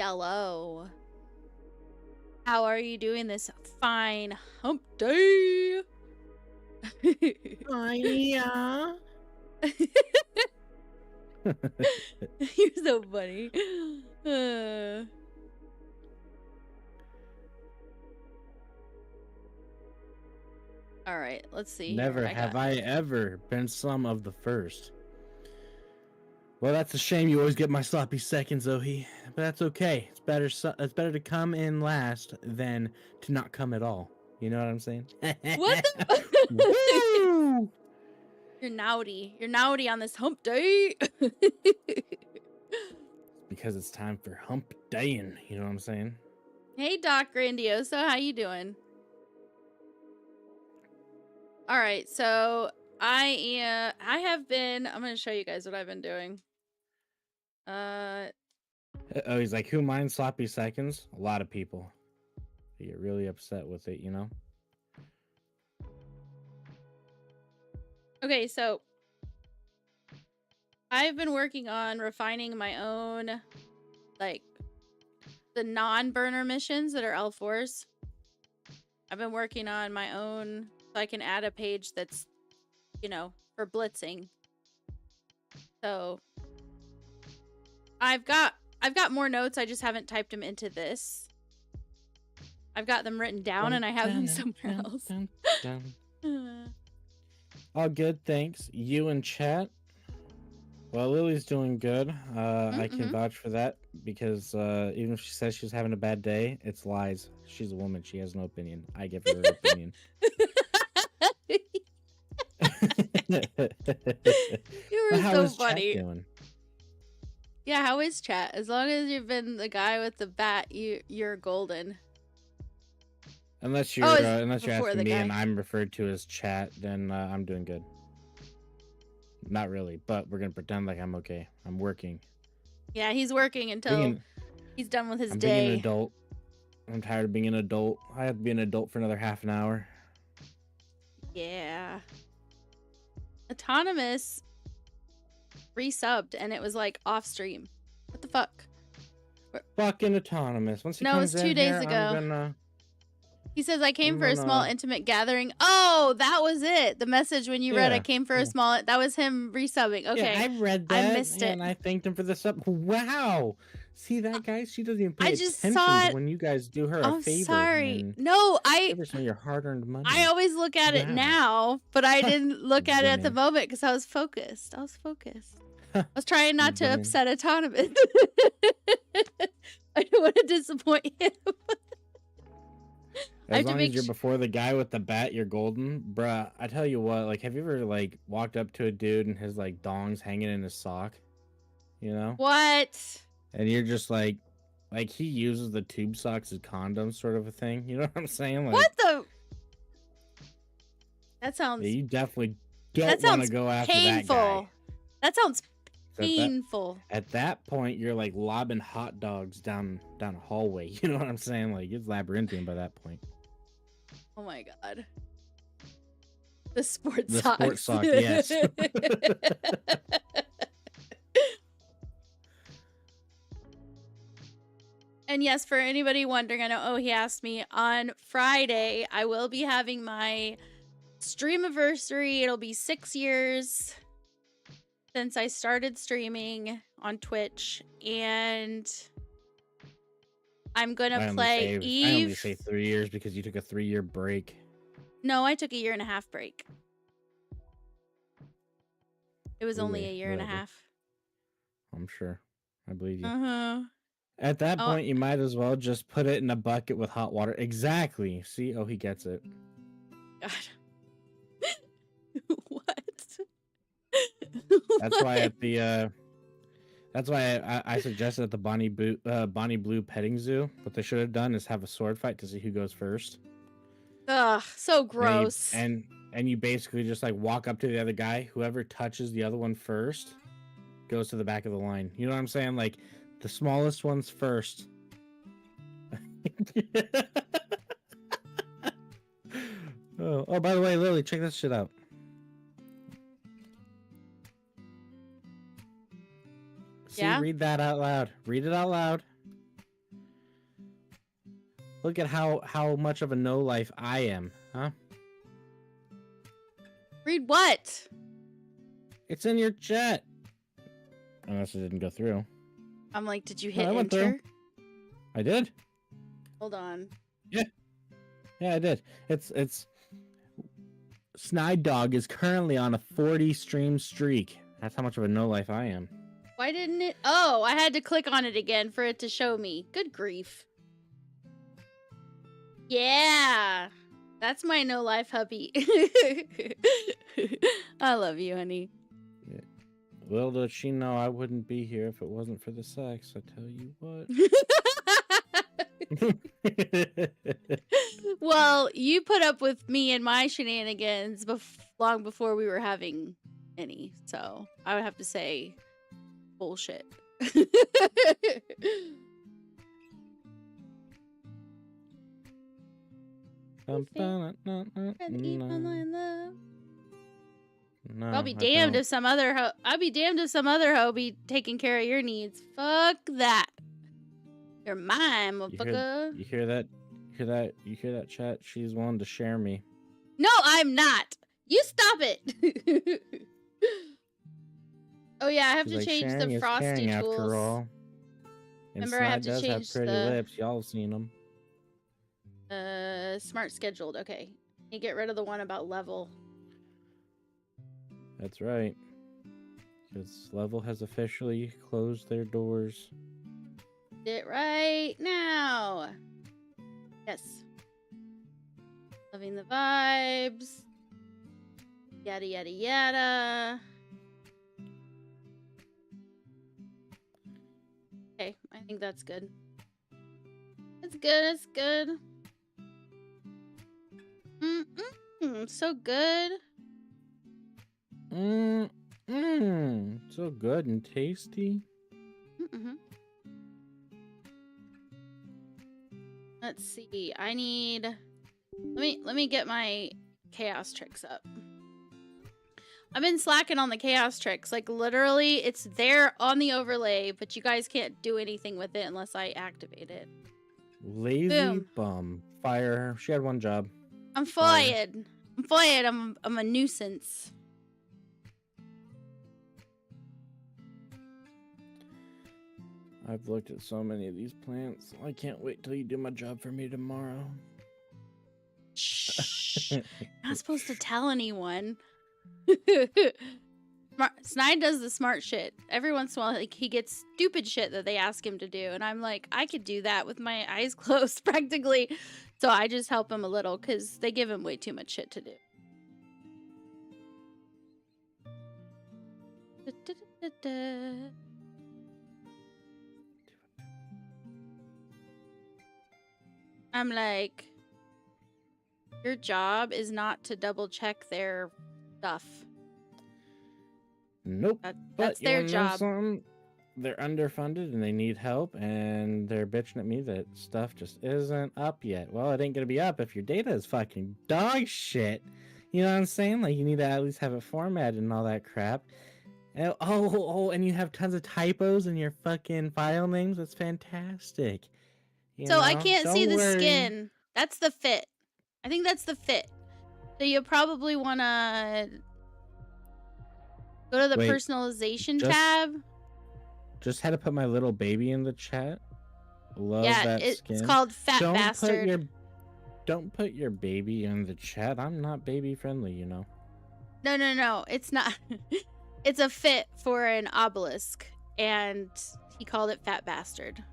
Hello. How are you doing this fine hump day? Yeah. You're so funny. Uh. All right, let's see. Never have I ever been some of the first. Well, that's a shame. You always get my sloppy seconds, Ohi. But that's okay. It's better. It's better to come in last than to not come at all. You know what I'm saying? What the? Woo! You're naughty. You're naughty on this hump day. Because it's time for hump daying. You know what I'm saying? Hey, Doc Grandioso, how you doing? All right, so I have been. I'm gonna show you guys what I've been doing. Oh, he's like, who minds sloppy seconds? A lot of people. They get really upset with it, you know? Okay, so I've been working on refining my own, like, the non-burner missions that are L4s. I've been working on my own so I can add a page that's, you know, for blitzing. So I've got more notes. I just haven't typed them into this. I've got them written down and I have them somewhere else. All good, thanks. You in chat? Well, Lily's doing good. I can vouch for that because even if she says she's having a bad day, it's lies. She's a woman. She has no opinion. I give her her opinion. You were so funny. Doing? Yeah, how is chat? As long as you've been the guy with the bat, you're golden. Unless you're asking me and I'm referred to as chat, then I'm doing good. Not really, but we're gonna pretend like I'm okay. I'm working. Yeah, he's working until he's done with his day. Being an adult. I'm tired of being an adult. I have to be an adult for another half an hour. Yeah. Autonomous resubbed and it was like off stream. What the fuck? Fucking Autonomous. Once he no, comes it was 2 days ago. He says, I came for a small intimate gathering. Oh, that was it. The message when you read, I came for a small, that was him resubbing. Okay. Yeah, I read that. I missed it. And I thanked him for the sub. Wow. See that, guys? She doesn't even pay attention saw it. When you guys do her a favor. Sorry. No, give her some of your hard-earned money. I always look at it now, but I didn't look at it at the moment because I was focused. I was trying not to upset Autonomous. I don't want to disappoint him. As long as you're before the guy with the bat, you're golden. Bruh, I tell you what, like, have you ever, like, walked up to a dude and his, like, dong's hanging in his sock? You know? What? And you're just like he uses the tube socks as condoms sort of a thing. You know what I'm saying? Like, what the? That sounds... Yeah, you definitely don't want to go after that guy. That sounds painful. At that point, you're, like, lobbing hot dogs down a hallway. You know what I'm saying? Like, it's labyrinthian by that point. Oh my god. The sports socks. The sports sock, yes. And yes, for anybody wondering, I know, he asked me, on Friday, I will be having my stream anniversary. It'll be 6 years since I started streaming on Twitch, and I'm gonna play Eve. I only say 3 years because you took a 3-year break. No, I took a 1.5 year break. It was only a 1.5 years. I'm sure. I believe you. At that point, you might as well just put it in a bucket with hot water. Exactly. See? Oh, he gets it. God. What? That's why at the that's why I suggested at the Bonnie Blue petting zoo. What they should have done is have a sword fight to see who goes first. Ugh, so gross. And you basically just like walk up to the other guy. Whoever touches the other one first goes to the back of the line. You know what I'm saying? Like the smallest one's first. Oh, by the way, Lily, check that shit out. See, read that out loud. Read it out loud. Look at how much of a no life I am, huh? Read what? It's in your chat. Unless it didn't go through. I'm like, did you No, hit I went enter? through. I did. Hold on. Yeah, I did. It's Snide Dog is currently on a 40 stream streak. That's how much of a no life I am. Why didn't it? Oh, I had to click on it again for it to show me. Good grief. Yeah. That's my no life hubby. I love you, honey. Yeah. Little does she know I wouldn't be here if it wasn't for the sex. I tell you what. Well, you put up with me and my shenanigans long before we were having any, so I would have to say bullshit. No, I'll be damned if some other hoe be taking care of your needs. Fuck that. You're mine, motherfucker. You hear that? You hear that, chat? She's willing to share me. No, I'm not. You stop it. Oh yeah, I have to change the frosty tools. After all. And Remember, I have to does change have pretty lips. Y'all have seen them. Smart scheduled. Okay, you get rid of the one about level. That's right. Because Level has officially closed their doors. It right now. Yes. Loving the vibes. Yada yada yada. Okay, I think that's good. It's good, it's good. So good. So good and tasty. Let's see. I need. Let me get my chaos tricks up. I've been slacking on the chaos tricks. Like literally, it's there on the overlay, but you guys can't do anything with it unless I activate it. Lazy Boom. bum. Fire her. She had one job. I'm fired. I'm fired. I'm a nuisance. I've looked at so many of these plants. I can't wait till you do my job for me tomorrow. Shh. Not supposed to tell anyone. Snide does the smart shit. Every once in a while, like, he gets stupid shit that they ask him to do. And I'm like, I could do that with my eyes closed practically. So I just help him a little because they give him way too much shit to do. I'm like, your job is not to double check their stuff. Nope. That's their job. They're underfunded and they need help, and they're bitching at me that stuff just isn't up yet. Well, it ain't gonna be up if your data is fucking dog shit. You know what I'm saying? Like, you need to at least have it formatted and all that crap. And, and you have tons of typos in your fucking file names. That's fantastic. So I can't see the skin. That's the fit. I think that's the fit. So you'll probably want to go to the personalization tab. Just had to put my little baby in the chat. Love that skin. It's called Fat Bastard. Don't put your baby in the chat. I'm not baby friendly, you know. No. It's not. It's a fit for an obelisk, and he called it Fat Bastard.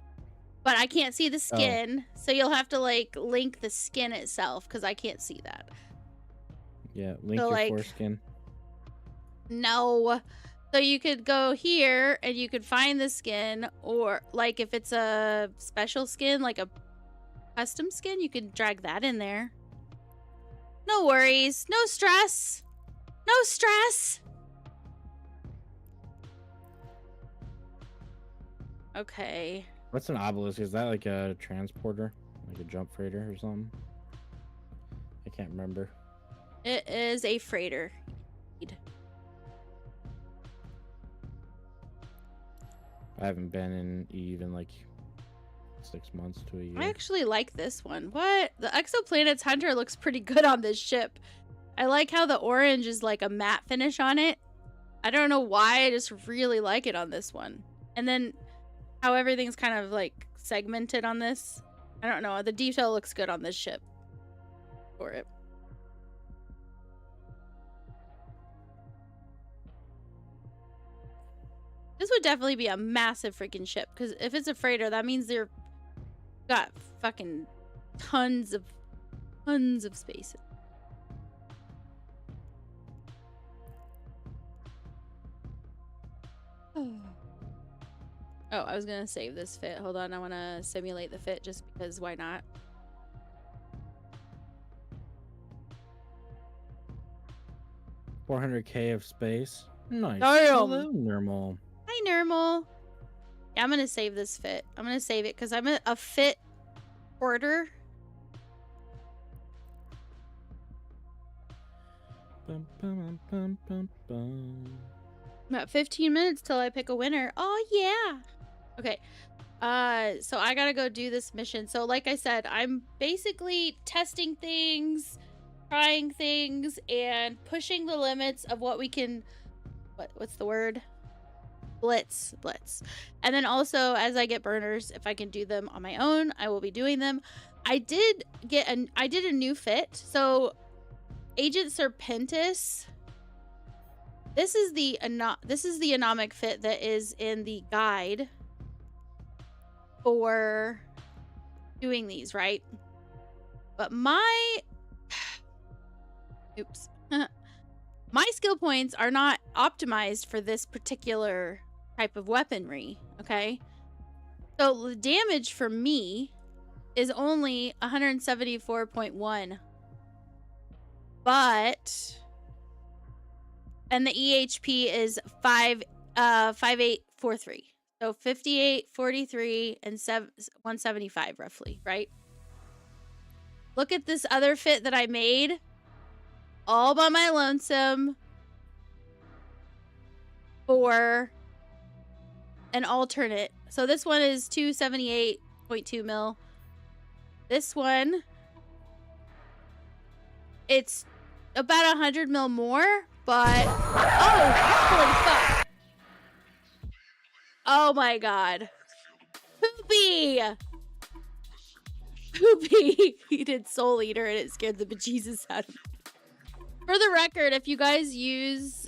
But I can't see the skin, so you'll have to like link the skin itself because I can't see that. Yeah, link your foreskin. No. So you could go here and you could find the skin, or like if it's a special skin, like a custom skin, you could drag that in there. No worries. No stress. No stress. Okay. What's an obelisk? Is that like a transporter? Like a jump freighter or something? I can't remember. It is a freighter. I haven't been in Eve in like 6 months to a year. I actually like this one. What? The Exoplanets Hunter looks pretty good on this ship. I like how the orange is like a matte finish on it. I don't know why, I just really like it on this one. And then how everything's kind of like segmented on this. I don't know. The detail looks good on this ship for it. This would definitely be a massive freaking ship, because if it's a freighter, that means they're got fucking tons of space. Oh, I was gonna save this fit. Hold on, I want to simulate the fit just because why not? $400K of space. Nice. Damn. Hello, normal. Hi, Normal. Yeah, I'm gonna save this fit. I'm gonna save it because I'm a fit hoarder. Bum, bum, bum, bum, bum. About 15 minutes till I pick a winner. Oh yeah. Okay. So I gotta go do this mission. So like I said, I'm basically testing things, trying things, and pushing the limits of what we can. What's the word? Blitz. And then also, as I get burners, if I can do them on my own, I will be doing them. I did a new fit. So Agent Serpentis. This is the anomic fit that is in the guide for doing these, right? But my oops. My skill points are not optimized for this particular type of weaponry, okay? So the damage for me is only 174.1. But and the EHP is 5843. So 5843 and 175 roughly, right? Look at this other fit that I made all by my lonesome for an alternate. So this one is 278.2 mil. This one, it's about 100 mil more, but oh, holy fuck. Oh my god. Poopy! He did Soul Eater and it scared the bejesus out of me. For the record, if you guys use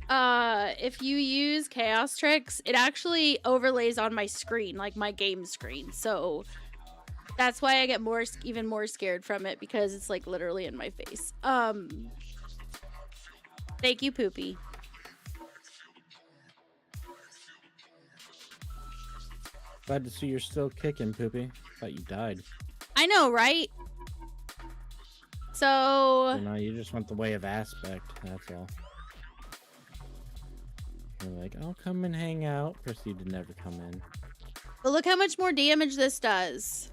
Chaos Tricks, it actually overlays on my screen, like my game screen. So that's why I get even more scared from it, because it's like literally in my face. Thank you, Poopy. Glad to see you're still kicking, Poopy. Thought you died. I know, right? So You know, you just went the way of aspect, that's all. You're like, I'll come and hang out. Proceed to never come in. but look how much more damage this does.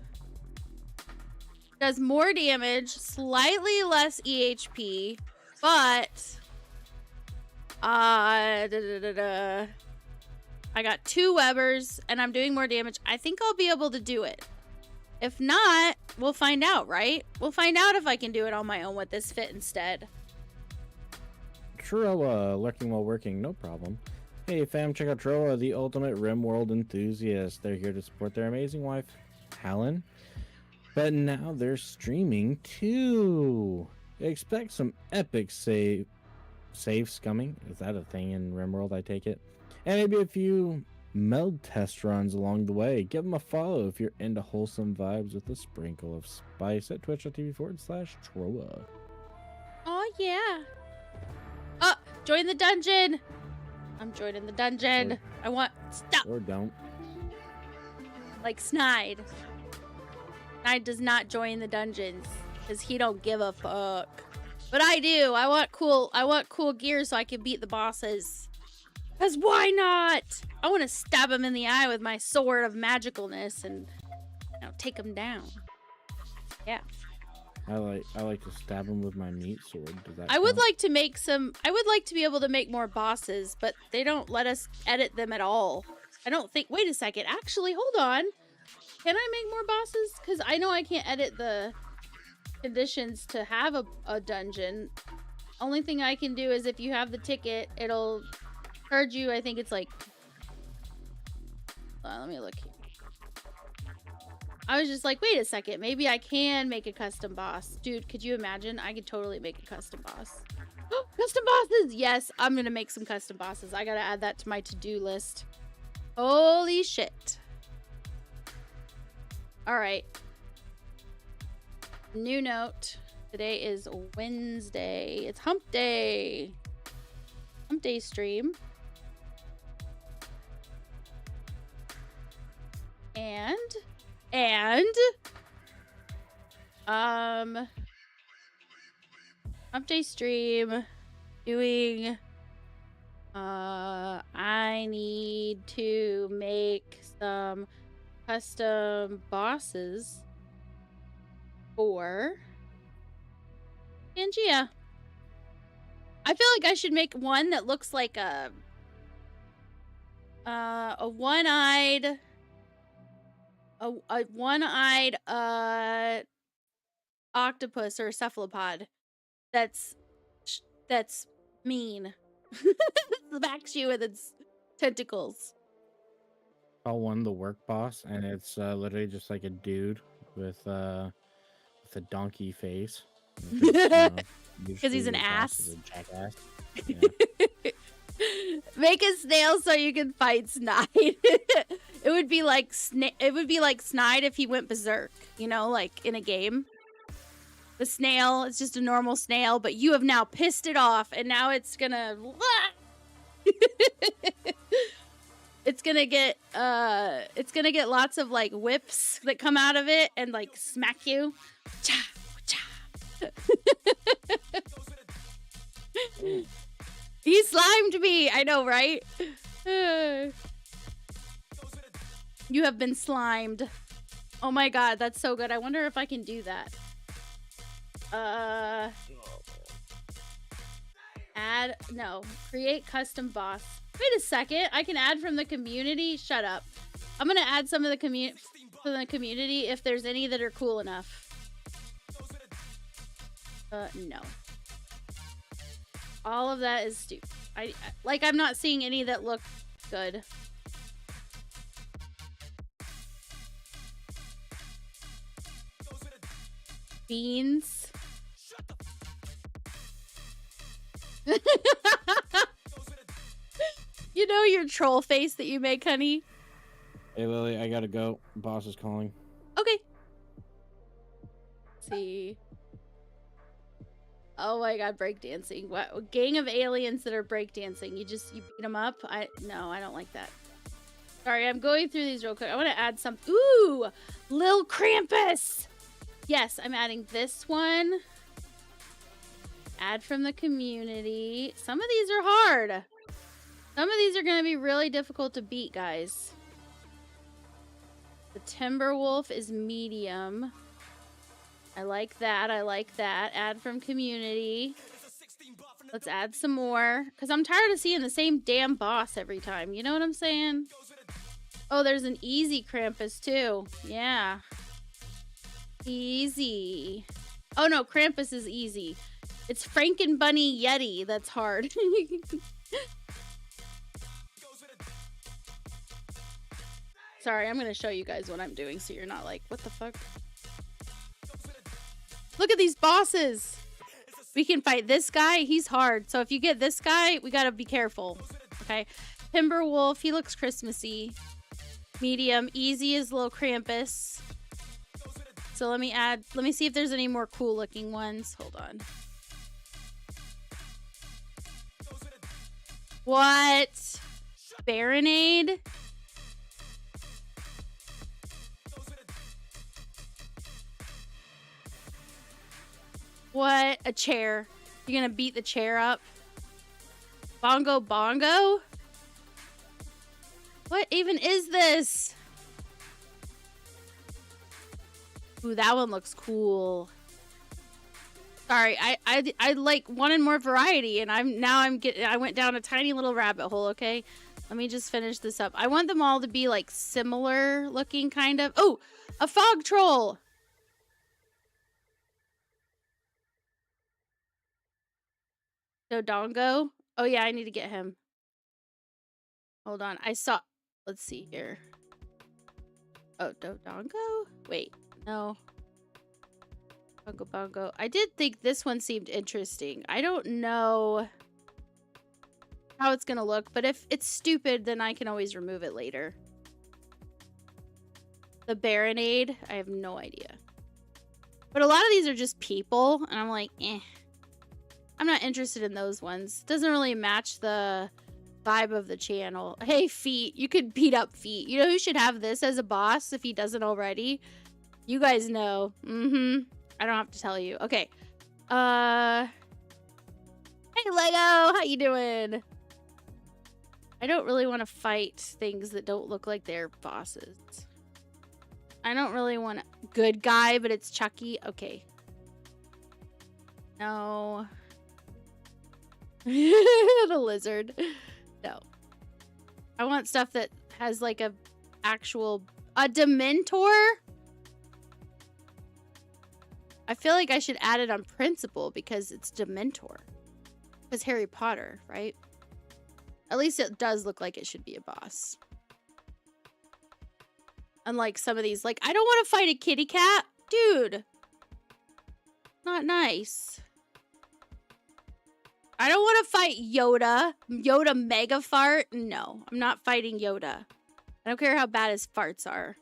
Does more damage, slightly less EHP, but I got 2 Webbers and I'm doing more damage. I think I'll be able to do it. If not, we'll find out, right? We'll find out if I can do it on my own with this fit instead. Troa, lurking while working, no problem. Hey fam, check out Troa, the ultimate RimWorld enthusiast. They're here to support their amazing wife, Helen. But now they're streaming too. Expect some epic save scumming. Is that a thing in RimWorld, I take it? And maybe a few meld test runs along the way. Give them a follow if you're into wholesome vibes with a sprinkle of spice at twitch.tv/Troa. Oh yeah. Oh, join the dungeon. I'm joining the dungeon. I want stop. Or don't. Like Snide. Snide does not join the dungeons because he don't give a fuck. But I do. I want cool gear so I can beat the bosses. Cause why not? I want to stab him in the eye with my sword of magicalness and take him down. Yeah. I like to stab him with my meat sword. Does that I would count? like to make some. I would like to be able to make more bosses, but they don't let us edit them at all. I don't think. Wait a second. Actually, hold on. Can I make more bosses? Because I know I can't edit the conditions to have a dungeon. Only thing I can do is if you have the ticket, it'll charge you, I think it's like... let me look here. I was just like, wait a second, maybe I can make a custom boss. Dude, could you imagine? I could totally make a custom boss. Custom bosses! Yes, I'm gonna make some custom bosses. I gotta add that to my to-do list. Holy shit. Alright. New note. Today is Wednesday. It's hump day. Hump day stream. Hump day stream doing I need to make some custom bosses for Pangea. I feel like I should make one that looks like a one-eyed octopus or cephalopod that's mean. Smacks you with its tentacles. Call one the work boss, and it's literally just like a dude with a donkey face. Because he's an ass. A jackass. Yeah. Make a snail so you can fight Snide. It would be like Snide if he went berserk, you know, like in a game. The snail is just a normal snail, but you have now pissed it off, and now it's gonna it's gonna get lots of like whips that come out of it and like smack you. Cha, cha. He slimed me. I know, right? You have been slimed. Oh my god, that's so good. I wonder if I can do that. Create custom boss. Wait a second. I can add from the community. Shut up. I'm gonna add some of the community if there's any that are cool enough. No. All of that is stupid. I'm not seeing any that look good. Beans. You know your troll face that you make, honey? Hey, Lily, I gotta go. Boss is calling. Okay. Let's see. Oh my god, breakdancing. What? A gang of aliens that are breakdancing. You beat them up? No, I don't like that. Sorry, I'm going through these real quick. I want to add some. Ooh! Lil Krampus! Yes, I'm adding this one. Add from the community. Some of these are hard. Some of these are going to be really difficult to beat, guys. The Timberwolf is medium. I like that. I like that. Add from community. Let's add some more. Because I'm tired of seeing the same damn boss every time. You know what I'm saying? Oh, there's an easy Krampus, too. Yeah. Easy. Oh, no. Krampus is easy. It's Frankenbunny Yeti that's hard. Sorry, I'm going to show you guys what I'm doing so you're not like, what the fuck? Look at these bosses. We can fight this guy. He's hard. So if you get this guy, we got to be careful. Okay. Timberwolf. He looks Christmassy. Medium. Easy is Lil Krampus. So let me see if there's any more cool looking ones. Hold on. What? Baronade? What? A chair. You're gonna beat the chair up? Bongo Bongo? What even is this? Ooh, that one looks cool. Sorry, I like wanted more variety, and I went down a tiny little rabbit hole. Okay, Let me just finish this up. I want them all to be like similar looking kind of. Oh, a fog troll. Dodongo. Oh yeah, I need to get him. Hold on. I saw. Let's see here. Oh, Dodongo? Wait, no. Bongo Bongo. I did think this one seemed interesting. I don't know how it's gonna look, but if it's stupid, then I can always remove it later. The Baronade, I have no idea. But a lot of these are just people, and I'm like, eh. I'm not interested in those ones. Doesn't really match the vibe of the channel. Hey, Feet, you could beat up Feet. You know who should have this as a boss if he doesn't already? You guys know. I don't have to tell you. Okay. Hey, Lego, how you doing? I don't really want to fight things that don't look like they're bosses. I don't really want a good guy, but it's Chucky. Okay. No. The lizard. No. I want stuff that has like a Dementor? I feel like I should add it on principle because it's Dementor. Because Harry Potter, right? At least it does look like it should be a boss. Unlike some of these, like, I don't want to fight a kitty cat. Dude. Not nice. I don't want to fight Yoda. Yoda mega fart. No, I'm not fighting Yoda. I don't care how bad his farts are.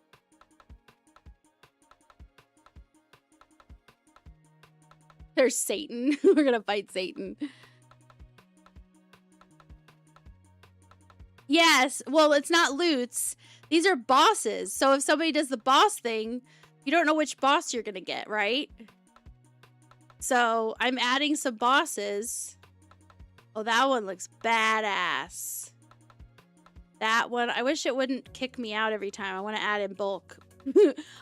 There's Satan. We're gonna fight Satan. Yes. Well, it's not loots. These are bosses. So if somebody does the boss thing, you don't know which boss you're gonna get, right? So I'm adding some bosses. Oh, that one looks badass. That one, I wish it wouldn't kick me out every time. I want to add in bulk.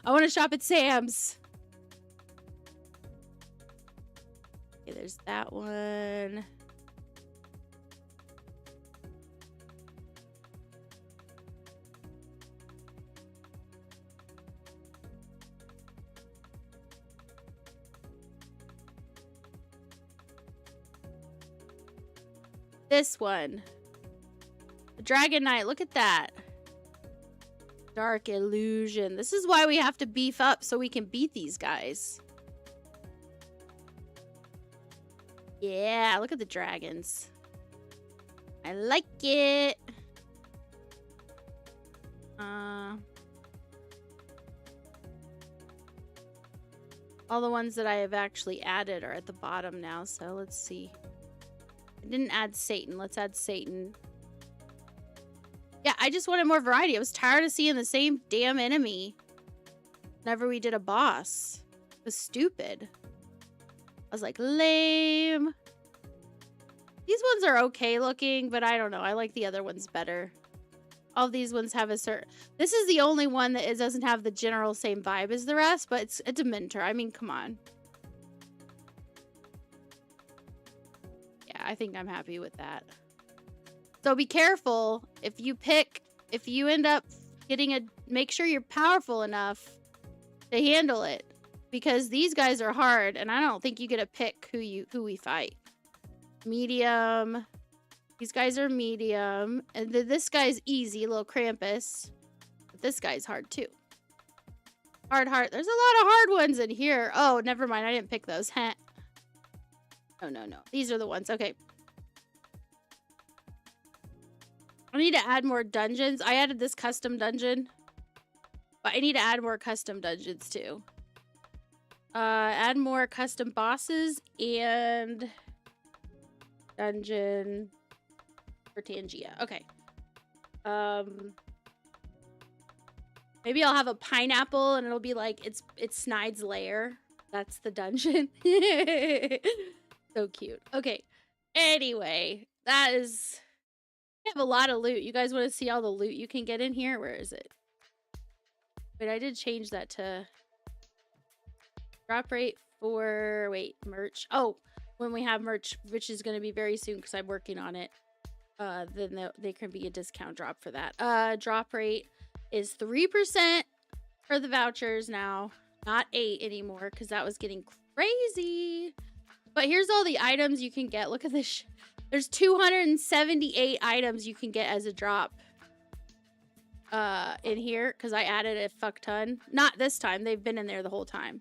I want to shop at Sam's. Okay, there's that one. This one. The Dragon Knight. Look at that. Dark Illusion. This is why we have to beef up so we can beat these guys. Yeah, look at the dragons. I like it. All the ones that I have actually added are at the bottom now, so let's see. I didn't add Satan. Let's add Satan. Yeah, I just wanted more variety. I was tired of seeing the same damn enemy whenever we did a boss. It was stupid. I was like, lame. These ones are okay looking, but I don't know. I like the other ones better. All these ones have a certain... This is the only one that doesn't have the general same vibe as the rest, but it's a Dementor. I mean, come on. I think I'm happy with that. So be careful if you end up getting make sure you're powerful enough to handle it, because these guys are hard and I don't think you get to pick who we fight. Medium. These guys are medium, and this guy's easy, little Krampus. But this guy's hard too. Hard. There's a lot of hard ones in here. Oh, never mind. I didn't pick those. Heh. No. These are the ones. Okay. I need to add more dungeons. I added this custom dungeon. But I need to add more custom dungeons too. Add more custom bosses and dungeon for Tangia. Okay. Maybe I'll have a pineapple and it'll be like it's Snide's lair. That's the dungeon. So cute. Okay. Anyway, that is... I have a lot of loot. You guys want to see all the loot you can get in here? Where is it? Wait, I did change that to... Drop rate for... Wait, merch. Oh, when we have merch, which is going to be very soon because I'm working on it. then they can be a discount drop for that. Drop rate is 3% for the vouchers now, not 8 anymore, because that was getting crazy. But here's all the items you can get. Look at this. There's 278 items you can get as a drop in here, because I added a fuck ton. Not this time. They've been in there the whole time.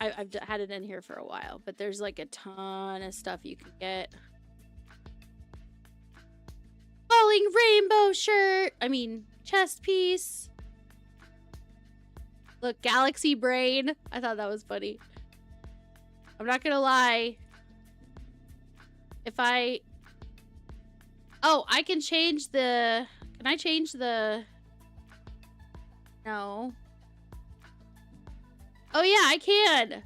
I've had it in here for a while, but there's like a ton of stuff you can get. Falling rainbow shirt. I mean, chest piece. Look, galaxy brain. I thought that was funny. I'm not gonna lie. If I... Oh, I can change the... Can I change the... No. Oh yeah, I can.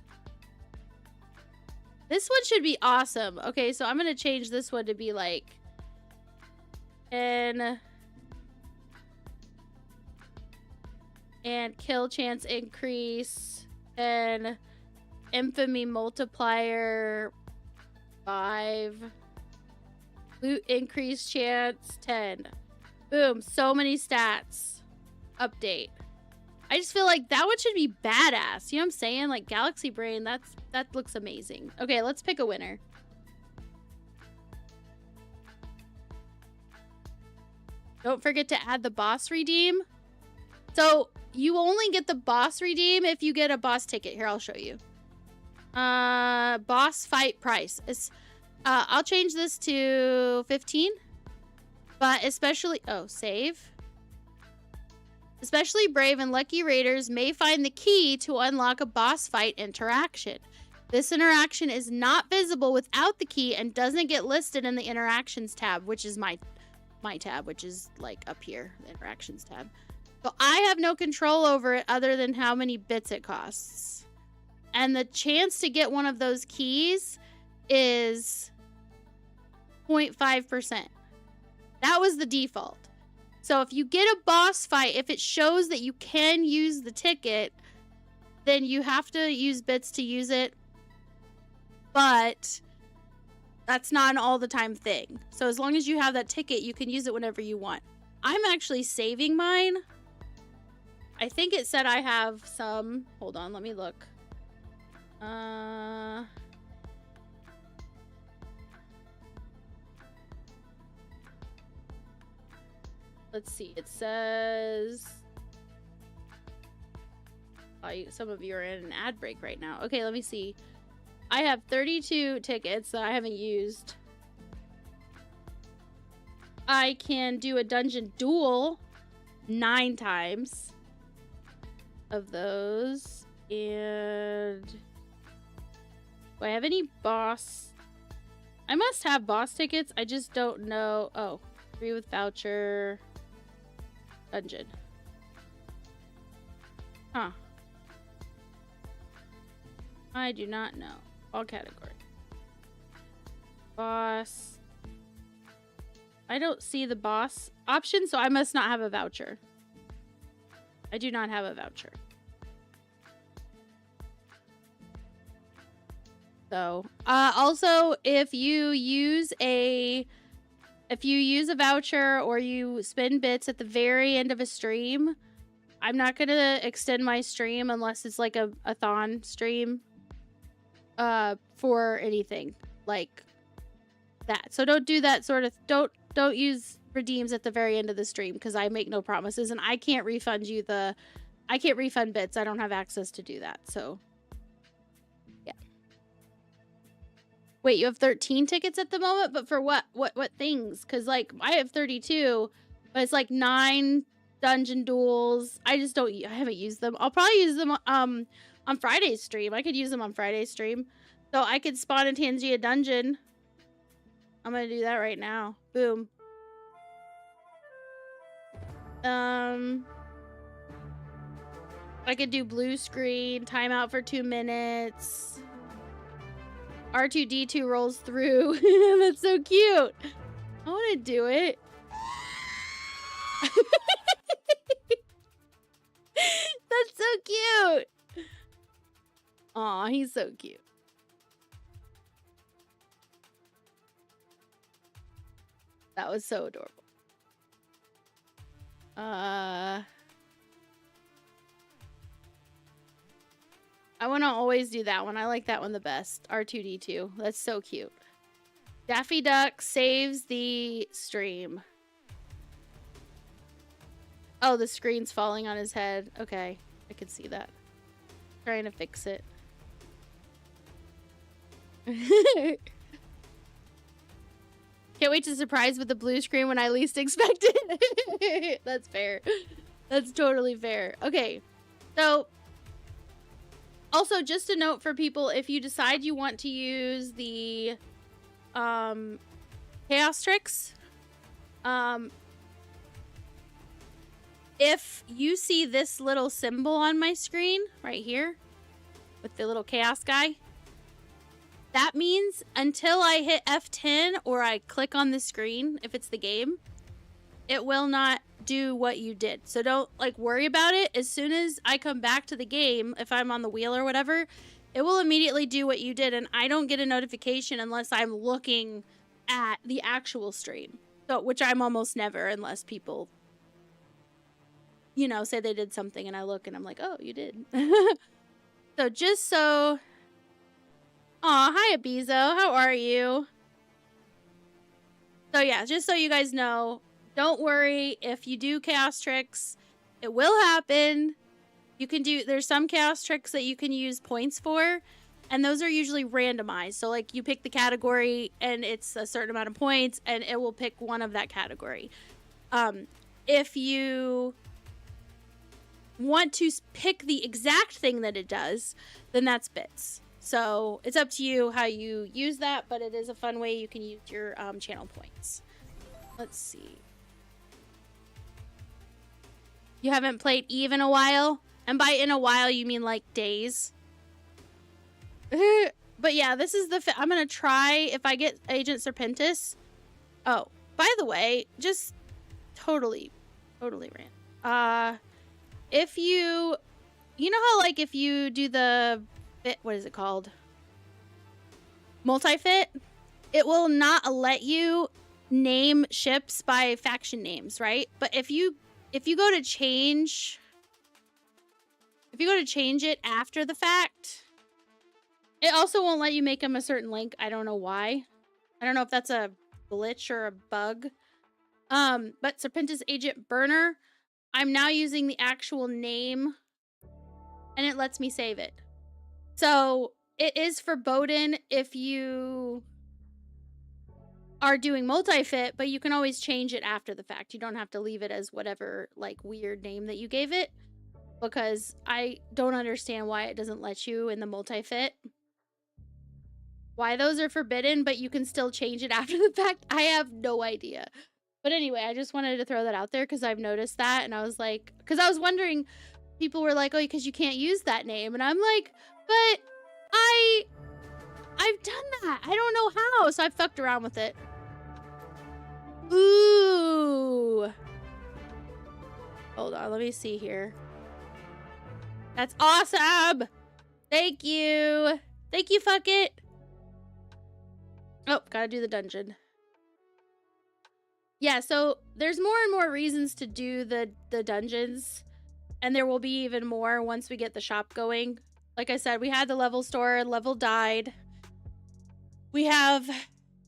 This one should be awesome. Okay, so I'm gonna change this one to be like... And kill chance increase. And infamy multiplier 5. Loot increase chance 10. Boom, so many stats. Update. I just feel like that one should be badass. You know what I'm saying? Like Galaxy Brain, that looks amazing. Okay, let's pick a winner. Don't forget to add the boss redeem. So you only get the boss redeem if you get a boss ticket. Here, I'll show you. Boss fight price. I'll change this to 15. But especially... Oh, save. Especially brave and lucky raiders may find the key to unlock a boss fight interaction. This interaction is not visible without the key and doesn't get listed in the interactions tab, which is my tab, which is like up here, the interactions tab. So I have no control over it other than how many bits it costs. And the chance to get one of those keys is 0.5%. That was the default. So if you get a boss fight, if it shows that you can use the ticket, then you have to use bits to use it. But that's not an all the time thing. So as long as you have that ticket, you can use it whenever you want. I'm actually saving mine. I think it said I have some. Hold on, let me look. Let's see. It says... some of you are in an ad break right now. Okay, let me see. I have 32 tickets that I haven't used. I can do a dungeon duel 9 times of those. And... do I have any boss? I must have boss tickets. I just don't know. Oh, 3 with voucher. Dungeon. Huh. I do not know. All category. Boss. I don't see the boss option, so I must not have a voucher. I do not have a voucher. So, also, if you use a voucher or you spend bits at the very end of a stream, I'm not going to extend my stream unless it's like a thon stream for anything like that. So don't do that sort of, don't use redeems at the very end of the stream because I make no promises and I can't refund you I can't refund bits. I don't have access to do that. So, yeah. Wait, you have 13 tickets at the moment, but for what things? Because like I have 32, but it's like 9 dungeon duels. I haven't used them. I'll probably use them on Friday's stream. I could use them on Friday's stream, so I could spawn a Tangia dungeon. I'm gonna do that right now. Boom. I could do blue screen, timeout for 2 minutes. R2-D2 rolls through. That's so cute. I want to do it. That's so cute. Aw, he's so cute. That was so adorable. I want to always do that one. I like that one the best. R2D2. That's so cute. Daffy Duck saves the stream. Oh, the screen's falling on his head. Okay, I can see that. Trying to fix it. Can't wait to surprise with the blue screen when I least expect it. That's fair. That's totally fair. Okay, so also just a note for people, if you decide you want to use the chaos tricks, if you see this little symbol on my screen right here with the little chaos guy, that means until I hit F10 or I click on the screen, if it's the game, it will not do what you did. So don't like worry about it. As soon as I come back to the game, if I'm on the wheel or whatever, it will immediately do what you did, and I don't get a notification unless I'm looking at the actual stream. So, which I'm almost never, unless people, you know, say they did something and I look and I'm like, oh, you did. So just so... Aw, hi Abizo, how are you? So yeah, just so you guys know, don't worry if you do chaos tricks, it will happen. You can do, there's some chaos tricks that you can use points for, and those are usually randomized. So like you pick the category and it's a certain amount of points and it will pick one of that category. If you want to pick the exact thing that it does, then that's bits. So it's up to you how you use that, but it is a fun way you can use your channel points. Let's see. You haven't played Eve in a while? And by in a while, you mean like days. But yeah, this is the... I'm going to try if I get Agent Serpentis. Oh, by the way, just totally random. If you... You know how like if you do the... What is it called? Multi-fit? It will not let you name ships by faction names, right? But if you go to change... If you go to change it after the fact, it also won't let you make them a certain link. I don't know why. I don't know if that's a glitch or a bug. But Serpentis Agent Burner, I'm now using the actual name, and it lets me save it. So it is forbidden if you are doing multi-fit, but you can always change it after the fact. You don't have to leave it as whatever like weird name that you gave it, because I don't understand why it doesn't let you in the multi-fit. Why those are forbidden, but you can still change it after the fact, I have no idea. But anyway, I just wanted to throw that out there because I've noticed that, and I was like, because I was wondering, people were like, oh, because you can't use that name, and I'm like, but I've done that. I don't know how, so I fucked around with it. Ooh. Hold on, let me see here. That's awesome. Thank you. Thank you, fuck it. Oh, gotta do the dungeon. Yeah, so there's more and more reasons to do the dungeons, and there will be even more once we get the shop going. Like I said, we had the level store, level died. We have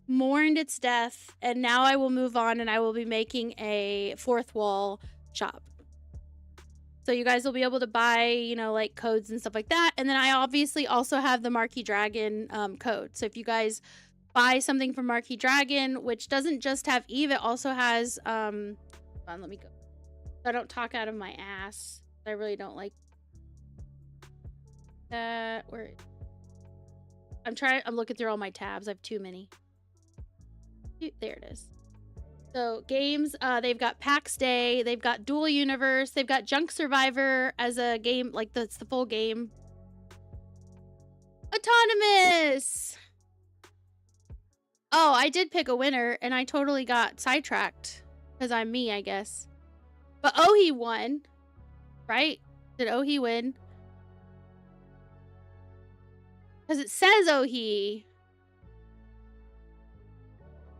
mourned its death, and now I will move on and I will be making a fourth wall shop. So you guys will be able to buy, you know, like codes and stuff like that. And then I obviously also have the Marquee Dragon code. So if you guys buy something from Marquee Dragon, which doesn't just have Eve, it also has, hold on, let me go. I don't talk out of my ass. I really don't like that. Where? I'm looking through all my tabs. I have too many. There it is. So games, they've got PAX Day, they've got Dual Universe, they've got Junk Survivor as a game, like that's the full game. Autonomous! Oh, I did pick a winner, and I totally got sidetracked. Because I'm me, I guess. But Ohi won. Right? Did Ohi win? Because it says Ohi.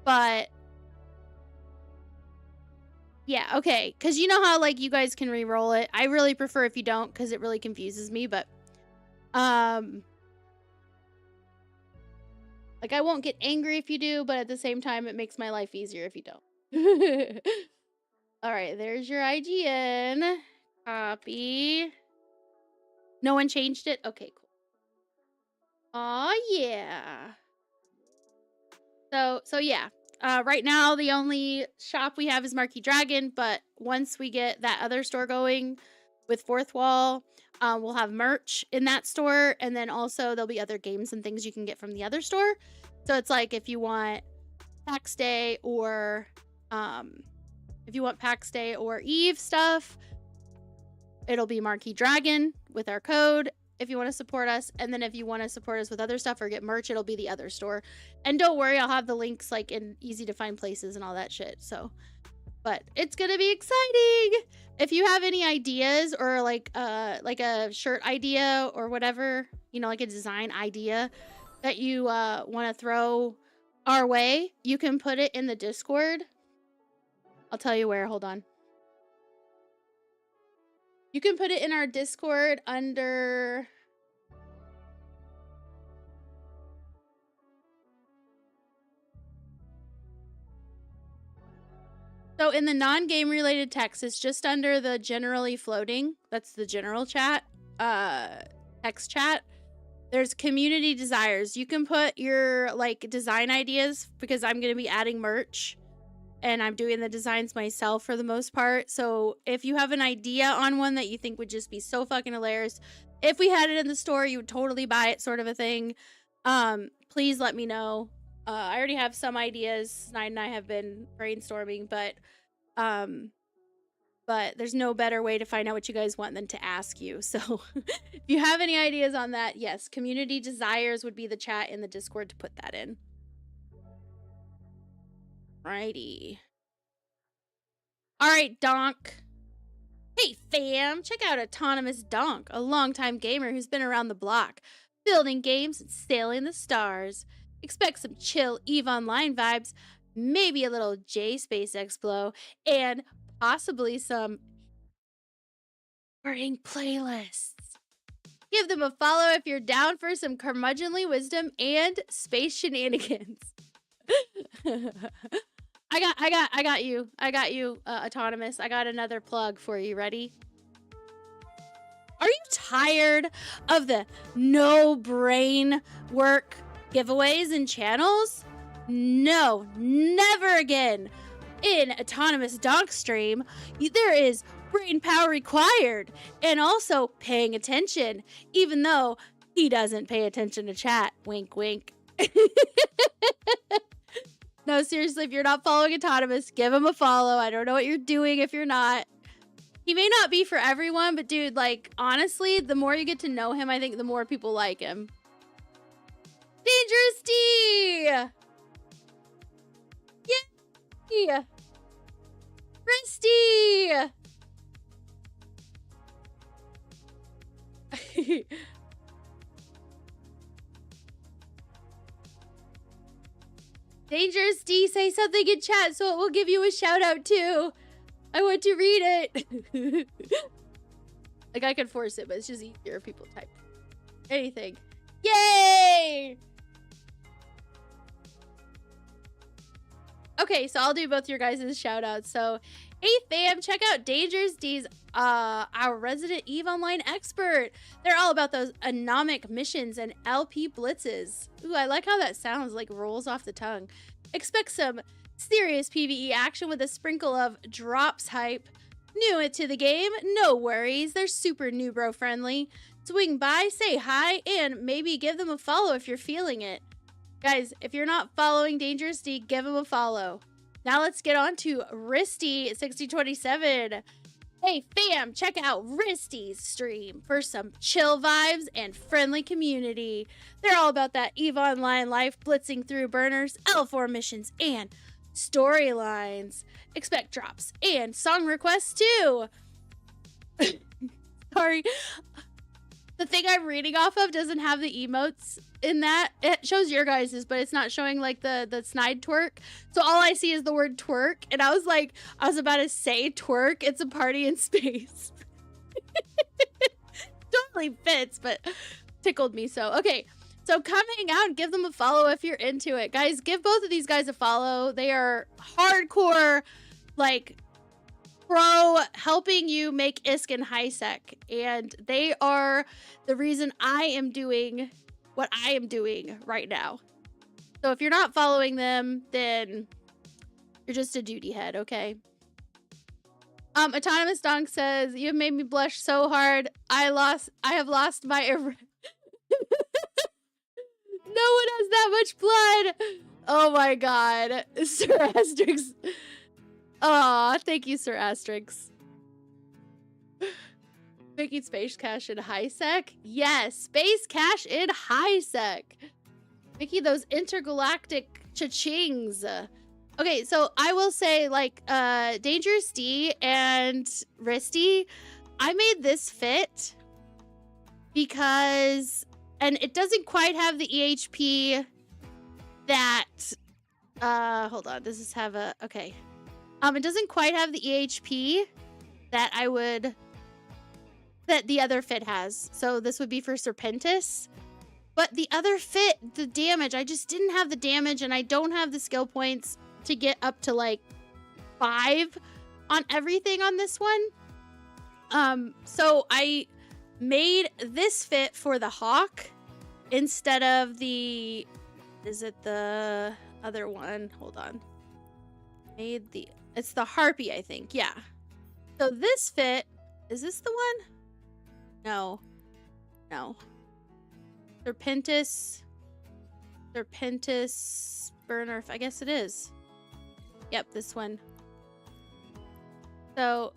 But Yeah, okay. Because you know how, like, you guys can re-roll it. I really prefer if you don't, because it really confuses me, but... Like, I won't get angry if you do, but at the same time, it makes my life easier if you don't. All right, there's your IGN. Copy. No one changed it? Okay, cool. Oh yeah. So yeah. Right now, the only shop we have is Marquee Dragon, but once we get that other store going with Fourth Wall, we'll have merch in that store, and then also there'll be other games and things you can get from the other store. So it's like if you want PAX Day or Eve stuff, it'll be Marquee Dragon with our code if you want to support us. And then if you want to support us with other stuff or get merch, it'll be the other store. And don't worry, I'll have the links like in easy to find places and all that shit. So, but it's going to be exciting. If you have any ideas or like a shirt idea or whatever, you know, like a design idea that you want to throw our way, you can put it in the Discord. I'll tell you where. Hold on. You can put it in our Discord under... So in the non-game related text, it's just under the generally floating. That's the general chat, text chat. There's community desires. You can put your like design ideas because I'm going to be adding merch and I'm doing the designs myself for the most part. So if you have an idea on one that you think would just be so fucking hilarious, if we had it in the store, you would totally buy it, sort of a thing. Please let me know. I already have some ideas. Snide and I have been brainstorming, but there's no better way to find out what you guys want than to ask you. So if you have any ideas on that, yes, community desires would be the chat in the Discord to put that in. Righty. All right, Donk. Hey, fam, check out Autonomous Donk, a longtime gamer who's been around the block, building games and sailing the stars. Expect some chill EVE Online vibes, maybe a little J-Space Explo, and possibly some boring playlists. Give them a follow if you're down for some curmudgeonly wisdom and space shenanigans. I got you, Autonomous. I got another plug for you. Ready? Are you tired of the no brain work giveaways and channels? No, never again. In Autonomous Donk Stream, there is brain power required and also paying attention, even though he doesn't pay attention to chat. Wink, wink. No, seriously, if you're not following Autonomous, give him a follow. I don't know what you're doing if you're not. He may not be for everyone, but dude, like, honestly, the more you get to know him, I think the more people like him. Dangerous D! Yay! Risty! Dangerous D, say something in chat so it will give you a shout out too. I want to read it. Like, I could force it, but it's just easier if people type anything. Yay! Okay, so I'll do both your guys' shout outs. So, hey fam, check out Dangerous D's, our resident EVE Online expert. They're all about those anomic missions and LP blitzes. Ooh, I like how that sounds, like rolls off the tongue. Expect some serious PvE action with a sprinkle of drops hype. New to the game? No worries, they're super new bro friendly. Swing by, say hi, and maybe give them a follow if you're feeling it. Guys, if you're not following Dangerous D, give him a follow. Now let's get on to Risty6027. Hey fam, check out Risty's stream for some chill vibes and friendly community. They're all about that EVE Online life, blitzing through burners, L4 missions, and storylines. Expect drops and song requests too. Sorry. the thing I'm reading off of doesn't have the emotes in that. It shows your guys's, but it's not showing like the snide twerk. So all I see is the word twerk, and I was like, I was about to say twerk. It's a party in space. Totally fits, but tickled me so. Okay, so come hang out and give them a follow if you're into it. Guys, give both of these guys a follow. They are hardcore, like, pro helping you make ISK and HiSec, and they are the reason I am doing what I am doing right now. So if you're not following them, then you're just a duty head, okay? Autonomous Donk says, "You have made me blush so hard. I have lost my No one has that much blood. Oh my god. Sir Asterix. Aw, thank you, Sir Asterix. Making Space Cash in HiSec? Yes, Space Cash in HiSec. Mickey, those intergalactic cha-chings. Okay, so I will say, like, Dangerous D and Risty, I made this fit because, and it doesn't quite have the EHP that, hold on, does this have a, okay. It doesn't quite have the EHP that that the other fit has. So this would be for Serpentis. But the other fit, the damage, I just didn't have the damage, and I don't have the skill points to get up to like 5 on everything on this one. So I made this fit for the Hawk instead of the, is it the other one? Hold on. It's the Harpy, I think. Yeah. So this fit, is this the one? No. No. Serpentis burner, I guess it is. Yep, this one. So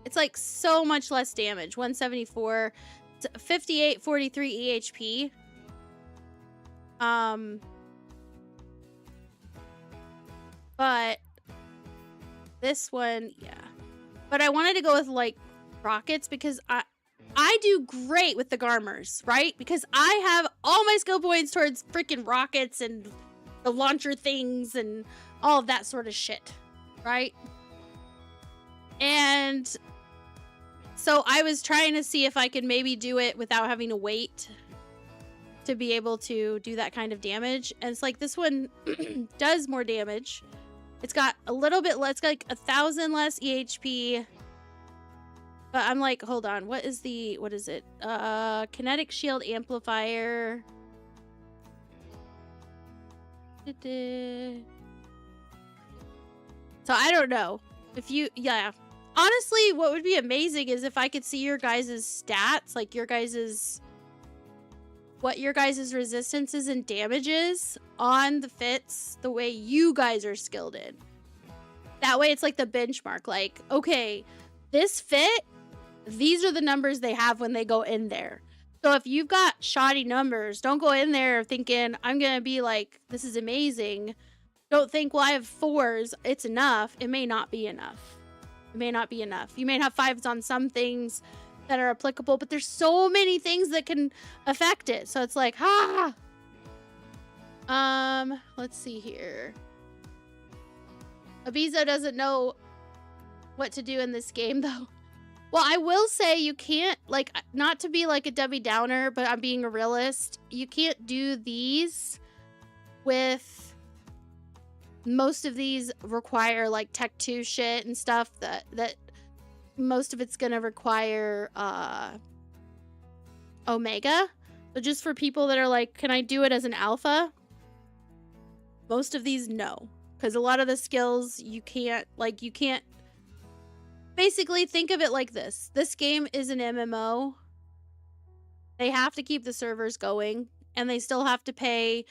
it's like so much less damage. 174, 58, 43 EHP. But this one, yeah. But I wanted to go with like rockets because I do great with the Garmers, right? Because I have all my skill points towards freaking rockets and the launcher things and all of that sort of shit, right? And so I was trying to see if I could maybe do it without having to wait to be able to do that kind of damage. And it's like this one does more damage. It's got a little bit less, like 1,000 less EHP. But I'm like, hold on, what is it? Kinetic Shield Amplifier. So I don't know. If you, yeah. Honestly, what would be amazing is if I could see your guys' stats, like your guys' what your guys' resistances and damages on the fits the way you guys are skilled in. That way it's like the benchmark. Like, okay, this fit, these are the numbers they have when they go in there. So if you've got shoddy numbers, don't go in there thinking, I'm going to be like, this is amazing. Don't think, well, I have 4s. It's enough. It may not be enough. It may not be enough. You may have 5s on some things that are applicable, but there's so many things that can affect it. So it's like, let's see here. Abizo doesn't know what to do in this game, though. Well, I will say you can't, like, not to be like a Debbie Downer, but I'm being a realist. You can't do these with, most of these require like Tech 2 shit and stuff that most of it's gonna require Omega. So just for people that are like, can I do it as an alpha? Most of these, no. Because a lot of the skills you can't, basically think of it like this. This game is an MMO. They have to keep the servers going, and they still have to pay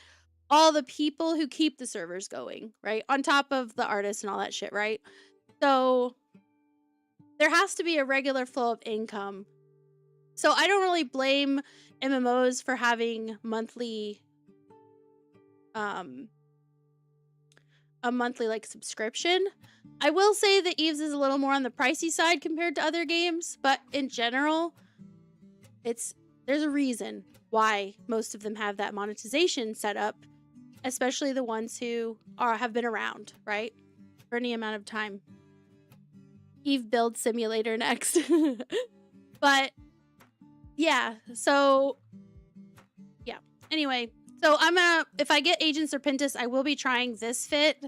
all the people who keep the servers going, right? On top of the artists and all that shit, right? So there has to be a regular flow of income. So I don't really blame MMOs for having monthly, a monthly like subscription. I will say that Eves is a little more on the pricey side compared to other games, but in general, it's there's a reason why most of them have that monetization set up, especially the ones who have been around, right? For any amount of time. Eve Build Simulator next. But yeah, so yeah. Anyway, so I'm gonna, if I get Agent Serpentis, I will be trying this fit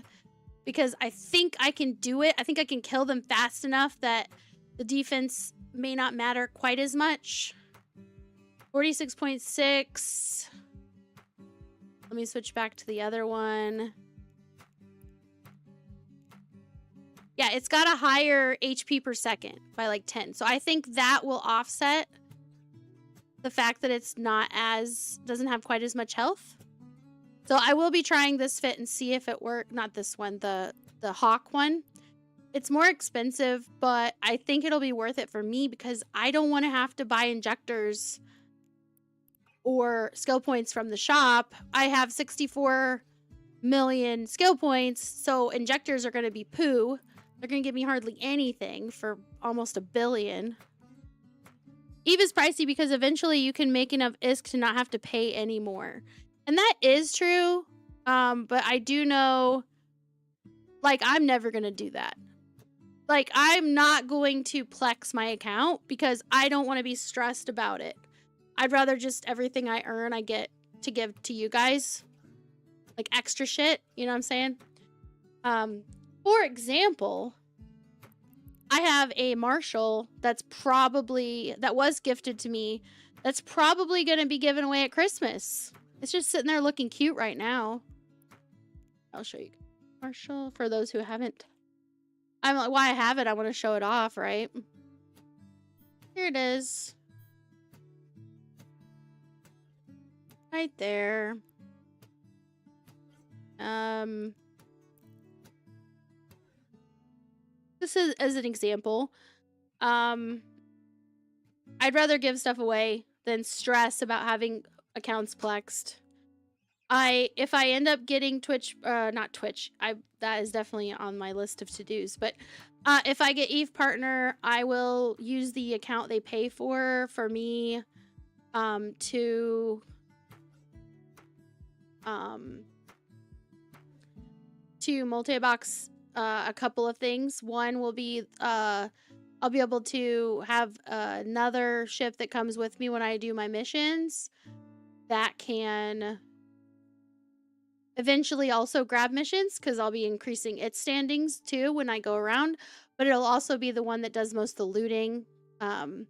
because I think I can do it. I think I can kill them fast enough that the defense may not matter quite as much. 46.6. Let me switch back to the other one. Yeah, it's got a higher HP per second by like 10. So I think that will offset the fact that it's not as, doesn't have quite as much health. So I will be trying this fit and see if it works. Not this one, the Hawk one. It's more expensive, but I think it'll be worth it for me because I don't want to have to buy injectors or skill points from the shop. I have 64 million skill points, so injectors are going to be poo. They're going to give me hardly anything for almost $1 billion. Eve is pricey because eventually you can make enough ISK to not have to pay anymore. And that is true, but I do know, like, I'm never going to do that. Like, I'm not going to plex my account because I don't want to be stressed about it. I'd rather just everything I earn, I get to give to you guys. Like, extra shit, you know what I'm saying? For example, I have a Marshall that was gifted to me, that's probably going to be given away at Christmas. It's just sitting there looking cute right now. I'll show you. Marshall, for those who haven't. I'm like, why I have it, I want to show it off, right? Here it is. Right there. This is as an example. I'd rather give stuff away than stress about having accounts plexed. If I end up getting Twitch, not Twitch, that is definitely on my list of to-dos, but if I get Eve Partner, I will use the account they pay for me to multi-box a couple of things. One will be I'll be able to have another ship that comes with me when I do my missions that can eventually also grab missions, because I'll be increasing its standings too when I go around, but it'll also be the one that does most of the looting and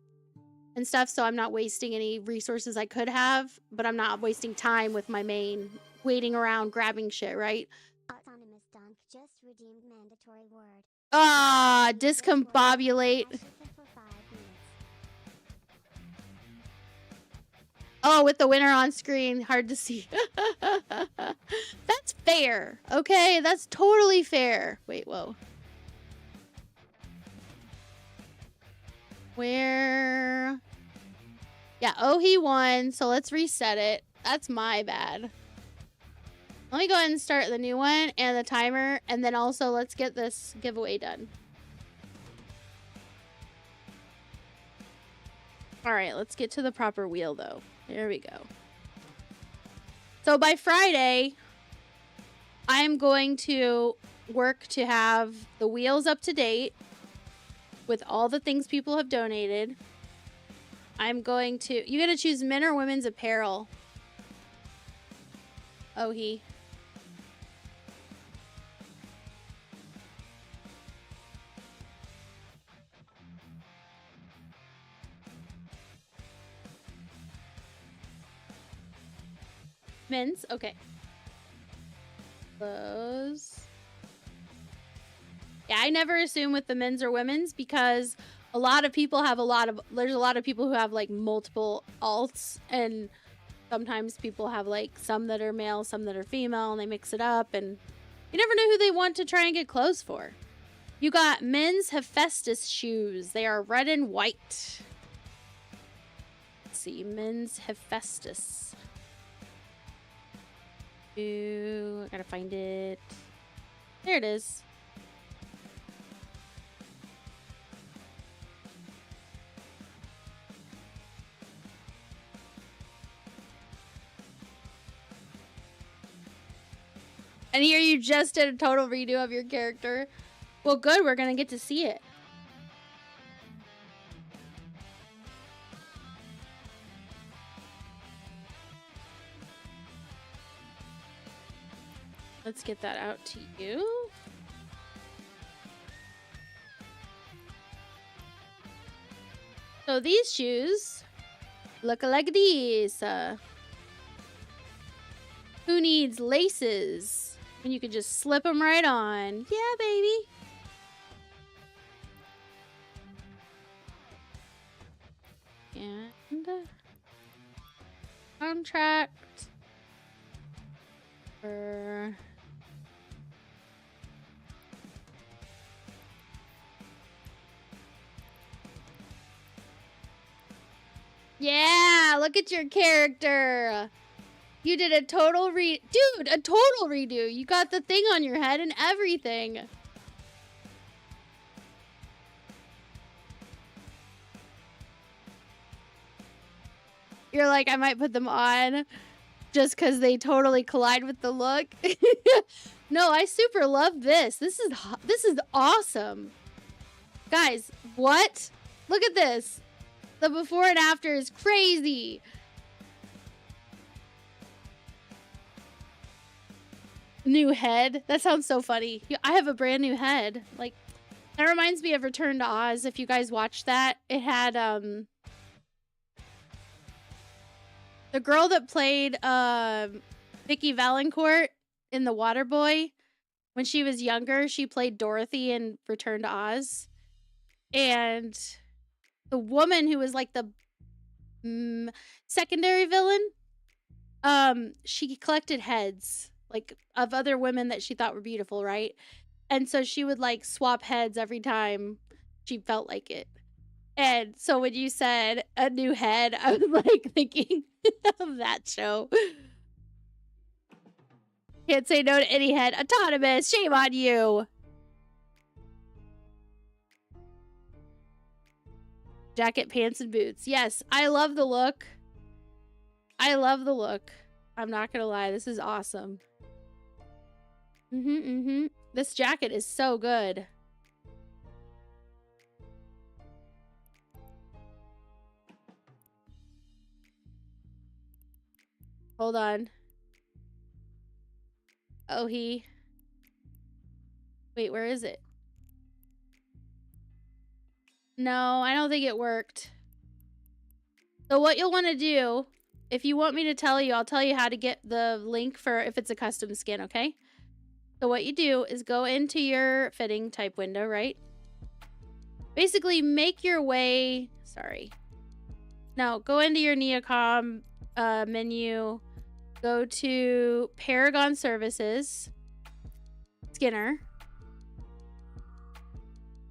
stuff, so I'm not wasting any resources I could have, but I'm not wasting time with my main waiting around grabbing shit, right? Autonomous dunk just redeemed mandatory word. Discombobulate. Oh, with the winner on screen, hard to see. That's fair, okay? That's totally fair. Wait, whoa. Where? Yeah, oh, he won, so let's reset it. That's my bad. Let me go ahead and start the new one and the timer, and then also let's get this giveaway done. All right, let's get to the proper wheel, though. There we go. So by Friday, I'm going to work to have the wheels up to date with all the things people have donated. I'm going to... You gotta choose men or women's apparel. Oh, he... Men's? Okay. Close. Yeah, I never assume with the men's or women's because a lot of people have there's a lot of people who have like multiple alts, and sometimes people have like some that are male, some that are female, and they mix it up, and you never know who they want to try and get clothes for. You got men's Hephaestus shoes. They are red and white. Let's see, men's Hephaestus. I gotta find it. There it is. And here you just did a total redo of your character. Well, good. We're going to get to see it. Let's get that out to you. So these shoes look like these. Who needs laces? And you can just slip them right on. Yeah, baby. And contract for yeah, look at your character. You did a total dude, a total redo. You got the thing on your head and everything. You're like, I might put them on just because they totally collide with the look. No, I super love this. This is awesome. Guys, what? Look at this. The before and after is crazy. New head. That sounds so funny. I have a brand new head. Like, that reminds me of Return to Oz. If you guys watched that, it had, the girl that played, Vicky Valancourt in The Waterboy, when she was younger, she played Dorothy in Return to Oz. And the woman who was like the secondary villain, she collected heads, like, of other women that she thought were beautiful, right? And so she would, like, swap heads every time she felt like it. And so when you said a new head, I was, like, thinking of that show. Can't say no to any head. Autonomous, shame on you. Jacket, pants, and boots. Yes, I love the look. I love the look. I'm not gonna lie, this is awesome. This jacket is so good. Hold on. Oh, wait, where is it? No, I don't think it worked. So what you'll want to do, if you want me to tell you, I'll tell you how to get the link for if it's a custom skin, okay? So what you do is go into your fitting type window, right? Basically, make your way... Sorry. No, go into your Neocom menu. Go to Paragon Services. Skinner.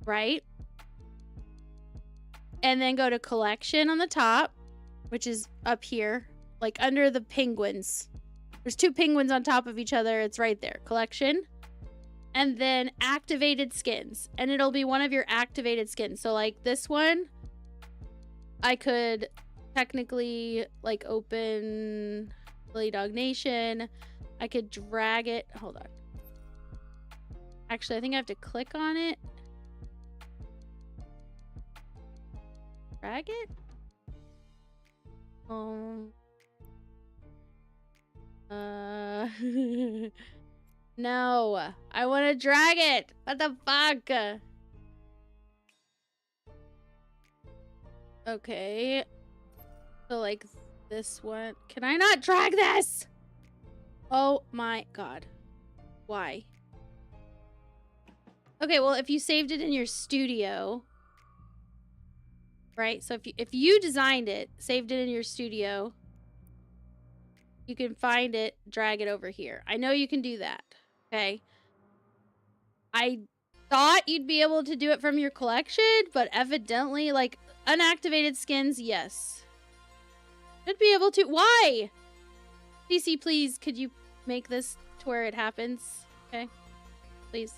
Right? And then go to Collection on the top, which is up here, like under the penguins. There's two penguins on top of each other. It's right there. Collection. And then activated skins. And it'll be one of your activated skins. So like this one, I could technically like open Billy Dog Nation. I could drag it. Hold on. Actually, I think I have to click on it. Drag it? No, I want to drag it. What the fuck? Okay. So like this one. Can I not drag this? Oh my god. Why? Okay, well, if you saved it in your studio, right? So if you designed it, saved it in your studio, you can find it, drag it over here. I know you can do that, okay? I thought you'd be able to do it from your collection, but evidently, like, unactivated skins, yes. Should be able to. Why? PC, please, could you make this to where it happens? Okay? Please.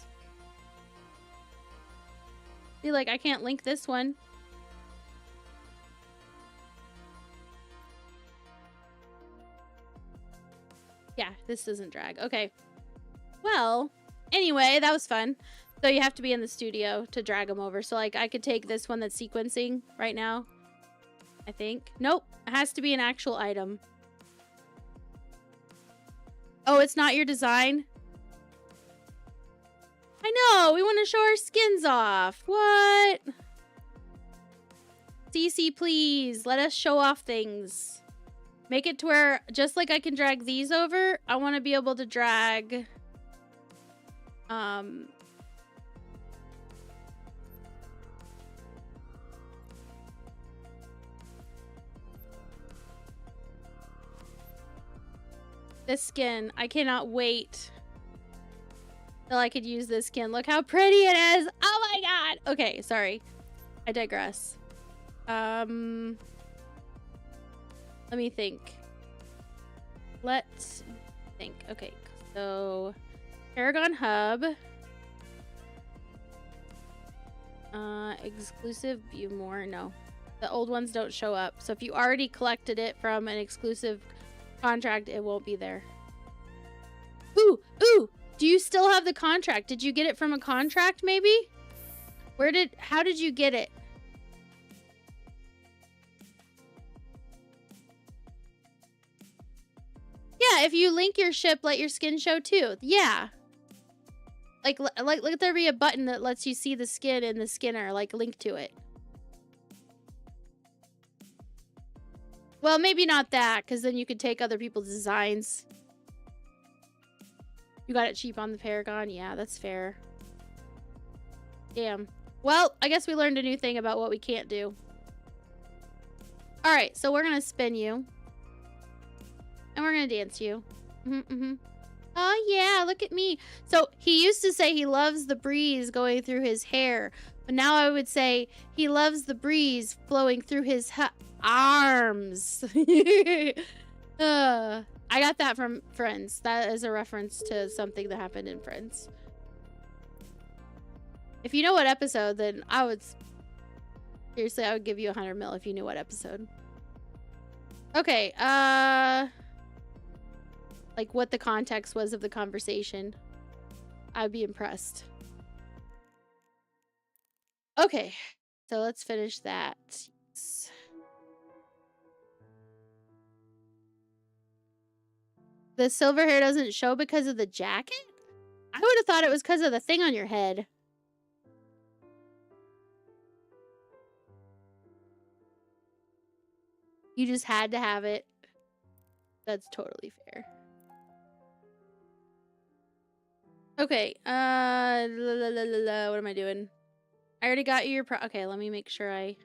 Be like, I can't link this one. Yeah, this doesn't drag. Okay. Well, anyway, that was fun. So you have to be in the studio to drag them over. So like I could take this one that's sequencing right now. I think. Nope. It has to be an actual item. Oh, it's not your design? I know. We want to show our skins off. What? CC, please. Let us show off things. Make it to where, just like I can drag these over, I want to be able to drag... this skin. I cannot wait till I could use this skin. Look how pretty it is. Oh my god. Okay, sorry. I digress. Let me think. Let's think. Okay, so Paragon Hub. Exclusive view more. No. The old ones don't show up. So if you already collected it from an exclusive contract, it won't be there. Ooh, ooh, do you still have the contract? Did you get it from a contract maybe? How did you get it? Yeah, if you link your ship, let your skin show too. Yeah. Like let there be a button that lets you see the skin in the skinner, like link to it. Well, maybe not that, because then you could take other people's designs. You got it cheap on the Paragon? Yeah, that's fair. Damn. Well, I guess we learned a new thing about what we can't do. Alright, so we're gonna spin you. And we're gonna dance you. Oh yeah, look at me. So, he used to say he loves the breeze going through his hair. But now I would say he loves the breeze flowing through his arms. I got that from Friends. That is a reference to something that happened in Friends. If you know what episode, then I would... Seriously, I would give you 100 mil if you knew what episode. Okay, like what the context was of the conversation. I'd be impressed. Okay, so let's finish that. The silver hair doesn't show because of the jacket? I would have thought it was because of the thing on your head. You just had to have it. That's totally fair. Okay, what am I doing? I already got you your okay, let me make sure I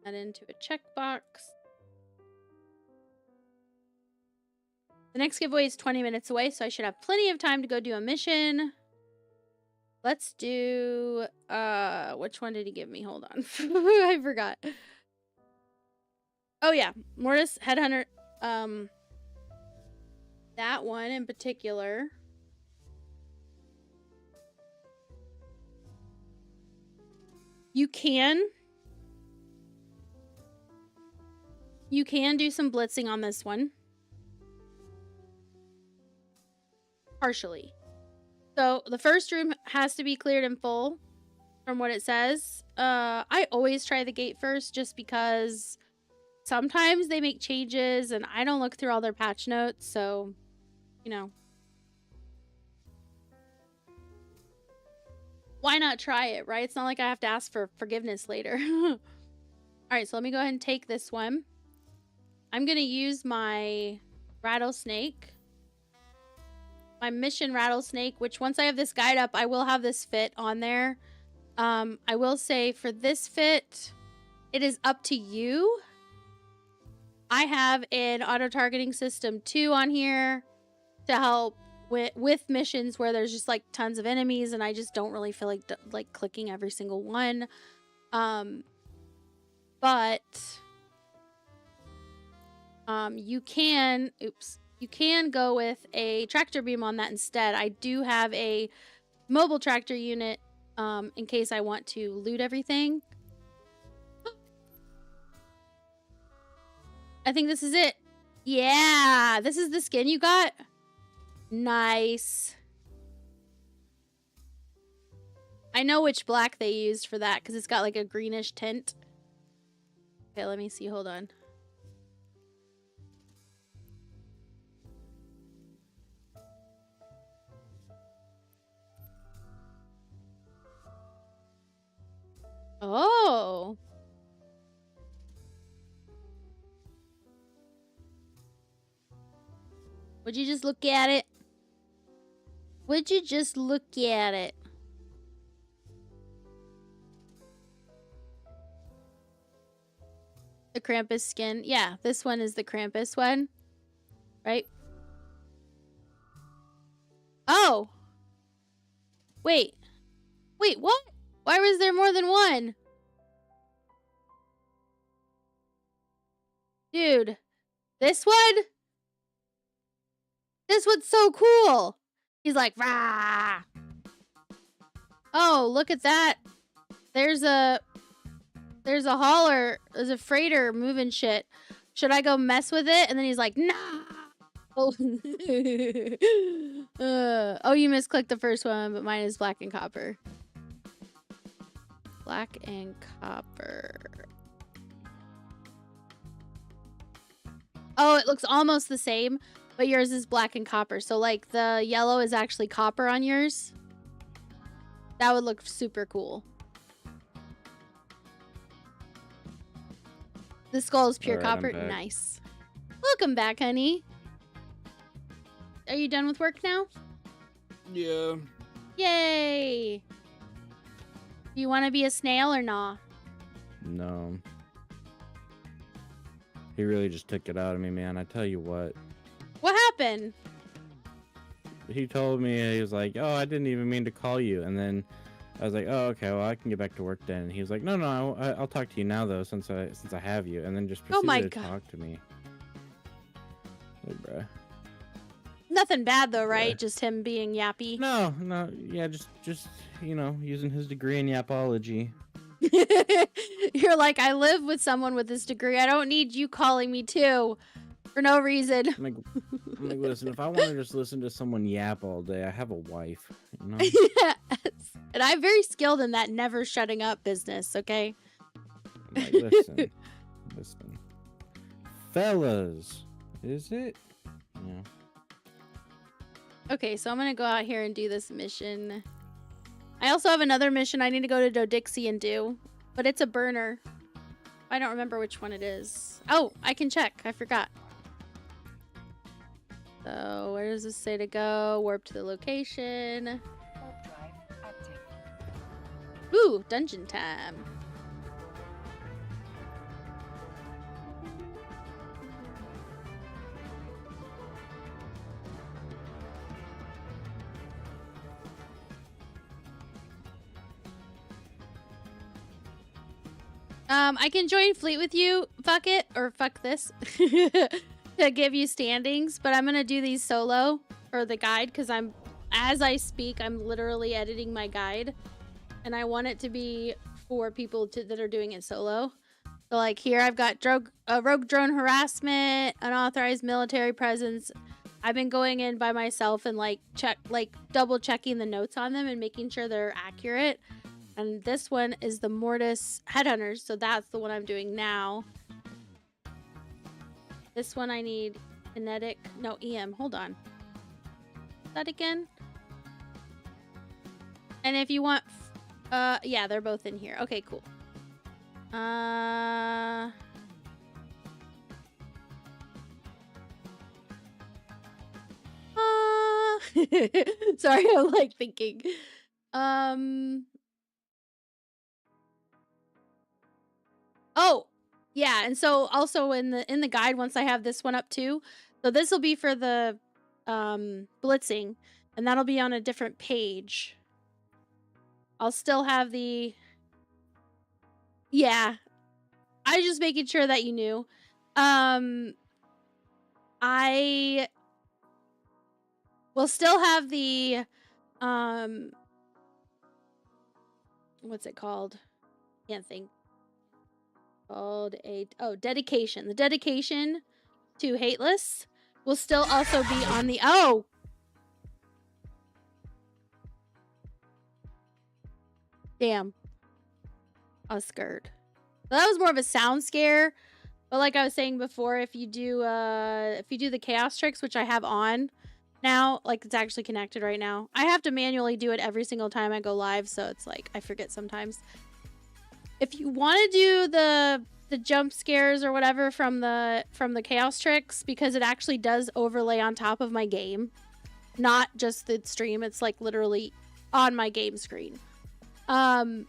add into a checkbox. The next giveaway is 20 minutes away, so I should have plenty of time to go do a mission. Let's do, which one did he give me? Hold on. I forgot. Oh yeah, Mortis Headhunter. That one in particular. You can do some blitzing on this one. Partially. So the first room has to be cleared in full from what it says. I always try the gate first just because sometimes they make changes and I don't look through all their patch notes, so you know. Why not try it, right? It's not like I have to ask for forgiveness later. Alright, so let me go ahead and take this one. I'm gonna use my rattlesnake. My mission rattlesnake, which once I have this guide up, I will have this fit on there. I will say for this fit, it is up to you. I have an auto-targeting system 2 on here to help with missions where there's just like tons of enemies and I just don't really feel like clicking every single one. But you can go with a tractor beam on that instead. I do have a mobile tractor unit in case I want to loot everything. I think this is it. Yeah, this is the skin you got. Nice. I know which black they used for that because it's got like a greenish tint. Okay, let me see. Hold on. Oh. Would you just look at it? Would you just look at it? The Krampus skin. Yeah, this one is the Krampus one. Right? Oh! Wait. Wait, what? Why was there more than one? Dude. This one? This one's so cool! He's like, rah! Oh, look at that. There's a hauler, there's a freighter moving shit. Should I go mess with it? And then he's like, nah! Oh, oh, you misclicked the first one, but mine is black and copper. Black and copper. Oh, it looks almost the same, but yours is black and copper. So, like, the yellow is actually copper on yours. That would look super cool. The skull is pure copper. Nice. Welcome back, honey. Are you done with work now? Yeah. Yay! Do you want to be a snail or nah? No. He really just took it out of me, man. I tell you what. What happened? He told me, he was like, oh, I didn't even mean to call you. And then I was like, oh, okay, well, I can get back to work then. And he was like, no, I'll talk to you now, though, since I have you. And then just proceeded to talk to me. Hey, bruh. Nothing bad, though, right? Yeah. Just him being yappy. No, yeah, just you know, using his degree in yapology. You're like, I live with someone with this degree. I don't need you calling me too for no reason. I'm like, listen, if I want to just listen to someone yap all day, I have a wife, you know? Yes. And I'm very skilled in that never shutting up business, okay? I'm like, listen. Fellas, is it? Yeah. Okay, so I'm gonna go out here and do this mission. I also have another mission I need to go to Dodixie and do, but it's a burner. I don't remember which one it is. Oh, I can check. I forgot. So where does this say to go? Warp to the location. Ooh, dungeon time. I can join Fleet with you, fuck it, or fuck this, to give you standings, but I'm gonna do these solo for the guide, because as I speak, I'm literally editing my guide, and I want it to be for people that are doing it solo. So, like, here I've got rogue drone harassment, unauthorized military presence. I've been going in by myself and, double checking the notes on them and making sure they're accurate. And this one is the Mortis Headhunters, so that's the one I'm doing now. This one I need kinetic, no, EM, hold on. That again? And if you want, yeah, they're both in here. Okay, cool. Sorry, I'm like thinking. Oh, yeah, and so also in the guide, once I have this one up too, so this will be for the blitzing, and that'll be on a different page. I'll still have the, yeah, I was just making sure that you knew. I will still have the what's it called? Can't think. Called dedication. The dedication to Hateless will still also be on the Damn. I was scared. So that was more of a sound scare. But like I was saying before, if you do the chaos tricks, which I have on now, like it's actually connected right now. I have to manually do it every single time I go live, so it's like I forget sometimes. If you want to do the jump scares or whatever from the chaos tricks, because it actually does overlay on top of my game, not just the stream, it's like literally on my game screen. So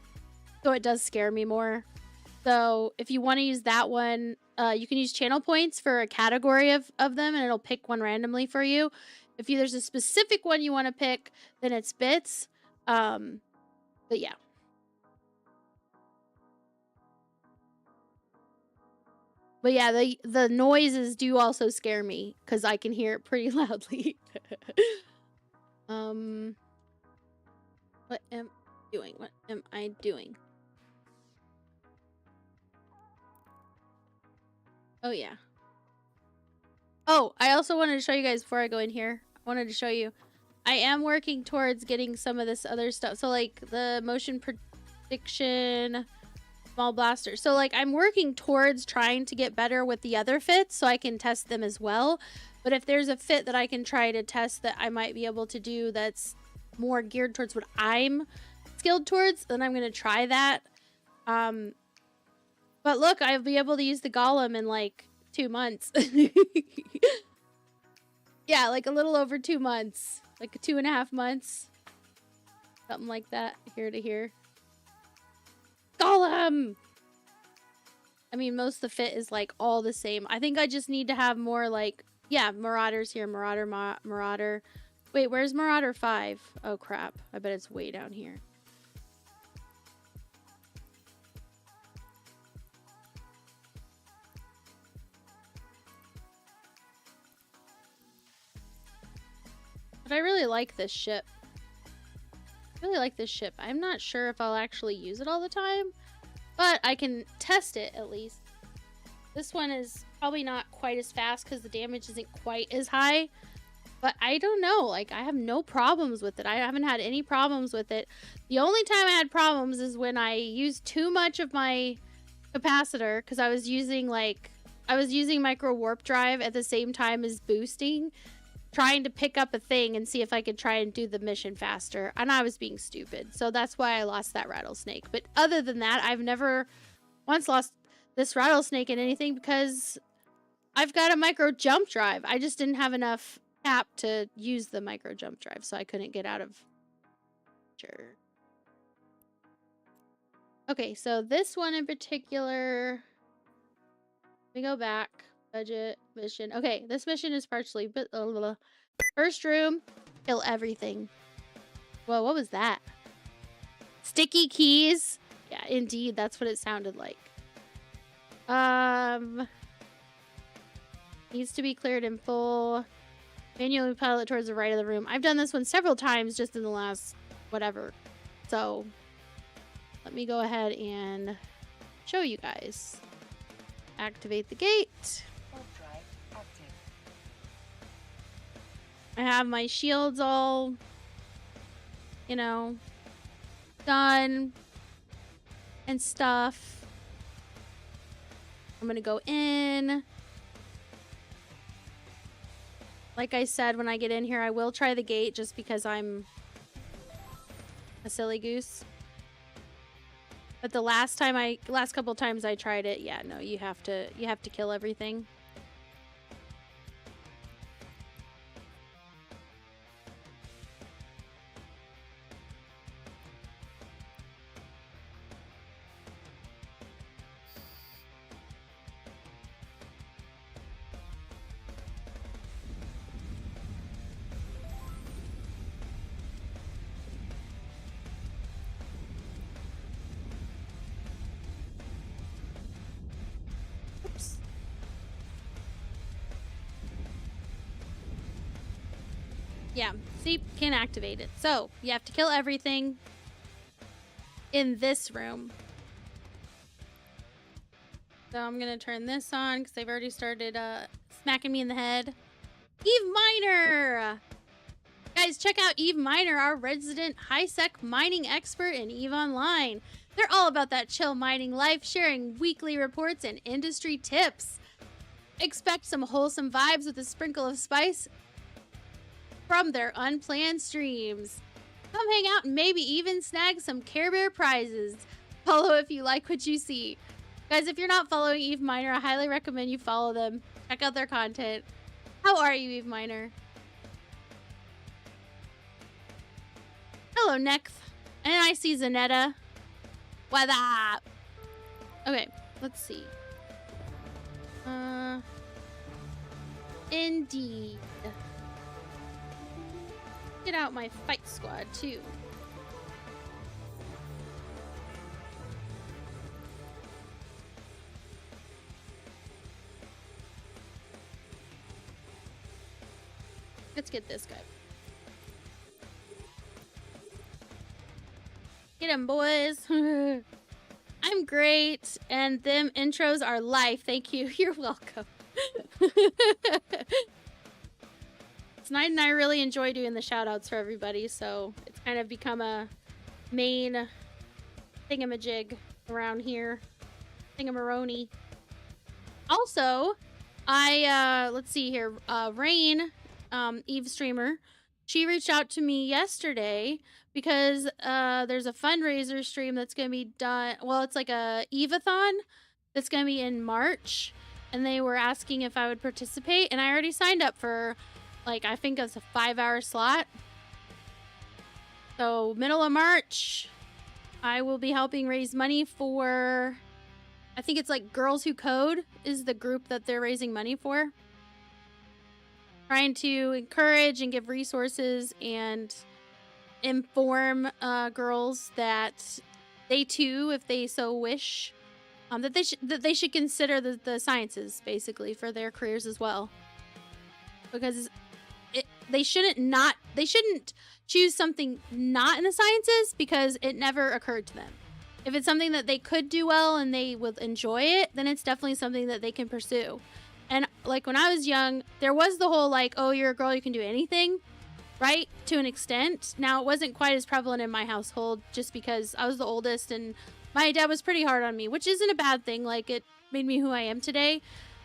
it does scare me more. So if you want to use that one, you can use channel points for a category of them, and it'll pick one randomly for you. If there's a specific one you want to pick, then it's bits. But yeah. But yeah, the noises do also scare me because I can hear it pretty loudly. What am I doing? What am I doing? Oh, yeah. Oh, I also wanted to show you guys before I go in here. I wanted to show you. I am working towards getting some of this other stuff. So, like, the motion prediction, small blaster. So, like, I'm working towards trying to get better with the other fits so I can test them as well. But if there's a fit that I can try to test that I might be able to do that's more geared towards what I'm skilled towards, then I'm going to try that. But look, I'll be able to use the golem in like 2 months. Yeah, like a little over 2 months. Like 2.5 months. Something like that. Here to here. Golem! I mean, most of the fit is like all the same. I think I just need to have more like... Yeah, Marauders here. Marauder. Wait, where's Marauder 5? Oh, crap. I bet it's way down here. But I really like this ship. I'm not sure if I'll actually use it all the time, but I can test it at least. This one is probably not quite as fast because the damage isn't quite as high, but I don't know. Like, I have no problems with it. I haven't had any problems with it. The only time I had problems is when I used too much of my capacitor because I was using micro warp drive at the same time as boosting, trying to pick up a thing and see if I could try and do the mission faster, and I was being stupid. So that's why I lost that rattlesnake. But other than that, I've never once lost this rattlesnake in anything because I've got a micro jump drive. I just didn't have enough tap to use the micro jump drive, so I couldn't get out of. Sure. Okay, so this one in particular, we go back. Budget mission. Okay, this mission is partially but first room, kill everything. Whoa, what was that? Sticky keys. Yeah, indeed, that's what it sounded like. Needs to be cleared in full. Manually pilot towards the right of the room. I've done this one several times just in the last whatever. So let me go ahead and show you guys. Activate the gate. I have my shields all, you know, done and stuff. I'm gonna go in. Like I said, when I get in here, I will try the gate just because I'm a silly goose. But the last couple times I tried it, yeah, no, you have to kill everything. Yeah, see, can't activate it. So, you have to kill everything in this room. So I'm gonna turn this on because they've already started smacking me in the head. Eve Miner! Guys, check out Eve Miner, our resident high-sec mining expert in EVE Online. They're all about that chill mining life, sharing weekly reports and industry tips. Expect some wholesome vibes with a sprinkle of spice from their unplanned streams. Come hang out and maybe even snag some Care Bear prizes. Follow if you like what you see. Guys, if you're not following Eve Miner, I highly recommend you follow them. Check out their content. How are you, Eve Miner? Hello, Next. And I see Zanetta. What up? Okay, let's see. Indeed. Get out my fight squad, too. Let's get this guy. Get him, boys. I'm great, and them intros are life. Thank you. You're welcome. Snide and I really enjoy doing the shout-outs for everybody, so it's kind of become a main thingamajig around here. Thingamaroni. Also, let's see here. Rain, Eve streamer, she reached out to me yesterday because there's a fundraiser stream that's going to be done. Well, it's like a Evathon that's going to be in March, and they were asking if I would participate, and I already signed up for, like, I think it's a 5-hour slot. So middle of March, I will be helping raise money for, I think it's like Girls Who Code is the group that they're raising money for. Trying to encourage and give resources and inform girls that they too, if they so wish, that they should consider the sciences basically for their careers as well, because they shouldn't choose something not in the sciences because it never occurred to them. If it's something that they could do well and they will enjoy it, then it's definitely something that they can pursue. And like when I was young, there was the whole like, oh, you're a girl, you can do anything, right? To an extent. Now, it wasn't quite as prevalent in my household just because I was the oldest and my dad was pretty hard on me, which isn't a bad thing. Like, it made me who I am today.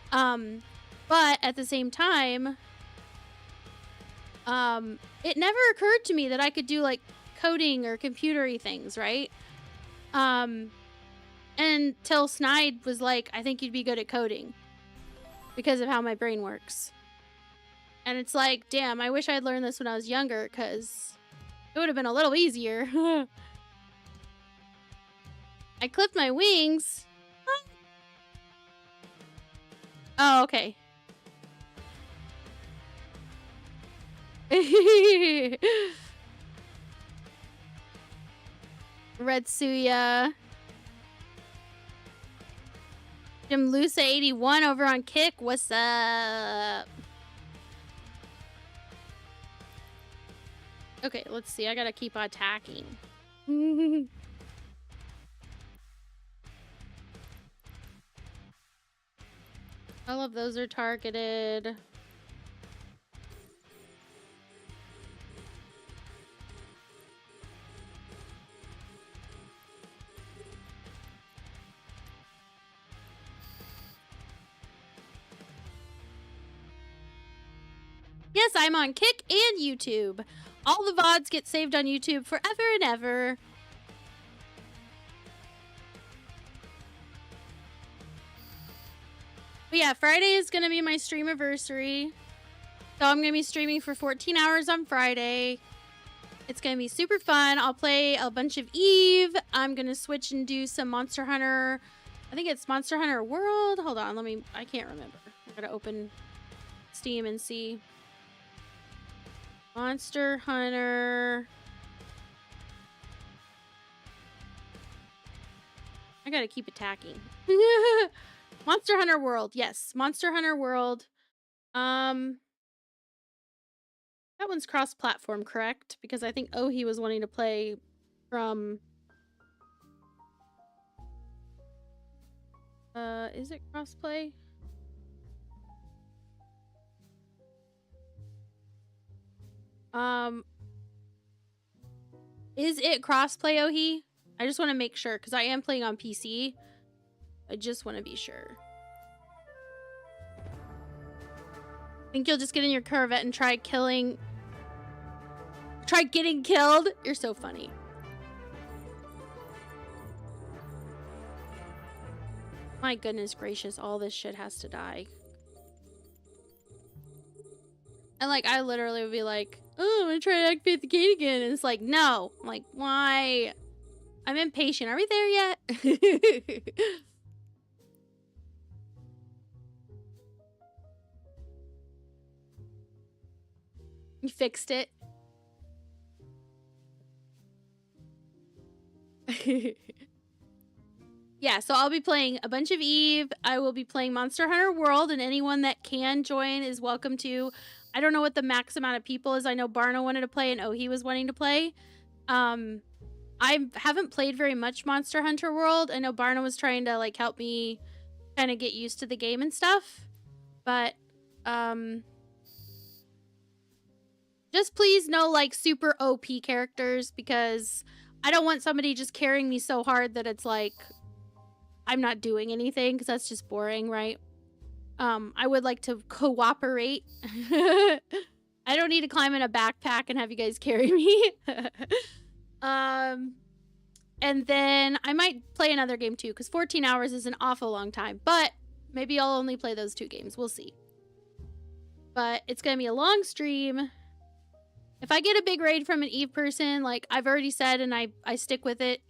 But at the same time, it never occurred to me that I could do like coding or computery things, right? Until Snide was like, I think you'd be good at coding because of how my brain works. And it's like, damn, I wish I'd learned this when I was younger because it would have been a little easier. I clipped my wings. Oh, okay. Retsuya. Jim Lusa 81 over on Kick. What's up? Okay, let's see. I gotta keep attacking. All of those are targeted. Yes, I'm on Kick and YouTube. All the VODs get saved on YouTube forever and ever. But yeah, Friday is going to be my streamiversary. So I'm going to be streaming for 14 hours on Friday. It's going to be super fun. I'll play a bunch of Eve. I'm going to switch and do some Monster Hunter. I think it's Monster Hunter World. Hold on, I can't remember. I gotta open Steam and see. Monster Hunter. I gotta keep attacking. Monster Hunter World. Yes, Monster Hunter World. That one's cross-platform, correct? Because I think Ohi was wanting to play from... is it cross-play? Is it crossplay, Ohi? I just want to make sure, because I am playing on PC. I just want to be sure. Think you'll just get in your Corvette and try getting killed? You're so funny. My goodness gracious, all this shit has to die. And like, I literally would be like, oh, I'm gonna try to activate the gate again. And it's like, no. I'm like, why? I'm impatient. Are we there yet? You fixed it. Yeah, so I'll be playing a bunch of Eve. I will be playing Monster Hunter World, and anyone that can join is welcome to. I don't know what the max amount of people is. I know Barno wanted to play and Ohi was wanting to play. I haven't played very much Monster Hunter World. I know Barno was trying to like help me kind of get used to the game and stuff. But just please no like super OP characters, because I don't want somebody just carrying me so hard that it's like I'm not doing anything, because that's just boring, right? I would like to cooperate. I don't need to climb in a backpack and have you guys carry me. And then I might play another game too, because 14 hours is an awful long time. But maybe I'll only play those 2 games. We'll see. But it's going to be a long stream. If I get a big raid from an Eve person, like I've already said, and I stick with it,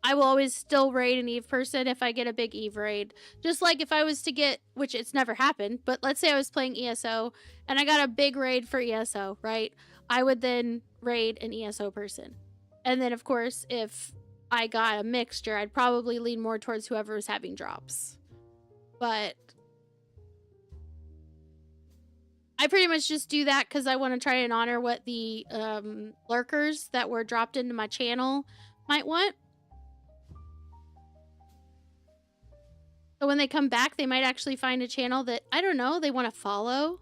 I will always still raid an Eve person if I get a big Eve raid. Just like if I was to get, which it's never happened, but let's say I was playing ESO and I got a big raid for ESO, right? I would then raid an ESO person. And then, of course, if I got a mixture, I'd probably lean more towards whoever was having drops. But I pretty much just do that because I want to try and honor what the lurkers that were dropped into my channel might want. So when they come back, they might actually find a channel that, I don't know, they want to follow.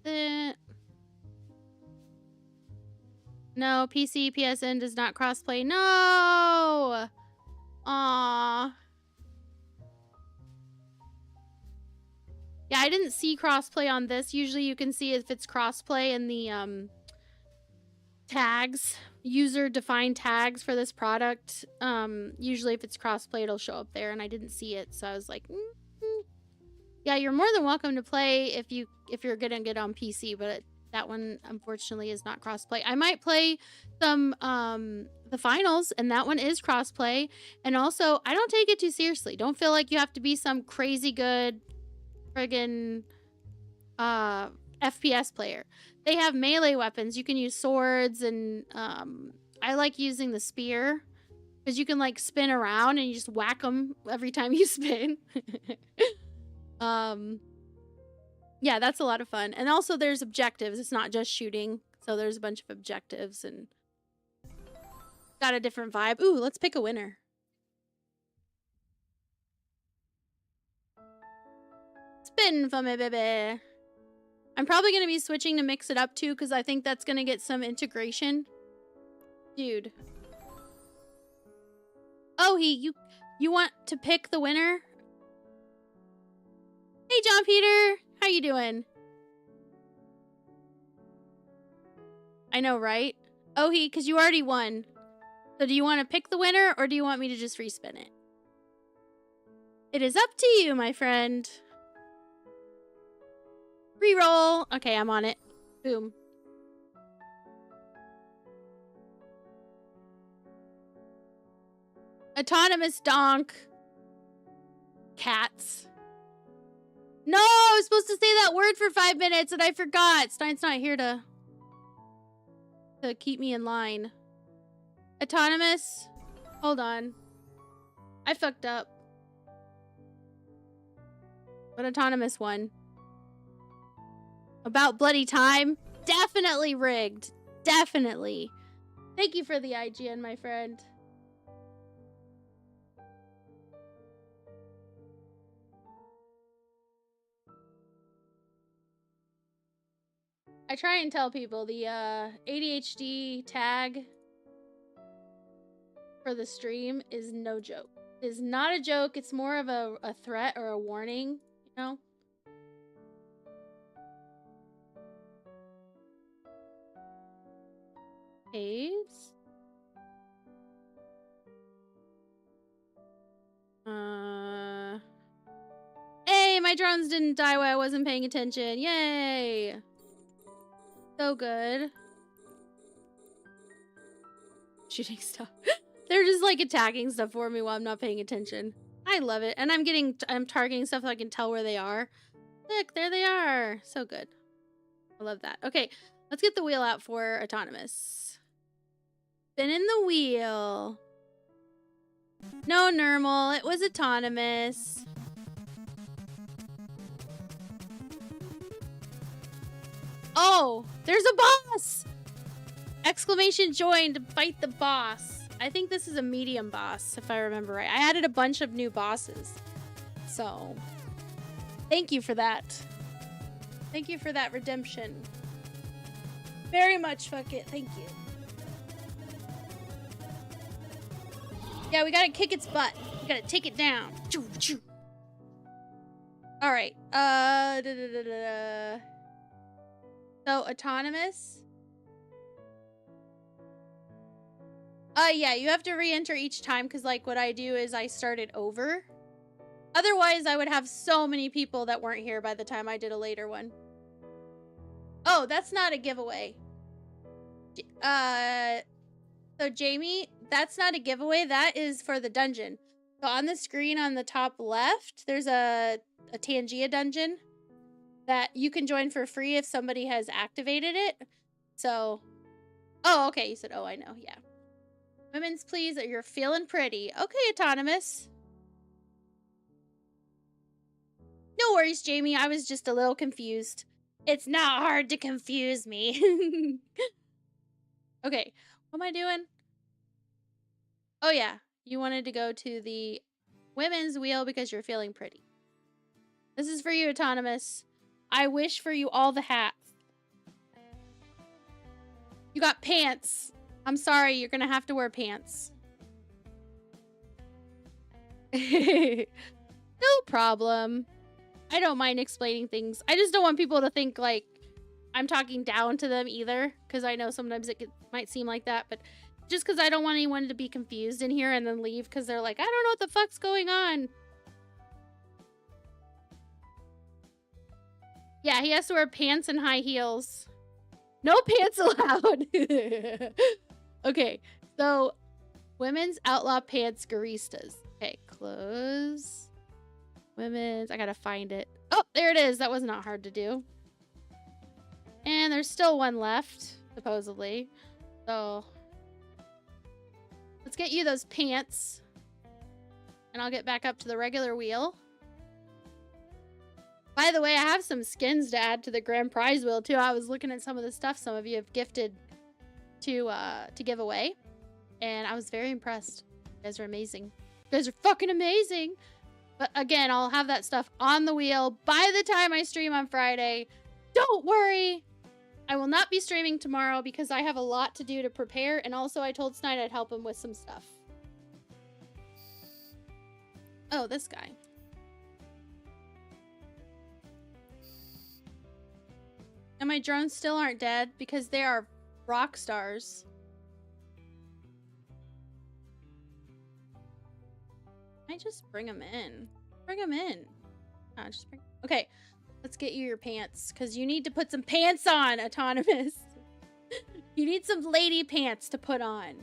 No, PC, PSN does not crossplay. No! Aww. Yeah, I didn't see crossplay on this. Usually you can see if it's crossplay in the tags, user-defined tags for this product. Usually if it's crossplay, it'll show up there, and I didn't see it, so I was like, yeah, you're more than welcome to play if you're gonna get on PC, but that one unfortunately is not crossplay. I might play some the finals, and that one is crossplay. And also, I don't take it too seriously. Don't feel like you have to be some crazy good friggin' FPS player. They have melee weapons. You can use swords, and I like using the spear because you can like spin around and you just whack them every time you spin. Yeah, that's a lot of fun. And also there's objectives. It's not just shooting. So there's a bunch of objectives and got a different vibe. Ooh, let's pick a winner. Spin for me, baby. I'm probably going to be switching to mix it up too, because I think that's going to get some integration. Dude. Oh, you want to pick the winner? Hey, John Peter. How you doing? I know, right? Oh, because you already won. So do you want to pick the winner, or do you want me to just respin it? It is up to you, my friend. Reroll. Okay, I'm on it. Boom. Autonomous donk. Cats. No, I was supposed to say that word for 5 minutes and I forgot. Stein's not here to keep me in line. Autonomous. Hold on. I fucked up. What autonomous one? About bloody time? Definitely rigged. Definitely. Thank you for the IGN, my friend. I try and tell people the ADHD tag for the stream is no joke. It's not a joke. It's more of a threat or a warning, you know? Caves? Hey, my drones didn't die while I wasn't paying attention. Yay! So good. Shooting stuff. They're just like attacking stuff for me while I'm not paying attention. I love it. And I'm targeting stuff so I can tell where they are. Look, there they are. So good. I love that. Okay, let's get the wheel out for autonomous. Spinning the wheel. No normal, it was autonomous. Oh, there's a boss! Exclamation join to fight the boss. I think this is a medium boss, if I remember right. I added a bunch of new bosses. So, thank you for that. Thank you for that redemption. Very much, fuck it. Thank you. Yeah, we gotta kick its butt. We gotta take it down. Choo, choo. All right. So autonomous. Yeah, you have to re-enter each time because like what I do is I start it over. Otherwise, I would have so many people that weren't here by the time I did a later one. Oh, that's not a giveaway. So Jamie, that's not a giveaway. That is for the dungeon. So on the screen on the top left, there's a Tangia dungeon that you can join for free if somebody has activated it. So, oh, okay. You said, oh, I know. Yeah. Women's please, you're feeling pretty. Okay, autonomous. No worries, Jamie. I was just a little confused. It's not hard to confuse me. Okay, what am I doing? Oh yeah, you wanted to go to the women's wheel because you're feeling pretty. This is for you, autonomous. I wish for you all the hats. You got pants. I'm sorry, you're gonna have to wear pants. No problem. I don't mind explaining things. I just don't want people to think like I'm talking down to them either, because I know sometimes it might seem like that, but just because I don't want anyone to be confused in here and then leave because they're like, I don't know what the fuck's going on. Yeah, he has to wear pants and high heels. No pants allowed. Okay, so women's outlaw pants garistas. Okay, clothes. Women's, I gotta find it. Oh, there it is. That was not hard to do. And there's still one left, supposedly. So, let's get you those pants. And I'll get back up to the regular wheel. By the way, I have some skins to add to the grand prize wheel, too. I was looking at some of the stuff some of you have gifted to give away. And I was very impressed. You guys are amazing. You guys are fucking amazing! But again, I'll have that stuff on the wheel by the time I stream on Friday. Don't worry! I will not be streaming tomorrow because I have a lot to do to prepare, and also I told Snide I'd help him with some stuff. Oh, this guy. And my drones still aren't dead because they are rock stars. I just bring them in. Bring them in. No, just bring... Okay, let's get you your pants because you need to put some pants on, autonomous. You need some lady pants to put on.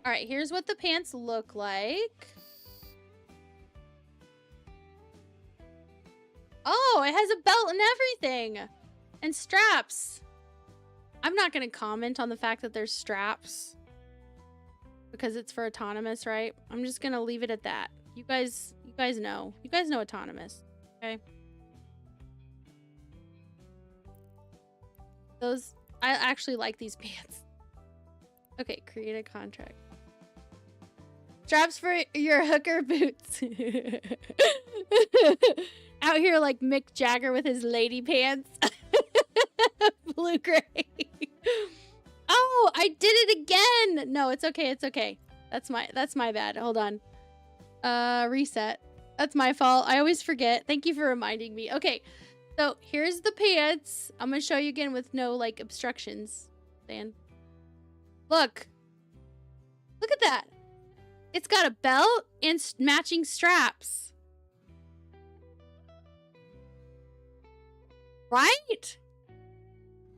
All right, here's what the pants look like. Oh, it has a belt and everything. And straps. I'm not going to comment on the fact that there's straps. Because it's for autonomous, right? I'm just going to leave it at that. You guys know. You guys know autonomous. Okay? Those... I actually like these pants. Okay, create a contract. Straps for your hooker boots. Out here like Mick Jagger with his lady pants. Blue gray. Oh, I did it again. No, it's okay. It's okay. That's my bad. Hold on. Reset. That's my fault. I always forget. Thank you for reminding me. Okay. So here's the pants. I'm going to show you again with no like obstructions. Dan. Look. Look at that. It's got a belt and matching straps. Right?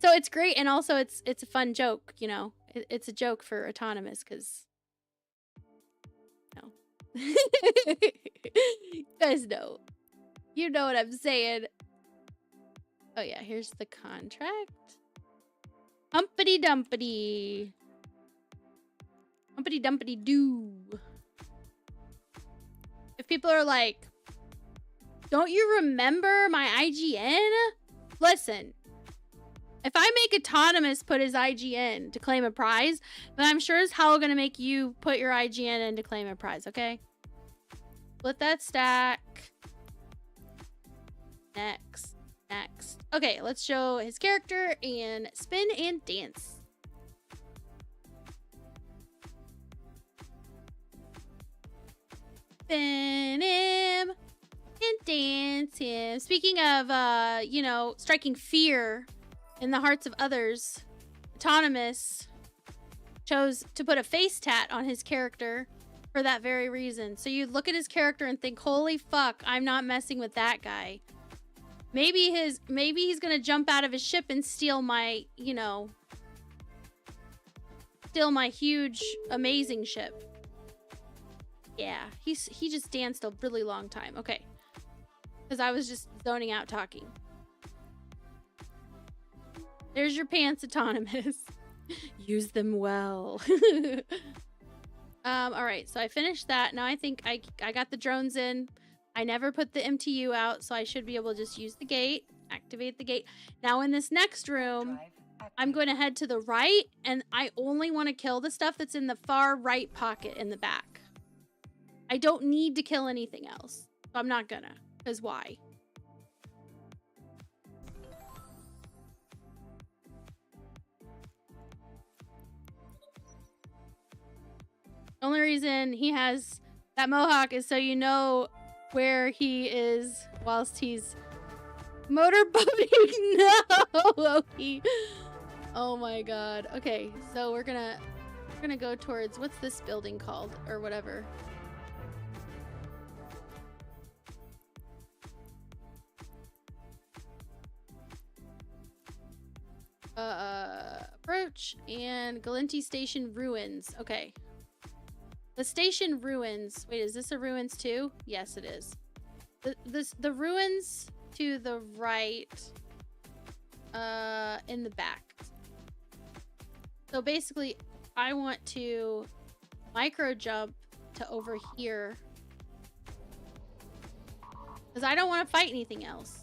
So it's great, and also it's a fun joke, you know. It's a joke for autonomous, because no. You guys know. You know what I'm saying. Oh yeah, here's the contract. Humpity dumpity. Humpity dumpity doo. If people are like, don't you remember my IGN? Listen. If I make Autonomous put his IGN to claim a prize, then I'm sure as hell gonna make you put your IGN in to claim a prize, okay? Split that stack. Next. Okay, let's show his character and spin and dance. Spin him and dance him. Speaking of, you know, striking fear in the hearts of others, Autonomous chose to put a face tat on his character for that very reason. So you look at his character and think, holy fuck, I'm not messing with that guy. Maybe he's gonna jump out of his ship and steal my, you know, steal my huge, amazing ship. Yeah, he just danced a really long time. Okay. Because I was just zoning out talking. There's your pants, Autonomous. Use them well. Alright, so I finished that. Now I think I got the drones in. I never put the MTU out, so I should be able to just use the gate. Activate the gate. Now in this next room, I'm going to head to the right, and I only want to kill the stuff that's in the far right pocket in the back. I don't need to kill anything else. So I'm not gonna. Because why? The only reason he has that mohawk is so you know where he is whilst he's motorboating. No, Loki. Oh my god. Okay, so we're gonna go towards, what's this building called or whatever. Approach and Galinti Station ruins. Okay. The station ruins. Wait, is this a ruins too? Yes, it is. The ruins to the right, in the back. So basically, I want to micro jump to over here because I don't want to fight anything else.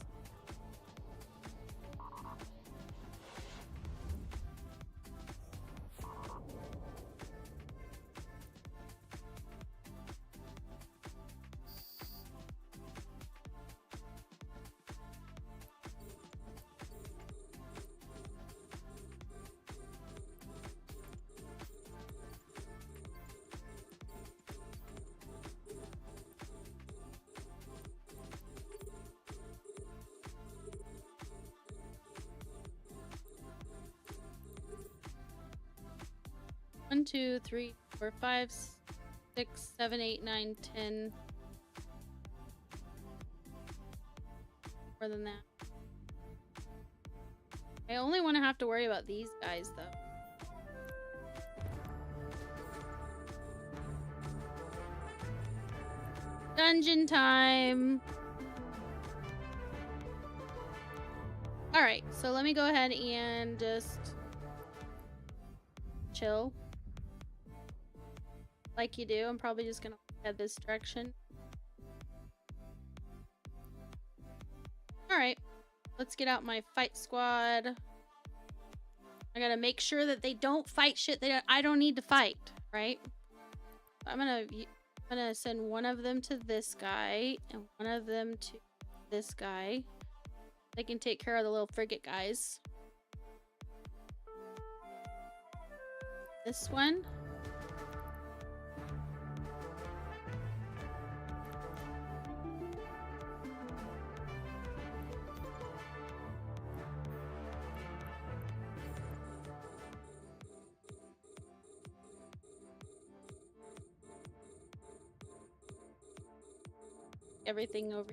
One, 2, 3, 4, 5, 6, 7, 8, 9, 10. More than that. I only want to have to worry about these guys, though. Dungeon time! Alright, so let me go ahead and just chill. Like you do. I'm probably just gonna head this direction. Alright. Let's get out my fight squad. I gotta make sure that they don't fight shit I don't need to fight, right? I'm gonna send one of them to this guy and one of them to this guy. They can take care of the little frigate guys. This one. Everything over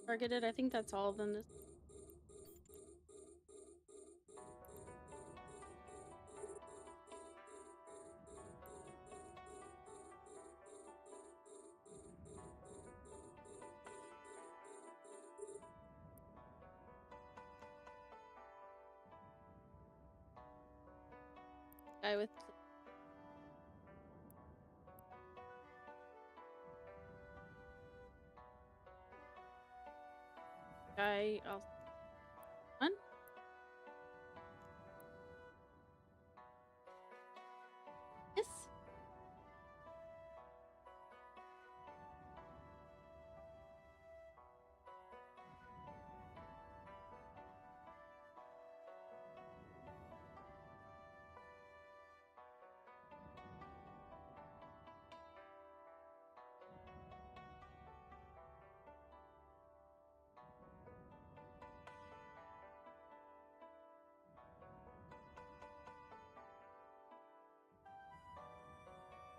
targeted. I think that's all of them. Guy with guy also one. Yes.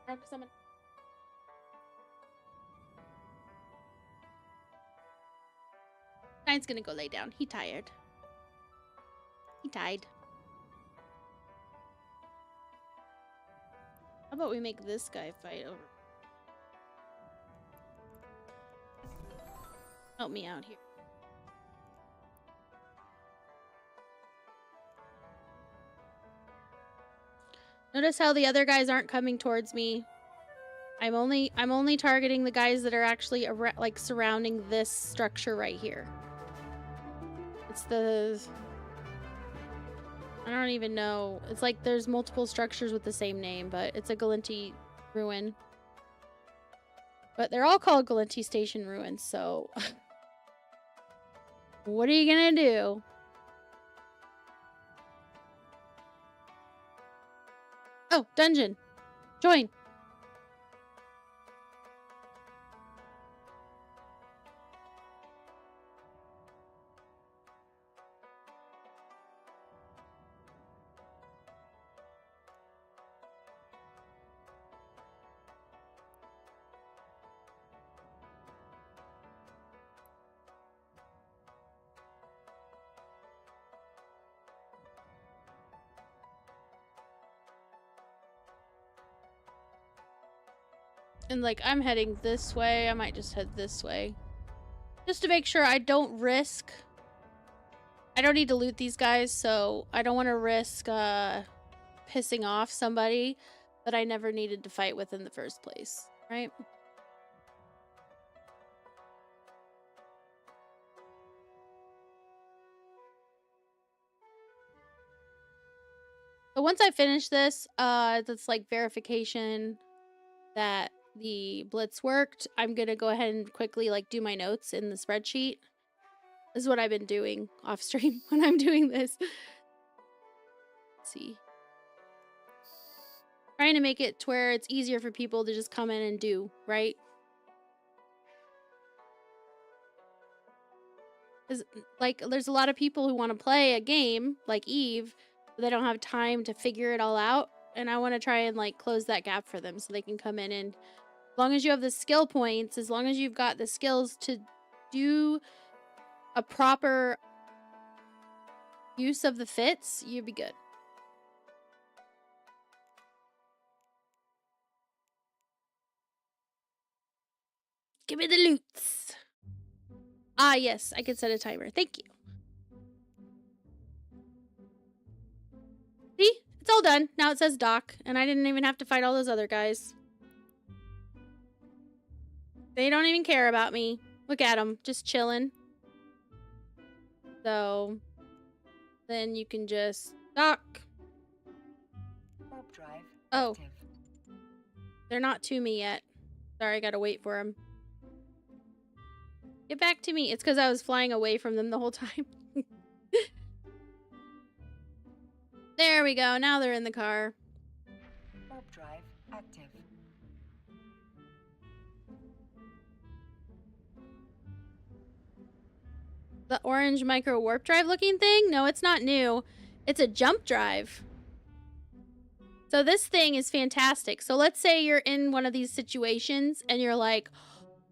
Grab someone. Nine's gonna go lay down. He tired. He died. How about we make this guy fight over? Help me out here. Notice how the other guys aren't coming towards me. I'm only targeting the guys that are actually like surrounding this structure right here. It's the I don't even know. It's like there's multiple structures with the same name, but it's a Galinti ruin. But they're all called Galinti Station ruins, so what are you gonna do? Oh, dungeon. Join. And like, I'm heading this way. I might just head this way. Just to make sure I don't risk... I don't need to loot these guys, so I don't want to risk pissing off somebody that I never needed to fight with in the first place, right? So once I finish this, that's like verification that the Blitz worked. I'm gonna go ahead and quickly like do my notes in the spreadsheet. This is what I've been doing off stream when I'm doing this. Let's see. Trying to make it to where it's easier for people to just come in and do, right? Because like there's a lot of people who want to play a game like Eve, but they don't have time to figure it all out. And I want to try and like close that gap for them so they can come in, and as long as you have the skill points, as long as you've got the skills to do a proper use of the fits, you'd be good. Give me the loots. Ah, yes, I can set a timer. Thank you. See? It's all done. Now it says dock, and I didn't even have to fight all those other guys. They don't even care about me. Look at them, just chilling. So, then you can just dock. Warp drive Oh. active. They're not to me yet. Sorry, I gotta wait for them. Get back to me. It's because I was flying away from them the whole time. There we go. Now they're in the car. Warp drive active. The orange micro warp drive looking thing? No, it's not new. It's a jump drive. So this thing is fantastic. So let's say you're in one of these situations and you're like,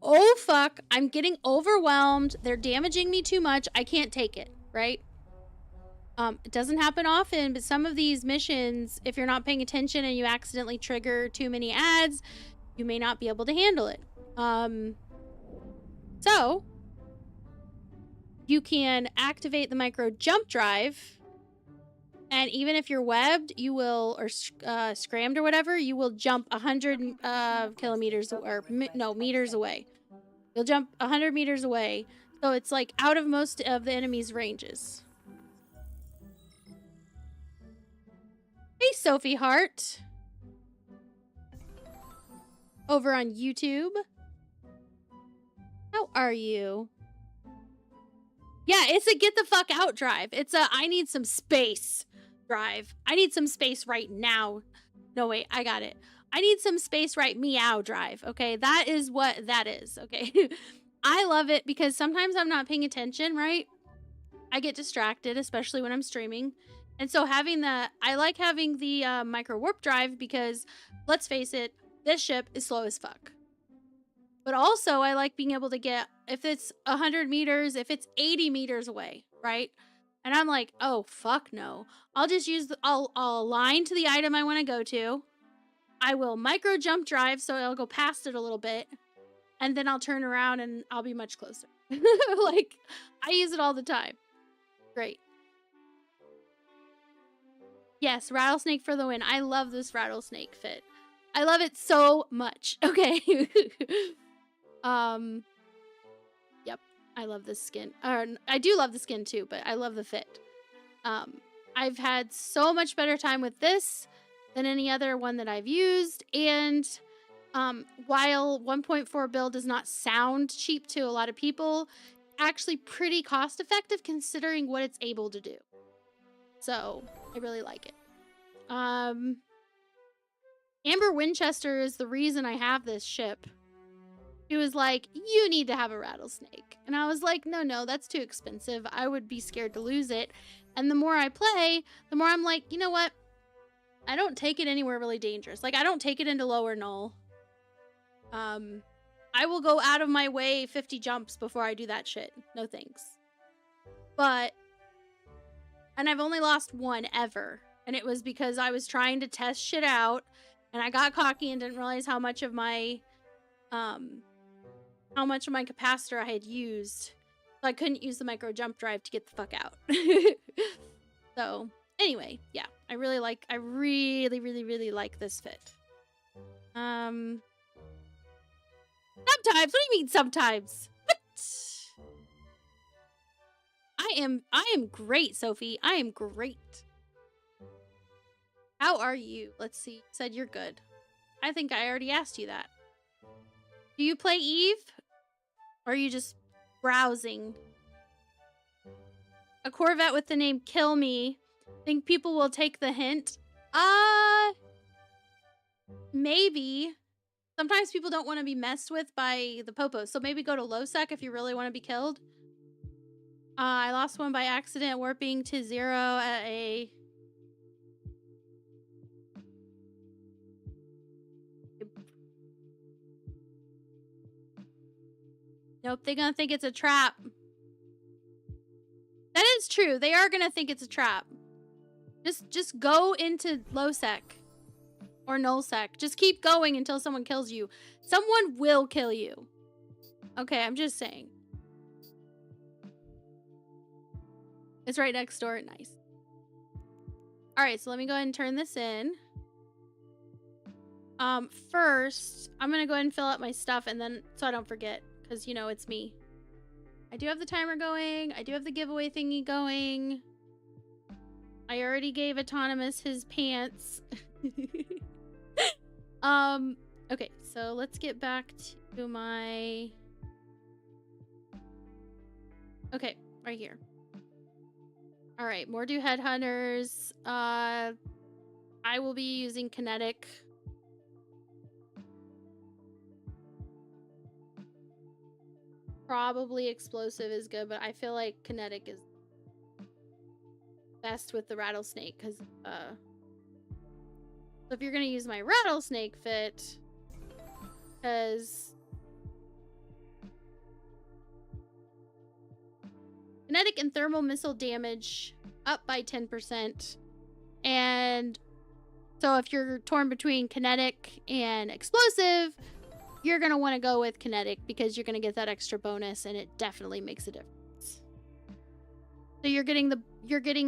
oh fuck, I'm getting overwhelmed. They're damaging me too much. I can't take it, right? It doesn't happen often, but some of these missions, if you're not paying attention and you accidentally trigger too many ads, you may not be able to handle it. So you can activate the micro jump drive, and even if you're webbed, you will, or scrammed or whatever, you will jump 100 kilometers, or no, meters away. You'll jump 100 meters away, so it's like out of most of the enemy's ranges. Hey, Sophie Hart. Over on YouTube. How are you? Yeah, it's a get the fuck out drive. It's a I need some space drive. I need some space right now. No, wait, I got it. I need some space right meow drive. Okay, that is what that is. Okay. I love it because sometimes I'm not paying attention, right? I get distracted, especially when I'm streaming. And so having the, I like having the micro warp drive because, let's face it, this ship is slow as fuck. But also I like being able to get, if it's 100 meters, if it's 80 meters away, right? And I'm like, oh, fuck no. I'll just use, I'll align to the item I want to go to. I will micro jump drive, so I'll go past it a little bit. And then I'll turn around and I'll be much closer. Like, I use it all the time. Great. Yes, rattlesnake for the win. I love this rattlesnake fit. I love it so much. Okay. Yep. I love this skin. I do love the skin too, but I love the fit. I've had so much better time with this than any other one that I've used. And while 1.4 build does not sound cheap to a lot of people, actually pretty cost effective considering what it's able to do. So I really like it. Amber Winchester is the reason I have this ship. She was like, you need to have a rattlesnake. And I was like, no, that's too expensive. I would be scared to lose it. And the more I play, the more I'm like, you know what? I don't take it anywhere really dangerous. Like, I don't take it into lower null. I will go out of my way 50 jumps before I do that shit. No thanks. But, and I've only lost one ever. And it was because I was trying to test shit out. And I got cocky and didn't realize how much of my capacitor I had used. So I couldn't use the micro jump drive to get the fuck out. So anyway, yeah, I really like this fit. Sometimes, what do you mean sometimes? What? I am great, Sophie. I am great. How are you? Let's see. Said you're good. I think I already asked you that. Do you play Eve? Or are you just browsing? A Corvette with the name Kill Me. Think people will take the hint? Maybe. Sometimes people don't want to be messed with by the popos. So maybe go to low sec if you really want to be killed. I lost one by accident warping to 0 at a... Nope, they're gonna think it's a trap. That is true. They are gonna think it's a trap. Just go into low sec. Or null sec. Just keep going until someone kills you. Someone will kill you. Okay, I'm just saying. It's right next door. Nice. Alright, so let me go ahead and turn this in. First, I'm gonna go ahead and fill out my stuff and then, so I don't forget. Because, you know, it's me. I do have the timer going. I do have the giveaway thingy going. I already gave Autonomous his pants. Okay, so let's get back to my... Okay, right here. All right, Mordu Headhunters. I will be using kinetic. Probably explosive is good, but I feel like kinetic is best with the rattlesnake because so if you're gonna use my rattlesnake fit, because kinetic and thermal missile damage up by 10%, and so if you're torn between kinetic and explosive, you're gonna want to go with kinetic because you're gonna get that extra bonus, and it definitely makes a difference. So you're getting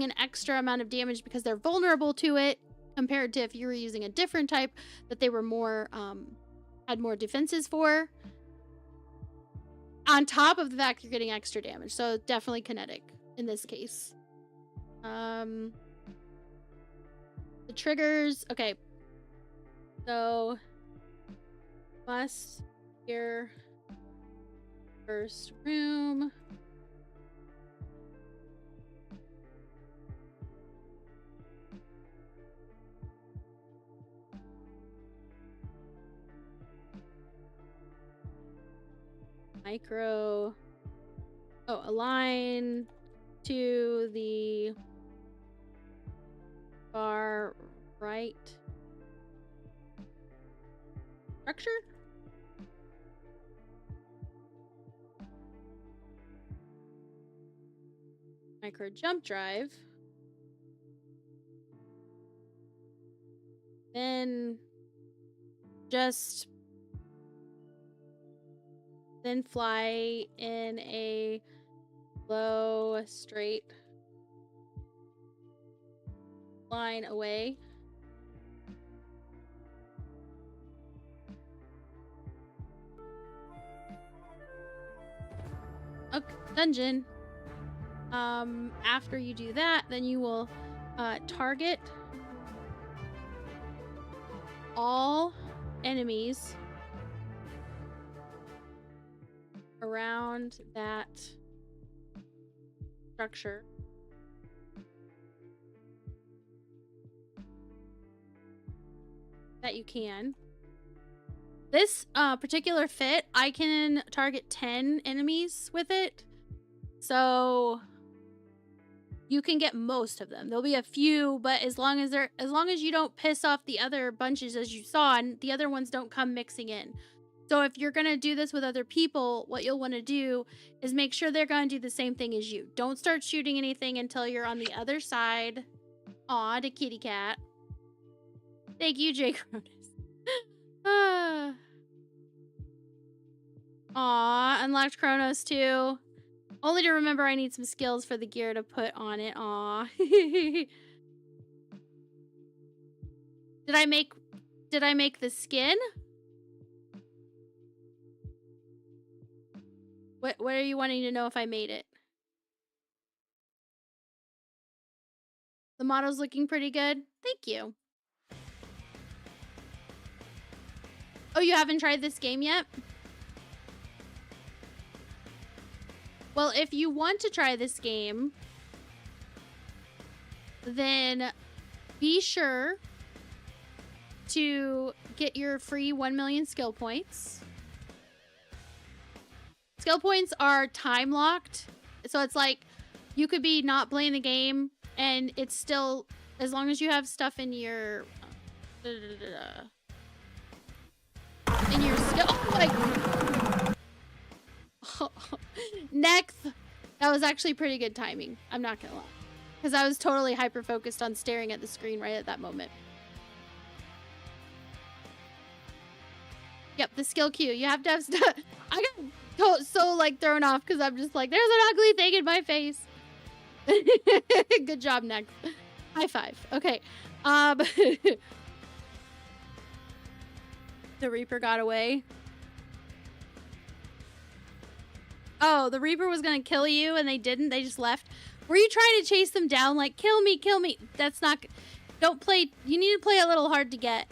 an extra amount of damage because they're vulnerable to it, compared to if you were using a different type that they were more had more defenses for. On top of the fact you're getting extra damage, so definitely kinetic in this case. The triggers, okay. So must here first room. Micro. Oh, align to the far right structure. Micro jump drive. Then fly in a low straight line away. Okay, dungeon. After you do that, then you will target all enemies around that structure. That you can. This particular fit, I can target 10 enemies with it. So you can get most of them. There'll be a few, but as long as you don't piss off the other bunches as you saw, and the other ones don't come mixing in. So if you're gonna do this with other people, what you'll want to do is make sure they're gonna do the same thing as you. Don't start shooting anything until you're on the other side. Aw, to kitty cat. Thank you, Jay Cronus. Aw, unlocked Chronos too. Only to remember I need some skills for the gear to put on it. Aw. Did I make the skin? What are you wanting to know if I made it? The model's looking pretty good. Thank you. Oh, you haven't tried this game yet? Well, if you want to try this game, then be sure to get your free 1 million skill points. Skill points are time locked. So it's like you could be not playing the game and it's still, as long as you have stuff in your skill. Oh my god. Next, that was actually pretty good timing. I'm not gonna lie, because I was totally hyper focused on staring at the screen right at that moment. Yep, the skill queue. You have to have stuff. I got so like thrown off because I'm just like, there's an ugly thing in my face. Good job, next. High five. Okay. The Reaper got away. Oh, the Reaper was gonna kill you and they didn't. They just left. Were you trying to chase them down like, kill me, kill me? That's not... Don't play... You need to play a little hard to get.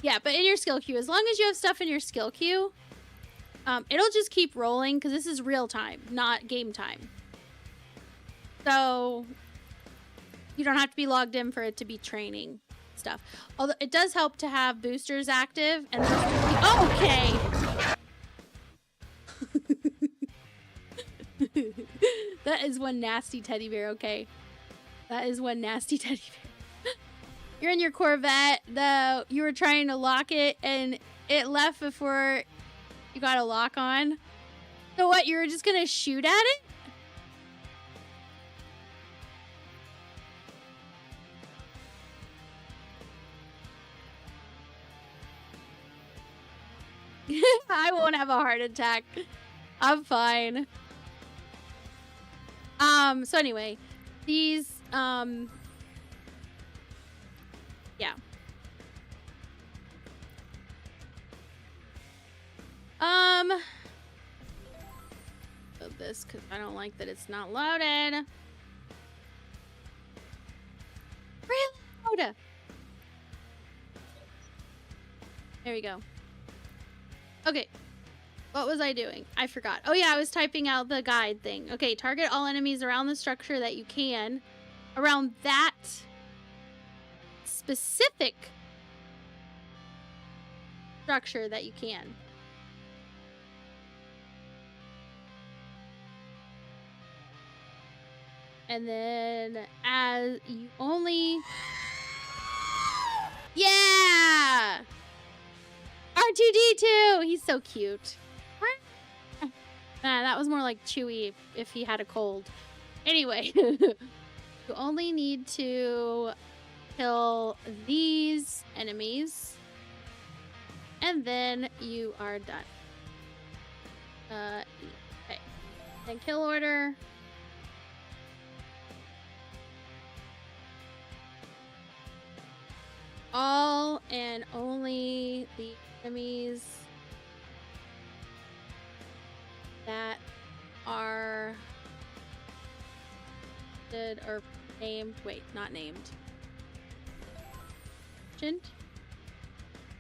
Yeah, but in your skill queue, as long as you have stuff in your skill queue, it'll just keep rolling because this is real time, not game time. So you don't have to be logged in for it to be training stuff. Although it does help to have boosters active and okay. That is one nasty teddy bear, okay. That is one nasty teddy bear. You're in your Corvette, though you were trying to lock it and it left before you got a lock on. So what, you were just gonna shoot at it? I won't have a heart attack. I'm fine. So anyway, these, yeah. Build this because I don't like that it's not loaded. Reload! There we go. Okay. What was I doing? I forgot. Oh yeah, I was typing out the guide thing. Okay, target all enemies around the structure that you can. Around that specific structure that you can. And then as you only... Yeah! R2-D2! He's so cute. That was more like Chewie if he had a cold. Anyway, you only need to kill these enemies. And then you are done. Okay. Then kill order. All and only the enemies that are listed or named. Wait, not named.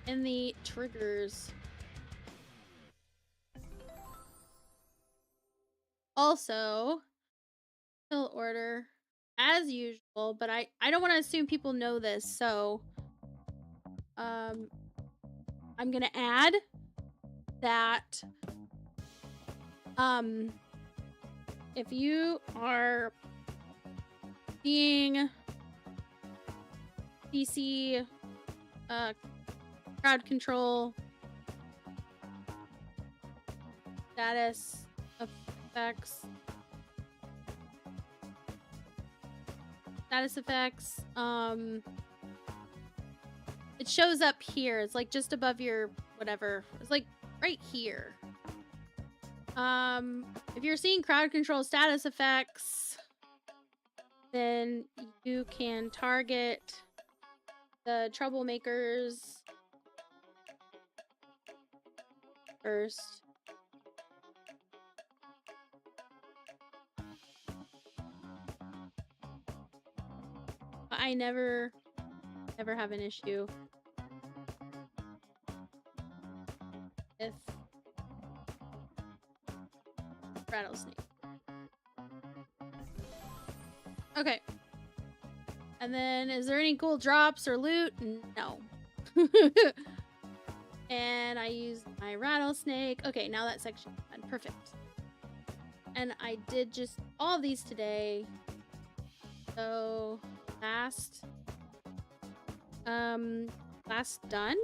In the triggers. Also, kill order as usual, but I don't want to assume people know this, so I'm gonna add that if you are seeing PC crowd control status effects it shows up here. It's like just above your whatever. It's like right here. If you're seeing crowd control status effects, then you can target the troublemakers first. I never have an issue with rattlesnake. Okay. And then, is there any cool drops or loot? No. And I used my rattlesnake. Okay, now that section is done. Perfect. And I did just all of these today. So, last done.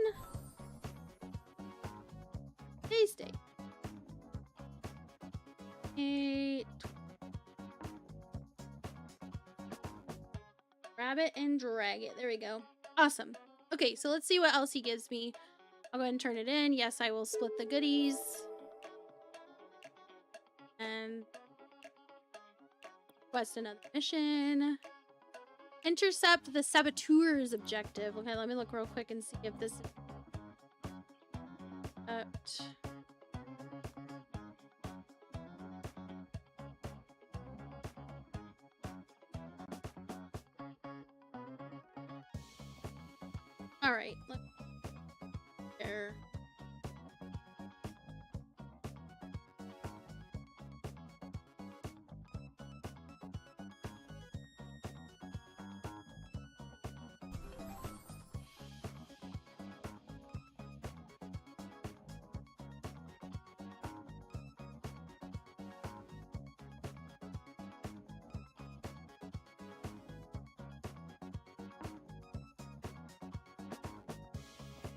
Today's date. Grab it and drag it. There we go. Awesome. Okay, so let's see what else he gives me. I'll go ahead and turn it in. Yes, I will split the goodies. And quest another mission. Intercept the saboteur's objective. Okay, let me look real quick and see if this is all right. There.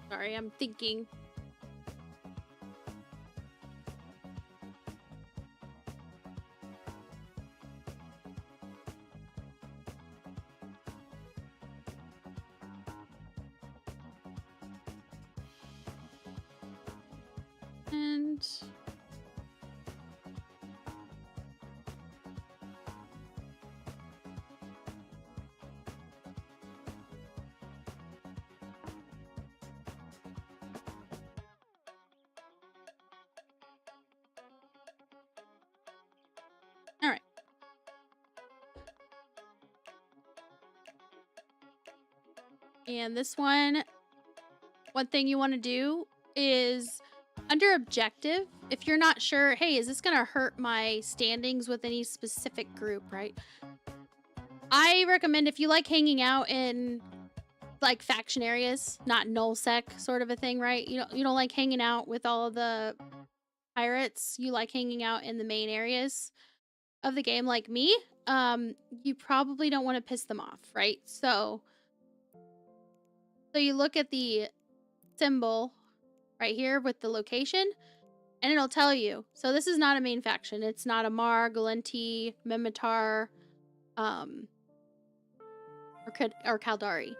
Sorry, I'm thinking. And all right. And this one thing you want to do is under objective, if you're not sure, hey, is this going to hurt my standings with any specific group, right? I recommend if you like hanging out in like faction areas, not nullsec sort of a thing, right? You don't like hanging out with all of the pirates. You like hanging out in the main areas of the game like me. You probably don't want to piss them off, right? So you look at the symbol right here with the location, and it'll tell you. So this is not a main faction. It's not Amar, Galenti, Mimitar, or Kaldari,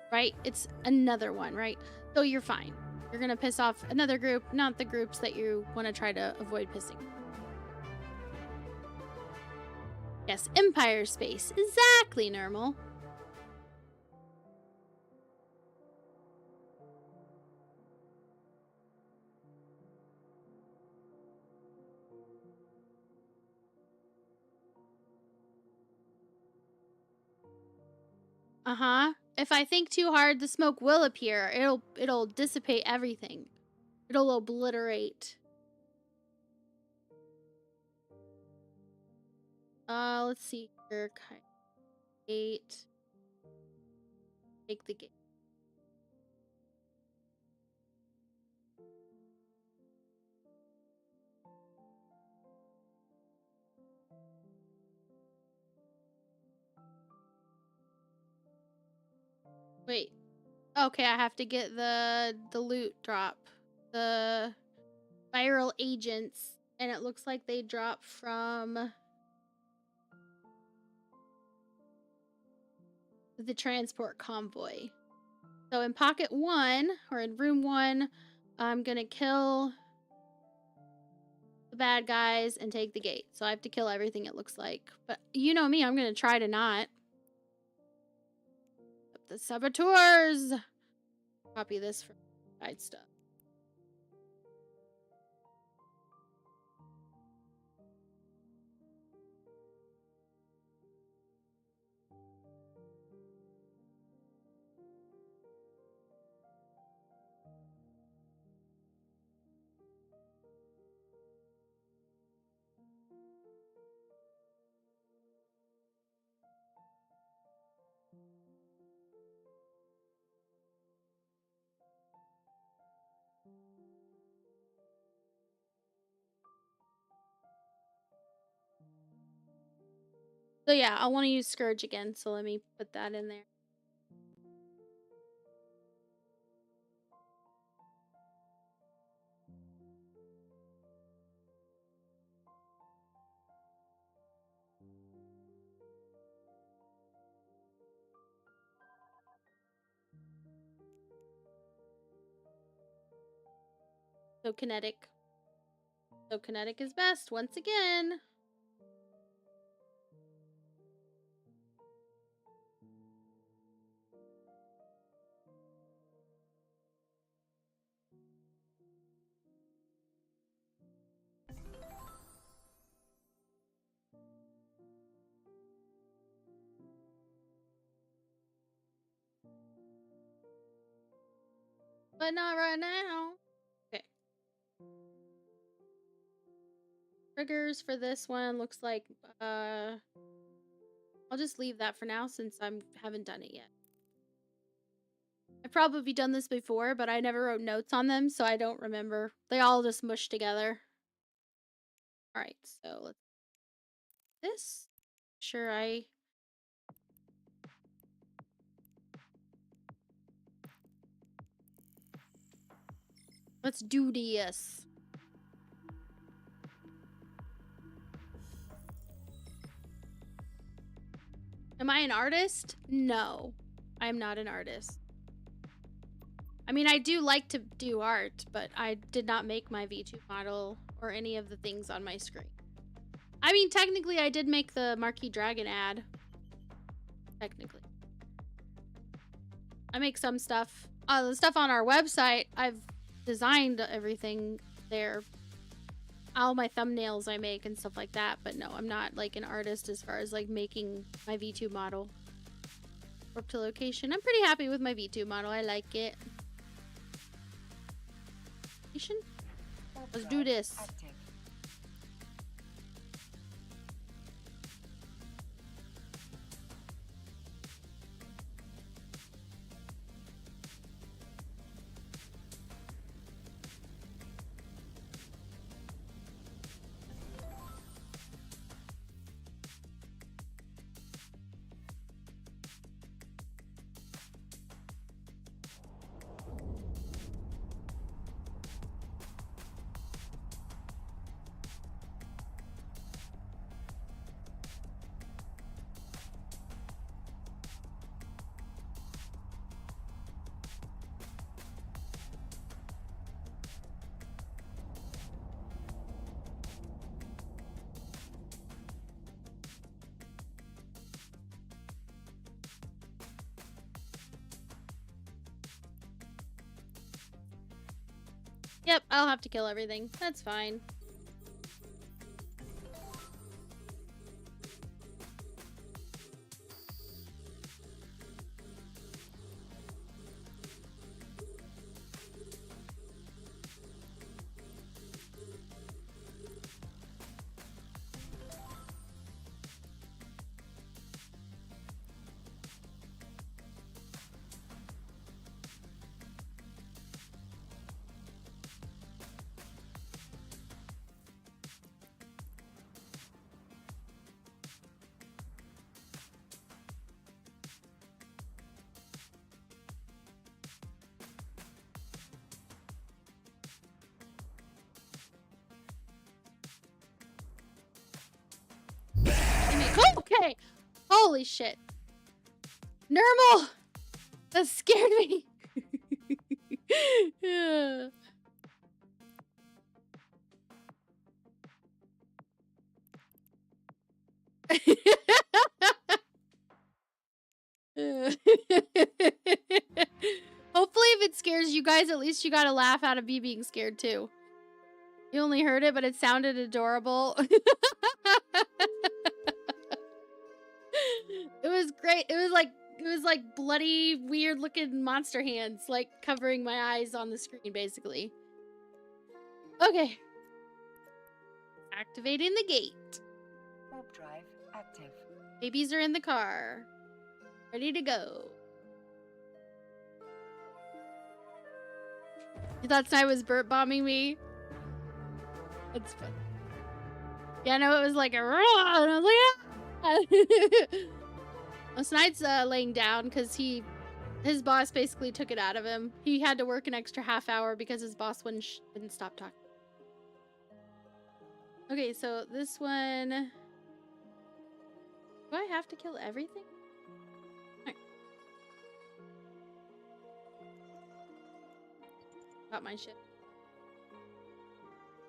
right? It's another one, right? So you're fine. You're gonna piss off another group, not the groups that you want to try to avoid pissing. Yes, Empire space. Exactly, normal. Uh-huh. If I think too hard, the smoke will appear. It'll dissipate everything. It'll obliterate. Let's see here. Gate. Take the gate. Wait. Okay, I have to get the loot drop. The viral agents. And it looks like they drop from the transport convoy. So in pocket 1, or in room 1, I'm gonna kill the bad guys and take the gate. So I have to kill everything, it looks like. But you know me, I'm gonna try to not. The saboteurs! Copy this for side stuff. So yeah, I want to use Scourge again, so let me put that in there. So kinetic. So kinetic is best once again. But not right now. Okay. Triggers for this one looks like I'll just leave that for now since I haven't done it yet. I've probably done this before, but I never wrote notes on them, so I don't remember. They all just mushed together. Alright, so let's this. Sure, let's do this. Am I an artist? No, I'm not an artist. I mean, I do like to do art, but I did not make my V2 model or any of the things on my screen. I mean, technically, I did make the Marquee Dragon ad. Technically. I make some stuff. The stuff on our website, I've designed everything there. All my thumbnails I make and stuff like that, but no, I'm not like an artist as far as like making my V2 model. Warp to location. I'm pretty happy with my V2 model. I like it. Let's do this. Active. Yep, I'll have to kill everything. That's fine. Okay. Holy shit. Normal. That scared me. Yeah. Hopefully if it scares you guys, at least you got a laugh out of me being scared too. You only heard it, but it sounded adorable. It was great. It was like bloody, weird looking monster hands, like covering my eyes on the screen, basically. Okay. Activating the gate. Warp drive active. Babies are in the car. Ready to go. You thought Snipe was burp bombing me? That's fun. Yeah, no, it was like a and I was like, ah! Well, Snipe's laying down because his boss basically took it out of him. He had to work an extra half hour because his boss wouldn't stop talking. Okay, so this one... Do I have to kill everything? Right. Got my shit.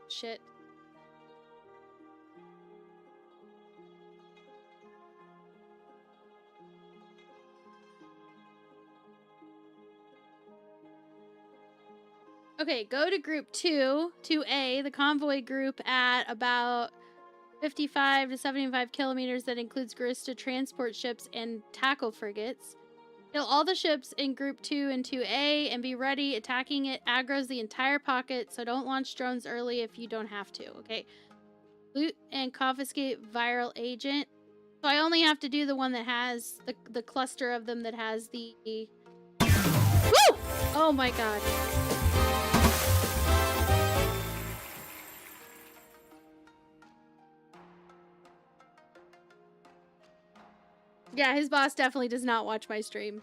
Shit. Okay, go to group 2, 2A, the convoy group at about 55 to 75 kilometers that includes Garista transport ships and tackle frigates. Kill all the ships in Group 2 and 2A and be ready. Attacking it aggroes the entire pocket, so don't launch drones early if you don't have to, okay? Loot and confiscate viral agent. So I only have to do the one that has the cluster of them that has the... Woo! Oh my god. Yeah, his boss definitely does not watch my stream.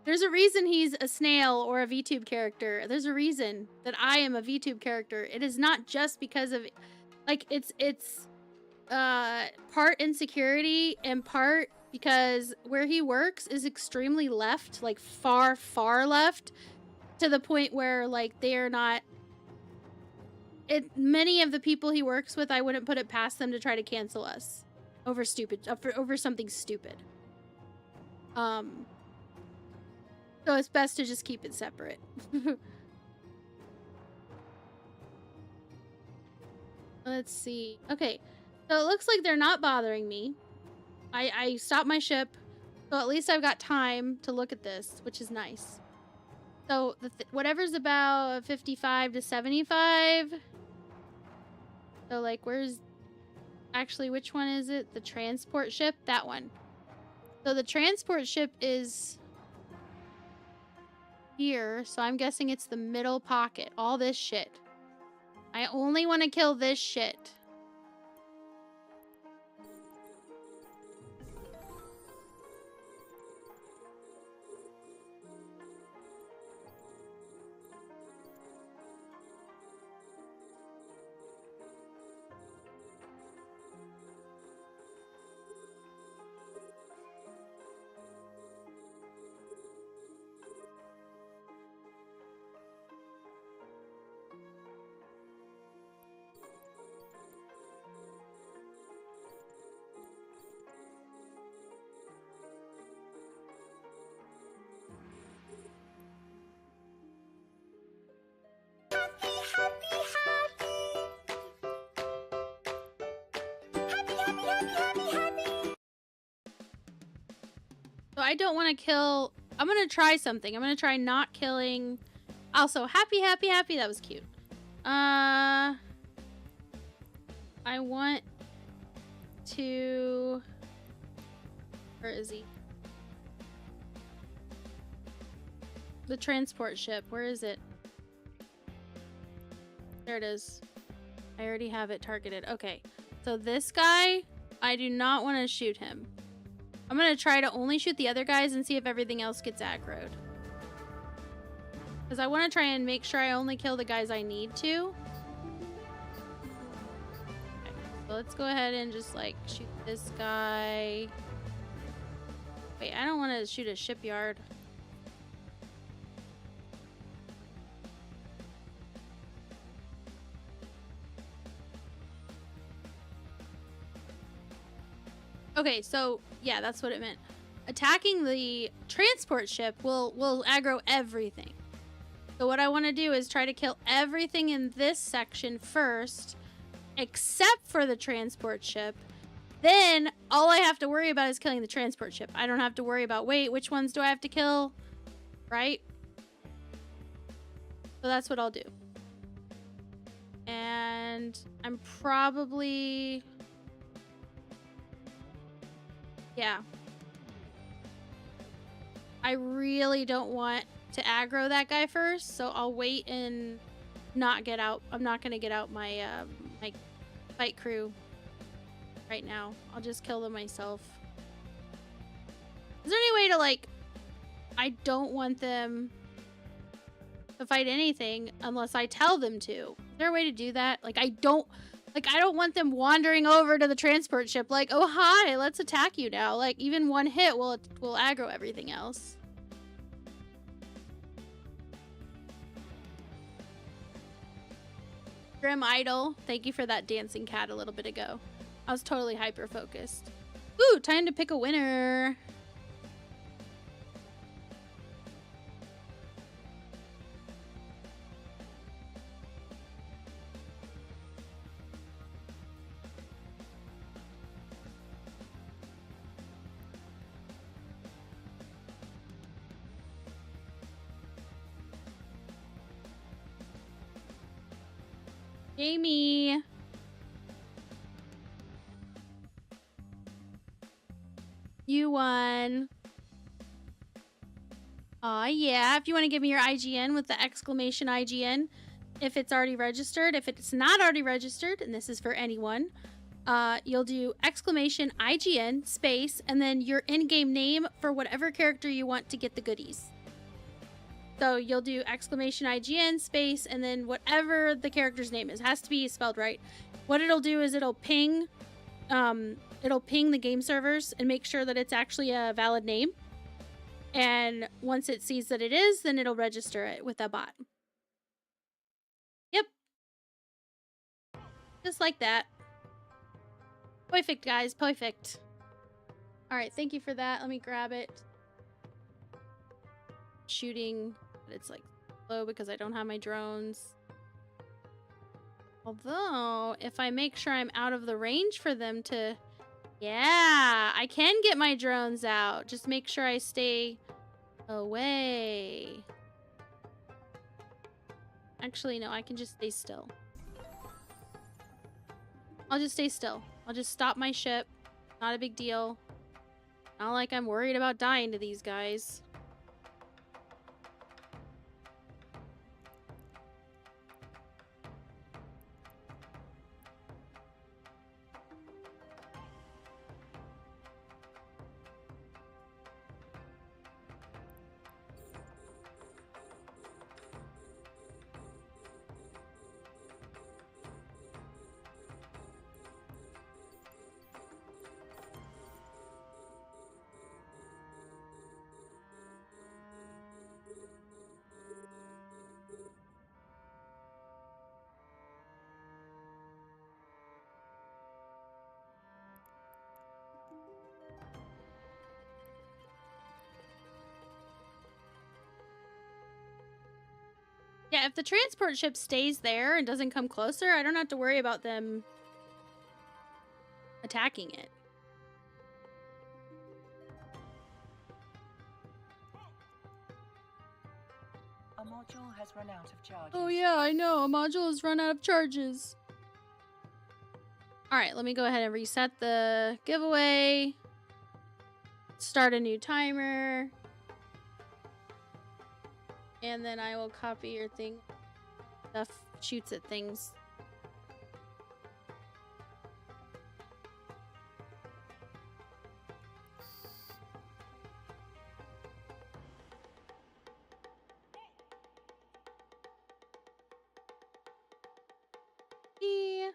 There's a reason he's a snail or a VTube character. There's a reason that I am a VTube character. It is not just because of, like, it's part insecurity and part because where he works is extremely left, like far, far left, to the point where, like, they are not... Many of the people he works with, I wouldn't put it past them to try to cancel us over over something stupid. So it's best to just keep it separate. Let's see. Okay, so it looks like they're not bothering me. I stopped my ship, so at least I've got time to look at this, which is nice. So whatever's about 55 to 75. So like, where's... Actually, which one is it? The transport ship? That one. So the transport ship is here, so I'm guessing it's the middle pocket. All this shit. I only want to kill this shit. So I don't want to kill... I'm going to try something. I'm going to try not killing... Also, happy, happy, happy. That was cute. I want to... Where is he? The transport ship. Where is it? There it is. I already have it targeted. Okay. So this guy, I do not want to shoot him. I'm going to try to only shoot the other guys and see if everything else gets aggroed. Because I want to try and make sure I only kill the guys I need to. Okay, so let's go ahead and just, like, shoot this guy. Wait, I don't want to shoot a shipyard. Okay, so yeah, that's what it meant. Attacking the transport ship will aggro everything. So what I want to do is try to kill everything in this section first, except for the transport ship. Then all I have to worry about is killing the transport ship. I don't have to worry about, wait, which ones do I have to kill? Right? So that's what I'll do. And I'm probably... Yeah. I really don't want to aggro that guy first, so I'll wait and not get out. I'm not going to get out my my fight crew right now. I'll just kill them myself. Is there any way to, like... I don't want them to fight anything unless I tell them to. Is there a way to do that? Like, I don't want them wandering over to the transport ship like, oh, hi, let's attack you now. Like, even one hit will aggro everything else. Grim Idol, thank you for that dancing cat a little bit ago. I was totally hyper-focused. Ooh, time to pick a winner. Jamie. You won. Aw, yeah. If you want to give me your IGN with the exclamation IGN, if it's already registered. If it's not already registered, and this is for anyone, you'll do exclamation IGN space and then your in-game name for whatever character you want to get the goodies. So you'll do exclamation IGN space and then whatever the character's name is. It has to be spelled right. What it'll do is it'll ping the game servers and make sure that it's actually a valid name. And once it sees that it is, then it'll register it with a bot. Yep. Just like that. Perfect, guys. Perfect. Alright, thank you for that. Let me grab it. Shooting, but it's like low because I don't have my drones. Although, if I make sure I'm out of the range for them to... Yeah, I can get my drones out. Just make sure I stay away. Actually, no, I can just stay still. I'll just stay still. I'll just stop my ship. Not a big deal. Not like I'm worried about dying to these guys. Yeah, if the transport ship stays there and doesn't come closer, I don't have to worry about them attacking it. A module has run out of charges. Oh yeah, I know. A module has run out of charges. Alright, let me go ahead and reset the giveaway. Start a new timer. And then I will copy your thing. Stuff shoots at things. Yeah.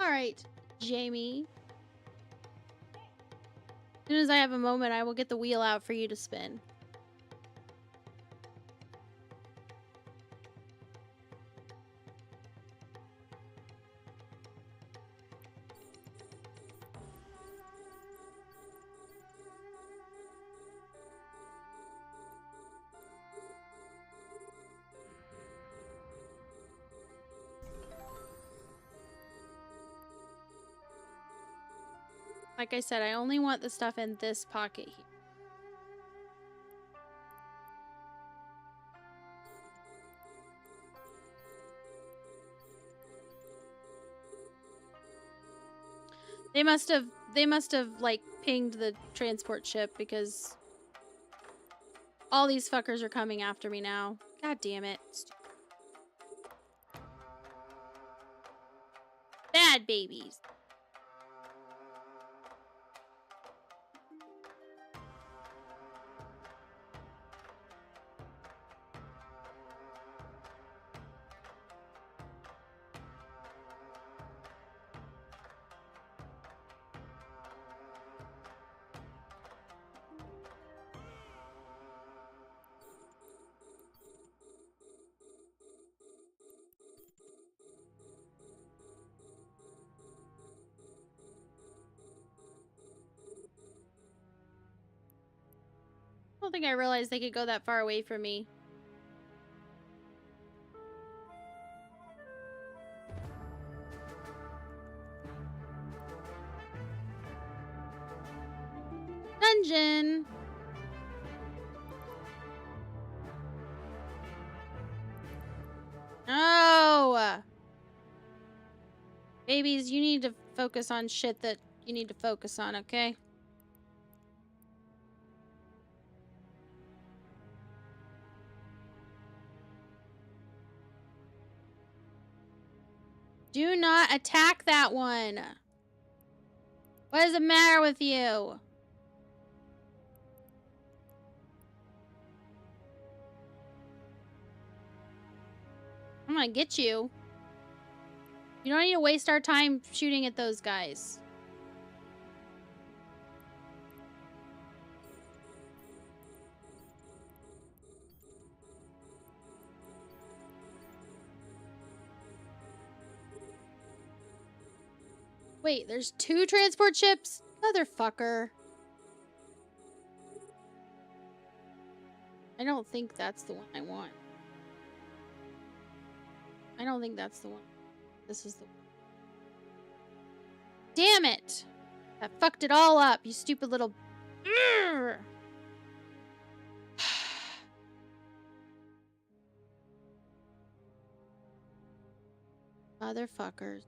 All right, Jamie. As soon as I have a moment, I will get the wheel out for you to spin. Like I said, I only want the stuff in this pocket here. They must have like pinged the transport ship because all these fuckers are coming after me now. God damn it. Bad babies. I don't think I realized they could go that far away from me. Dungeon! Babies, you need to focus on shit that you need to focus on, okay? Do not attack that one. What is the matter with you? I'm gonna get you. You don't need to waste our time shooting at those guys. Wait, there's 2 transport ships? Motherfucker. I don't think that's the one I want. I don't think that's the one. This is the one. Damn it! I fucked it all up, you stupid little... Urgh. Motherfuckers.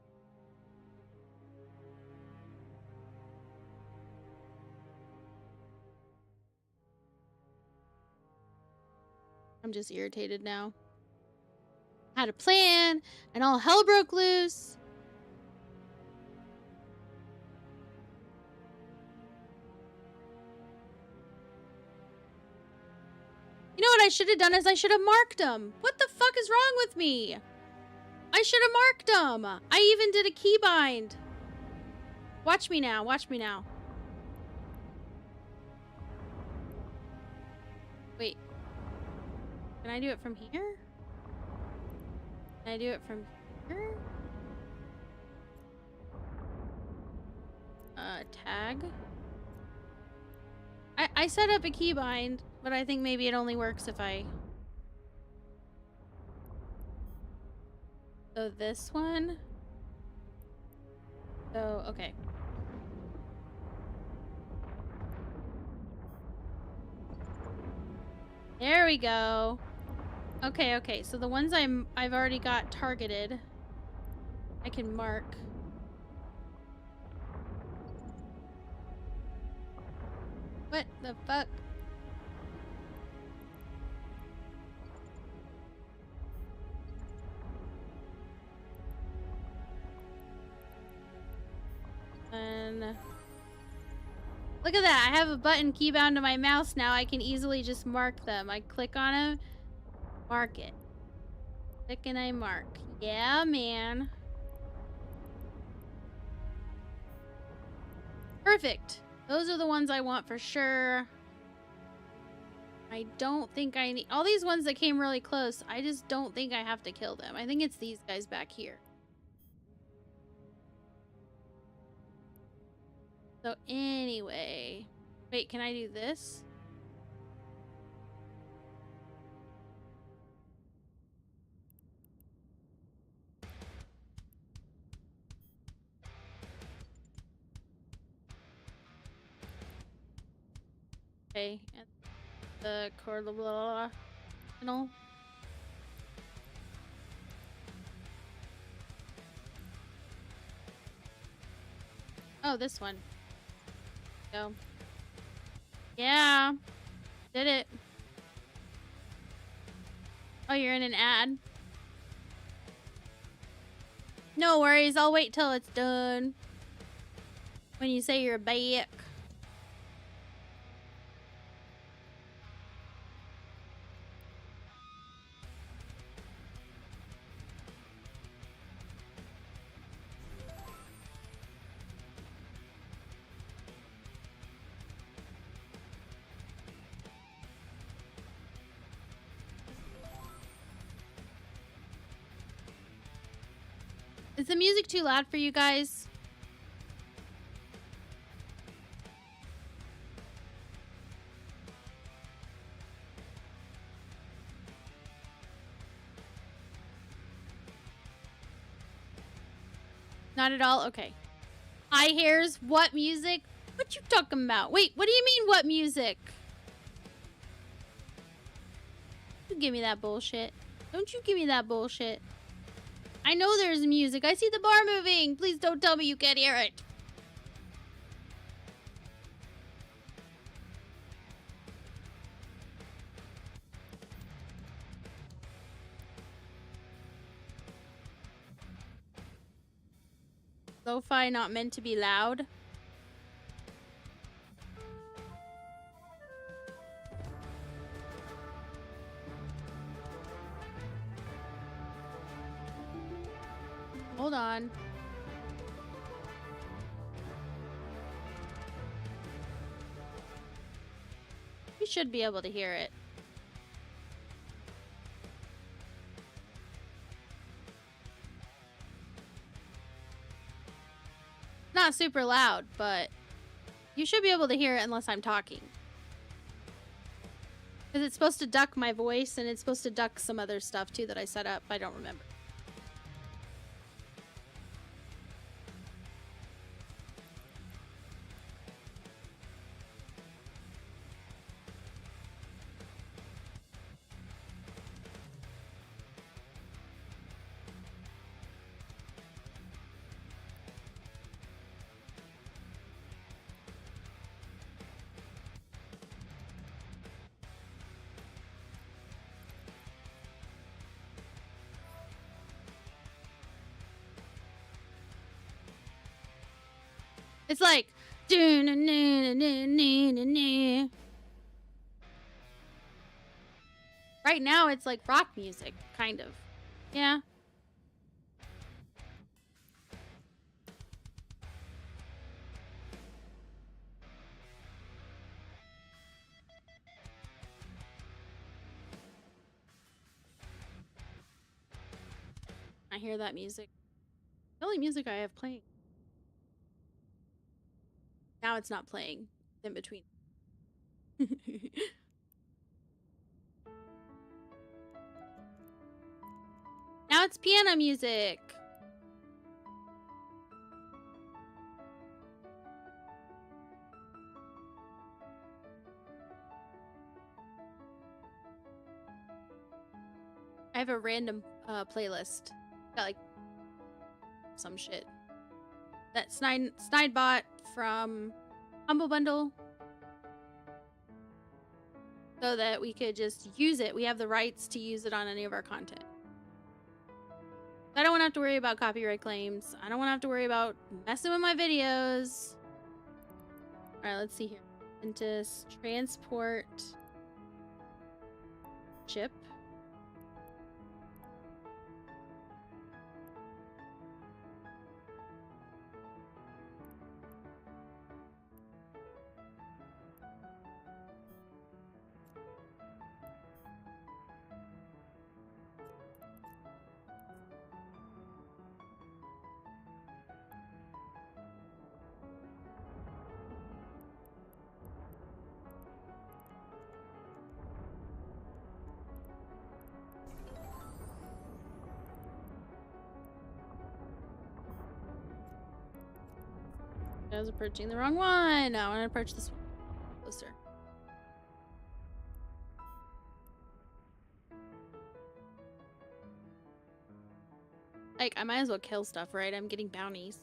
I'm just irritated now. Had a plan, and all hell broke loose. You know what I should have done is I should have marked them. What the fuck is wrong with me? I should have marked them. I even did a keybind. Watch me now. Watch me now. Wait. Can I do it from here? Can I do it from here? Tag. I set up a keybind, but I think maybe it only works if I... So this one. So, okay. There we go. Okay, okay. So the ones I've already got targeted, I can mark. What the fuck? And look at that. I have a button key bound to my mouse now. I can easily just mark them. I click on them, mark it. Click and I mark. Yeah, man. Perfect. Those are the ones I want for sure. I don't think I need... All these ones that came really close, I just don't think I have to kill them. I think it's these guys back here. So anyway... Wait, can I do this? Okay, and the Cordoba channel. Oh, this one. Go. Yeah. Did it. Oh, you're in an ad? No worries, I'll wait till it's done. When you say you're back. Is the music too loud for you guys? Not at all? Okay. Eye hairs? What music? What you talking about? Wait, what do you mean what music? You give me that bullshit. Don't you give me that bullshit. I know there's music. I see the bar moving. Please don't tell me you can't hear it. Lo-fi not meant to be loud. Hold on. We should be able to hear it. Not super loud, but you should be able to hear it unless I'm talking. Because it's supposed to duck my voice, and it's supposed to duck some other stuff too that I set up. I don't remember. It's like right now it's like rock music, kind of. Yeah. I hear that music. The only music I have playing. Now it's not playing in between. Now it's piano music. I have a random playlist. Got like some shit. That Snide bought from Humble Bundle. So that we could just use it. We have the rights to use it on any of our content. I don't want to have to worry about copyright claims. I don't want to have to worry about messing with my videos. Alright, let's see here. Into transport chip. I was approaching the wrong one. No, I want to approach this one closer. Like, I might as well kill stuff, right? I'm getting bounties.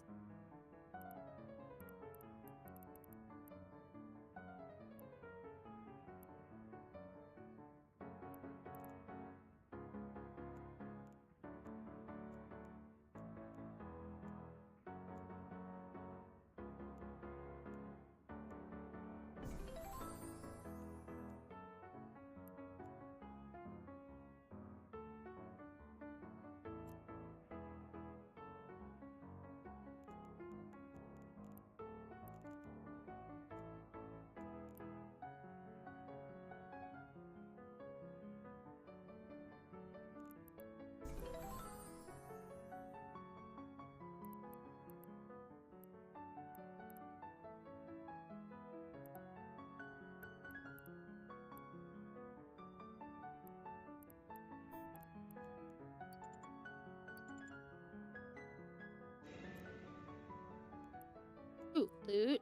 Ooh, loot.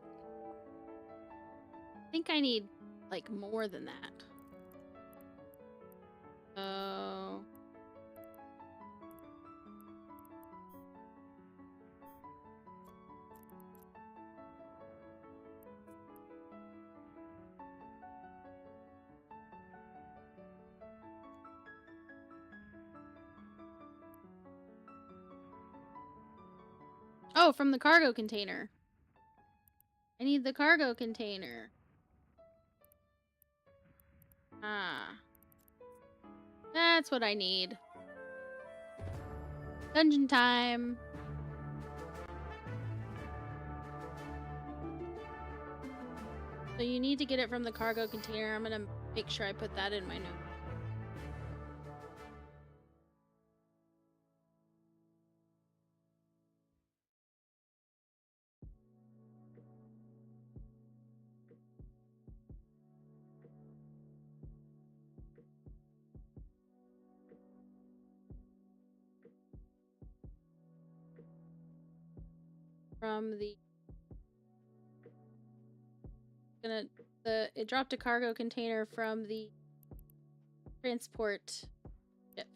I think I need, like, more than that. Oh. Oh, from the cargo container. I need the cargo container. Ah. That's what I need. Dungeon time. So you need to get it from the cargo container. I'm gonna make sure I put that in my note. From the it dropped a cargo container from the transport ship.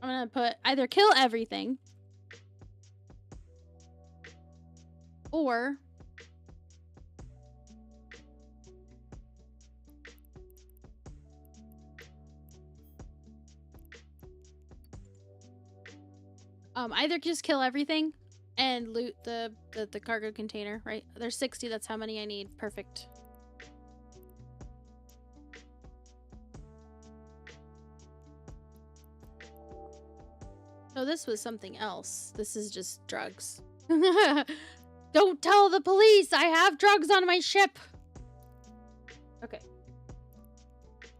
I'm gonna put either kill everything or either just kill everything and loot the cargo container, right? There's 60, that's how many I need. Perfect. Oh, this was something else. This is just drugs. Don't tell the police! I have drugs on my ship! Okay.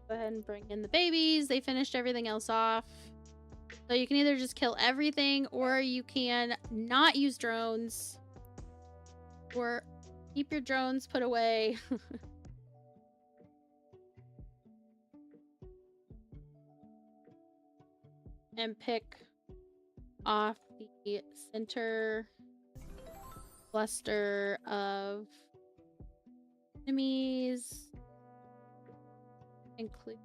Go ahead and bring in the babies. They finished everything else off. So you can either just kill everything, or you can not use drones. Or keep your drones put away. And pick off the center cluster of enemies. Include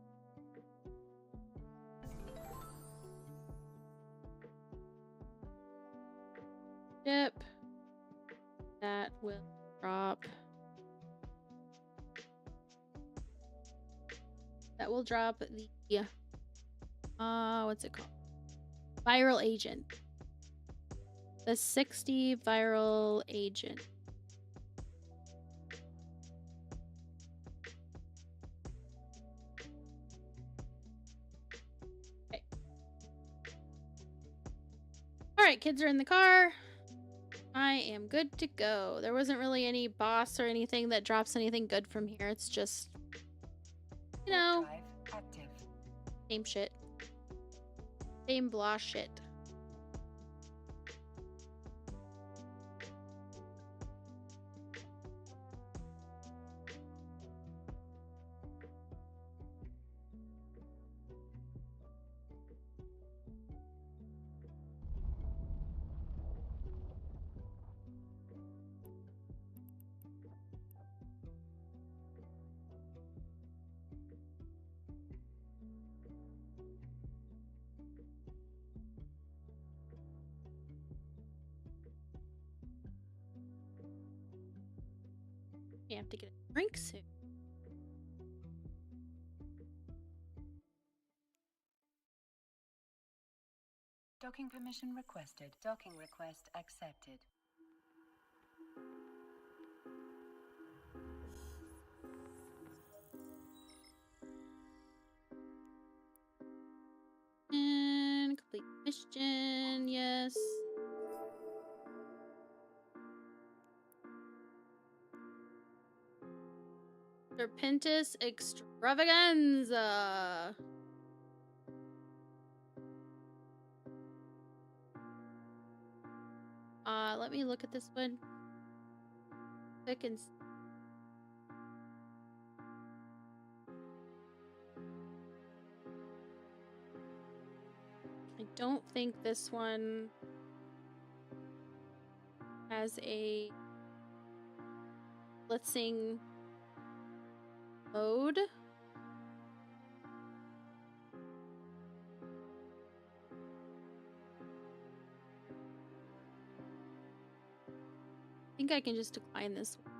ship. That will drop. That will drop the what's it called? Viral agent. The 60 viral agent. Okay. Alright, kids are in the car. I am good to go. There wasn't really any boss or anything that drops anything good from here. It's just, you know, same shit. Same blah shit. You have to get a drink soon. Docking permission requested. Docking request accepted. And complete mission, yes. Serpentis extravaganza. Let me look at this one. Quick and I don't think this one has a blitzing mode. I think I can just decline this one.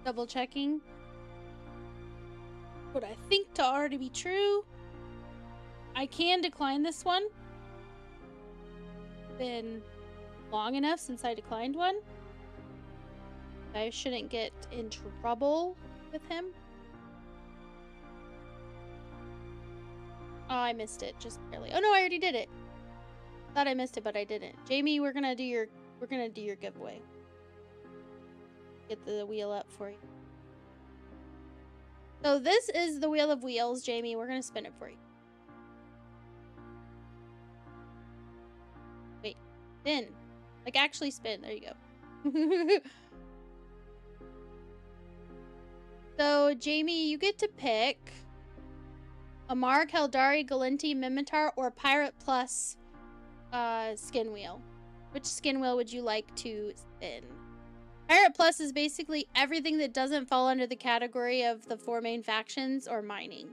Double checking what I think to already be true. I can decline this one. Been long enough since I declined one. I shouldn't get in trouble with him. Oh, I missed it just barely. Oh no, I already did it. Thought I missed it, but I didn't. Jamie, we're gonna do your giveaway. Get the wheel up for you. So this is the wheel of wheels, Jamie. We're gonna spin it for you. Wait, spin. Like actually spin. There you go. So Jamie, you get to pick Amar, Kaldari, Galinti, Mimitar, or Pirate Plus skin wheel. Which skin wheel would you like to spin? Pirate Plus is basically everything that doesn't fall under the category of the 4 main factions or mining.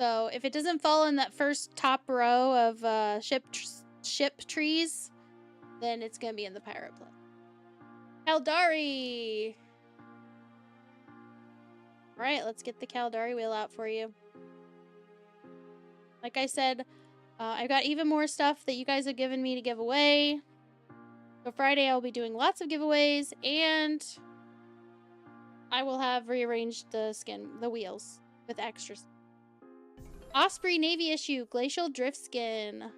So if it doesn't fall in that first top row of ship trees, then it's gonna be in the Pirate Plus. Kaldari! Alright, let's get the Kaldari wheel out for you. Like I said, I've got even more stuff that you guys have given me to give away. So Friday I'll be doing lots of giveaways, and I will have rearranged the wheels with extras. Osprey Navy issue, Glacial Drift Skin.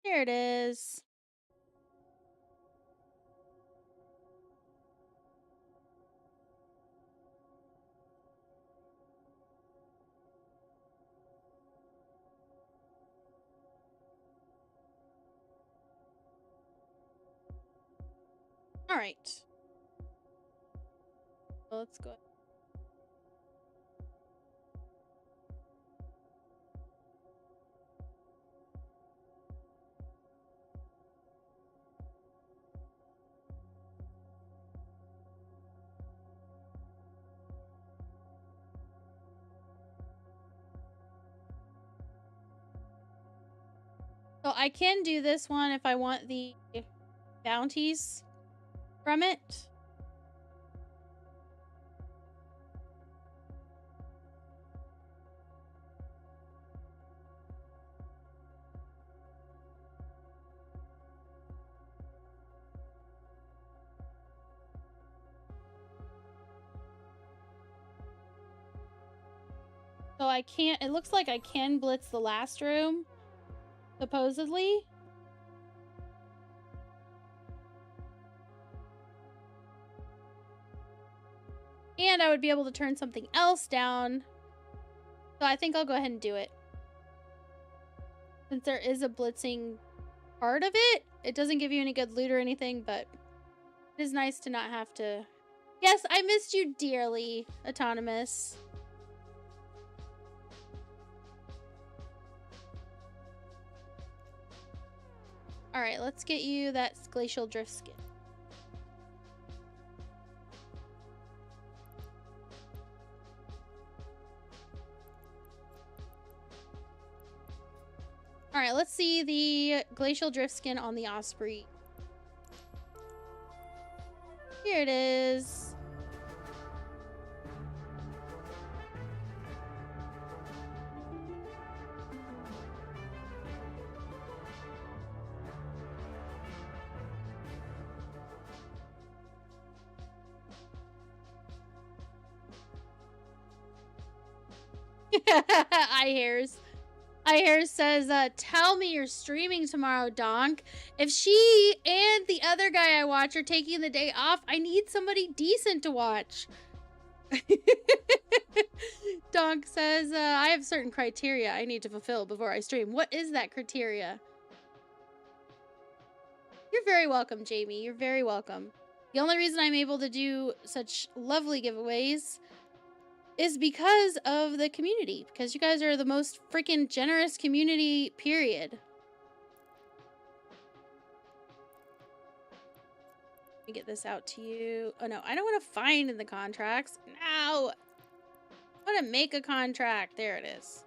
There it is. All right. Well, let's go. So I can do this one if I want the bounties from it. So I can't, it looks like I can blitz the last room, supposedly. And I would be able to turn something else down. So I think I'll go ahead and do it. Since there is a blitzing part of it, it doesn't give you any good loot or anything, but it is nice to not have to... Yes, I missed you dearly, Autonomous. Alright, let's get you that Glacial Drift Skin. All right, let's see the glacial drift skin on the Osprey. Here it is. I Hairs says, tell me you're streaming tomorrow, Donk. If she and the other guy I watch are taking the day off, I need somebody decent to watch. Donk says, I have certain criteria I need to fulfill before I stream. What is that criteria? You're very welcome, Jamie. You're very welcome. The only reason I'm able to do such lovely giveaways is because of the community. Because you guys are the most freaking generous community, period. Let me get this out to you. Oh no, I don't want to find in the contracts. No! I want to make a contract. There it is.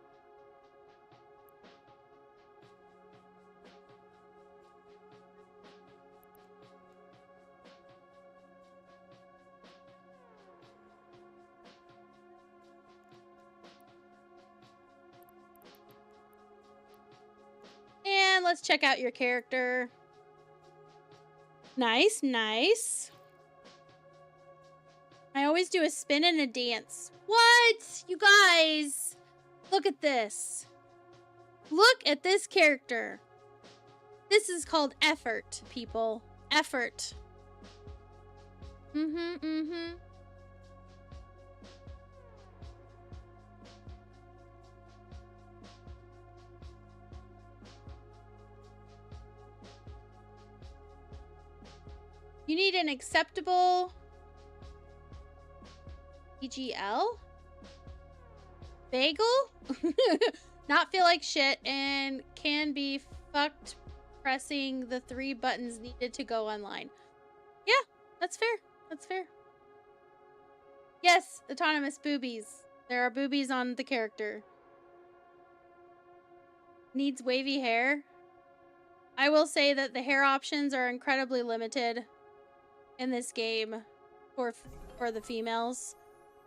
And let's check out your character. Nice, nice. I always do a spin and a dance. What? You guys, look at this. Look at this character. This is called effort, people. Effort. Mm-hmm. You need an acceptable EGL? Bagel? Not feel like shit and can be fucked pressing the 3 buttons needed to go online. Yeah, that's fair. That's fair. Yes, autonomous boobies. There are boobies on the character. Needs wavy hair. I will say that the hair options are incredibly limited in this game for the females.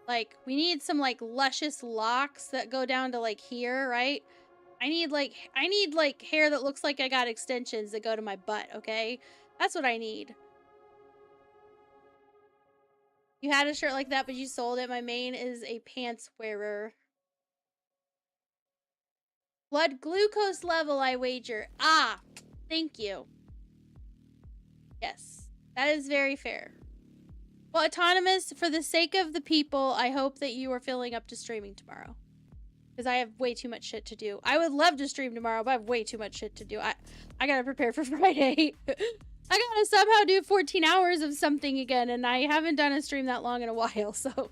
Like, we need some like luscious locks that go down to like here, right? I need like hair that looks like I got extensions that go to my butt, okay? That's what I need. You had a shirt like that, but you sold it. My main is a pants wearer. Blood glucose level, I wager. Ah, thank you. Yes. That is very fair. Well, Autonomous, for the sake of the people, I hope that you are filling up to streaming tomorrow. Because I have way too much shit to do. I would love to stream tomorrow, but I have way too much shit to do. I gotta prepare for Friday. I gotta somehow do 14 hours of something again, and I haven't done a stream that long in a while, so...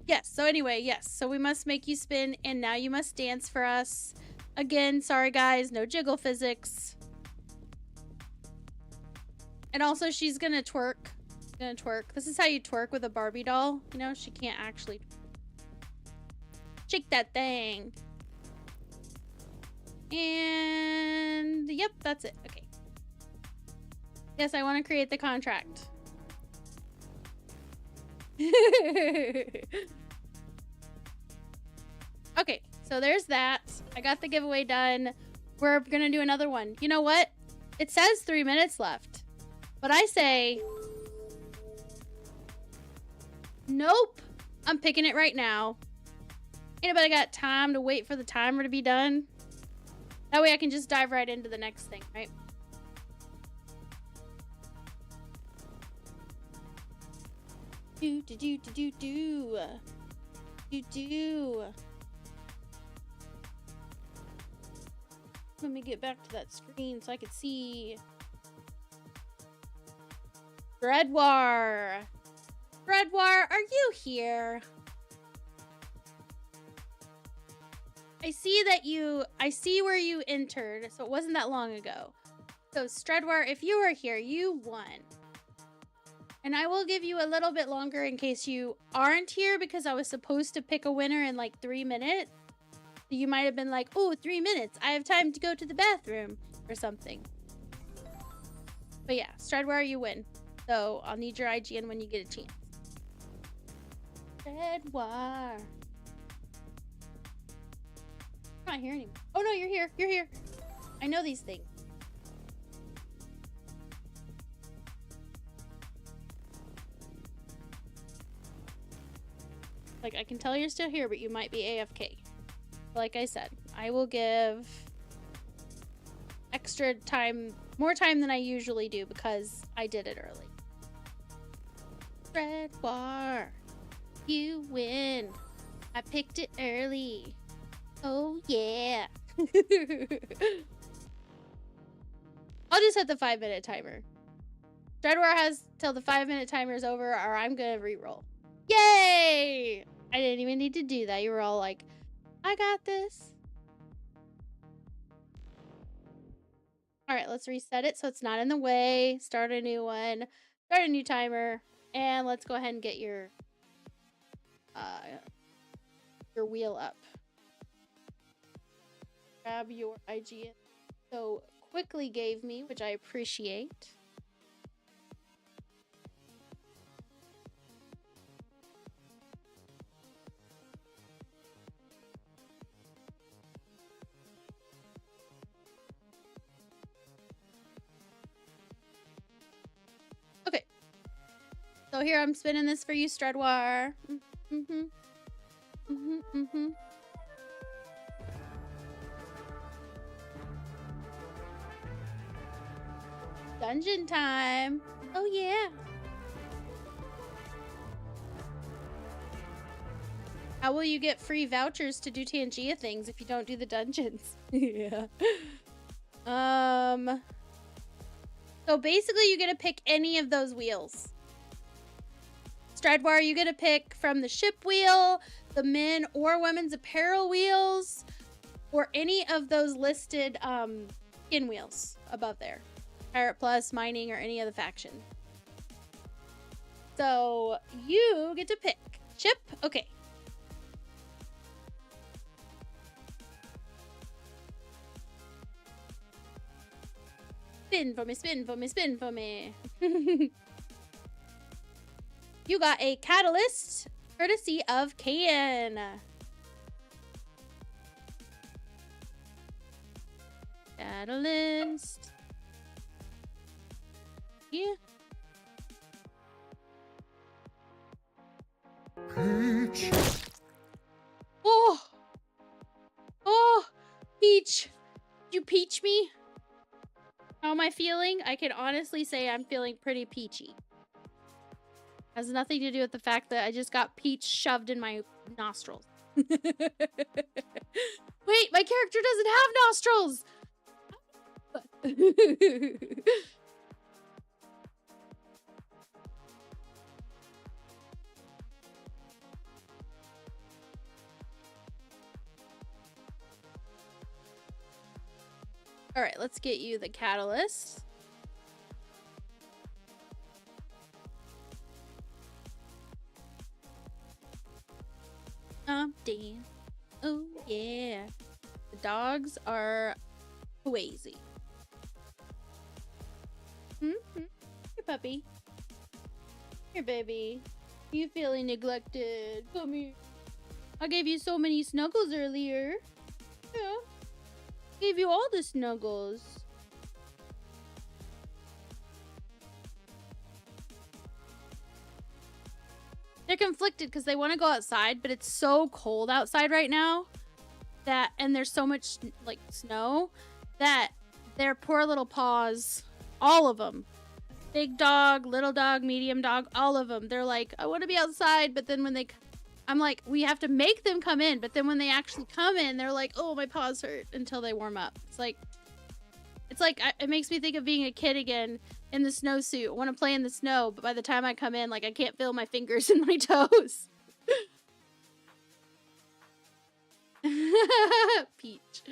Yes, so anyway, yes. So we must make you spin, and now you must dance for us. Again, sorry guys, no jiggle physics. And also, she's gonna twerk. She's gonna twerk. This is how you twerk with a Barbie doll. You know, she can't actually... Shake that thing. And... Yep, that's it. Okay. Yes, I want to create the contract. Okay, so there's that. I got the giveaway done. We're gonna do another one. You know what? It says 3 minutes left. But I say... Nope. I'm picking it right now. Anybody got time to wait for the timer to be done? That way I can just dive right into the next thing, right? Let me get back to that screen so I can see. Dreadwar! Dreadwar, are you here? I see where you entered, so it wasn't that long ago. So, Stredwar, if you are here, you won. And I will give you a little bit longer in case you aren't here because I was supposed to pick a winner in like 3 minutes. You might have been like, oh, 3 minutes. I have time to go to the bathroom or something. But yeah, Stradwire, you win. So I'll need your IGN when you get a chance. Stradwire. I'm not here anymore. Oh no, you're here. You're here. I know these things. Like, I can tell you're still here, but you might be AFK. Like I said, I will give extra time, more time than I usually do because I did it early. Red War, you win. I picked it early. Oh yeah. I'll just set the 5-minute timer. Dreadwar has till the 5-minute timer is over, or I'm gonna re-roll. Yay! I didn't even need to do that. You were all like, I got this. All right, let's reset it so it's not in the way. Start a new one. Start a new timer. And let's go ahead and get your wheel up. Grab your IGN. So quickly gave me, which I appreciate. Okay. So here I'm spinning this for you, Stradwar. Dungeon time. Oh yeah. How will you get free vouchers to do Tangia things if you don't do the dungeons? Yeah. So basically you get to pick any of those wheels. Stradwar, you get to pick from the ship wheel, the men or women's apparel wheels, or any of those listed skin wheels above there. Pirate Plus, Mining, or any other faction. So you get to pick. Ship? Okay. Spin for me, spin for me, spin for me. You got a catalyst, courtesy of Kayan. Catalyst. Yeah. Peach. Oh. Oh. Peach. Did you peach me? How am I feeling? I can honestly say I'm feeling pretty peachy. Has nothing to do with the fact that I just got peach shoved in my nostrils. Wait, my character doesn't have nostrils! Alright, let's get you the catalyst. Damn. Oh, yeah. The dogs are crazy. Here, puppy. Here, baby. You feeling neglected? Come here. I gave you so many snuggles earlier. Yeah. Gave you all the snuggles. They're conflicted because they want to go outside, but it's so cold outside right now that, and there's so much like snow that their poor little paws, all of them, big dog, little dog, medium dog, all of them, they're like, I want to be outside, but then when they, I'm like, we have to make them come in, but then when they actually come in, they're like, oh, my paws hurt, until they warm up. It's like it makes me think of being a kid again in the snowsuit. I want to play in the snow, but by the time I come in, like, I can't feel my fingers and my toes. Peach.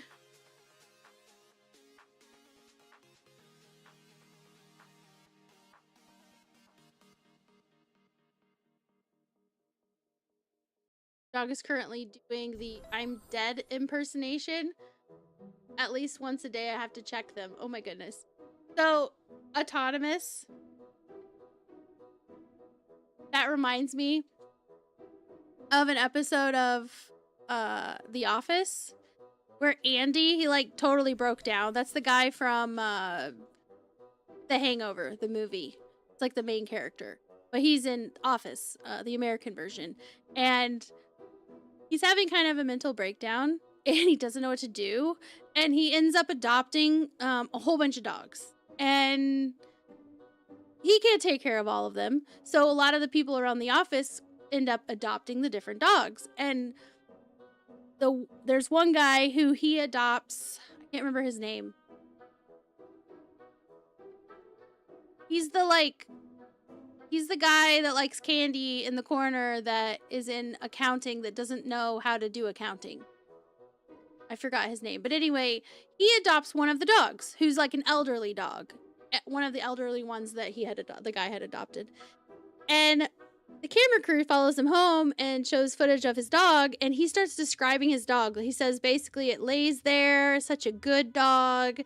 Dog is currently doing the I'm dead impersonation. At least once a day I have to check them. Oh my goodness. So, autonomous. That reminds me of an episode of The Office where Andy, he like totally broke down. That's the guy from The Hangover, the movie. It's like the main character. But he's in Office, the American version. And he's having kind of a mental breakdown and he doesn't know what to do. And he ends up adopting a whole bunch of dogs. And he can't take care of all of them. So a lot of the people around the office end up adopting the different dogs. And there's one guy who he adopts. I can't remember his name. He's the guy that likes candy in the corner that is in accounting that doesn't know how to do accounting. I forgot his name. But anyway, he adopts one of the dogs who's like an elderly dog. One of the elderly ones that the guy had adopted. And the camera crew follows him home and shows footage of his dog, and he starts describing his dog. He says basically it lays there, such a good dog.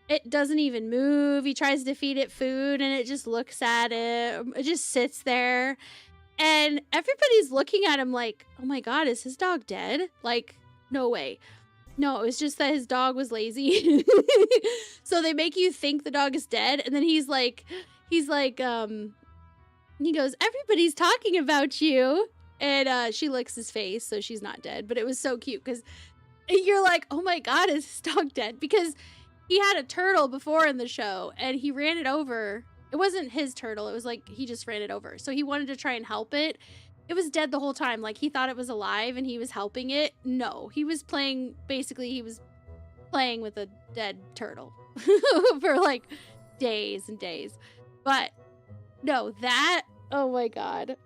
It doesn't even move. He tries to feed it food and it just looks at it. It just sits there. And everybody's looking at him like, oh my God, is his dog dead? Like, no way. No, it was just that his dog was lazy. So they make you think the dog is dead. And then he goes, everybody's talking about you. And she licks his face, so she's not dead. But it was so cute because you're like, oh my God, is his dog dead? Because he had a turtle before in the show and he ran it over. It wasn't his turtle. It was like he just ran it over. So he wanted to try and help it. It was dead the whole time. Like he thought it was alive and he was helping it. No, he was playing with a dead turtle for like days and days. But no, oh my God.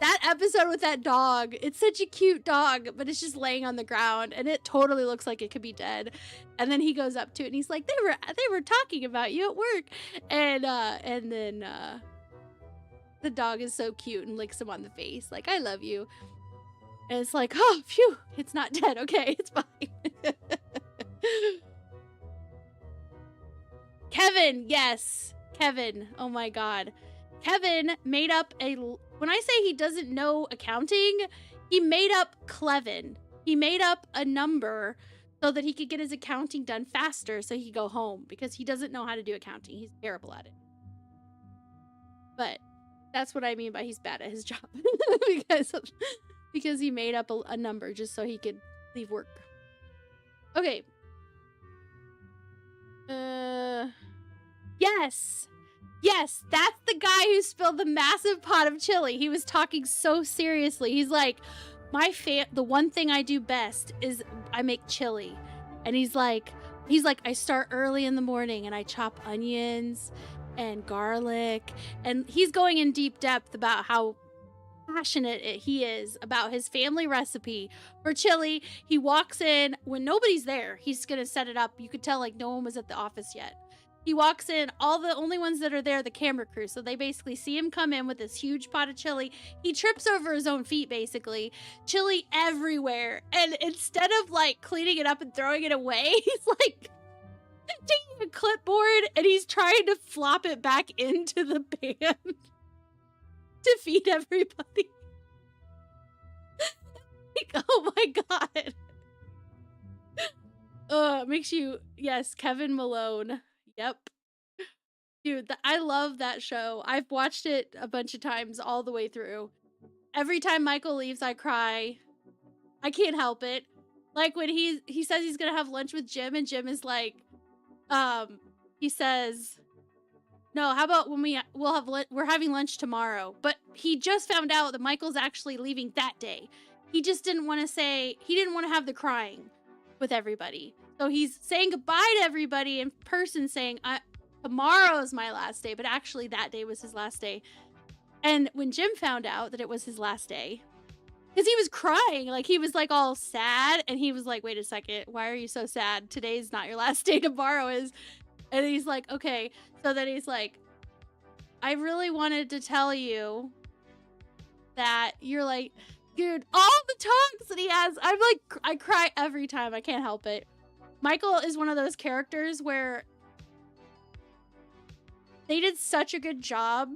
That episode with that dog, it's such a cute dog, but it's just laying on the ground and it totally looks like it could be dead. And then he goes up to it and he's like, they were talking about you at work. And then the dog is so cute and licks him on the face. Like, I love you. And it's like, oh, phew, it's not dead. Okay, it's fine. Kevin, yes. Kevin, oh my God. Kevin made up when I say he doesn't know accounting, he made up Clevin. He made up a number so that he could get his accounting done faster so he could go home because he doesn't know how to do accounting. He's terrible at it. But that's what I mean by he's bad at his job. because he made up a number just so he could leave work. Okay. Yes. Yes, that's the guy who spilled the massive pot of chili. He was talking so seriously. He's like, the one thing I do best is I make chili. And he's like, I start early in the morning and I chop onions and garlic. And he's going in deep depth about how passionate he is about his family recipe for chili. He walks in when nobody's there. He's going to set it up. You could tell like no one was at the office yet. He walks in, the only ones that are there, the camera crew. So they basically see him come in with this huge pot of chili. He trips over his own feet, basically. Chili everywhere. And instead of like cleaning it up and throwing it away, he's like taking a clipboard and he's trying to flop it back into the pan to feed everybody. Like, oh my God. Makes you, yes, Kevin Malone. Yep. Dude, I love that show. I've watched it a bunch of times all the way through. Every time Michael leaves, I cry. I can't help it. Like when he says he's gonna have lunch with Jim, and Jim is like, he says, no, how about when we're having lunch tomorrow. But he just found out that Michael's actually leaving that day. He just didn't want to have the crying with everybody. So he's saying goodbye to everybody in person, saying, tomorrow's my last day, but actually that day was his last day. And when Jim found out that it was his last day, because he was crying, like he was like all sad, and he was like, wait a second, why are you so sad? Today's not your last day, tomorrow is. And he's like, okay. So then he's like, I really wanted to tell you that you're like, Dude, all the talks that he has, I'm like, I cry every time. I can't help it. Michael is one of those characters where they did such a good job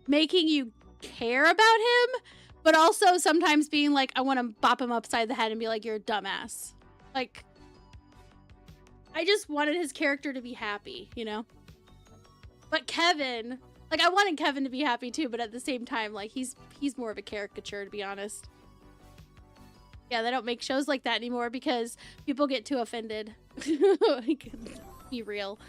making you care about him, but also sometimes being like, I want to bop him upside the head and be like, you're a dumbass. Like, I just wanted his character to be happy, you know? But Kevin, like, I wanted Kevin to be happy too, but at the same time, like, he's more of a caricature, to be honest. Yeah, they don't make shows like that anymore because people get too offended. Like, be real.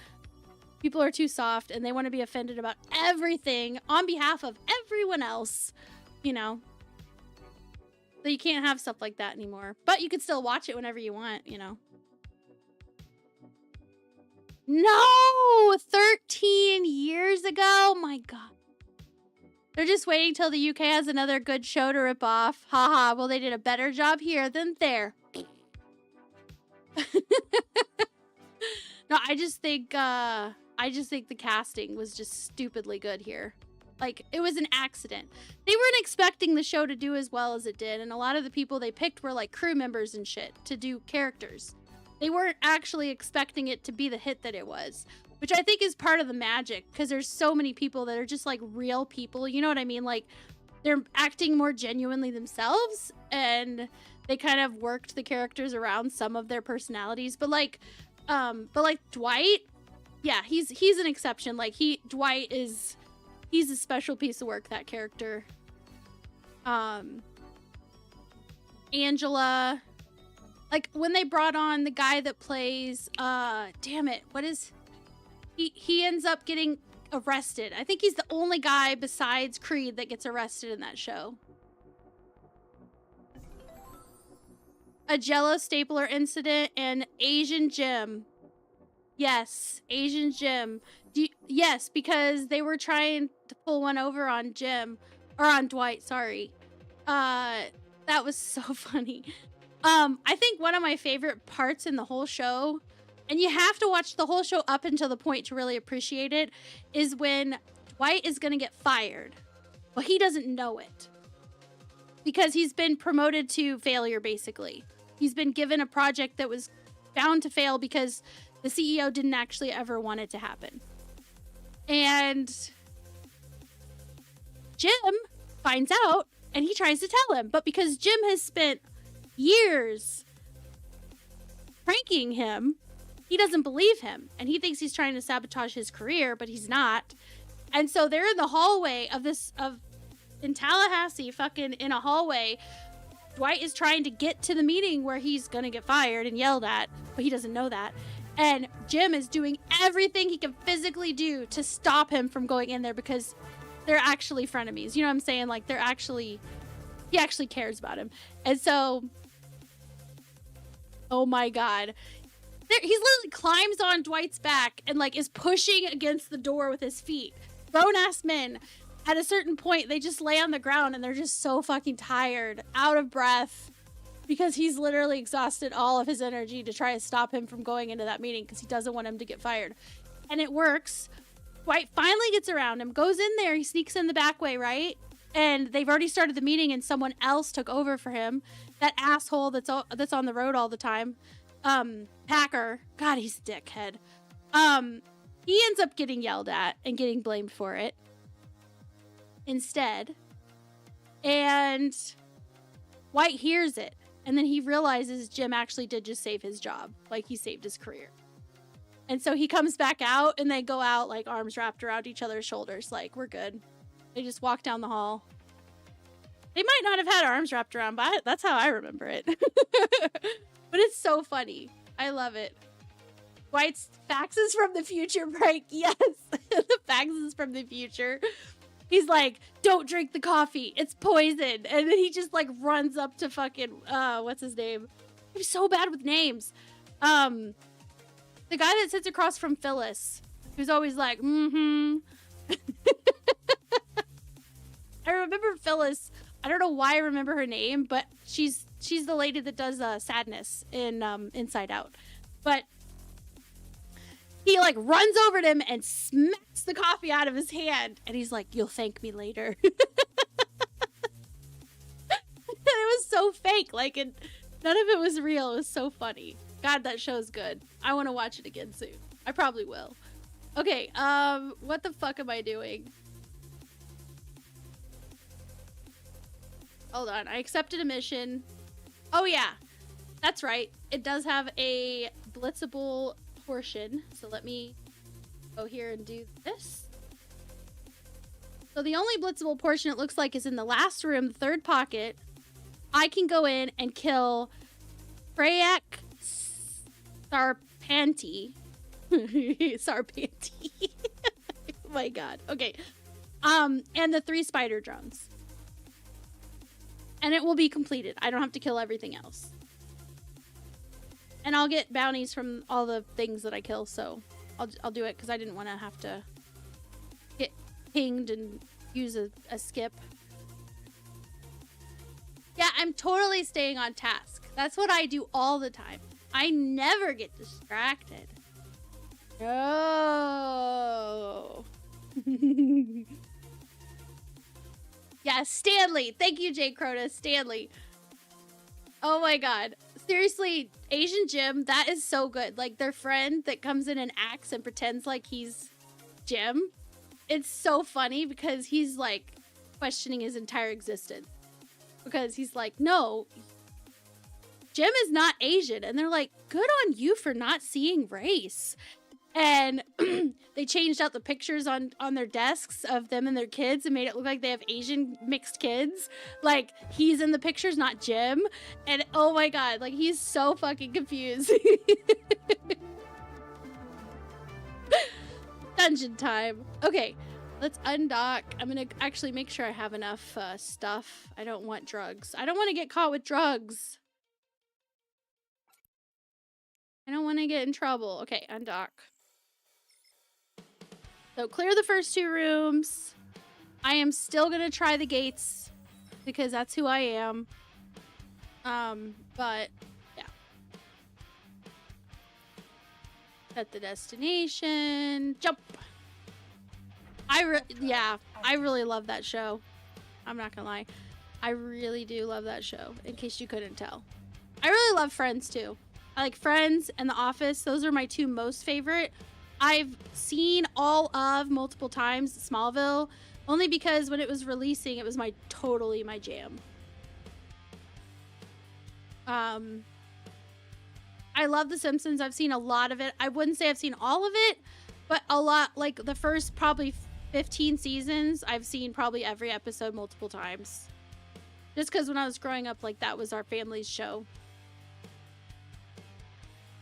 People are too soft and they want to be offended about everything on behalf of everyone else, you know? So you can't have stuff like that anymore. But you can still watch it whenever you want, you know? No! 13 years ago? My God. They're just waiting till the UK has another good show to rip off. Haha, well, they did a better job here than there. No, I just think the casting was just stupidly good here. Like, it was an accident. They weren't expecting the show to do as well as it did, and a lot of the people they picked were like crew members and shit to do characters. They weren't actually expecting it to be the hit that it was, which I think is part of the magic, because there's so many people that are just like real people, you know what I mean? Like, they're acting more genuinely themselves, and they kind of worked the characters around some of their personalities. But like Dwight, yeah, he's an exception. Like, he's a special piece of work, that character. Angela, like, when they brought on the guy that plays, damn it, what is, he ends up getting arrested. I think he's the only guy besides Creed that gets arrested in that show. A Jello stapler incident and Asian Jim. Yes, Asian Jim. Yes, because they were trying to pull one over on Jim, or on Dwight, sorry. That was so funny. I think one of my favorite parts in the whole show, and you have to watch the whole show up until the point to really appreciate it, is when Dwight is gonna get fired. Well, he doesn't know it. Because he's been promoted to failure, basically. He's been given a project that was bound to fail because the CEO didn't actually ever want it to happen. And Jim finds out and he tries to tell him. But because Jim has spent years pranking him, he doesn't believe him. And he thinks he's trying to sabotage his career, but he's not. And so they're in the hallway in Tallahassee, fucking in a hallway. Dwight is trying to get to the meeting where he's gonna get fired and yelled at, but he doesn't know that. And Jim is doing everything he can physically do to stop him from going in there because they're actually frenemies. You know what I'm saying? Like, he actually cares about him. And so, oh my God. He literally climbs on Dwight's back and like is pushing against the door with his feet. Grown-ass men. At a certain point, they just lay on the ground and they're just so fucking tired, out of breath, because he's literally exhausted all of his energy to try to stop him from going into that meeting because he doesn't want him to get fired. And it works. Dwight finally gets around him, goes in there, he sneaks in the back way, right? And they've already started the meeting and someone else took over for him. That asshole that's on the road all the time. Packer. God, he's a dickhead. He ends up getting yelled at and getting blamed for it instead. And Dwight hears it. And then he realizes Jim actually did just save his job. Like, he saved his career. And so he comes back out and they go out like arms wrapped around each other's shoulders. Like, we're good. They just walk down the hall. They might not have had arms wrapped around, but that's how I remember it. But it's so funny. I love it. Dwight's faxes from the future break. Yes. The faxes from the future. He's like, don't drink the coffee. It's poison. And then he just like runs up to fucking, what's his name? I'm so bad with names. The guy that sits across from Phyllis, who's always like, mm-hmm. I remember Phyllis. I don't know why I remember her name, but she's the lady that does Sadness in Inside Out. But he like runs over to him and smacks the coffee out of his hand, and he's like, "You'll thank me later." fake. Like, none of it was real. It was so funny. God, that show's good. I want to watch it again soon. I probably will. Okay, what the fuck am I doing? Hold on, I accepted a mission. Oh yeah, that's right. It does have a blitzable portion. So let me go here and do this. So the only blitzable portion it looks like is in the last room, the third pocket. I can go in and kill Freyak Sarpanti. Sarpanti. Oh my god. Okay. And the 3 spider drones. And it will be completed. I don't have to kill everything else. And I'll get bounties from all the things that I kill, so I'll do it because I didn't want to have to get pinged and use a skip. Yeah, I'm totally staying on task. That's what I do all the time. I never get distracted. No. Yeah, Stanley. Thank you, Jay Crotus. Stanley. Oh my god. Seriously, Asian Jim, that is so good. Like, their friend that comes in and acts and pretends like he's Jim. It's so funny because he's, like, questioning his entire existence. Because he's like, no, Jim is not Asian. And they're like, good on you for not seeing race. And they changed out the pictures on their desks of them and their kids and made it look like they have Asian mixed kids. Like, he's in the pictures, not Jim. And oh my god, like, he's so fucking confused. Dungeon time. Okay, let's undock. I'm gonna actually make sure I have enough stuff. I don't want drugs. I don't want to get caught with drugs. I don't want to get in trouble. Okay, undock. So clear the first 2 rooms. I am still gonna try the gates because that's who I am. But yeah. Set the destination. Jump. I really love that show. I'm not gonna lie. I really do love that show, in case you couldn't tell. I really love Friends too. I like Friends and The Office. Those are my 2 most favorite. I've seen all of multiple times Smallville, only because when it was releasing, it was totally my jam. I love The Simpsons. I've seen a lot of it. I wouldn't say I've seen all of it, but a lot. Like the first probably 15 seasons, I've seen probably every episode multiple times. Just because when I was growing up, like, that was our family's show.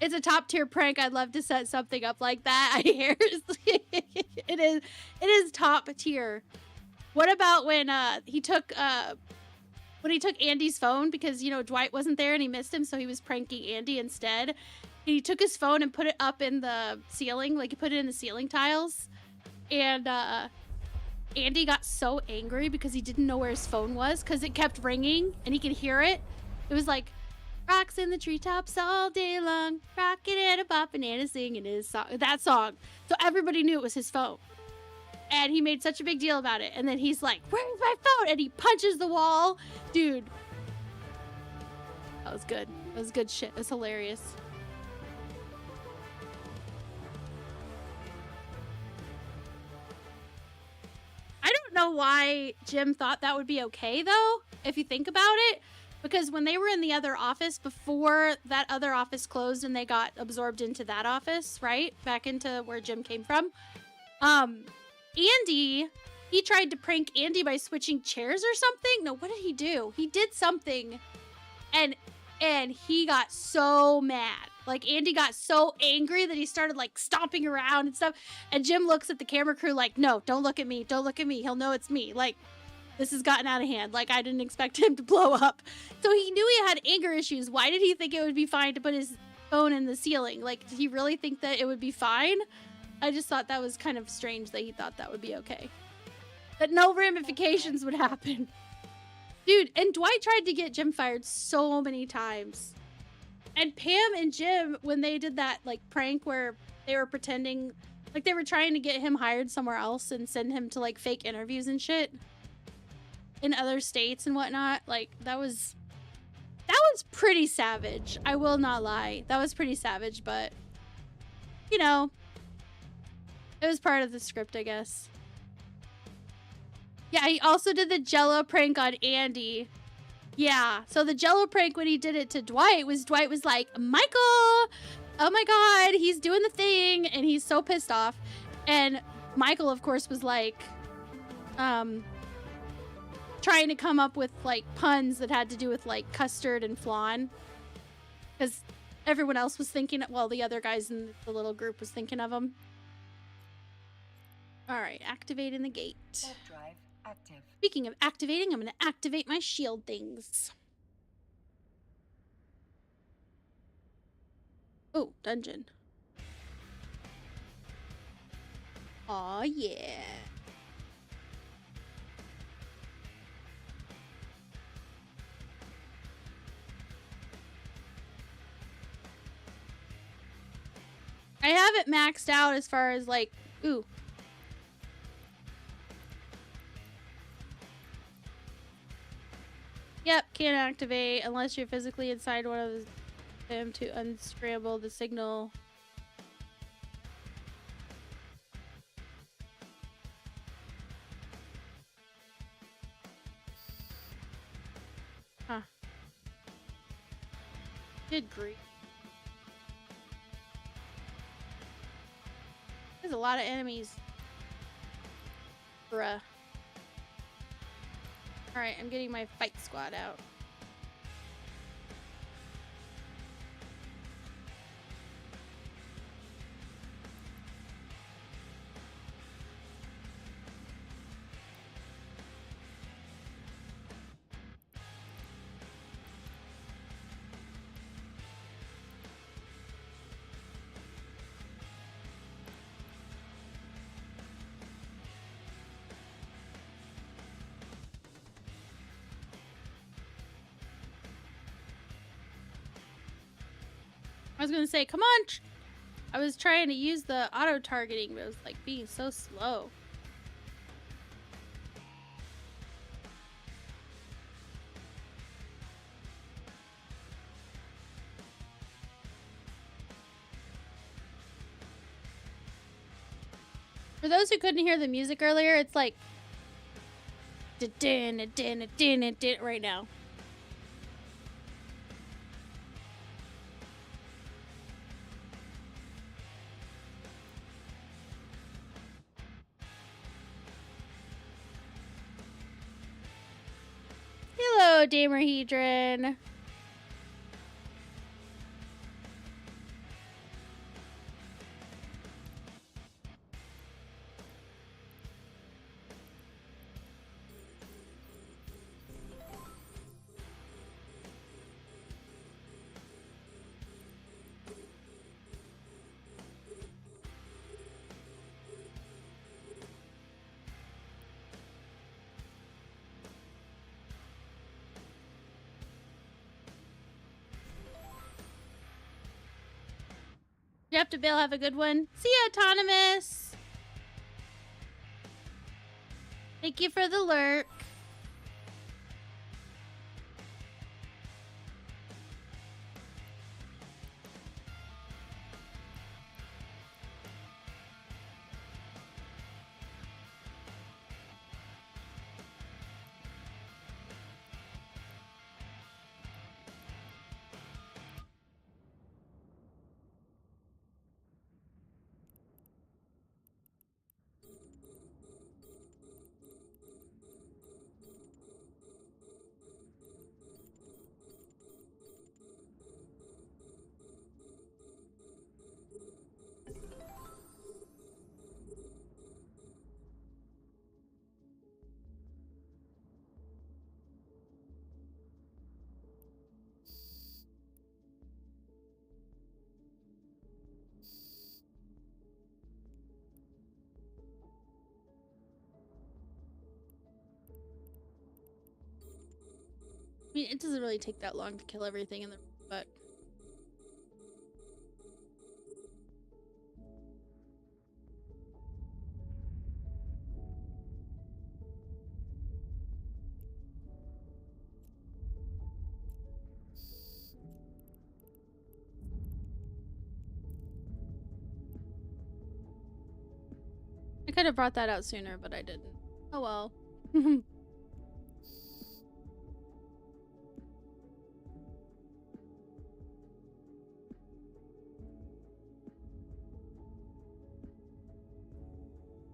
It's a top tier prank. I'd love to set something up like that. I hear it is top tier. What about when he took Andy's phone because, you know, Dwight wasn't there and he missed him, so he was pranking Andy instead. He took his phone and put it up in the ceiling, like he put it in the ceiling tiles. And Andy got so angry because he didn't know where his phone was because it kept ringing and he could hear it. It was like, rocks in the treetops all day long, rocking and a bopping and a singing his song. That song. So everybody knew it was his phone. And he made such a big deal about it. And then he's like, where's my phone? And he punches the wall. Dude. That was good. That was good shit. It was hilarious. I don't know why Jim thought that would be okay, though, if you think about it. Because when they were in the other office, before that other office closed and they got absorbed into that office, right? Back into where Jim came from. Andy, he tried to prank Andy by switching chairs or something. No, what did he do? He did something and he got so mad. Like, Andy got so angry that he started, like, stomping around and stuff. And Jim looks at the camera crew like, no, don't look at me. Don't look at me. He'll know it's me. Like, this has gotten out of hand. Like, I didn't expect him to blow up. So he knew he had anger issues. Why did he think it would be fine to put his phone in the ceiling? Like, did he really think that it would be fine? I just thought that was kind of strange that he thought that would be okay. That no ramifications would happen. Dude, and Dwight tried to get Jim fired so many times. And Pam and Jim, when they did that, like, prank where they were pretending, like, they were trying to get him hired somewhere else and send him to, like, fake interviews and shit in other states and whatnot, like, that was That was pretty savage. I will not lie. That was pretty savage, but you know, it was part of the script, I guess. Yeah, he also did the Jello prank on Andy. Yeah, so the Jello prank when he did it to Dwight was like, Michael, oh my God, he's doing the thing, and he's so pissed off. And Michael, of course, was like, trying to come up with like puns that had to do with like custard and flan, because everyone else was thinking, well, the other guys in the little group was thinking of them. All right, activating the gate. Warp drive active. Speaking of activating, I'm going to activate my shield things. Oh, dungeon. Aw, yeah. I have it maxed out as far as like, ooh. Yep, can't activate unless you're physically inside one of them to unscramble the signal. Huh. Good grief. There's a lot of enemies. Bruh. Alright, I'm getting my fight squad out. I was gonna say, come on! I was trying to use the auto-targeting, but it was like being so slow. For those who couldn't hear the music earlier, it's like right now. Hello, Damerhedron. You have to Bill, have a good one. See ya, Autonomous. Thank you for the lurk. I mean, it doesn't really take that long to kill everything in the but could have brought that out sooner, but I didn't. Oh well.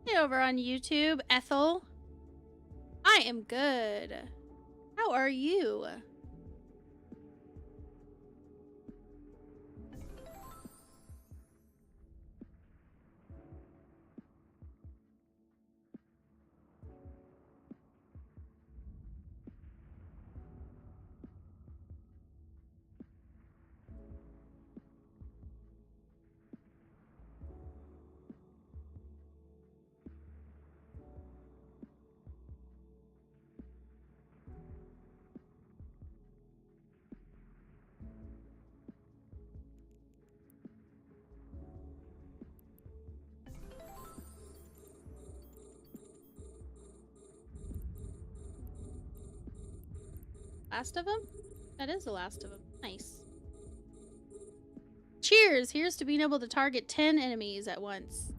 Hey, over on YouTube, Ethel. I am good. How are you? Last of them? That is the last of them. Nice. Cheers! Here's to being able to target 10 enemies at once.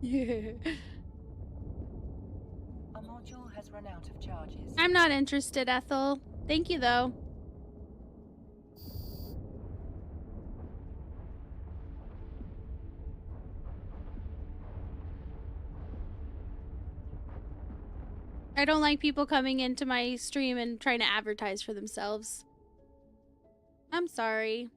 Yeah. A module has run out of charges. I'm not interested, Ethel. Thank you, though. I don't like people coming into my stream and trying to advertise for themselves. I'm sorry.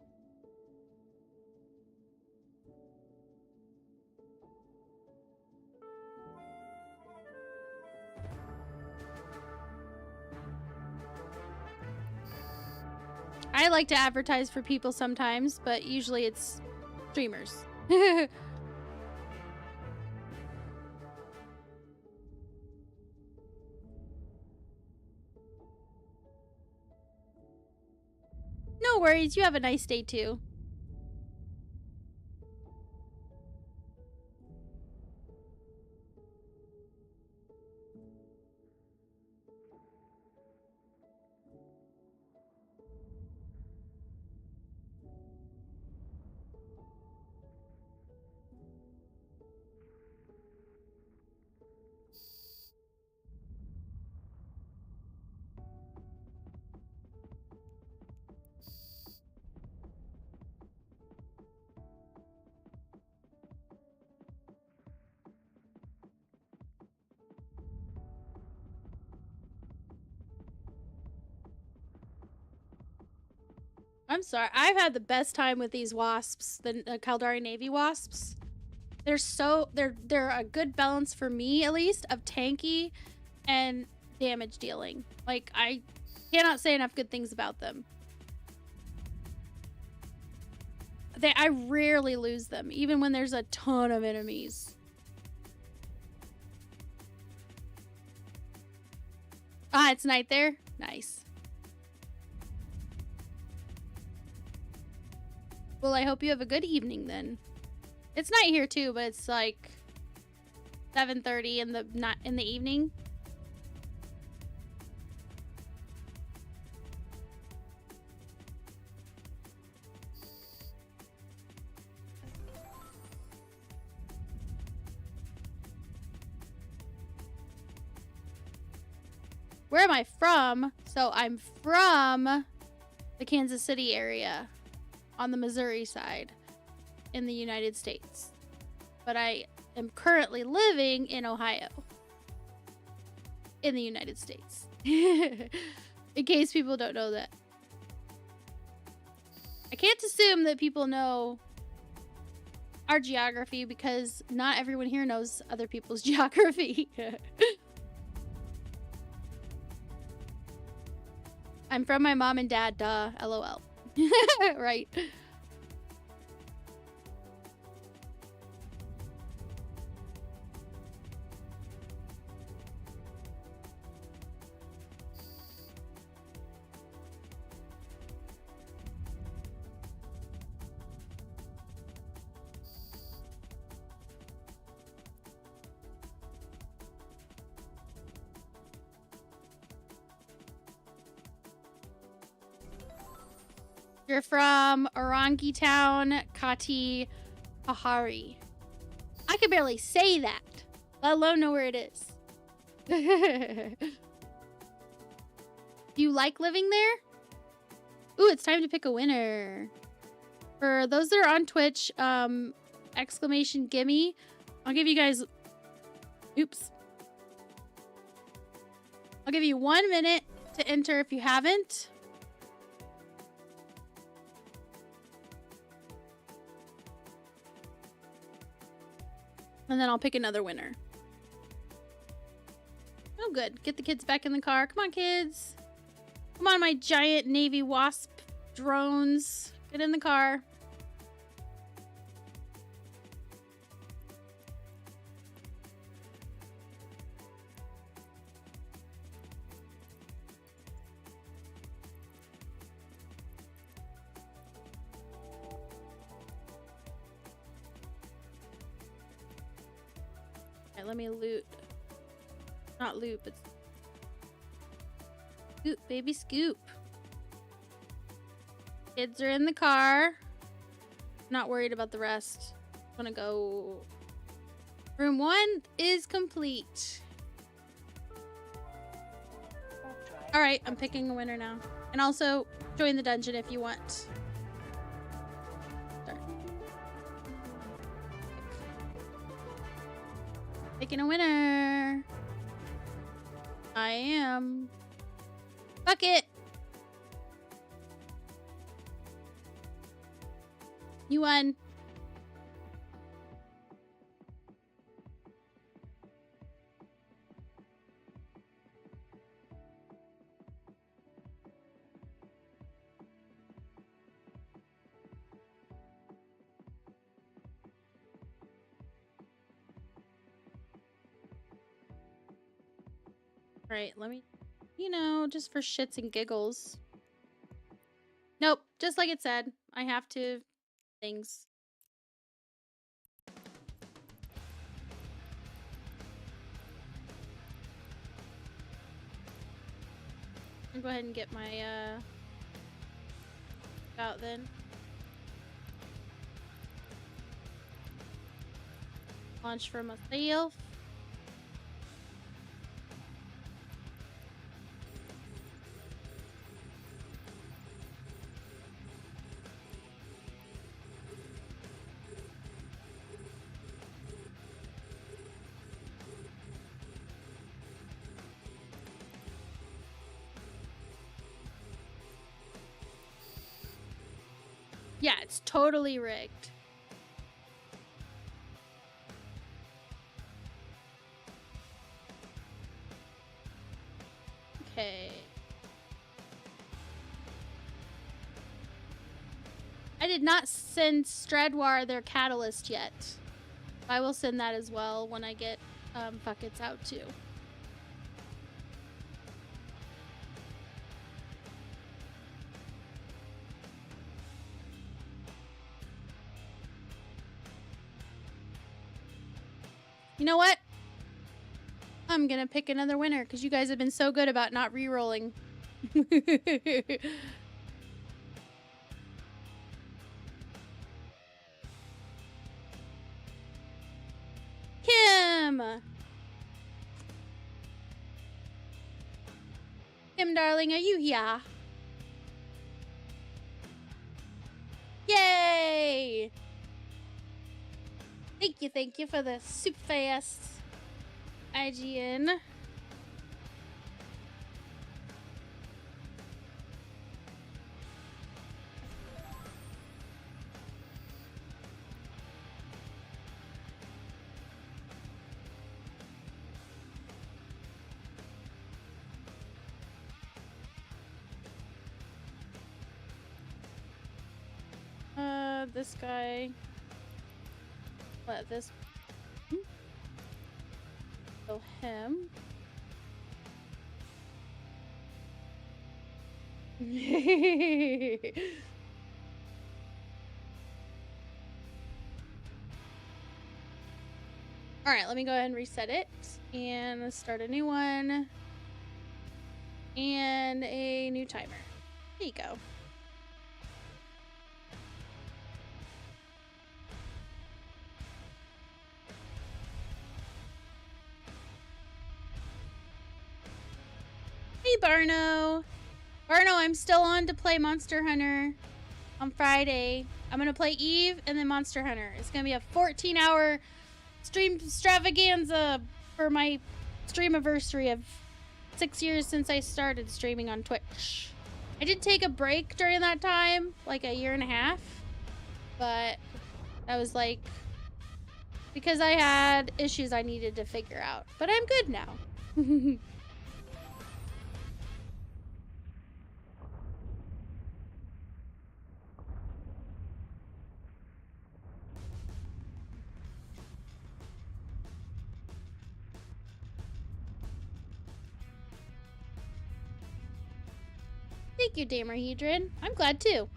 I like to advertise for people sometimes, but usually it's streamers. No worries, you have a nice day too. I'm sorry. I've had the best time with these wasps, the Caldari Navy wasps. They're a good balance for me, at least, of tanky and damage dealing. Like, I cannot say enough good things about them. I rarely lose them, even when there's a ton of enemies. Ah, it's night there? Nice. Well, I hope you have a good evening then. It's night here too, but it's like 7:30 in the evening. Where am I from? So I'm from the Kansas City area on the Missouri side in the United States. But I am currently living in Ohio. in the United States. In case people don't know that. I can't assume that people know our geography because not everyone here knows other people's geography. I'm from my mom and dad, duh, LOL. Right. You're from Orangi Town, Kati Pahari. I could barely say that, let alone know where it is. Do you like living there? Ooh, it's time to pick a winner. For those that are on Twitch, exclamation gimme. I'll give you guys... Oops. I'll give you 1 minute to enter if you haven't. And then I'll pick another winner. Oh, good. Get the kids back in the car. Come on, kids. Come on, my giant Navy Wasp drones. Get in the car. Okay, let me loot. Not loot, but scoop, baby, scoop. Kids are in the car. Not worried about the rest. I'm gonna go. Room 1 is complete. All right, I'm picking a winner now. And also join the dungeon if you want. Sorry. Picking a winner. I am. Fuck it. You won. Right, let me, just for shits and giggles. Nope, just like it said. I have to things. I'll go ahead and get my out then. Launch for myself. Yeah, it's totally rigged. Okay. I did not send Stradwar their catalyst yet. I will send that as well when I get buckets out too. You know what? I'm gonna pick another winner because you guys have been so good about not re-rolling. Kim! Kim, darling, are you here? Yay! Thank you for the super fast IGN. this guy. Let this kill him. Alright, let me go ahead and reset it. And start a new one. And a new timer. There you go. Hey, Barno. Barno, I'm still on to play Monster Hunter on Friday. I'm going to play Eve and then Monster Hunter. It's going to be a 14-hour stream extravaganza for my stream anniversary of 6 years since I started streaming on Twitch. I did take a break during that time, like a year and a half, but that was like because I had issues I needed to figure out. But I'm good now. Thank you, Damerhedron. I'm glad too.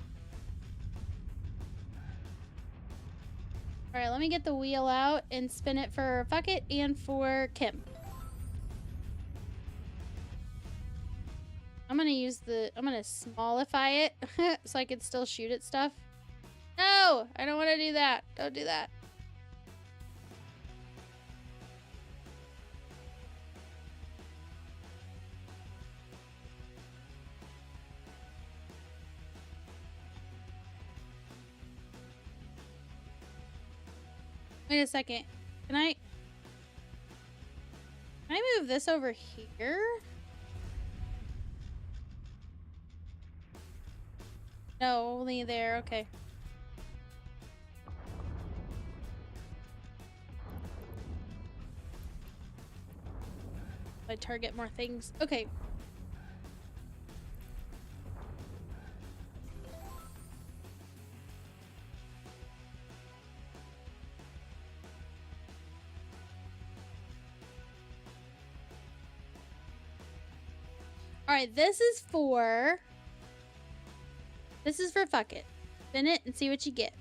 Alright, let me get the wheel out and spin it for Fucket and for Kim. I'm gonna smallify it so I can still shoot at stuff. No! I don't want to do that. Don't do that. Wait a second. Can I move this over here? No, only there. Okay. I target more things. Okay. Alright, this is for Fuck It. Spin it and see what you get.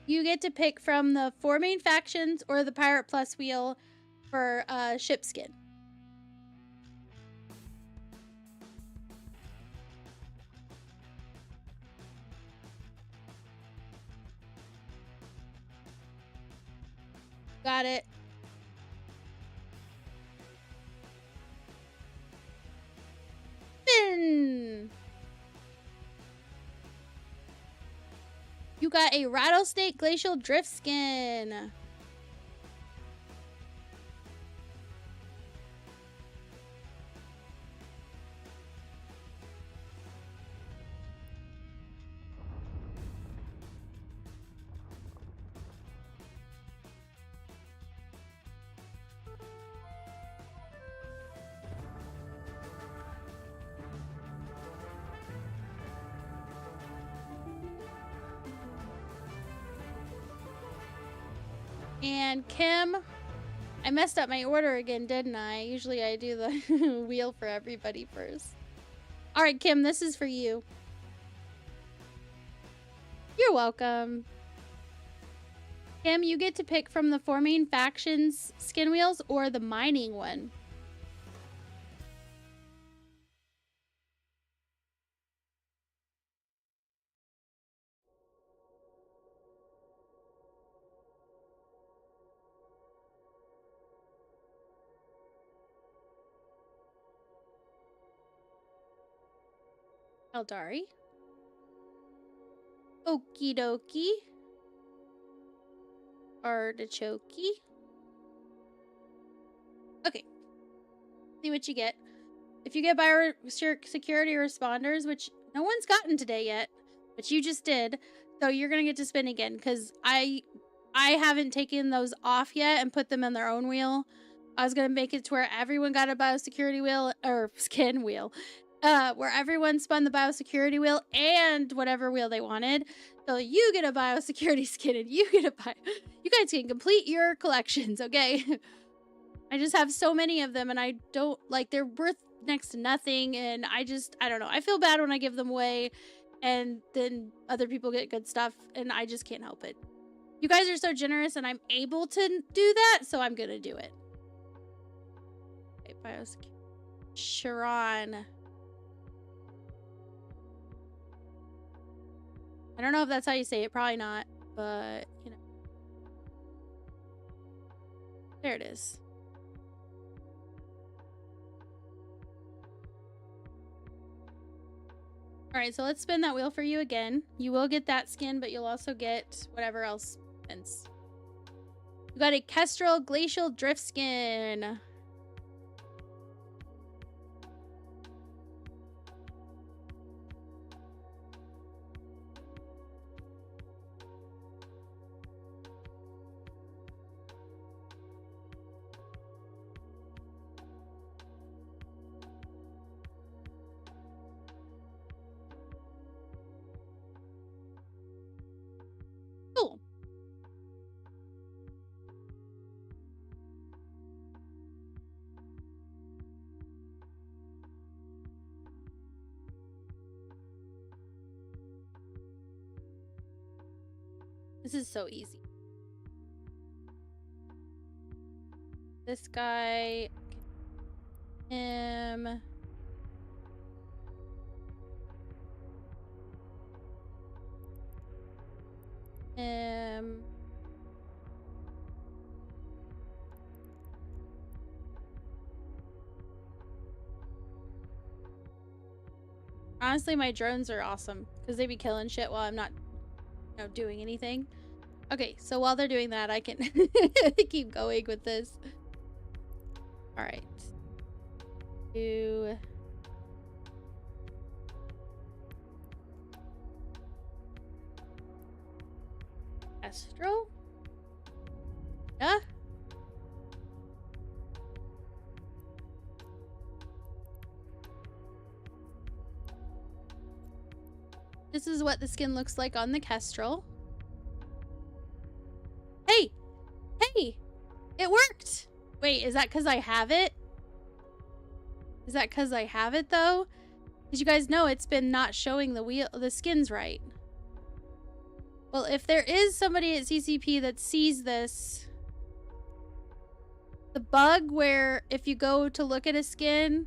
You get to pick from the 4 main factions or the Pirate Plus wheel for ship skin. Got it. Spin! You got a Rattlesnake Glacial Drift skin. And Kim, I messed up my order again, didn't I? Usually I do the wheel for everybody first. Alright, Kim, this is for you. You're welcome. Kim, you get to pick from the 4 main factions skin wheels or the mining one. Eldari. Okie dokie. Artichoke. Okay. See what you get. If you get security responders, which no one's gotten today yet, but you just did, so you're gonna get to spin again, because I haven't taken those off yet and put them in their own wheel. I was gonna make it to where everyone got a biosecurity wheel or skin wheel. where everyone spun the biosecurity wheel and whatever wheel they wanted. So you get a biosecurity skin and you get a you guys can complete your collections, okay? I just have so many of them and I don't like, they're worth next to nothing, and I don't know. I feel bad when I give them away and then other people get good stuff and I just can't help it. You guys are so generous and I'm able to do that, so I'm gonna do it. Okay, biosecurity. Sharon. I don't know if that's how you say it. Probably not. But, you know. There it is. Alright, so let's spin that wheel for you again. You will get that skin, but you'll also get whatever else spins. You got a Kestrel Glacial Drift skin. Cool. This is so easy. This guy, him. Honestly, my drones are awesome because they be killing shit while I'm not, you know, doing anything. Okay, so while they're doing that, I can keep going with this. All right. Do Astro? Yeah. This is what the skin looks like on the Kestrel. Hey! Hey! It worked! Wait, is that because I have it? Is that because I have it, though? Because you guys know it's been not showing the skins right. Well, if there is somebody at CCP that sees this, the bug where if you go to look at a skin,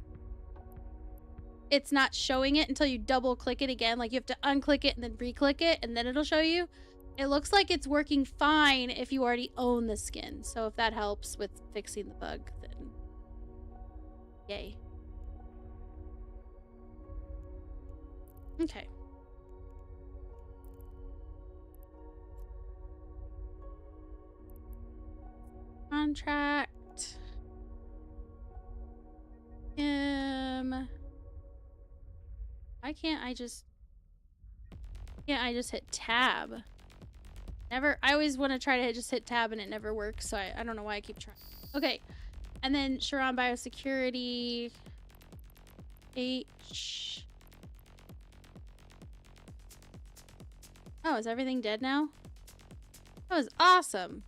it's not showing it until you double click it again. Like you have to unclick it and then re-click it and then it'll show you. It looks like it's working fine if you already own the skin. So if that helps with fixing the bug, then yay. Okay. Contract. Why can't I just hit tab? I always want to try to just hit tab and it never works, so I don't know why I keep trying. Okay. And then Sharon Biosecurity. H. Oh, is everything dead now? That was awesome.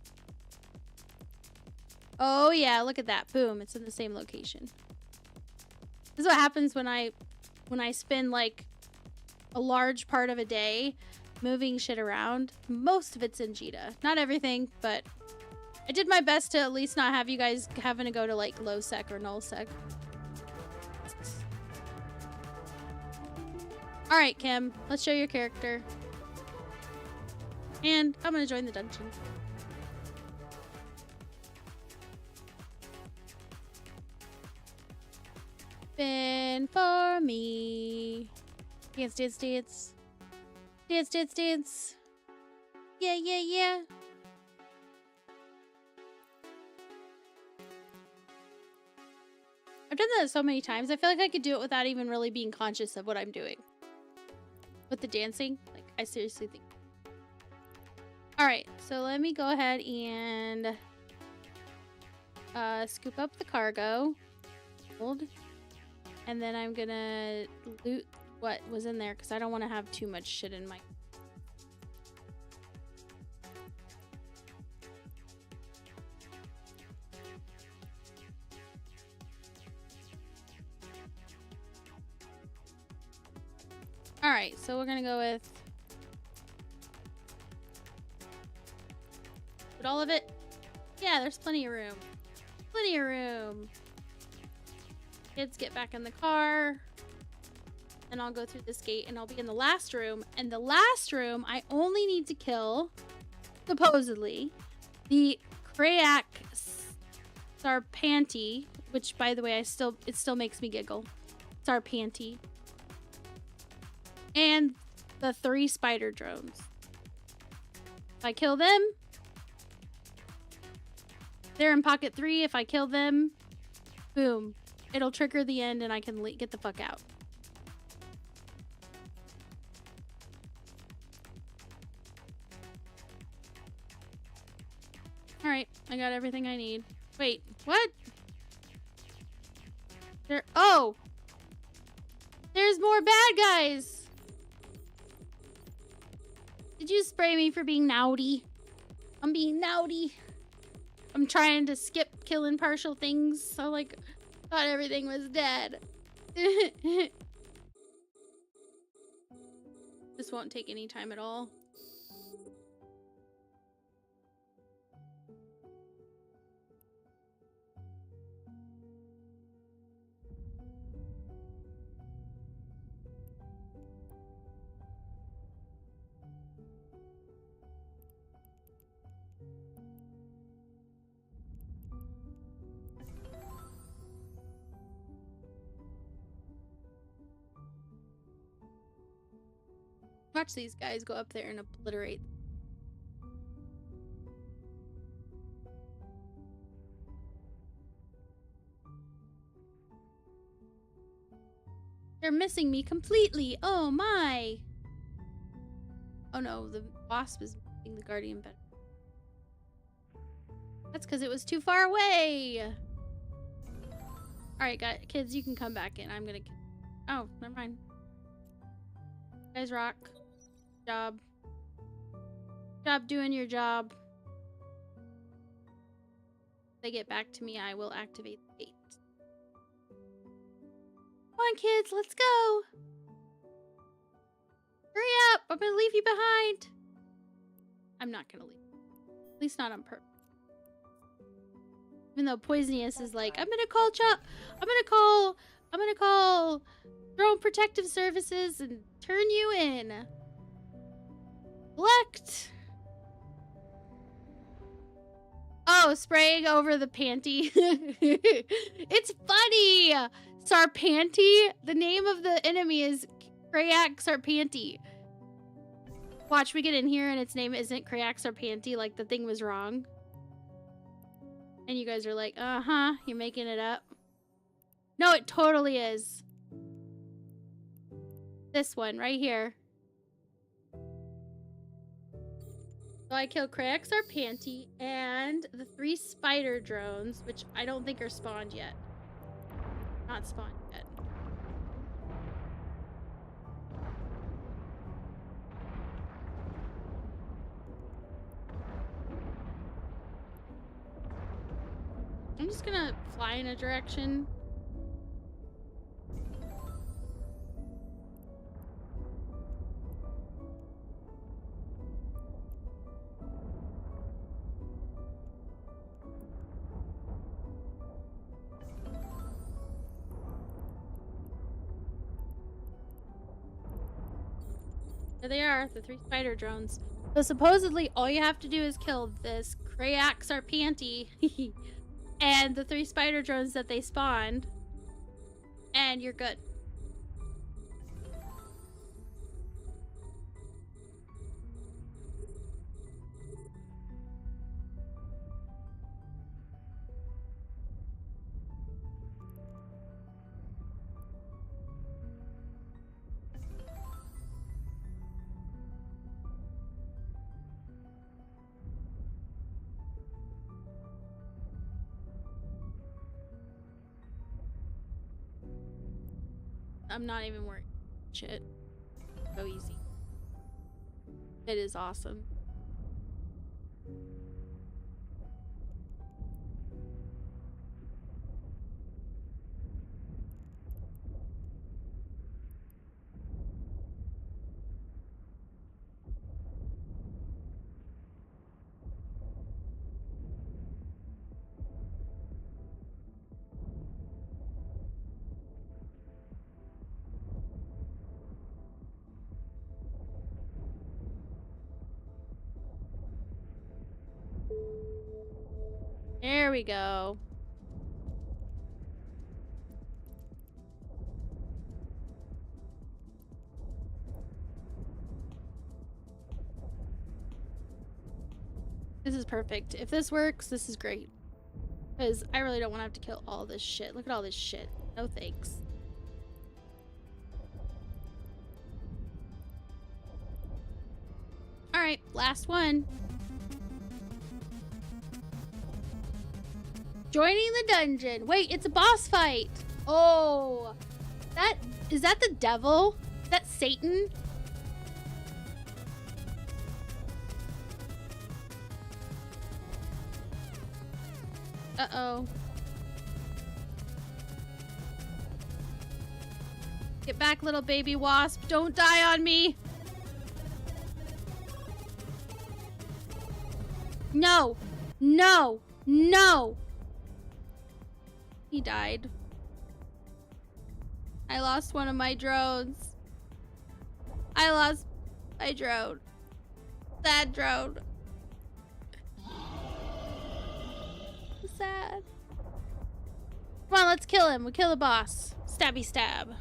Oh yeah, look at that. Boom, it's in the same location. This is what happens when I spend like a large part of a day moving shit around. Most of it's in Jita. Not everything, but I did my best to at least not have you guys having to go to like low sec or null sec. Alright, Kim. Let's show your character. And I'm gonna join the dungeon. Spin for me. Dance, dance, dance. Dance, dance, dance. Yeah, yeah, yeah. I've done that so many times. I feel like I could do it without even really being conscious of what I'm doing. With the dancing, like, I seriously think. Alright, so let me go ahead and scoop up the cargo. Hold. And then I'm gonna loot what was in there because I don't want to have too much shit in my... Alright, so we're gonna go with... Put all of it? Yeah, there's plenty of room. Plenty of room. Kids, get back in the car. And I'll go through this gate and I'll be in the last room. And the last room, I only need to kill, supposedly, the Krayak Sarpanty, which, by the way, it still makes me giggle. Sarpanty. And the 3 spider drones. If I kill them, they're in pocket 3. If I kill them, boom. It'll trigger the end and I can get the fuck out. Alright, I got everything I need. Wait, what? Oh! There's more bad guys! Did you spray me for being naughty? I'm being naughty. I'm trying to skip killing partial things, so like, thought everything was dead. This won't take any time at all. Watch these guys go up there and obliterate. They're missing me completely. Oh my. Oh no, the wasp is making the guardian better. That's because it was too far away. Alright, kids, you can come back in. I'm gonna... Oh, never mind. You guys rock. Job doing your job. If they get back to me, I will activate the gate. Come on, kids, let's go. Hurry up, I'm gonna leave you behind. I'm not gonna leave. At least not on purpose. Even though Poisonous is like, I'm gonna call Drone Protective Services and turn you in. Select. Oh, spraying over the panty. It's funny. Sarpanty. The name of the enemy is Krayak Sarpanty. Watch, we get in here and its name isn't Krayak Sarpanty, like the thing was wrong. And you guys are like, uh-huh, you're making it up. No, it totally is. This one right here. So I killed Krayak Sarpanty and the 3 spider drones, which I don't think are spawned yet. Not spawned yet. I'm just gonna fly in a direction. There they are, the 3 spider drones. So supposedly all you have to do is kill this Krayak Sarpanty and the 3 spider drones that they spawned, and you're good. I'm not even worried. Shit. So easy. It is awesome. There we go. This is perfect. If this works, this is great. Because I really don't want to have to kill all this shit. Look at all this shit. No thanks. Alright, last one. Joining the dungeon. Wait, it's a boss fight. Oh, is that the devil? Is that Satan? Uh-oh. Get back, little baby wasp. Don't die on me. No. No. No. He died. I lost one of my drones. I lost my drone. Sad drone. Sad. Come on, let's kill him. We kill the boss. Stabby stab.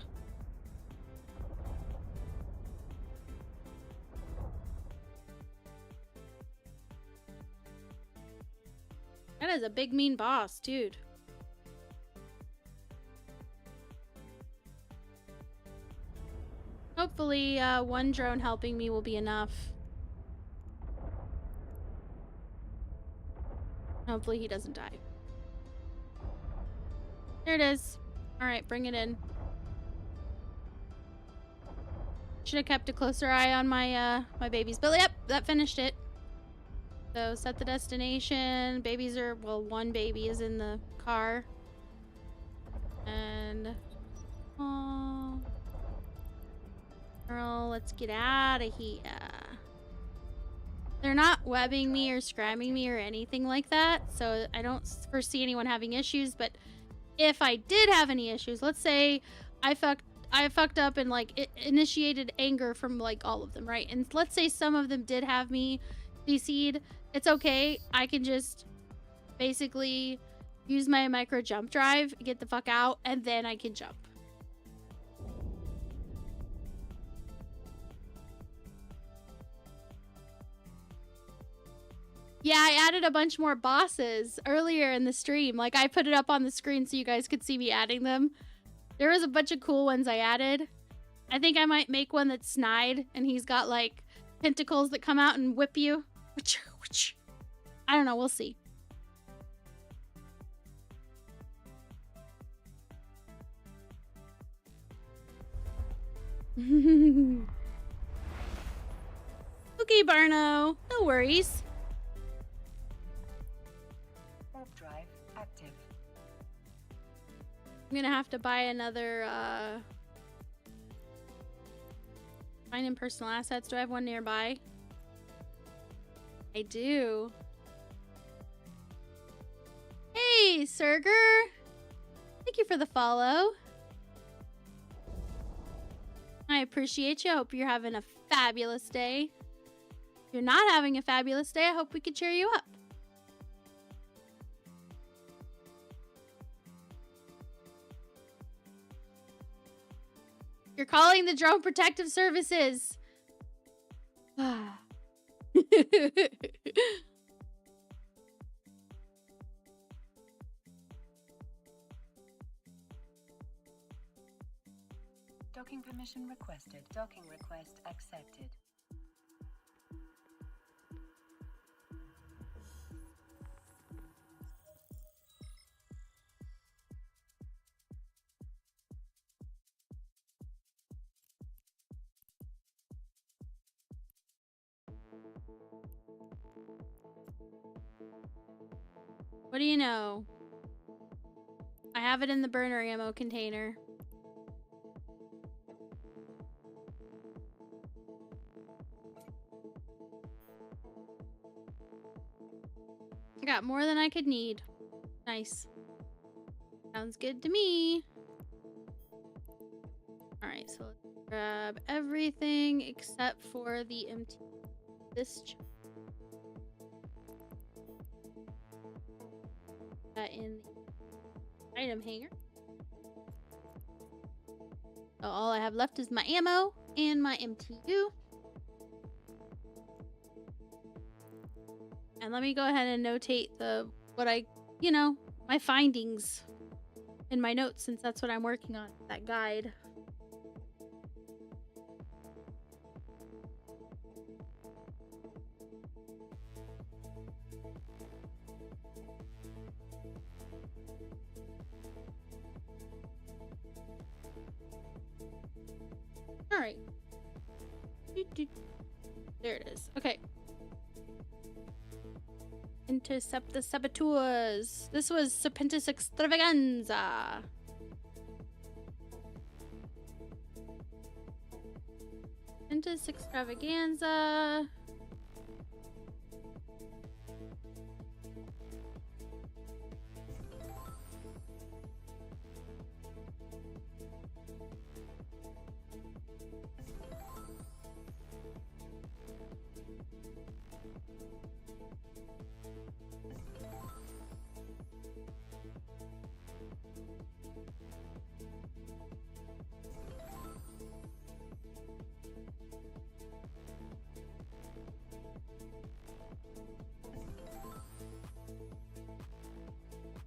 That is a big mean boss, dude. Hopefully, one drone helping me will be enough. Hopefully he doesn't die. There it is. Alright, bring it in. Should have kept a closer eye on my my babies. But yep, that finished it. So set the destination. Babies are, well, one baby is in the car. And oh, girl, let's get out of here. They're not webbing me or scramming me or anything like that, so I don't foresee anyone having issues. But if I did have any issues, let's say I fucked up and like it initiated anger from like all of them, right? And let's say some of them did have me CC'd. It's okay. I can just basically use my micro jump drive, get the fuck out, and then I can jump. Yeah, I added a bunch more bosses earlier in the stream. Like, I put it up on the screen so you guys could see me adding them. There was a bunch of cool ones I added. I think I might make one that's snide, and he's got, like, tentacles that come out and whip you. I don't know, we'll see. Okay, Barno. No worries. Warp drive active. I'm gonna have to buy another, find in personal assets. Do I have one nearby? I do. Hey, Surger. Thank you for the follow. I appreciate you. I hope you're having a fabulous day. If you're not having a fabulous day, I hope we can cheer you up. You're calling the Drone Protective Services. Docking permission requested. Docking request accepted. What do you know? I have it in the burner ammo container. I got more than I could need. Nice. Sounds good to me. Alright, so let's grab everything except for the empty. This that in the item hanger. So all I have left is my ammo and my MTU. And let me go ahead and notate my findings in my notes, since that's what I'm working on, that guide. All right. There it is. Okay. Intercept the saboteurs. This was Serpentis Extravaganza. Serpentis Extravaganza.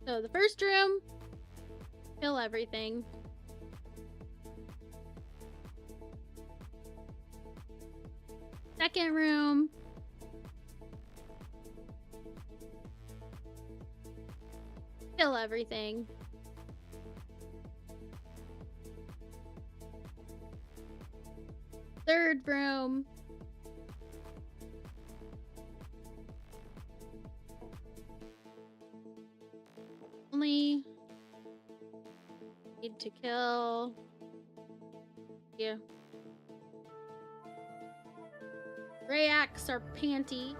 So the first room, kill everything. Second room, kill everything. Third room, only need to kill you. Rayax or Panty.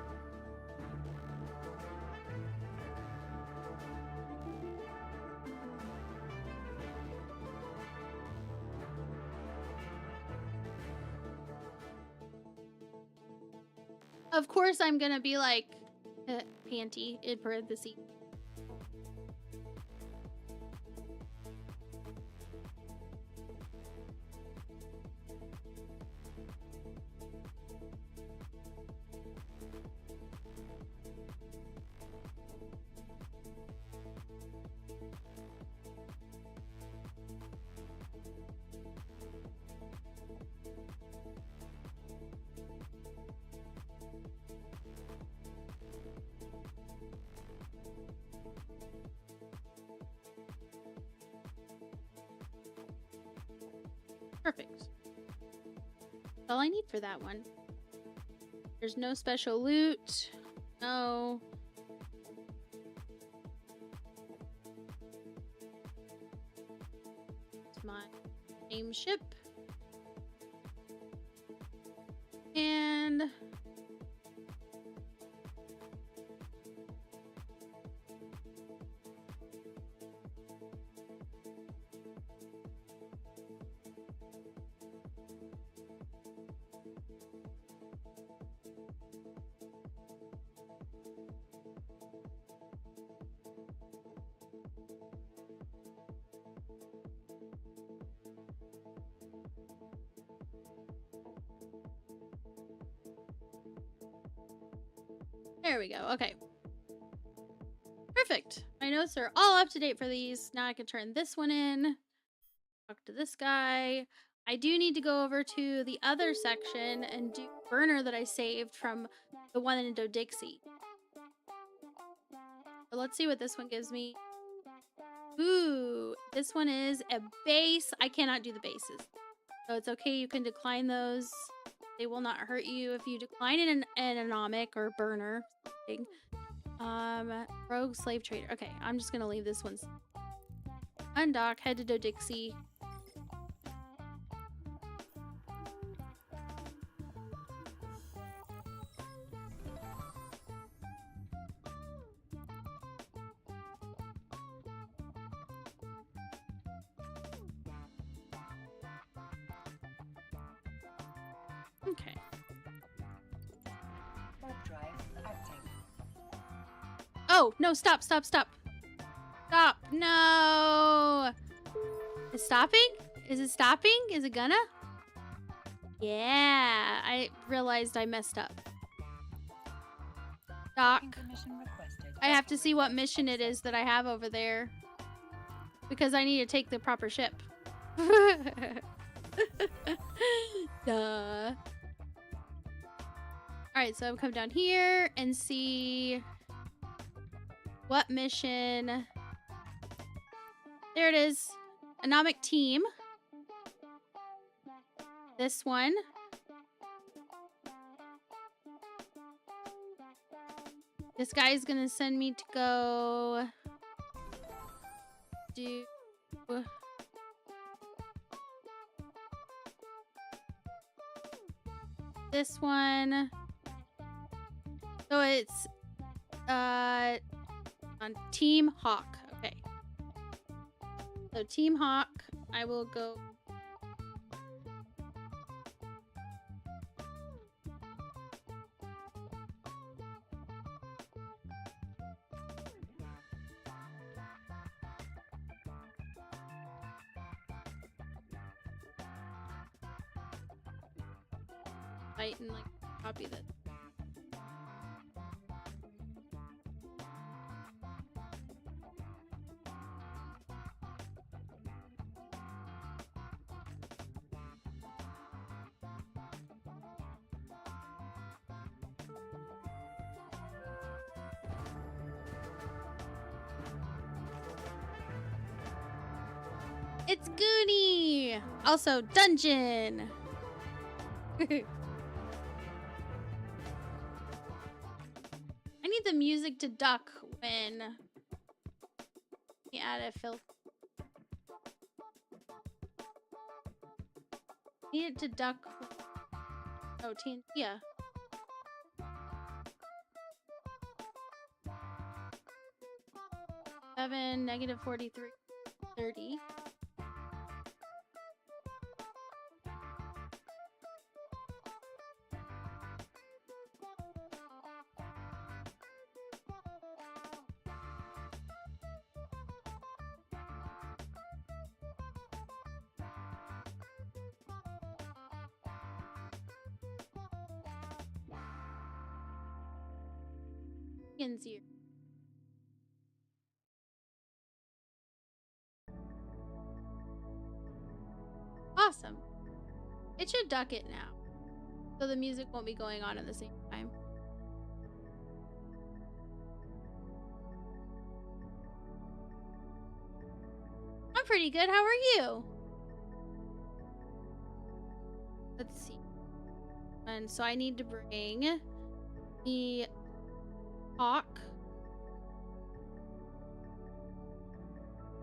Of course I'm gonna be like Panty in parentheses. Perfect. That's all I need for that one. There's no special loot. No. It's my name ship. And there we go. Okay. Perfect. My notes are all up to date for these. Now I can turn this one in. Talk to this guy. I do need to go over to the other section and do burner that I saved from the one in Dodixie. But let's see what this one gives me. Ooh, this one is a base. I cannot do the bases. So it's okay. You can decline those. They will not hurt you if you decline an anomic or burner. Something. Rogue slave trader. Okay, I'm just gonna leave this one. Undock, head to Dodixie. Okay. Warp drive acting. Oh, no, stop. Stop. No. It's stopping? Is it stopping? Is it gonna? Yeah, I realized I messed up. Doc, Mission requested. I have to see what mission it is that I have over there. Because I need to take the proper ship. Duh. Alright, so I'll come down here and see what mission. There it is. Anomic team. This one. This guy's gonna send me to go do this one. So it's on Team Hawk. Okay. So Team Hawk, I will go. Fight and like copy this. It's Goonie! Also, dungeon! I need the music to duck when you add a filter. Need it to duck. Oh, yeah. -7, -43, 30. Here. Awesome. It should duck it now. So the music won't be going on at the same time. I'm pretty good. How are you? Let's see. And so I need to bring the Hawk.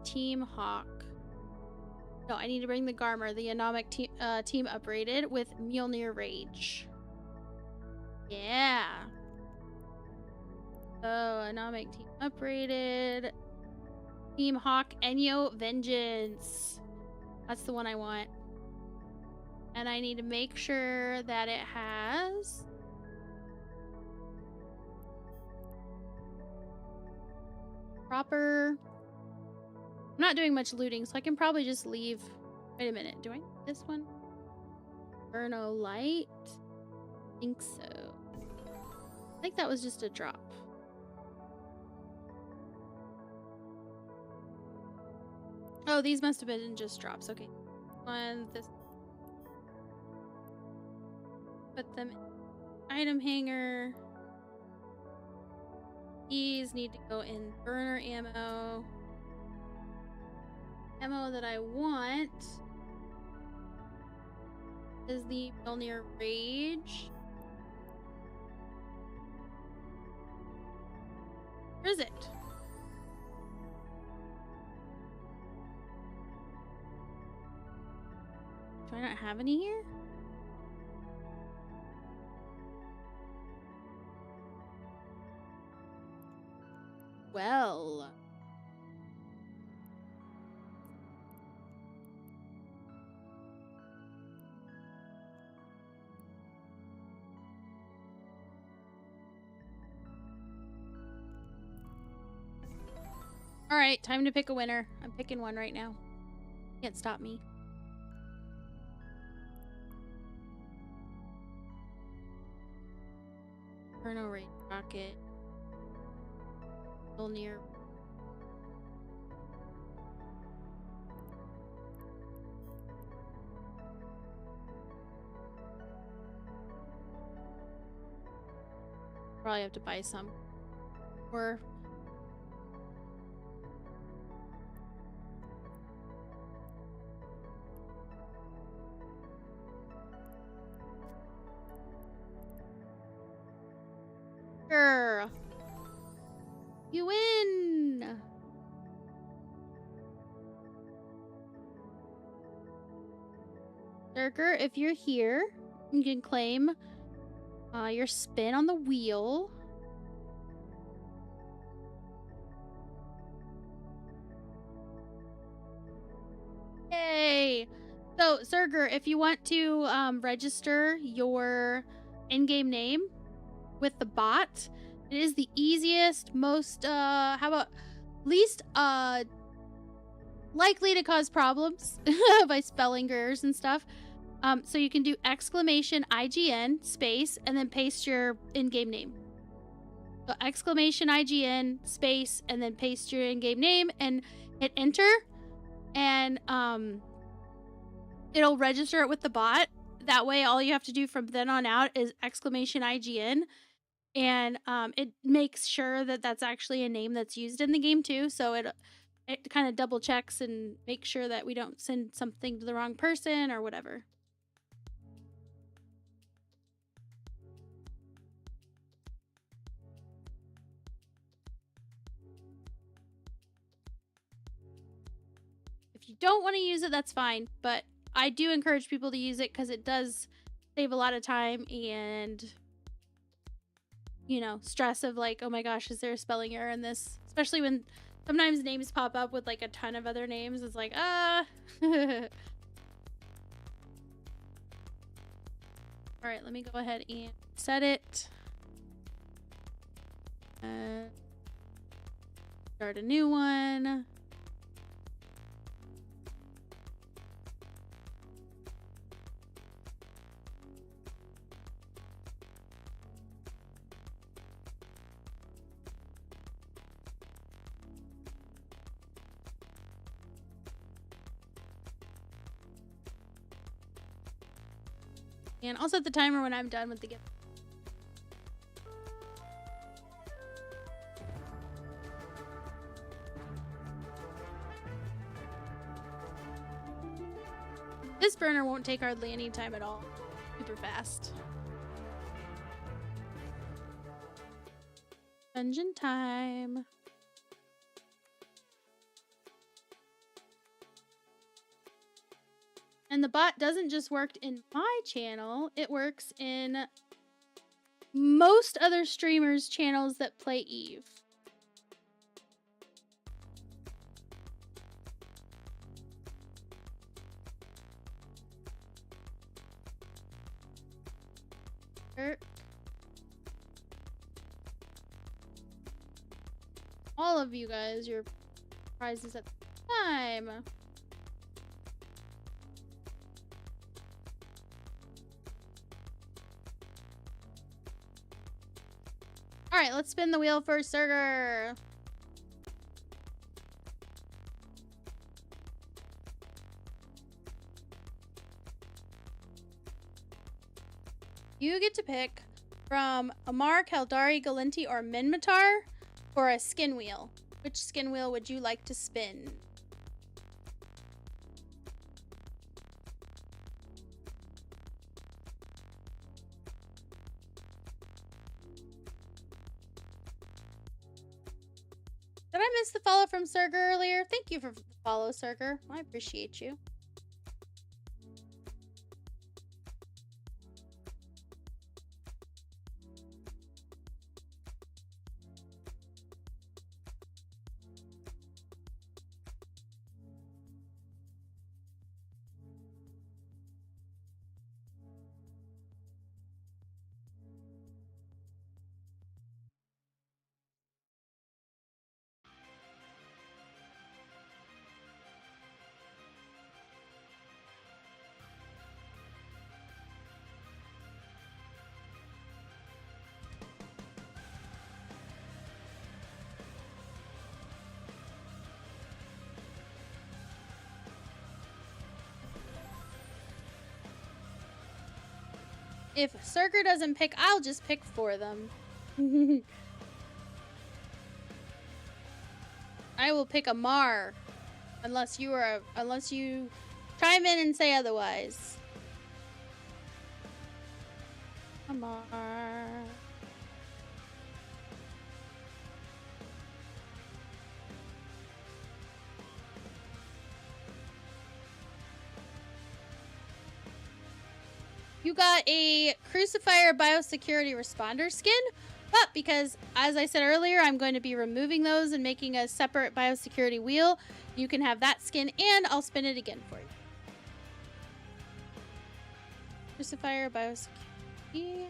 Team Hawk. No, I need to bring the Garmer, the Anomic team upgraded with Mjolnir Rage. Yeah. So, Anomic team upgraded. Team Hawk, Enyo Vengeance. That's the one I want. And I need to make sure that it has proper. I'm not doing much looting, so I can probably just leave. Wait a minute. Do I need this one? Burno Light? I think so. I think that was just a drop. Oh, these must have been just drops. Okay. One, this. Put them in item hanger. These need to go in burner ammo. Ammo that I want Is the Mjolnir Rage? Where is it? Do I not have any here? Well. Alright, time to pick a winner. I'm picking one right now. Can't stop me. Inferno Rage Rocket. Mjolnir. Probably have to buy some. Or sure. You win. Lurker, if you're here, you can claim your spin on the wheel. Yay! So, Zerger, if you want to register your in-game name with the bot, it is the easiest, most, least likely to cause problems by spelling errors and stuff. So you can do exclamation IGN space and then paste your in-game name. So exclamation IGN space and then paste your in-game name and hit enter, and it'll register it with the bot. That way all you have to do from then on out is exclamation IGN, and it makes sure that that's actually a name that's used in the game too. So it kind of double checks and makes sure that we don't send something to the wrong person or whatever. If you don't want to use it, that's fine, but I do encourage people to use it because it does save a lot of time and, you know, stress of like, oh my gosh, is there a spelling error in this? Especially when sometimes names pop up with like a ton of other names. It's like, All right, let me go ahead and set it. Start a new one. And I'll set the timer when I'm done with the gift. This burner won't take hardly any time at all. Super fast. Dungeon time. And the bot doesn't just work in my channel, it works in most other streamers' channels that play Eve. All of you guys, your prizes at the time. Alright, let's spin the wheel for Surger. You get to pick from Amar, Kaldari, Galinti, or Minmatar for a skin wheel. Which skin wheel would you like to spin? Did I miss the follow from Serger earlier? Thank you for the follow, Serger. I appreciate you. If Serger doesn't pick, I'll just pick for them. I will pick a Mar. Unless you chime in and say otherwise. A Mar. You got a Crucifier Biosecurity Responder skin, but because, as I said earlier, I'm going to be removing those and making a separate biosecurity wheel, you can have that skin, and I'll spin it again for you. Crucifier Biosecurity.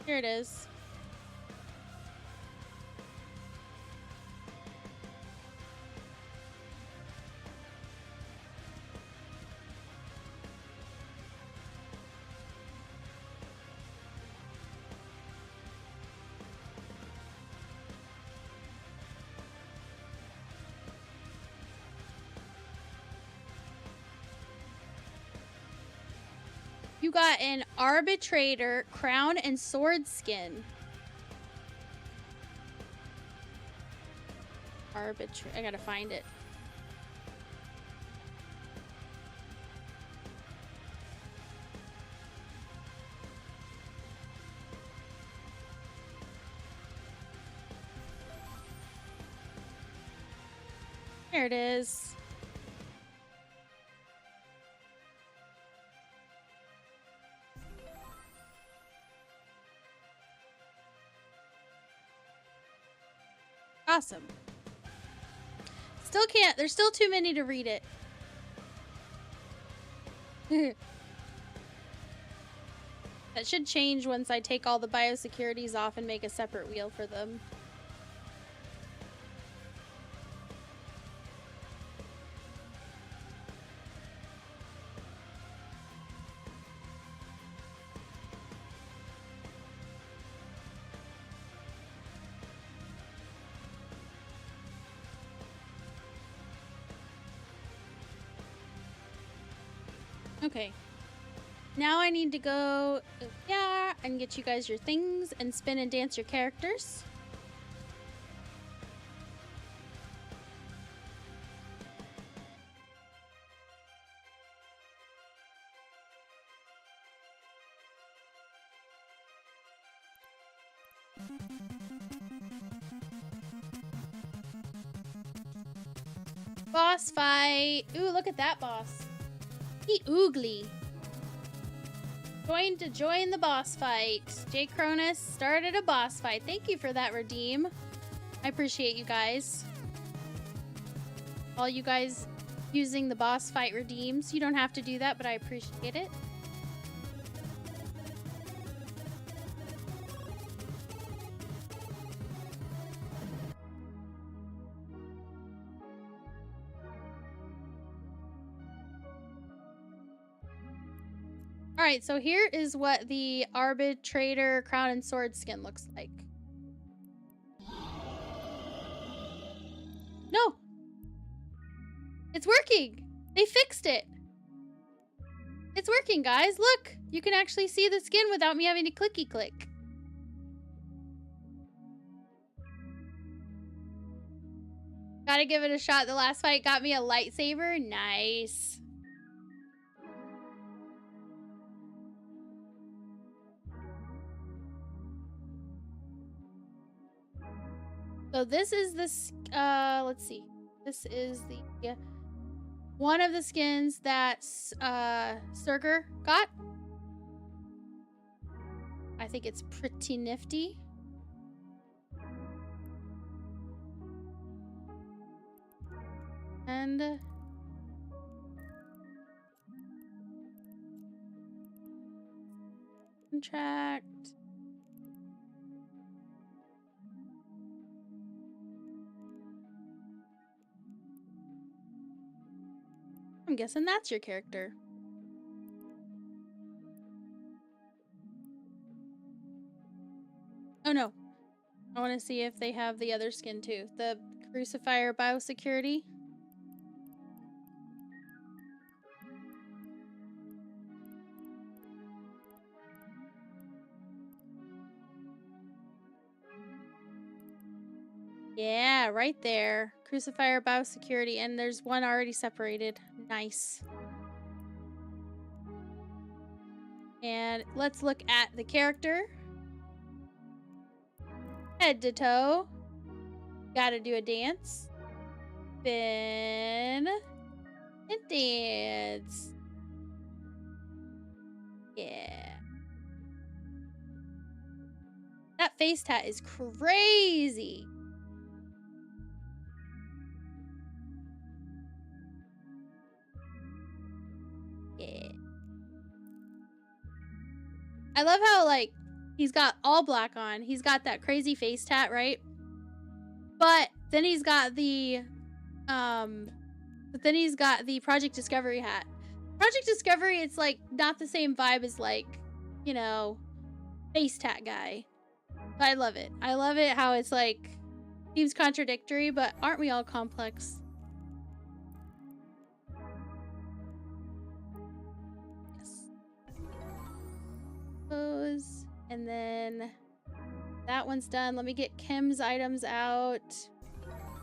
Here it is. You got an Arbitrator Crown and Sword skin. I gotta find it. There it is. Awesome. Still can't. There's still too many to read it. That should change once I take all the biosecurities off and make a separate wheel for them. Okay. Now I need to go and get you guys your things and spin and dance your characters. Boss fight. Ooh, look at that boss. He oogly. Going to join the boss fight. Jay Cronus started a boss fight. Thank you for that, Redeem. I appreciate you guys. All you guys using the boss fight redeems. You don't have to do that, but I appreciate it. Alright, so here is what the Arbitrator Crown and Sword skin looks like. No. It's working. They fixed it. It's working, guys. Look. You can actually see the skin without me having to clicky click. Gotta give it a shot. The last fight got me a lightsaber. Nice. So this is this, let's see. This is the, one of the skins that, Surger got. I think it's pretty nifty. And contract. I'm guessing that's your character. Oh no. I want to see if they have the other skin too. The Crucifier Biosecurity. Yeah, right there. Crucifier Biosecurity, and there's one already separated. Nice. And let's look at the character. Head to toe. Gotta do a dance. Spin. And dance. Yeah. That face tat is crazy. Yeah. I love how, like, he's got all black on. He's got that crazy face tat, right? But then he's got the, Project Discovery hat. Project Discovery, it's, like, not the same vibe as, like, you know, face tat guy. But I love it. I love it how it's, like, seems contradictory, but aren't we all complex? Those, and then that one's done. Let me get Kim's items out.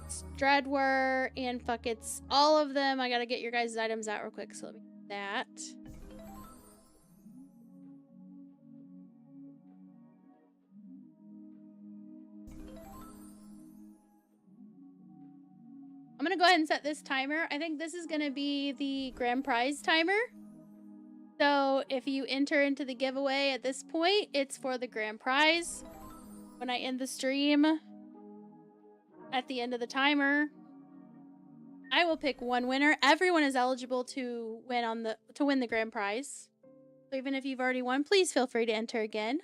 Stradwer and Fuckets, all of them. I gotta get your guys' items out real quick, so let me do that. I'm gonna go ahead and set this timer. I think this is gonna be the grand prize timer. So if you enter into the giveaway at this point, it's for the grand prize. When I end the stream, at the end of the timer, I will pick one winner. Everyone is eligible to win the grand prize. So even if you've already won, please feel free to enter again.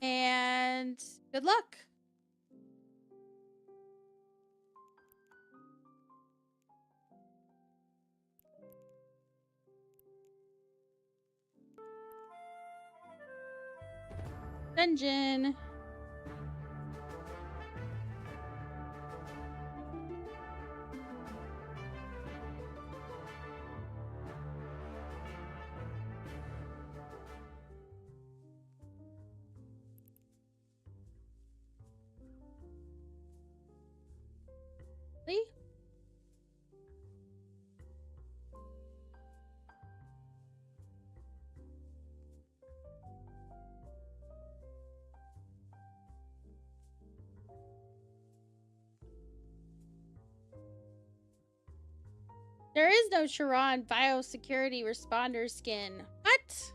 And good luck. Dungeon. See? There is no Chiron biosecurity responder skin. What?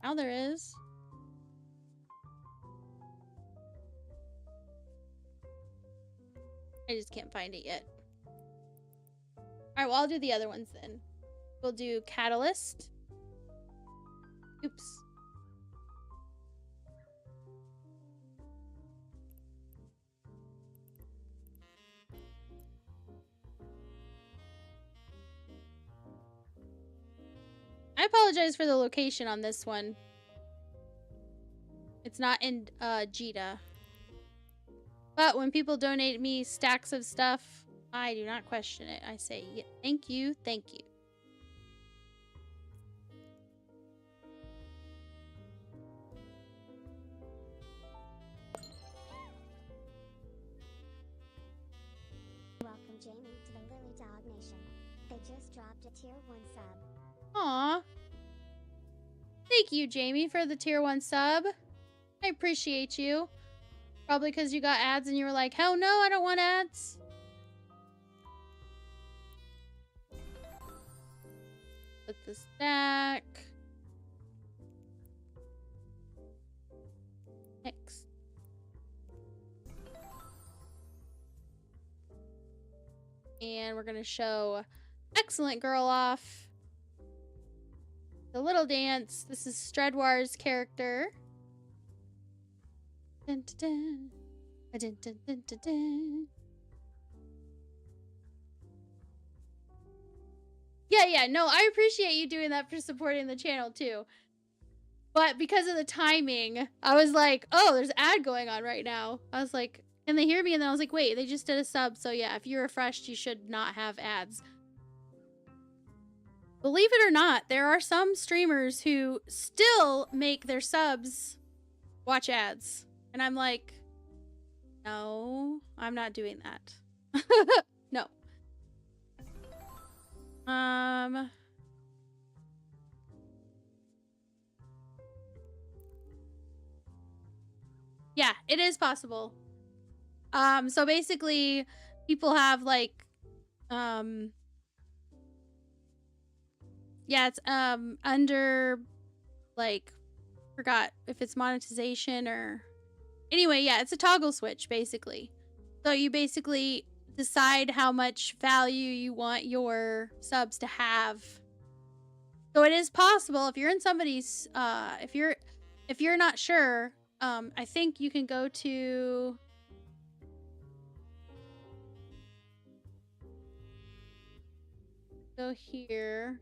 Now there is. I just can't find it yet. Alright, well, I'll do the other ones then. We'll do Catalyst. Oops. I apologize for the location on this one. It's not in Jita. But when people donate me stacks of stuff, I do not question it. I say, yeah, thank you, thank you. Welcome, Jamie, to the Lily Dog Nation. They just dropped a tier 1 sub. Aw. Thank you, Jamie, for the tier 1 sub. I appreciate you. Probably because you got ads and you were like, hell no, I don't want ads. Put this back. Next. And we're going to show Excellent Girl off. The little dance. This is Stredwar's character. Dun, dun, dun. Dun, dun, dun, dun, dun. Yeah, no, I appreciate you doing that for supporting the channel too. But because of the timing, I was like, oh, there's an ad going on right now. I was like, can they hear me? And then I was like, wait, they just did a sub. So yeah, if you're refreshed, you should not have ads. Believe it or not, there are some streamers who still make their subs watch ads. And I'm like, no, I'm not doing that. No. Yeah, it is possible. So basically people have like, yeah, it's, under, like, forgot if it's monetization or, anyway, yeah, it's a toggle switch, basically. So you basically decide how much value you want your subs to have. So it is possible if you're in somebody's, if you're not sure, I think you can go to here.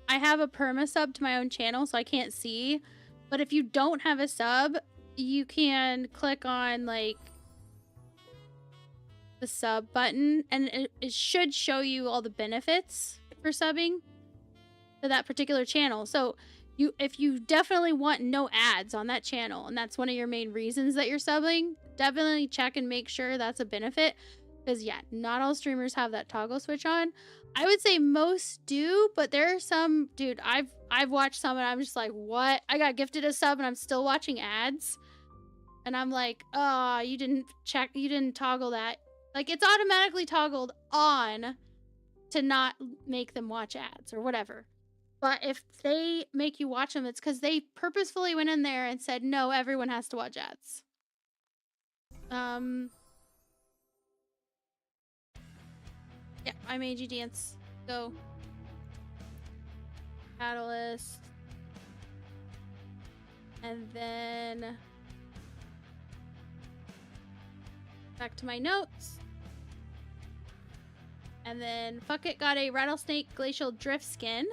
I have a perma sub to my own channel, so I can't see. But if you don't have a sub, you can click on like the sub button and it should show you all the benefits for subbing to that particular channel. So if you definitely want no ads on that channel and that's one of your main reasons that you're subbing, definitely check and make sure that's a benefit. Because yeah, not all streamers have that toggle switch on. I would say most do, but there are some, dude, I've watched some and I'm just like, what? I got gifted a sub and I'm still watching ads. And I'm like, oh, you didn't toggle that. Like, it's automatically toggled on to not make them watch ads or whatever. But if they make you watch them, it's because they purposefully went in there and said, no, everyone has to watch ads. Yeah, I made you dance. Go. Catalyst. And then back to my notes. And then fuck it, got a rattlesnake glacial drift skin.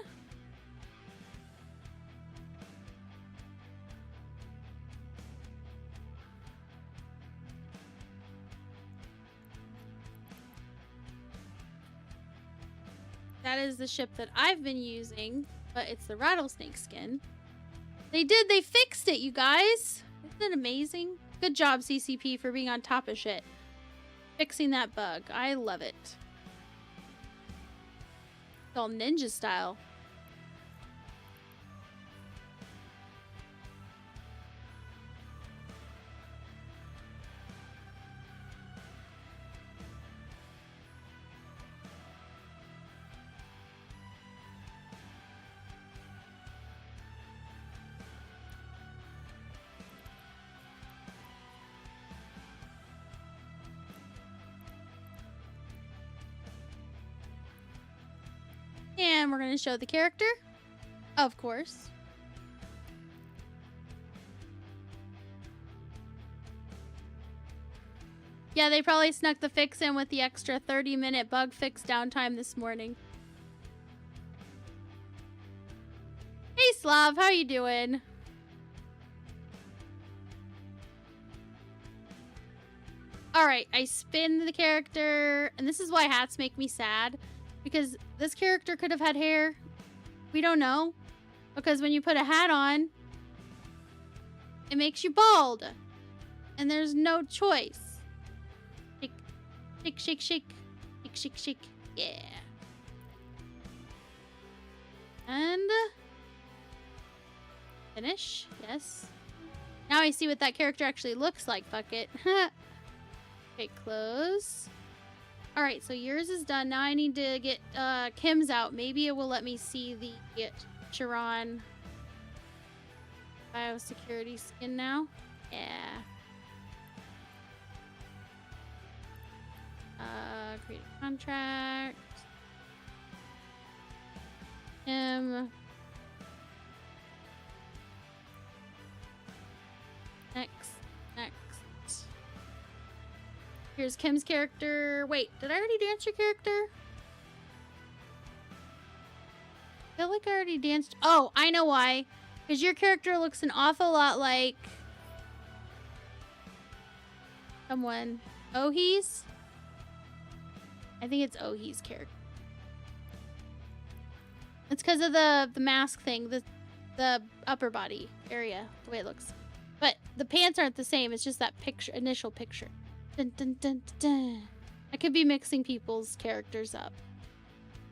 That is the ship that I've been using, but it's the rattlesnake skin. They fixed it, you guys. Isn't it amazing? Good job, CCP, for being on top of shit. Fixing that bug. I love it. It's all ninja style. And we're going to show the character, of course. Yeah, they probably snuck the fix in with the extra 30-minute bug fix downtime this morning. Hey, Slav, how you doing? Alright, I spin the character, and this is why hats make me sad, because this character could have had hair. We don't know. Because when you put a hat on, it makes you bald. And there's no choice. Shake, shake, shake, shake. Shake, shake, shake. Yeah. And finish. Yes. Now I see what that character actually looks like, fuck it. Okay, close. Alright, so yours is done. Now I need to get Kim's out. Maybe it will let me see the Chiron biosecurity skin now. Yeah. Create a contract. Kim. Next. Here's Kim's character. Wait, did I already dance your character? I feel like I already danced. Oh, I know why. Because your character looks an awful lot like someone. Ohi's? I think it's Ohi's character. It's because of the mask thing, the upper body area, the way it looks. But the pants aren't the same. It's just that picture, initial picture. Dun, dun, dun, dun, dun. I could be mixing people's characters up.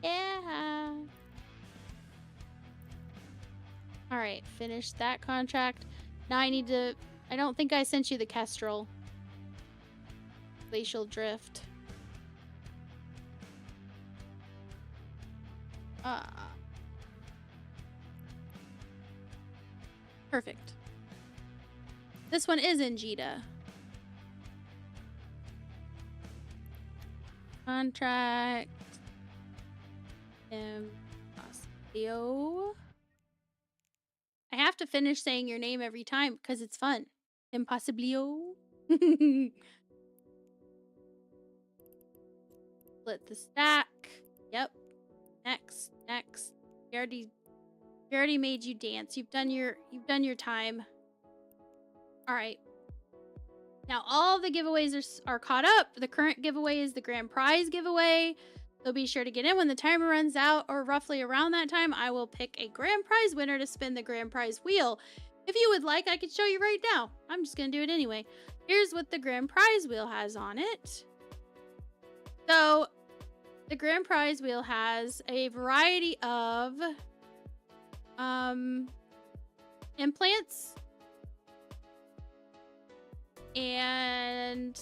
Yeah. All right, finish that contract. Now I need to... I don't think I sent you the Kestrel. Glacial Drift. Perfect. This one is in Jita. Contract. Impossible. I have to finish saying your name every time because it's fun. Impossible. Split the stack. Yep. Next. We already made you dance. You've done your time. All right. Now all the giveaways are caught up. The current giveaway is the grand prize giveaway. So be sure to get in when the timer runs out, or roughly around that time. I will pick a grand prize winner to spin the grand prize wheel. If you would like, I could show you right now. I'm just gonna do it anyway. Here's what the grand prize wheel has on it. So the grand prize wheel has a variety of implants and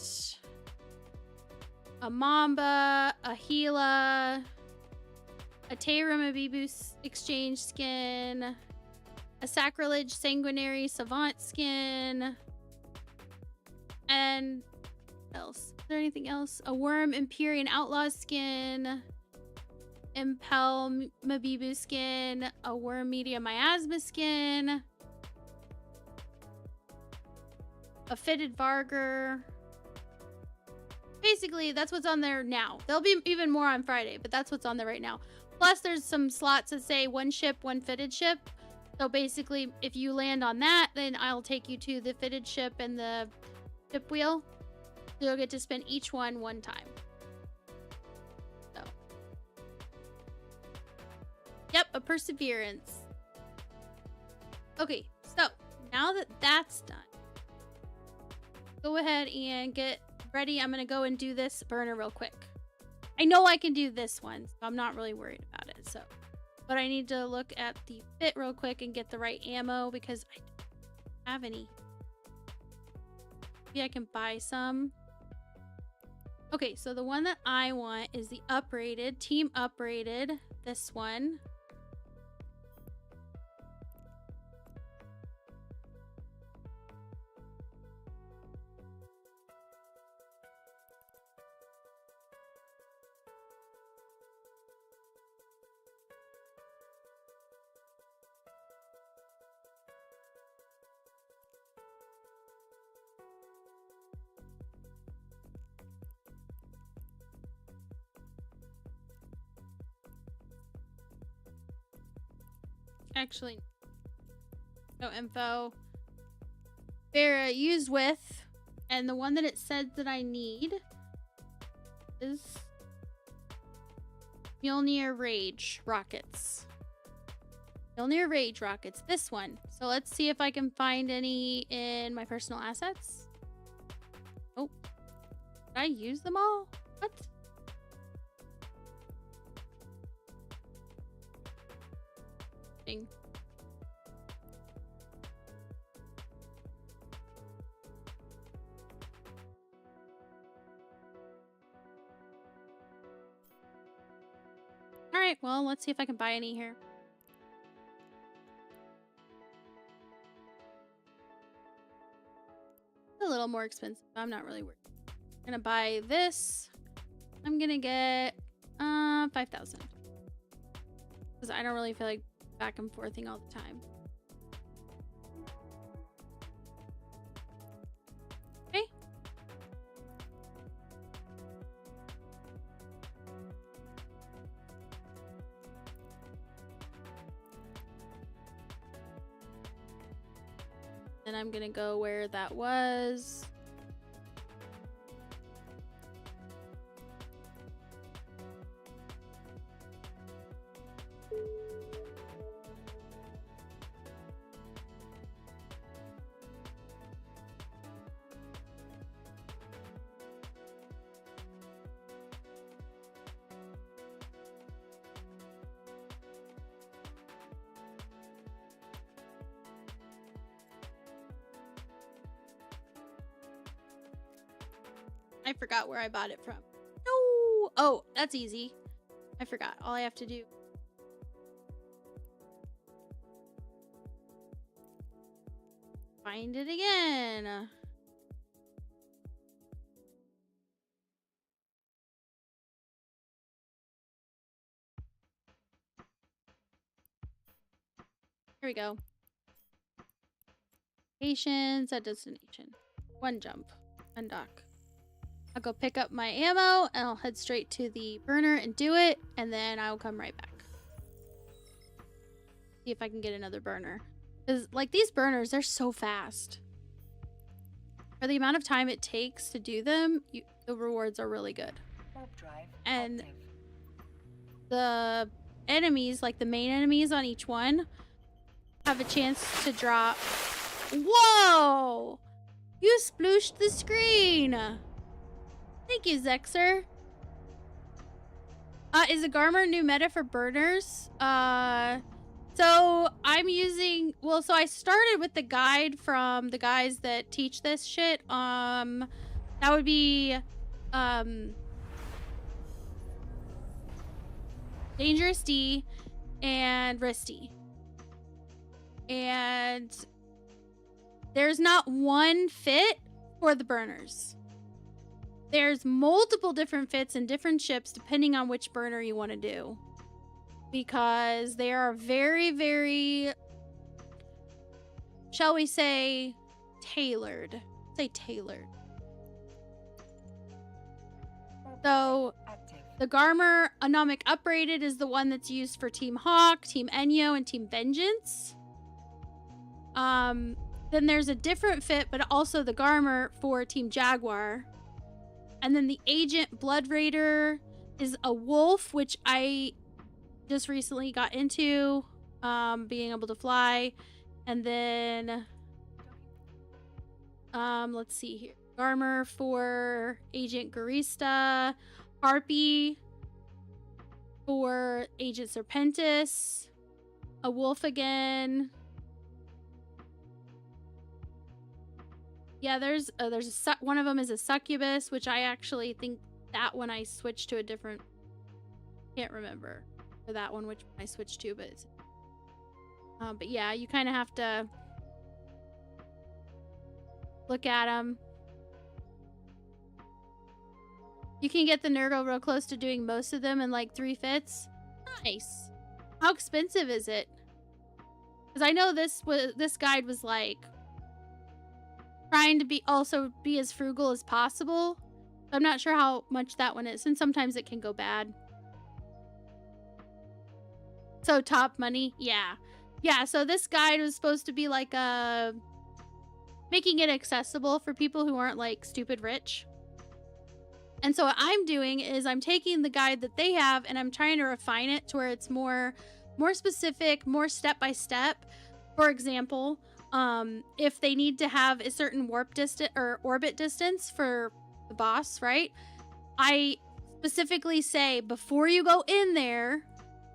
a Mamba, a Gila, a Terum Abibu exchange skin, a Sacrilege Sanguinary Savant skin, and what else? Is there anything else? A Worm Empyrean Outlaw skin, Impel Mabibu skin, a Worm Media Miasma skin, a Fitted Vargur. Basically, that's what's on there now. There'll be even more on Friday, but that's what's on there right now. Plus, there's some slots that say one ship, one fitted ship. So basically, if you land on that, then I'll take you to the fitted ship and the ship wheel. So you'll get to spin each one time. So. Yep, a Perseverance. Okay, so now that that's done, go ahead and get ready. I'm going to go and do this burner real quick. I know I can do this one, so I'm not really worried about it. So, but I need to look at the fit real quick and get the right ammo because I don't have any. Maybe I can buy some. Okay, so the one that I want is the uprated, team uprated. This one. actually, no info. They're used with, and the one that it said that I need is Mjolnir Rage rockets. Mjolnir Rage rockets, this one. So let's see if I can find any in my personal assets. Oh, did I use them all? What? Ding. All right, well, let's see if I can buy any here. A little more expensive. I'm not really worried. I'm gonna buy this. I'm gonna get 5,000 because I don't really feel like back and forthing all the time. Okay. And I'm gonna go where that was. I forgot where I bought it from. No! Oh, that's easy. I forgot. All I have to do. Find it again. Here we go. Patience at destination. One jump. Undock. I'll go pick up my ammo and I'll head straight to the burner and do it, and then I'll come right back. See if I can get another burner. Because, like, these burners, they're so fast. For the amount of time it takes to do them, the rewards are really good. And the enemies, like the main enemies on each one, have a chance to drop. Whoa! You splooshed the screen! Thank you, Zexer. Is a Garmer new meta for burners? So I'm using, well, so I started with the guide from the guys that teach this shit. That would be, Dangerous D and Risty. And there's not one fit for the burners. There's multiple different fits and different ships depending on which burner you want to do. Because they are very, very, shall we say, tailored. Say tailored. So, the Garmer Anomic Upgraded is the one that's used for Team Hawk, Team Enyo, and Team Vengeance. Then there's a different fit, but also the Garmer for Team Jaguar. And then the Agent Blood Raider is a wolf, which I just recently got into, being able to fly. And then, let's see here. Garmer for Agent Garista. Harpy for Agent Serpentis. A wolf again. Yeah, there's one of them is a succubus, which I actually think that one I switched to a different, can't remember for that one which I switched to, but yeah, you kind of have to look at them. You can get the Nurgle real close to doing most of them in like 3 fits. Nice. How expensive is it? Because I know this guide was like trying to be as frugal as possible. I'm not sure how much that one is, and sometimes it can go bad. So top money, yeah. Yeah, so this guide was supposed to be like making it accessible for people who aren't like stupid rich. And so what I'm doing is I'm taking the guide that they have and I'm trying to refine it to where it's more specific, more step by step. For example, if they need to have a certain warp distance or orbit distance for the boss, right? I specifically say before you go in there,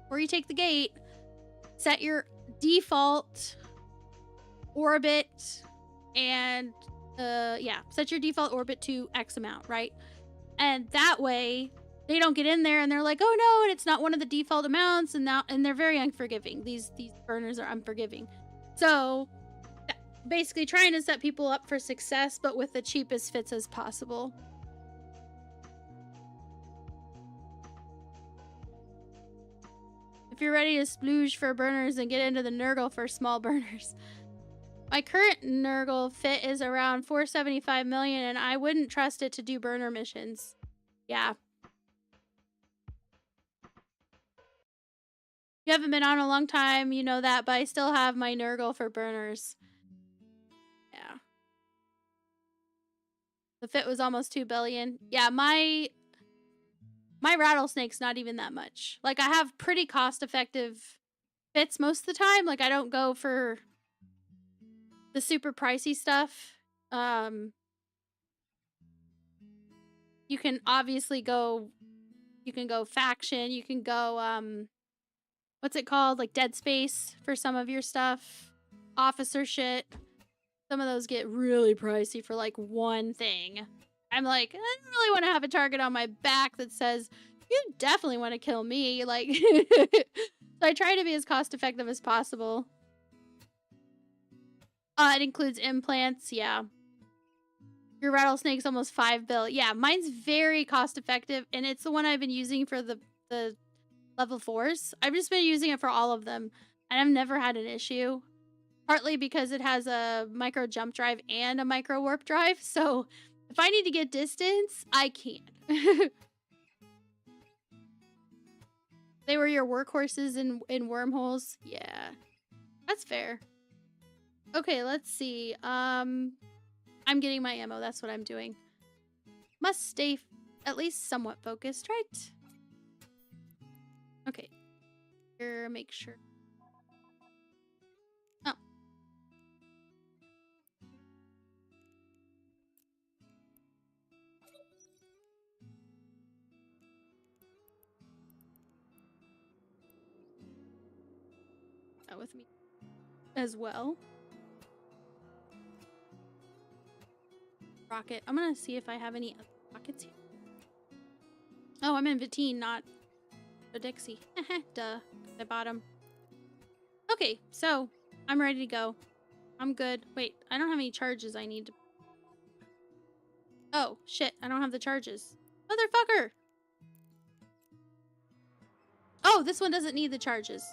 before you take the gate, set your default orbit and set your default orbit to X amount, right? And that way they don't get in there and they're like, oh no, and it's not one of the default amounts, and they're very unforgiving. These burners are unforgiving. So basically trying to set people up for success, but with the cheapest fits as possible. If you're ready to splooge for burners and get into the Nurgle for small burners. My current Nurgle fit is around 475 million, and I wouldn't trust it to do burner missions. Yeah. You haven't been on a long time, you know that, but I still have my Nurgle for burners. Yeah. The fit was almost 2 billion. Yeah, my rattlesnake's not even that much. Like, I have pretty cost-effective fits most of the time. Like, I don't go for the super pricey stuff. You can obviously go, you can go faction, you can go, what's it called? Like Dead Space for some of your stuff. Officer shit. Some of those get really pricey for like one thing. I'm like, I don't really want to have a target on my back that says, you definitely want to kill me. Like, so I try to be as cost effective as possible. It includes implants, yeah. Your rattlesnake's almost 5 bill. Yeah, mine's very cost effective, and it's the one I've been using for the level 4s. I've just been using it for all of them, and I've never had an issue. Partly because it has a micro jump drive and a micro warp drive, so if I need to get distance, I can. They were your workhorses in wormholes? Yeah, that's fair. Okay, let's see. I'm getting my ammo. That's what I'm doing. Must stay at least somewhat focused, right? Okay. Here, make sure. Oh. That with me as well. Rocket. I'm gonna see if I have any rockets here. Oh, I'm in Vatine, not a Dixie. Duh. I bought them. Okay, so I'm ready to go. I'm good. Wait, I don't have any charges I need to... Oh, shit. I don't have the charges. Motherfucker! Oh, this one doesn't need the charges.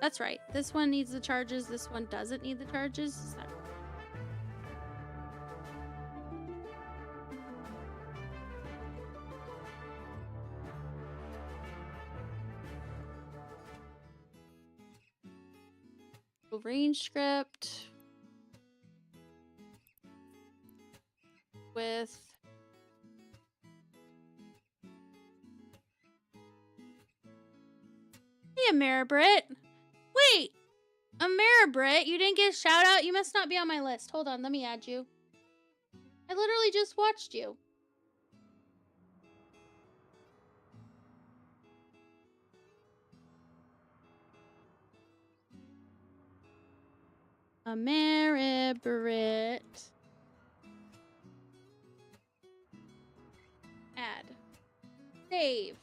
That's right. This one needs the charges. This one doesn't need the charges. Is that right? Range script with hey, Ameribrit. Wait, Ameribrit, you didn't get a shout out? You must not be on my list. Hold on, let me add you. I literally just watched you. Ameribrit. Add. Save.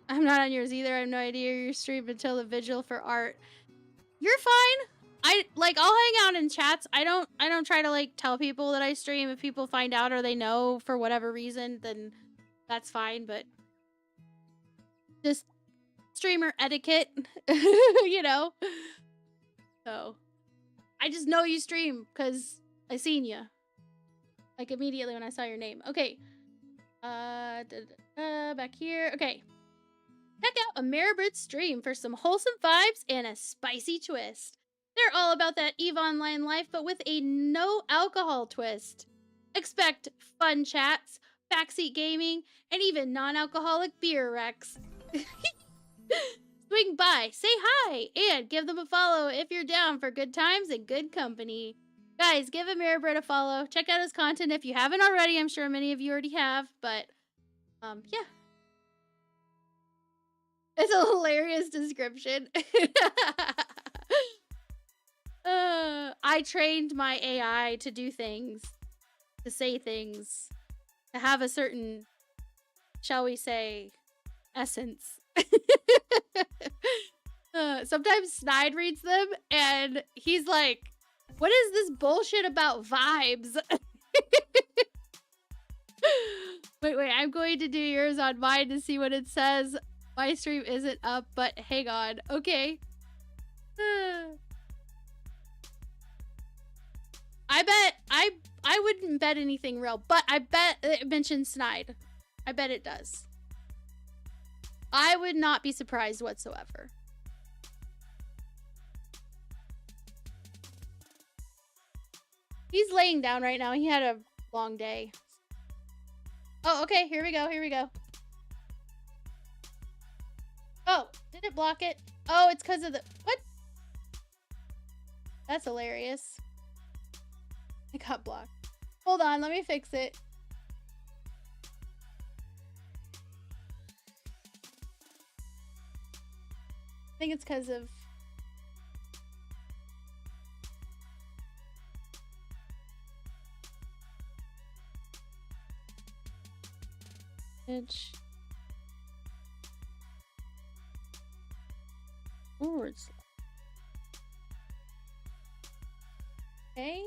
I'm not on yours either. I have no idea your stream until the vigil for art. You're fine. I'll hang out in chats. I don't try to like tell people that I stream. If people find out or they know for whatever reason, then that's fine, but just streamer etiquette, you know? So, I just know you stream because I seen you. Like, immediately when I saw your name. Okay. Back here. Okay. Check out a Maribrit stream for some wholesome vibes and a spicy twist. They're all about that EVE Online life, but with a no alcohol twist. Expect fun chats, backseat gaming, and even non-alcoholic beer wrecks. Swing by, say hi, and give them a follow if you're down for good times and good company. Guys, give Maribrit a follow. Check out his content if you haven't already. I'm sure many of you already have, but yeah. It's a hilarious description. I trained my AI to do things, to say things, to have a certain, shall we say, essence. Sometimes Snide reads them and he's like, what is this bullshit about vibes? Wait, I'm going to do yours on mine to see what it says. My stream isn't up, but hang on. Okay. I bet I wouldn't bet anything real, but I bet it mentions Snide. I bet it does. I would not be surprised whatsoever. He's laying down right now. He had a long day. Oh, okay. Here we go. Here we go. Oh, did it block it? Oh, it's because of the... What? That's hilarious. It got blocked. Hold on. Let me fix it. I think it's because of... forward slash. Okay.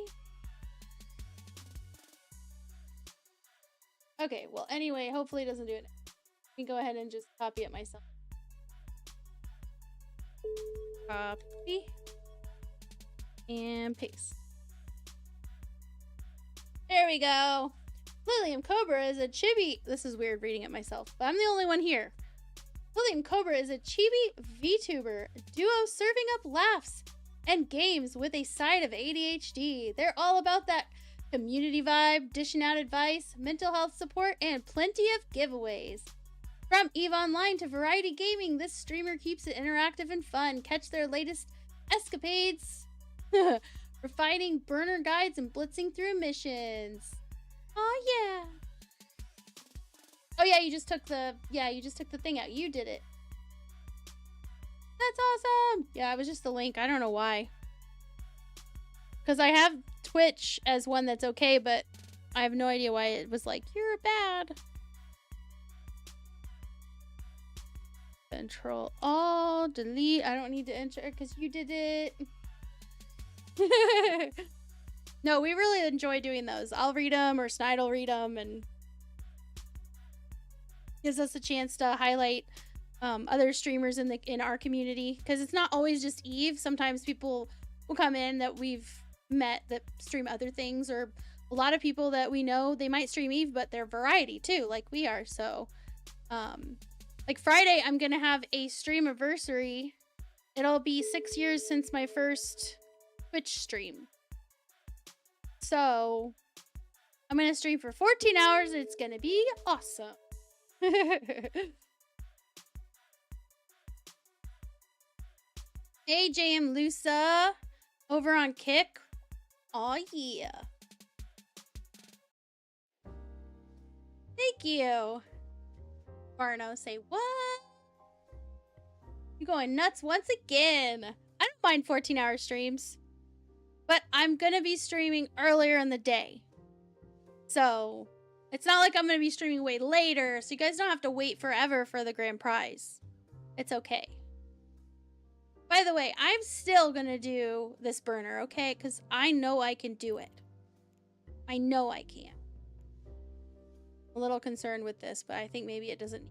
Okay, well, anyway, hopefully it doesn't do it. I can go ahead and just copy it myself. Copy. And paste. There we go. Lilium Cobra is a chibi... This is weird reading it myself, but I'm the only one here. Lilium Cobra is a chibi VTuber duo serving up laughs and games with a side of ADHD. They're all about that community vibe, dishing out advice, mental health support, and plenty of giveaways. From EVE Online to variety gaming, this streamer keeps it interactive and fun. Catch their latest escapades, refining burner guides and blitzing through missions. Oh yeah. Oh yeah, you just took the thing out. You did it. That's awesome. Yeah, it was just the link. I don't know why. Because I have Twitch as one that's okay, but I have no idea why it was like, you're bad. Control all, delete. I don't need to enter because you did it. No, we really enjoy doing those. I'll read them or Snide will read them, and gives us a chance to highlight other streamers in our community, because it's not always just Eve. Sometimes people will come in that we've met that stream other things, or a lot of people that we know, they might stream Eve, but they're variety too, like we are. So like Friday, I'm gonna have a stream anniversary. It'll be 6 years since my first Twitch stream. So I'm gonna stream for 14 hours and it's gonna be awesome. Hey, JM Lusa over on Kick. Aw, yeah. Thank you. Barno, say what? You going nuts once again. I don't mind 14-hour streams, but I'm gonna be streaming earlier in the day. So it's not like I'm gonna be streaming way later, so you guys don't have to wait forever for the grand prize. It's okay. By the way, I'm still gonna do this burner, okay? Because I know I can do it. I know I can. I'm a little concerned with this, but I think maybe it doesn't.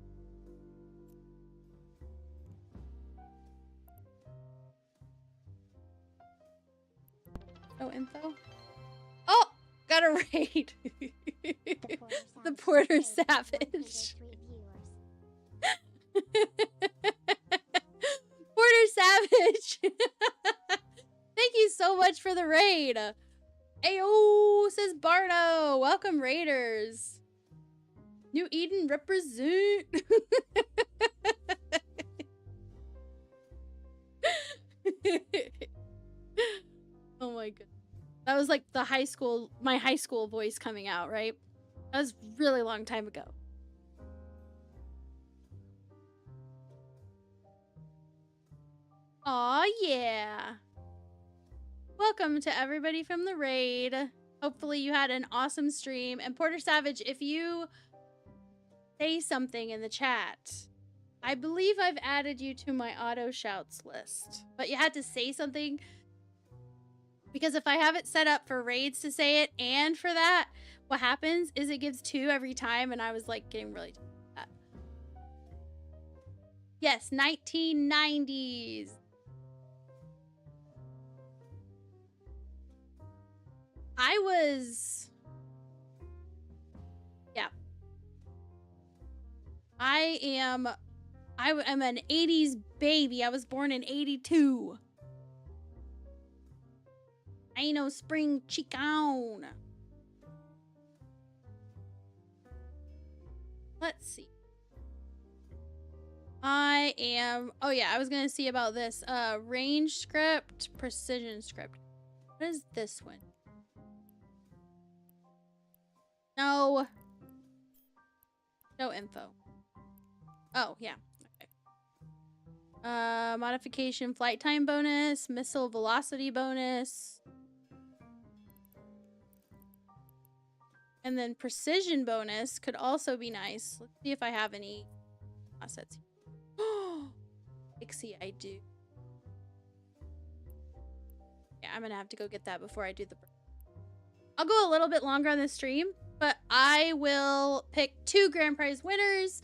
No info? Oh! Got a raid! The Porter Savage. Savage! Thank you so much for the raid. Ayo, says Bardo. Welcome, Raiders. New Eden represent. Oh my god. That was like the my high school voice coming out, right? That was a really long time ago. Aw, yeah. Welcome to everybody from the raid. Hopefully you had an awesome stream. And Porter Savage, if you say something in the chat, I believe I've added you to my auto shouts list. But you had to say something, because if I have it set up for raids to say it and for that, what happens is it gives 2 every time, and I was like getting really tired of that. Yes, 1990s. I am an 80s baby. I was born in 82. I ain't no spring chicken. Let's see. Oh yeah, I was gonna see about this. Range script, precision script. What is this one? No. No info. Oh, yeah. Okay. Modification flight time bonus, missile velocity bonus. And then precision bonus could also be nice. Let's see if I have any assets. Oh, Pixie, I do. Yeah, I'm gonna have to go get that before I do the... I'll go a little bit longer on this stream, but I will pick 2 grand prize winners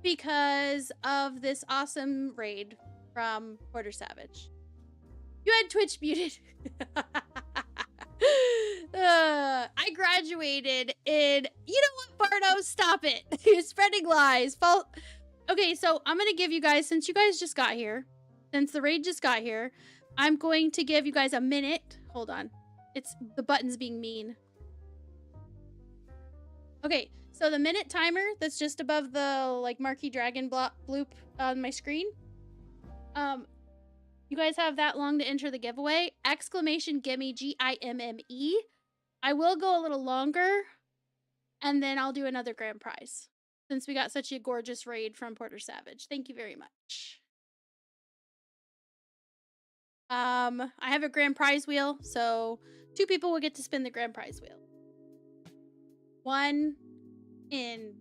because of this awesome raid from Porter Savage. You had Twitch muted. I graduated in... You know what, Bardo? Stop it. You're spreading lies. Okay, so I'm going to give you guys, since you guys just got here, since the raid just got here, I'm going to give you guys a minute. Hold on. The button's being mean. Okay, so the minute timer that's just above the like marquee dragon bloop on my screen. You guys have that long to enter the giveaway. Exclamation gimme, G-I-M-M-E. I will go a little longer, and then I'll do another grand prize since we got such a gorgeous raid from Porter Savage. Thank you very much. I have a grand prize wheel, so 2 people will get to spin the grand prize wheel. 1 in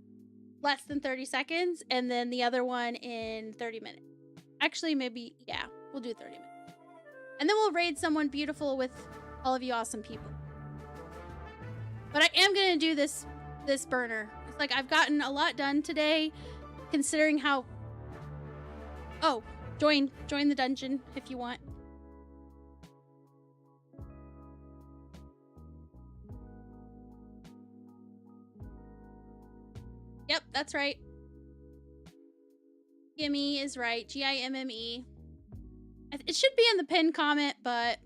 less than 30 seconds, and then the other one in 30 minutes. Actually, maybe, yeah, we'll do 30 minutes. And then we'll raid someone beautiful with all of you awesome people. But I am gonna do this burner. It's like I've gotten a lot done today, considering how... Oh, join the dungeon if you want. Yep, that's right. Gimme is right. G-I-M-M-E. It should be in the pinned comment, but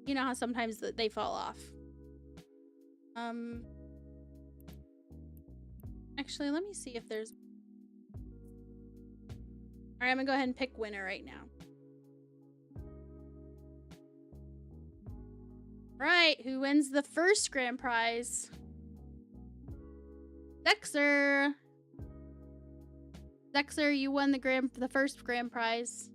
you know how sometimes they fall off. Actually, let me see if there's... Alright, I'm gonna go ahead and pick winner right now. Alright, who wins the first grand prize? Dexter! Dexter, you won the first grand prize.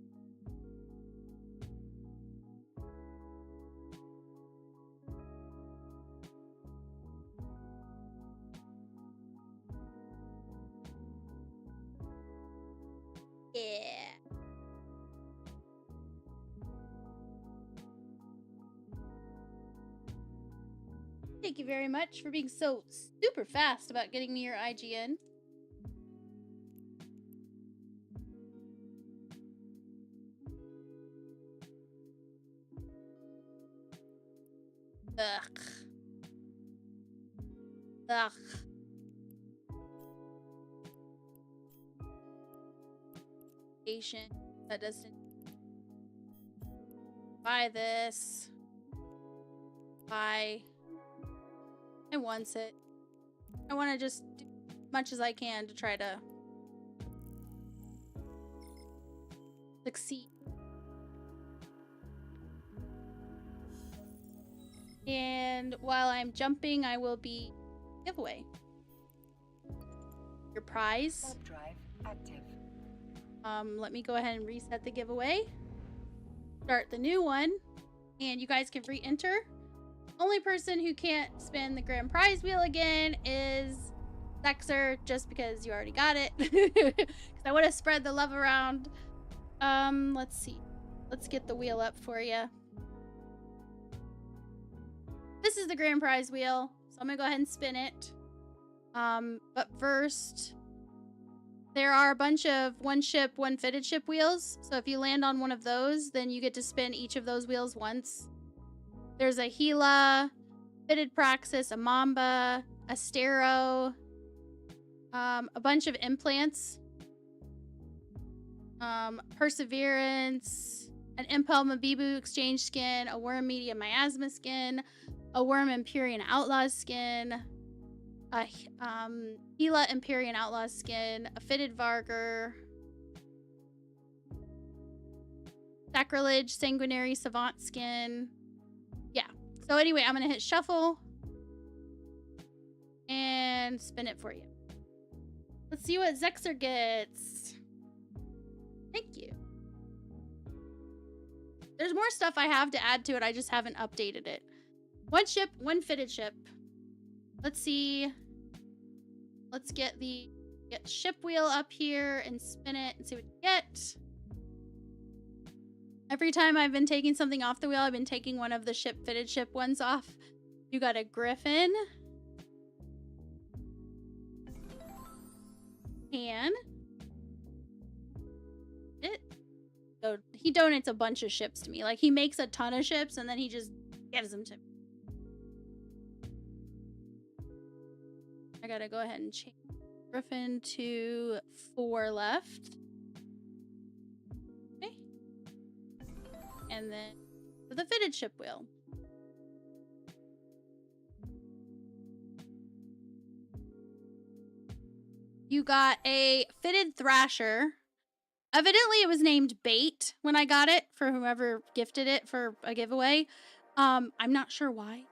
Yeah. Thank you very much for being so super fast about getting me your IGN. Ugh. Ugh. Patient. That doesn't... Buy this. Buy. I want it. I want to just do as much as I can to try to succeed. And while I'm jumping, I will be giveaway. Your prize. Warp drive active. Let me go ahead and reset the giveaway. Start the new one. And you guys can re-enter. Only person who can't spin the grand prize wheel again is Zexer, just because you already got it. Because I want to spread the love around. Let's see. Let's get the wheel up for you. This is the grand prize wheel, so I'm gonna go ahead and spin it. But first, there are a bunch of one ship, one fitted ship wheels. So if you land on one of those, then you get to spin each of those wheels once. There's a Gila, fitted Praxis, a Mamba, a Stero, a bunch of implants, Perseverance, an Impel Mabibu exchange skin, a Worm Media Miasma skin, a Worm Empyrean Outlaw skin, a Gila Empyrean Outlaw skin, a fitted Vargur, Sacrilege Sanguinary Savant skin. Yeah. So anyway, I'm gonna hit shuffle and spin it for you. Let's see what Zexer gets. Thank you. There's more stuff I have to add to it. I just haven't updated it. One ship, one fitted ship. Let's see. Let's get the ship wheel up here and spin it and see what you get. Every time I've been taking something off the wheel, I've been taking one of the fitted ship ones off. You got a Griffin. And so he donates a bunch of ships to me. Like, he makes a ton of ships and then he just gives them to me. I gotta go ahead and change Griffin to 4 left. Okay. And then for the fitted ship wheel. You got a fitted Thrasher. Evidently, it was named Bait when I got it for whoever gifted it for a giveaway. I'm not sure why.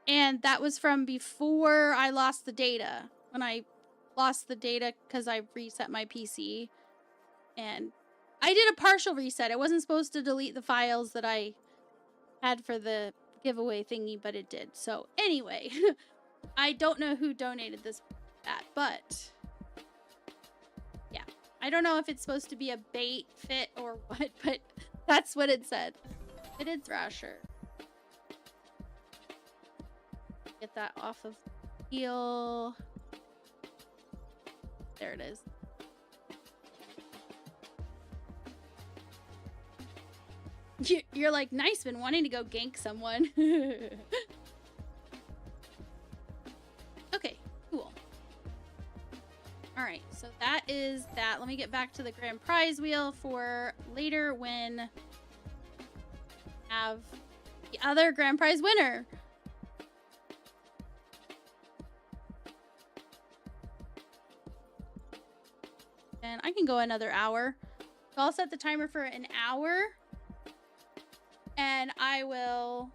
And that was from before I lost the data. When I lost the data because I reset my PC. And I did a partial reset. It wasn't supposed to delete the files that I had for the giveaway thingy, but it did. So anyway, I don't know who donated that, but yeah. I don't know if it's supposed to be a bait fit or what, but that's what it said. Fitted Thrasher. Get that off of the wheel. There it is. You're like, nice, been wanting to go gank someone. Okay, cool. All right, so that is that. Let me get back to the grand prize wheel for later when I have the other grand prize winner. And I can go another hour. So I'll set the timer for an hour. And I will...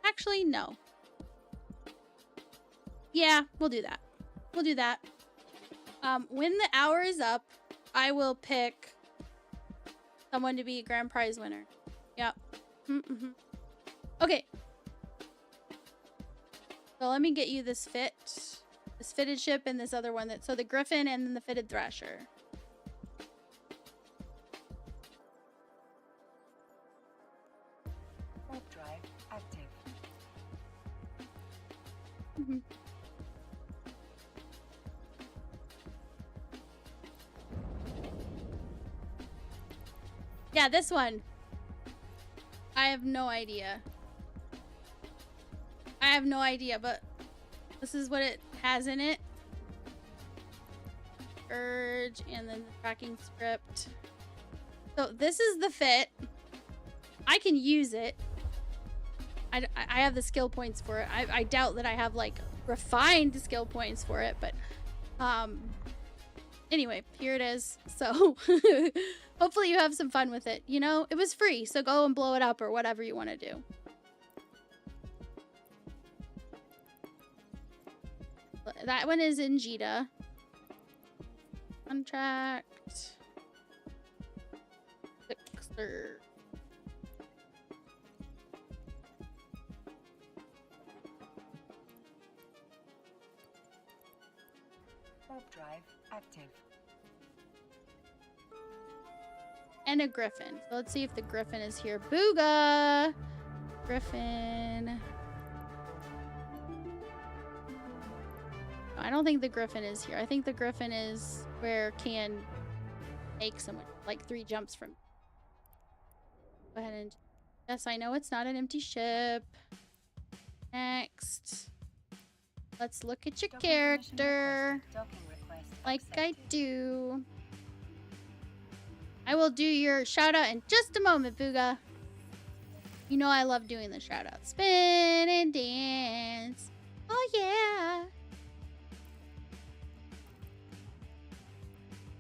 Actually, no. Yeah, we'll do that. We'll do that. When the hour is up, I will pick someone to be a grand prize winner. Yep. Mm-hmm. Okay. So let me get you this fitted ship and this other one. So the Griffin and then the fitted Thrasher. Warp drive active. Mm-hmm. Yeah, this one. I have no idea. I have no idea, but this is what it has in it. Urge, and then the tracking script. So this is the fit. I can use it. I have the skill points for it. I doubt that I have like refined skill points for it, but anyway, here it is. So hopefully you have some fun with it. You know, it was free, so go and blow it up or whatever you want to do. That one is in Jita. Contract. Fixer. Warp drive active. And a griffin. So let's see if the griffin is here. Booga! Griffin. I don't think the griffin is here. I think the griffin is where can make someone like 3 jumps from. Go ahead and yes, I know it's not an empty ship. Next. Let's look at your Docking permission character. requested. Docking request Like I accepted. do. I will do your shout out in just a moment, Booga. You know I love doing the shout out. Spin and dance. Oh yeah.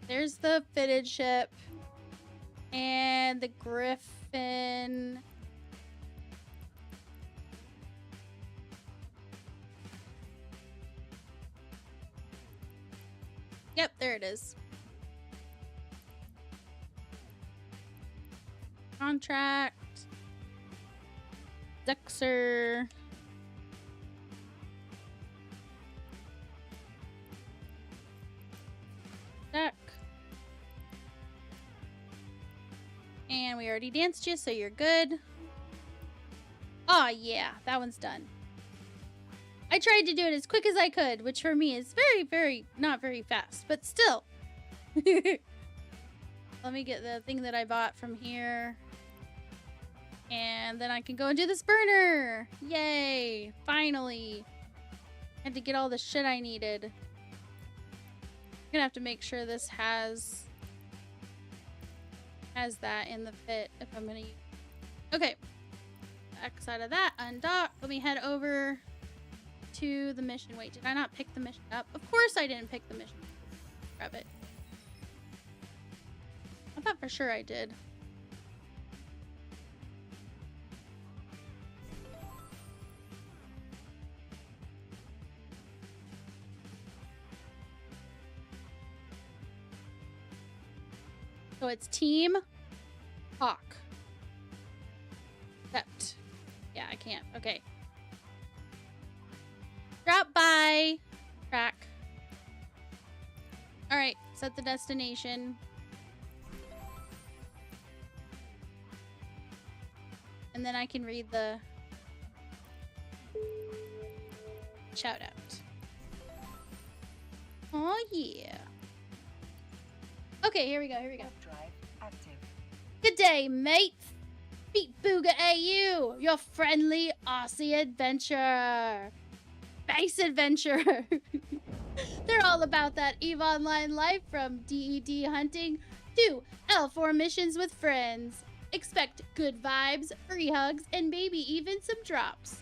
There's the fitted ship. And the griffin. Yep, there it is. Contract. Dexter. Deck. And we already danced you, so you're good. Oh yeah, that one's done. I tried to do it as quick as I could, which for me is not very fast, but still. Let me get the thing that I bought from here. And then I can go and do this burner. Yay, finally. Had to get all the shit I needed. I'm gonna have to make sure this has that in the fit if I'm gonna use. Okay. X out of that, undock. Let me head over to the mission. Wait, did I not pick the mission up? Of course I didn't pick the mission. Grab it. I thought for sure I did. So it's Team Hawk. Except, yeah, I can't. Okay. Drop by. Track. All right, set the destination. And then I can read the shout out. Oh yeah. Okay, here we go. Warp drive active. Good day, mates. Beat Booga AU, your friendly Aussie adventurer. Base adventurer. They're all about that EVE Online life, from DED hunting to L4 missions with friends. Expect good vibes, free hugs, and maybe even some drops.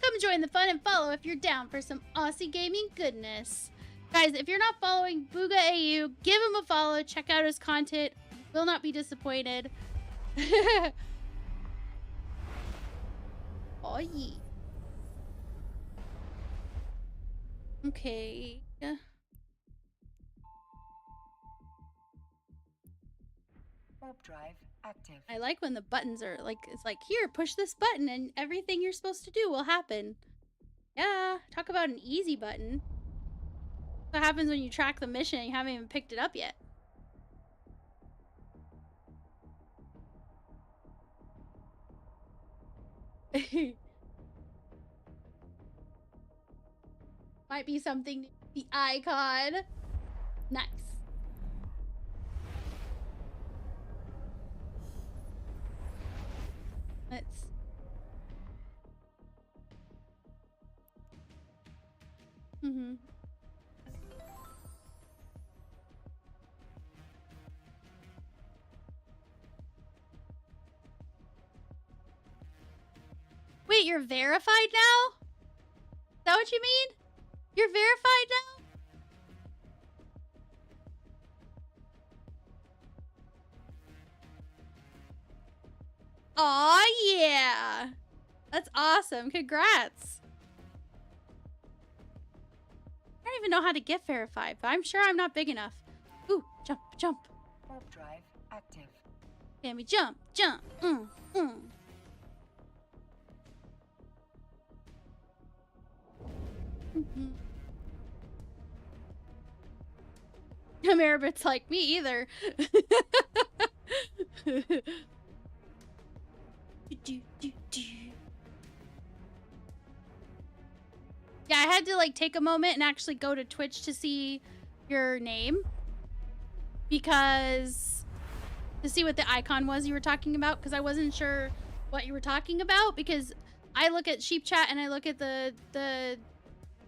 Come join the fun and follow if you're down for some Aussie gaming goodness. Guys, if you're not following Booga AU, give him a follow. Check out his content. You will not be disappointed. Oh, yeah. Okay. Warp drive active. I like when the buttons are like, it's like, here, push this button and everything you're supposed to do will happen. Yeah, talk about an easy button. What happens when you track the mission and you haven't even picked it up yet? Might be something, the icon. Nice. Let's. Wait, you're verified now? Is that what you mean? You're verified now? Aw, yeah. That's awesome. Congrats. I don't even know how to get verified, but I'm sure I'm not big enough. Ooh, jump, jump. Warp drive active. Can we jump, jump, Ameribit's like me either. Yeah, I had to like take a moment and actually go to Twitch to see your name because to see what the icon was you were talking about, because I wasn't sure what you were talking about, because I look at Sheep Chat and I look at the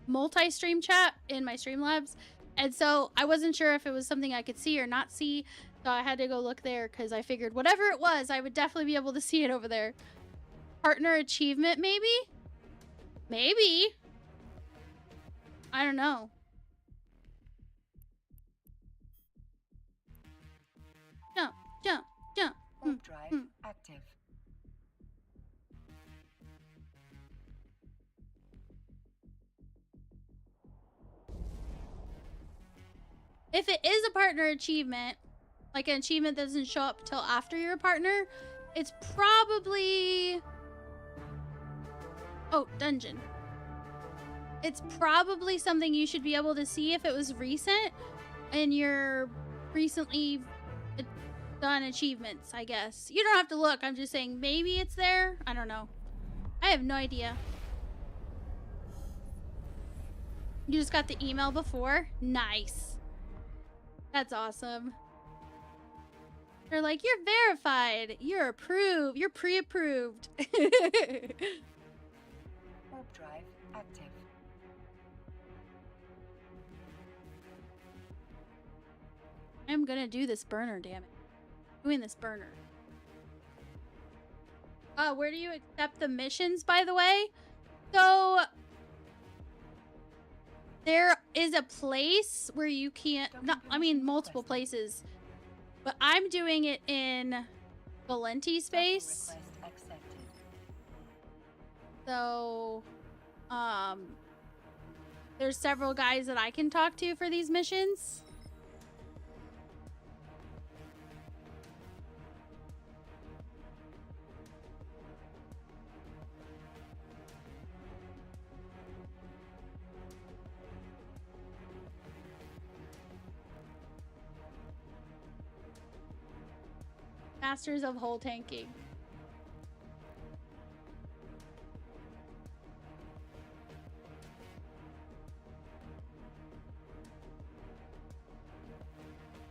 multi-stream chat in my Streamlabs, and so I wasn't sure if it was something I could see or not see, so I had to go look there because I figured whatever it was, I would definitely be able to see it over there. Partner achievement, maybe? Maybe. I don't know. Jump, jump, jump. Warp drive active. If it is a partner achievement, like an achievement that doesn't show up till after you're a partner, it's probably... Oh, dungeon. It's probably something you should be able to see if it was recent and you're recently done achievements, I guess. You don't have to look. I'm just saying maybe it's there. I don't know. I have no idea. You just got the email before? Nice. That's awesome. They're like, you're verified. You're approved. You're pre-approved. Warp drive active. I'm gonna do this burner, damn it. Doing this burner. Where do you accept the missions, by the way? So there is a place where you can't, not, I mean multiple places, but I'm doing it in Valenti space. Request accepted. So there's several guys that I can talk to for these missions. Masters of Hull Tanking.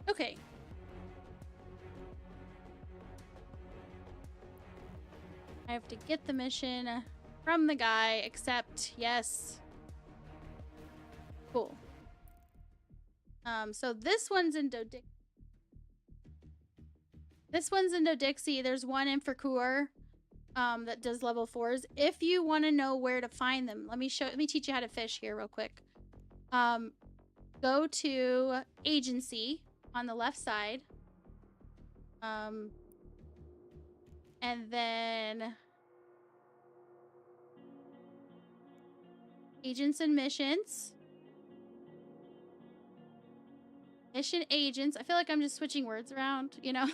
Okay. I have to get the mission from the guy, accept, yes. Cool. So this one's in Dodixie. This one's in Dodixie. There's one in Fracour that does level 4s. If you want to know where to find them, let me teach you how to fish here real quick. Go to agency on the left side. And then agents and missions. Mission agents. I feel like I'm just switching words around, you know?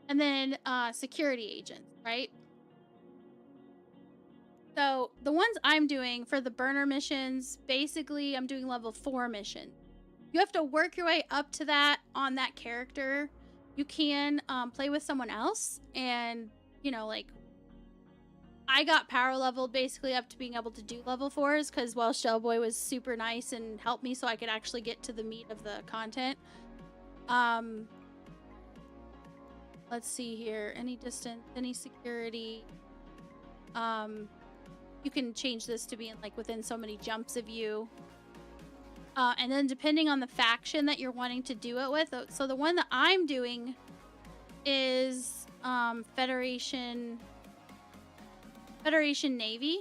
And then security agents, right? So the ones I'm doing for the burner missions, basically I'm doing level 4 missions. You have to work your way up to that on that character. You can play with someone else and, you know, like, I got power leveled basically up to being able to do level 4s because Welsh Shellboy was super nice and helped me so I could actually get to the meat of the content. Let's see here. Any distance, any security. You can change this to being like within so many jumps of you. And then depending on the faction that you're wanting to do it with. So the one that I'm doing is Federation Federation Navy.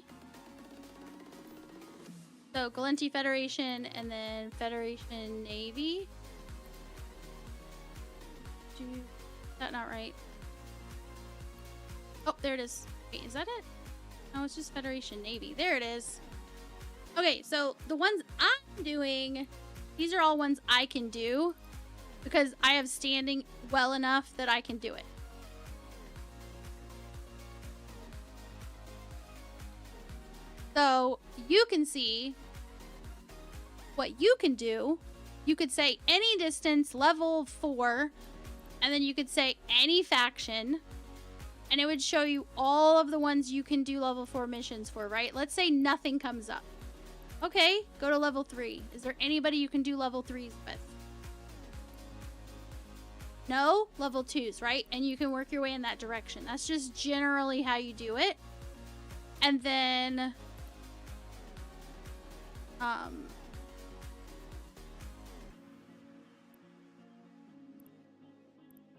So Galenti Federation and then Federation Navy. Is that not right? Oh, there it is. Wait, is that it? No, it's just Federation Navy. There it is. Okay, so the ones I'm doing, these are all ones I can do because I have standing well enough that I can do it. So you can see what you can do. You could say any distance, level 4, and then you could say any faction, and it would show you all of the ones you can do level 4 missions for, right? Let's say nothing comes up. Okay, go to level 3. Is there anybody you can do level 3s with? No? Level 2s, right? And you can work your way in that direction. That's just generally how you do it. And then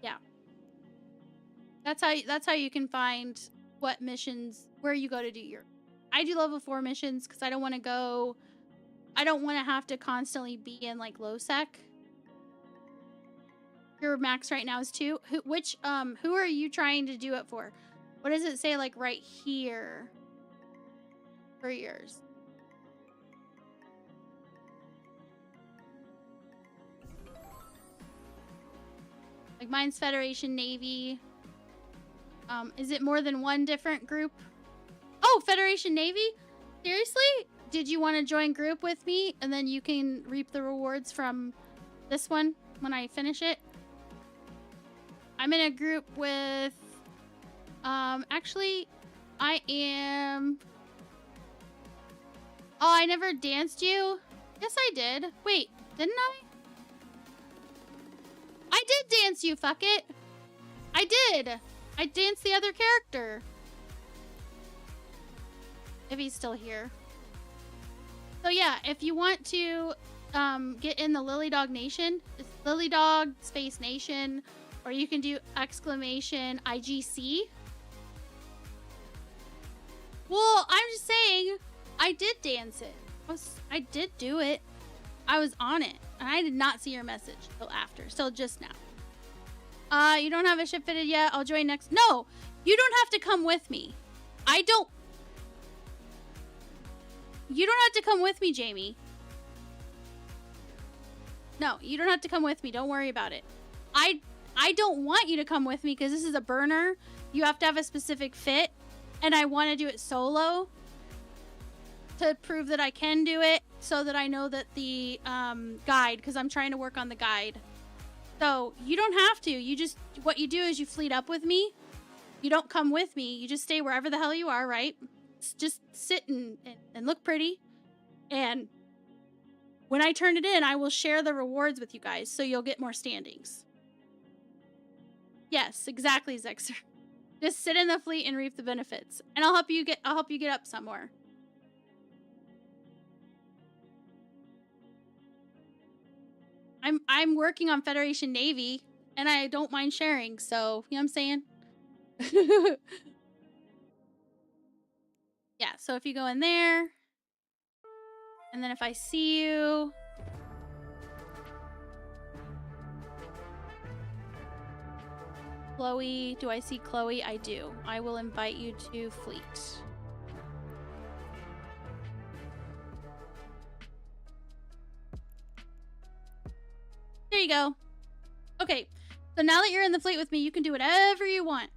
yeah. That's how you can find what missions, where you go to do your. I do level 4 missions because I don't want to have to constantly be in like low sec. Your max right now is 2. Who are you trying to do it for? What does it say like right here for yours? Like mine's Federation Navy. Is it more than one different group? Oh, Federation Navy? Seriously? Did you want to join group with me? And then you can reap the rewards from this one when I finish it. I'm in a group with... actually, I am... Oh, I never danced you? Yes, I did. Wait, didn't I? I did dance you, fuck it. I did. I danced the other character. If he's still here. So yeah, if you want to get in the Lily Dog Nation, it's Lily Dog Space Nation, or you can do exclamation IGC. Well, I'm just saying, I did dance it. I did do it. I was on it, and I did not see your message till after, still just now. You don't have a ship fitted yet. I'll join next. No, you don't have to come with me. You don't have to come with me, Jamie. No, you don't have to come with me. Don't worry about it. I don't want you to come with me because this is a burner. You have to have a specific fit, and I want to do it solo to prove that I can do it so that I know that the guide, because I'm trying to work on the guide. So you don't have to. What you do is you fleet up with me. You don't come with me. You just stay wherever the hell you are, right? Just sit and look pretty. And when I turn it in, I will share the rewards with you guys so you'll get more standings. Yes, exactly, Zexer. Just sit in the fleet and reap the benefits. And I'll help you get up somewhere. I'm working on Federation Navy, and I don't mind sharing, so, you know what I'm saying? Yeah, so if you go in there, and then if I see you... Chloe, do I see Chloe? I do. I will invite you to Fleet. There you go. Okay, so now that you're in the fleet with me, you can do whatever you want.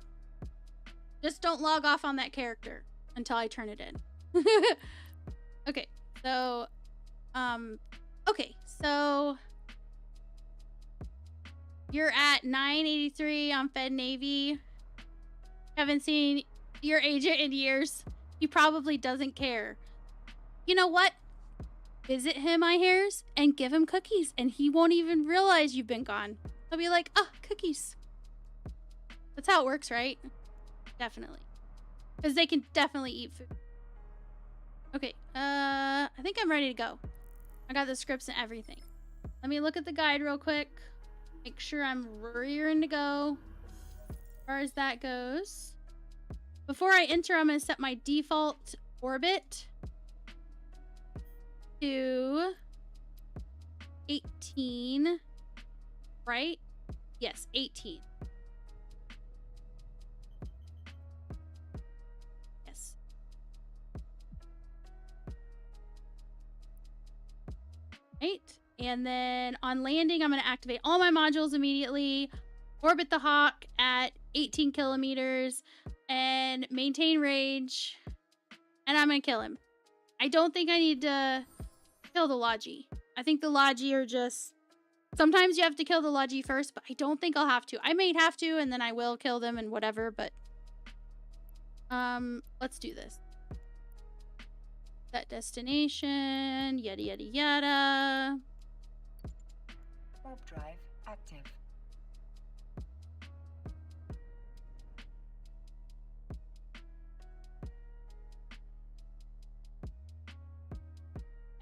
Just don't log off on that character until I turn it in. Okay, so, you're at 983 on Fed Navy. Haven't seen your agent in years. He probably doesn't care. You know what? Visit him, my hairs, and give him cookies, and he won't even realize you've been gone. He'll be like, ah, cookies. That's how it works, right? Definitely. Because they can definitely eat food. Okay, I think I'm ready to go. I got the scripts and everything. Let me look at the guide real quick. Make sure I'm rearing to go. As far as that goes. Before I enter, I'm going to set my default orbit to 18, right? Yes, 18. Yes. Right. And then on landing, I'm going to activate all my modules immediately, orbit the Hawk at 18 kilometers, and maintain range, and I'm going to kill him. I don't think I need to kill the Logi. I think the Logi are just... Sometimes you have to kill the Logi first, but I don't think I'll have to. I may have to, and then I will kill them and whatever, but... let's do this. Set destination, yada yada yada. Warp drive active.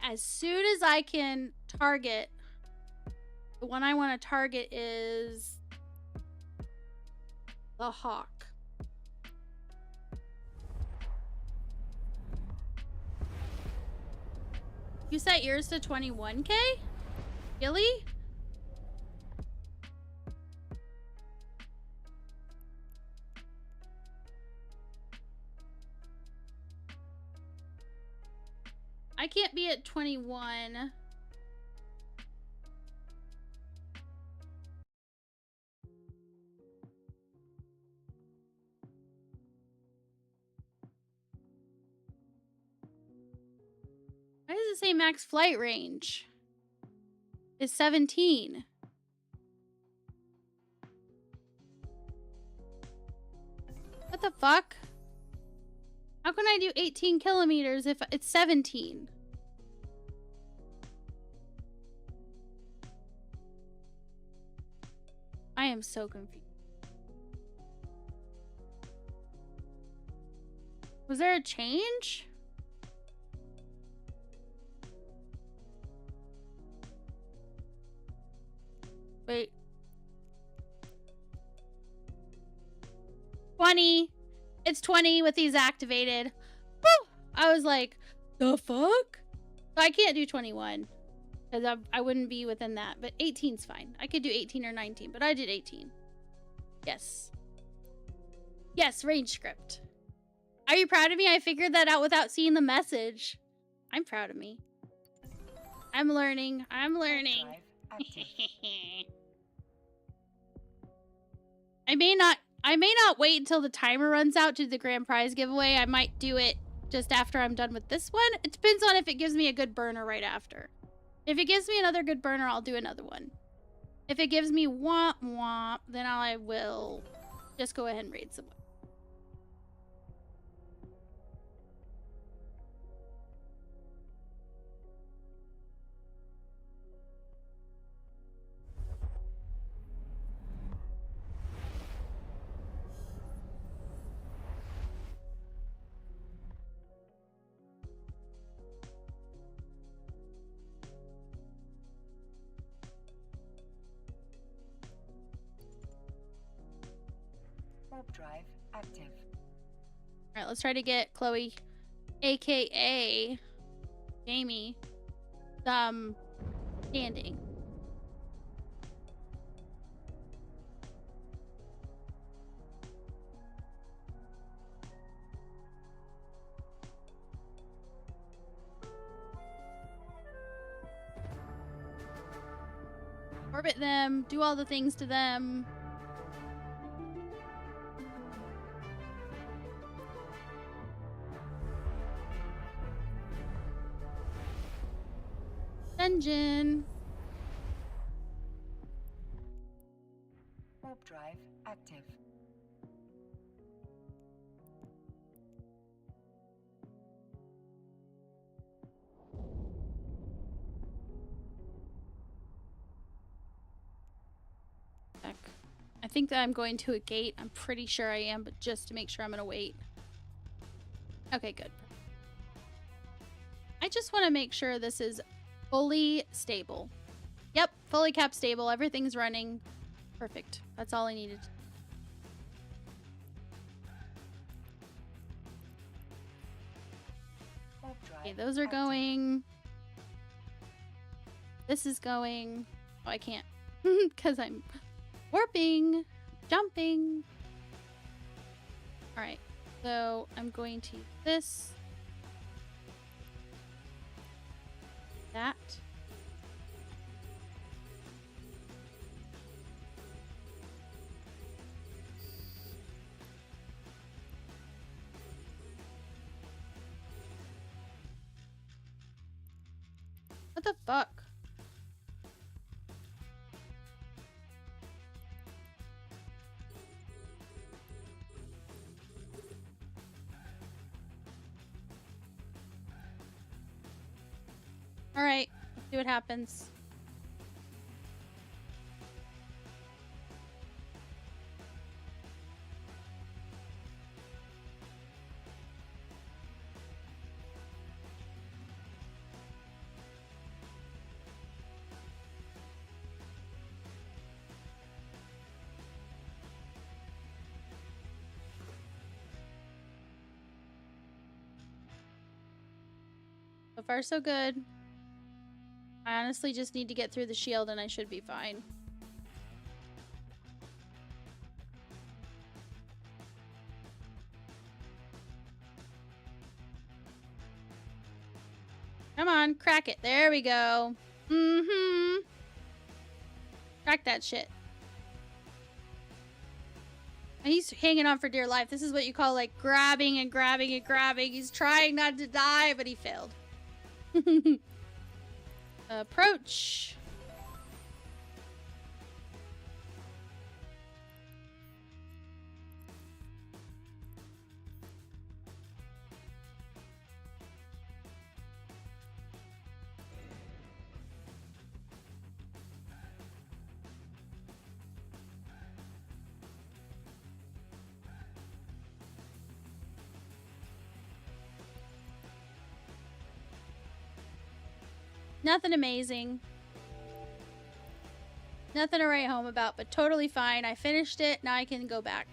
As soon as I can target, the one I want to target is the Hawk. You set yours to 21K? Really? I can't be at 21. Why does it say max flight range? It's 17. What the fuck? How can I do 18 kilometers if it's 17? I am so confused. Was there a change? Wait. 20. It's 20 with these activated. Woo! I was like, the fuck? So I can't do 21. Because I wouldn't be within that. But 18's fine. I could do 18 or 19. But I did 18. Yes. Yes, range script. Are you proud of me? I figured that out without seeing the message. I'm proud of me. I'm learning. I'm learning. I may not wait until the timer runs out to the grand prize giveaway. I might do it just after I'm done with this one. It depends on if it gives me a good burner right after. If it gives me another good burner, I'll do another one. If it gives me womp womp, then I will just go ahead and raid someone. Warp drive active. All right, let's try to get Chloe, aka Jamie, some standing. Orbit them, do all the things to them. Dungeon. Warp drive active. Heck. I think that I'm going to a gate. I'm pretty sure I am, but just to make sure I'm gonna wait. Okay, good. I just want to make sure this is fully stable. Yep, fully cap stable. Everything's running. Perfect. That's all I needed. Warp Okay, drive those are active. going. This is going. Oh, I can't. Because I'm warping, jumping. Alright, so I'm going to use this. That. What the fuck? Alright, let's see what happens. So far, so good. I honestly just need to get through the shield and I should be fine. Come on, crack it. There we go. Mm-hmm. Crack that shit. And he's hanging on for dear life. This is what you call, like, grabbing and grabbing and grabbing. He's trying not to die, but he failed. Approach. Nothing amazing. Nothing to write home about, but totally fine. I finished it. Now I can go back.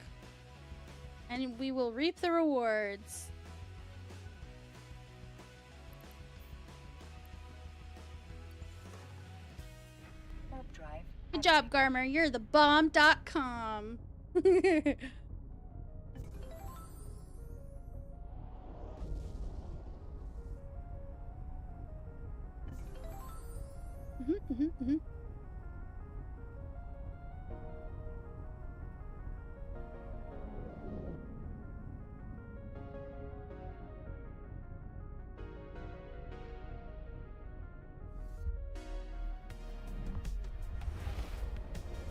And we will reap the rewards. Warp drive Good job, Garmer. You're the bomb.com.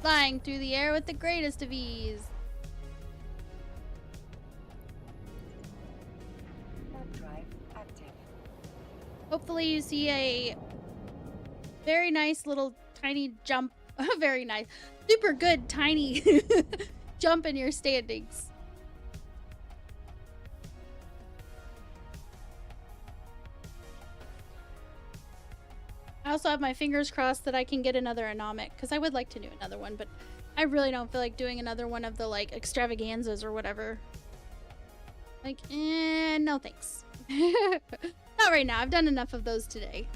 Flying through the air with the greatest of ease. Warp drive active. Hopefully you see a very nice little tiny jump. Very nice. Super good tiny jump in your standings. I also have my fingers crossed that I can get another anomic, because I would like to do another one, but I really don't feel like doing another one of the, like, extravaganzas or whatever. Like, no thanks. Not right now. I've done enough of those today.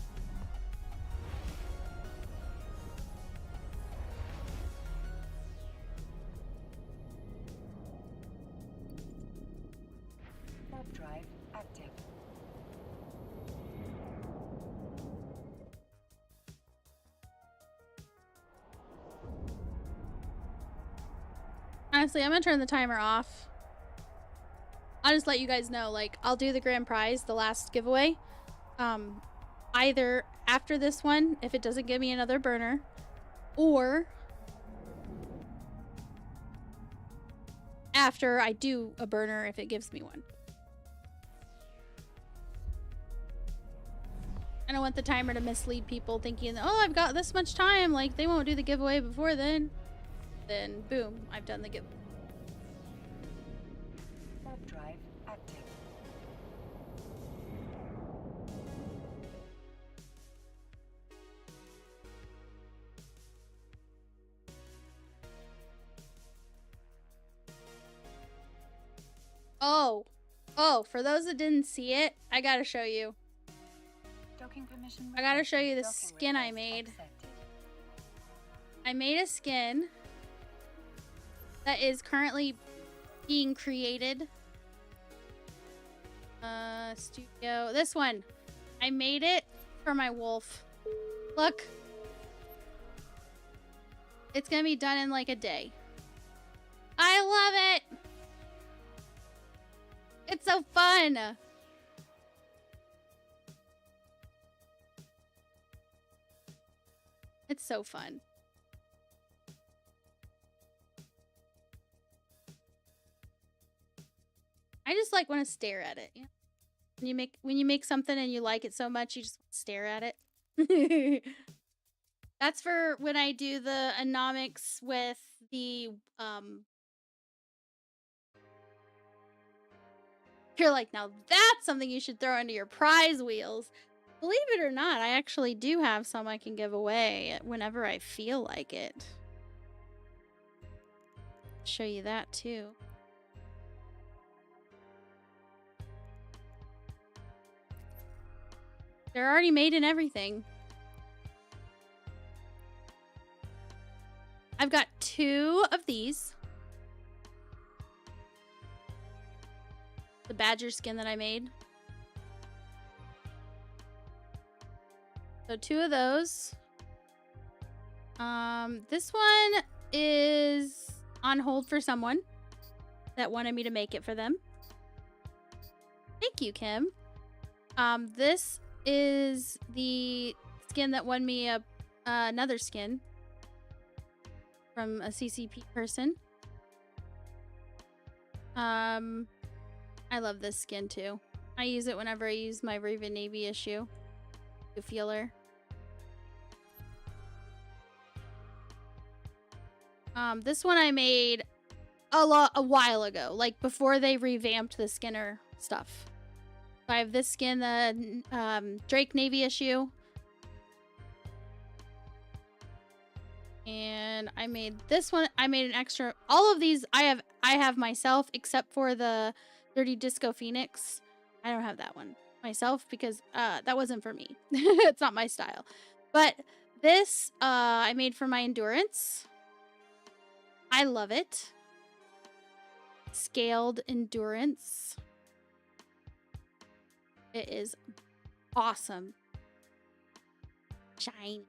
Warp drive active. Honestly, I'm gonna turn the timer off. I'll just let you guys know, like, I'll do the grand prize, the last giveaway. Either after this one, if it doesn't give me another burner, or after I do a burner if it gives me one. I don't want the timer to mislead people thinking, oh, I've got this much time, like, they won't do the giveaway before then. Then, boom, I've done the giveaway. Warp drive active. Oh. Oh, for those that didn't see it, I gotta show you. Docking permission I gotta show you the requested. skin I Docking made. request accepted. I made a skin that is currently being created. Studio. This one. I made it for my wolf. Look. It's gonna be done in like a day. I love it! It's so fun! It's so fun. I just like want to stare at it. Yeah. When you make something and you like it so much, you just stare at it. That's for when I do the anomics with the You're like, now that's something you should throw into your prize wheels. Believe it or not, I actually do have some I can give away whenever I feel like it. Show you that too. They're already made and everything. I've got 2 of these. The badger skin that I made. So 2 of those. This one is on hold for someone that wanted me to make it for them. Thank you, Kim. This is the skin that won me another skin from a CCP person. I love this skin too. I use it whenever I use my Raven Navy issue. The feeler. This one I made a while ago, like before they revamped the Skinner stuff. So I have this skin, the Drake Navy issue. And I made this one. I made an extra. All of these I have myself, except for the Dirty Disco Phoenix. I don't have that one myself because that wasn't for me. It's not my style. But this I made for my endurance. I love it. Scaled endurance. It is awesome. Shiny.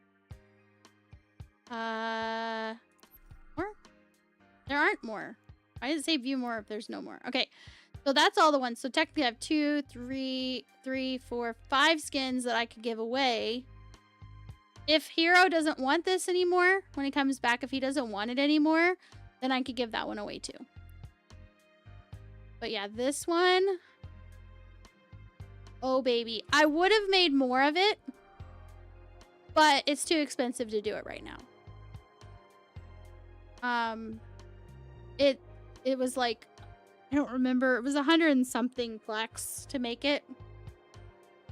More? There aren't more. I didn't say view more if there's no more. Okay. So that's all the ones. So technically I have 2, 3, 4, 5 skins that I could give away. If Hero doesn't want this anymore, when he comes back, if he doesn't want it anymore, then I could give that one away too. But yeah, this one. Oh, baby. I would have made more of it, but it's too expensive to do it right now. It was like, I don't remember. It was 100 and something plex to make it.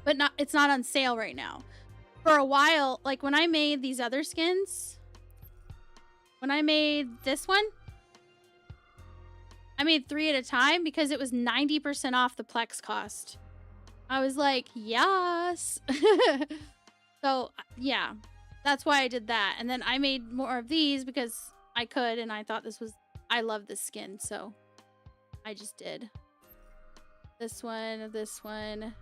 But it's not on sale right now. For a while, like when I made these other skins, when I made this one, I made 3 at a time because it was 90% off the plex cost. I was like, yes. So, yeah, that's why I did that. And then I made more of these because I could, and I thought I love this skin, so I just did. This one, this one.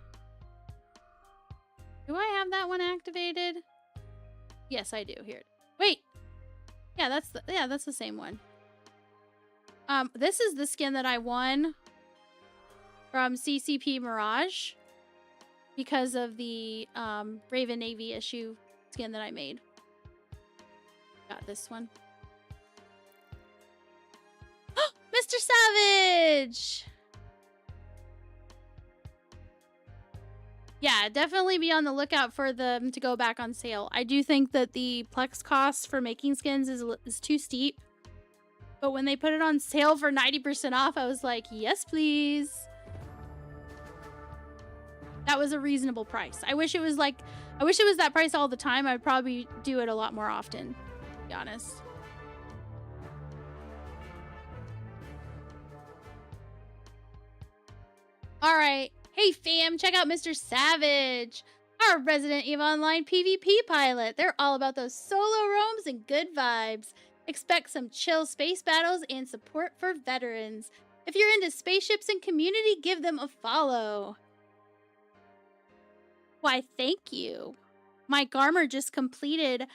Do I have that one activated? Yes, I do. Here. Wait. Yeah, that's the same one. This is the skin that I won from CCP Mirage because of the Raven Navy issue skin that I made. Got this one. Mr. Savage! Yeah, definitely be on the lookout for them to go back on sale. I do think that the Plex cost for making skins is too steep. But when they put it on sale for 90% off, I was like, yes, please. That was a reasonable price. I wish it was that price all the time. I'd probably do it a lot more often, to be honest. All right. Hey, fam, check out Mr. Savage, our resident EVE Online PvP pilot. They're all about those solo roams and good vibes. Expect some chill space battles and support for veterans. If you're into spaceships and community, give them a follow. Why, thank you. My Garmer just completed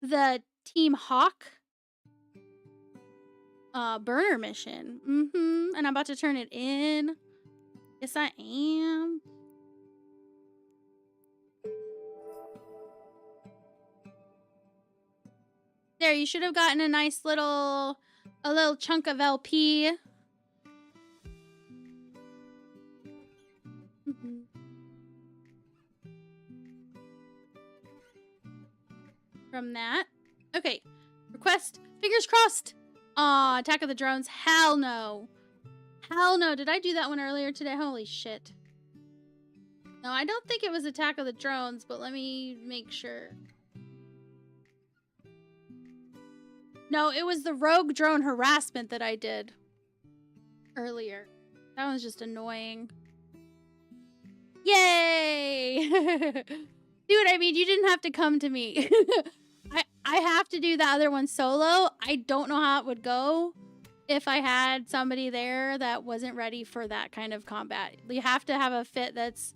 the Team Hawk burner mission. And I'm about to turn it in. Yes, I am. There, you should have gotten a nice little chunk of LP. From that. Okay. Request. Fingers crossed. Aw, Attack of the Drones. Hell no. Hell no. Did I do that one earlier today? Holy shit. No, I don't think it was Attack of the Drones, but let me make sure. No, it was the Rogue Drone Harassment that I did earlier. That was just annoying. Yay! Dude, I mean, you didn't have to come to me. I have to do the other one solo. I don't know how it would go if I had somebody there that wasn't ready for that kind of combat. You have to have a fit that's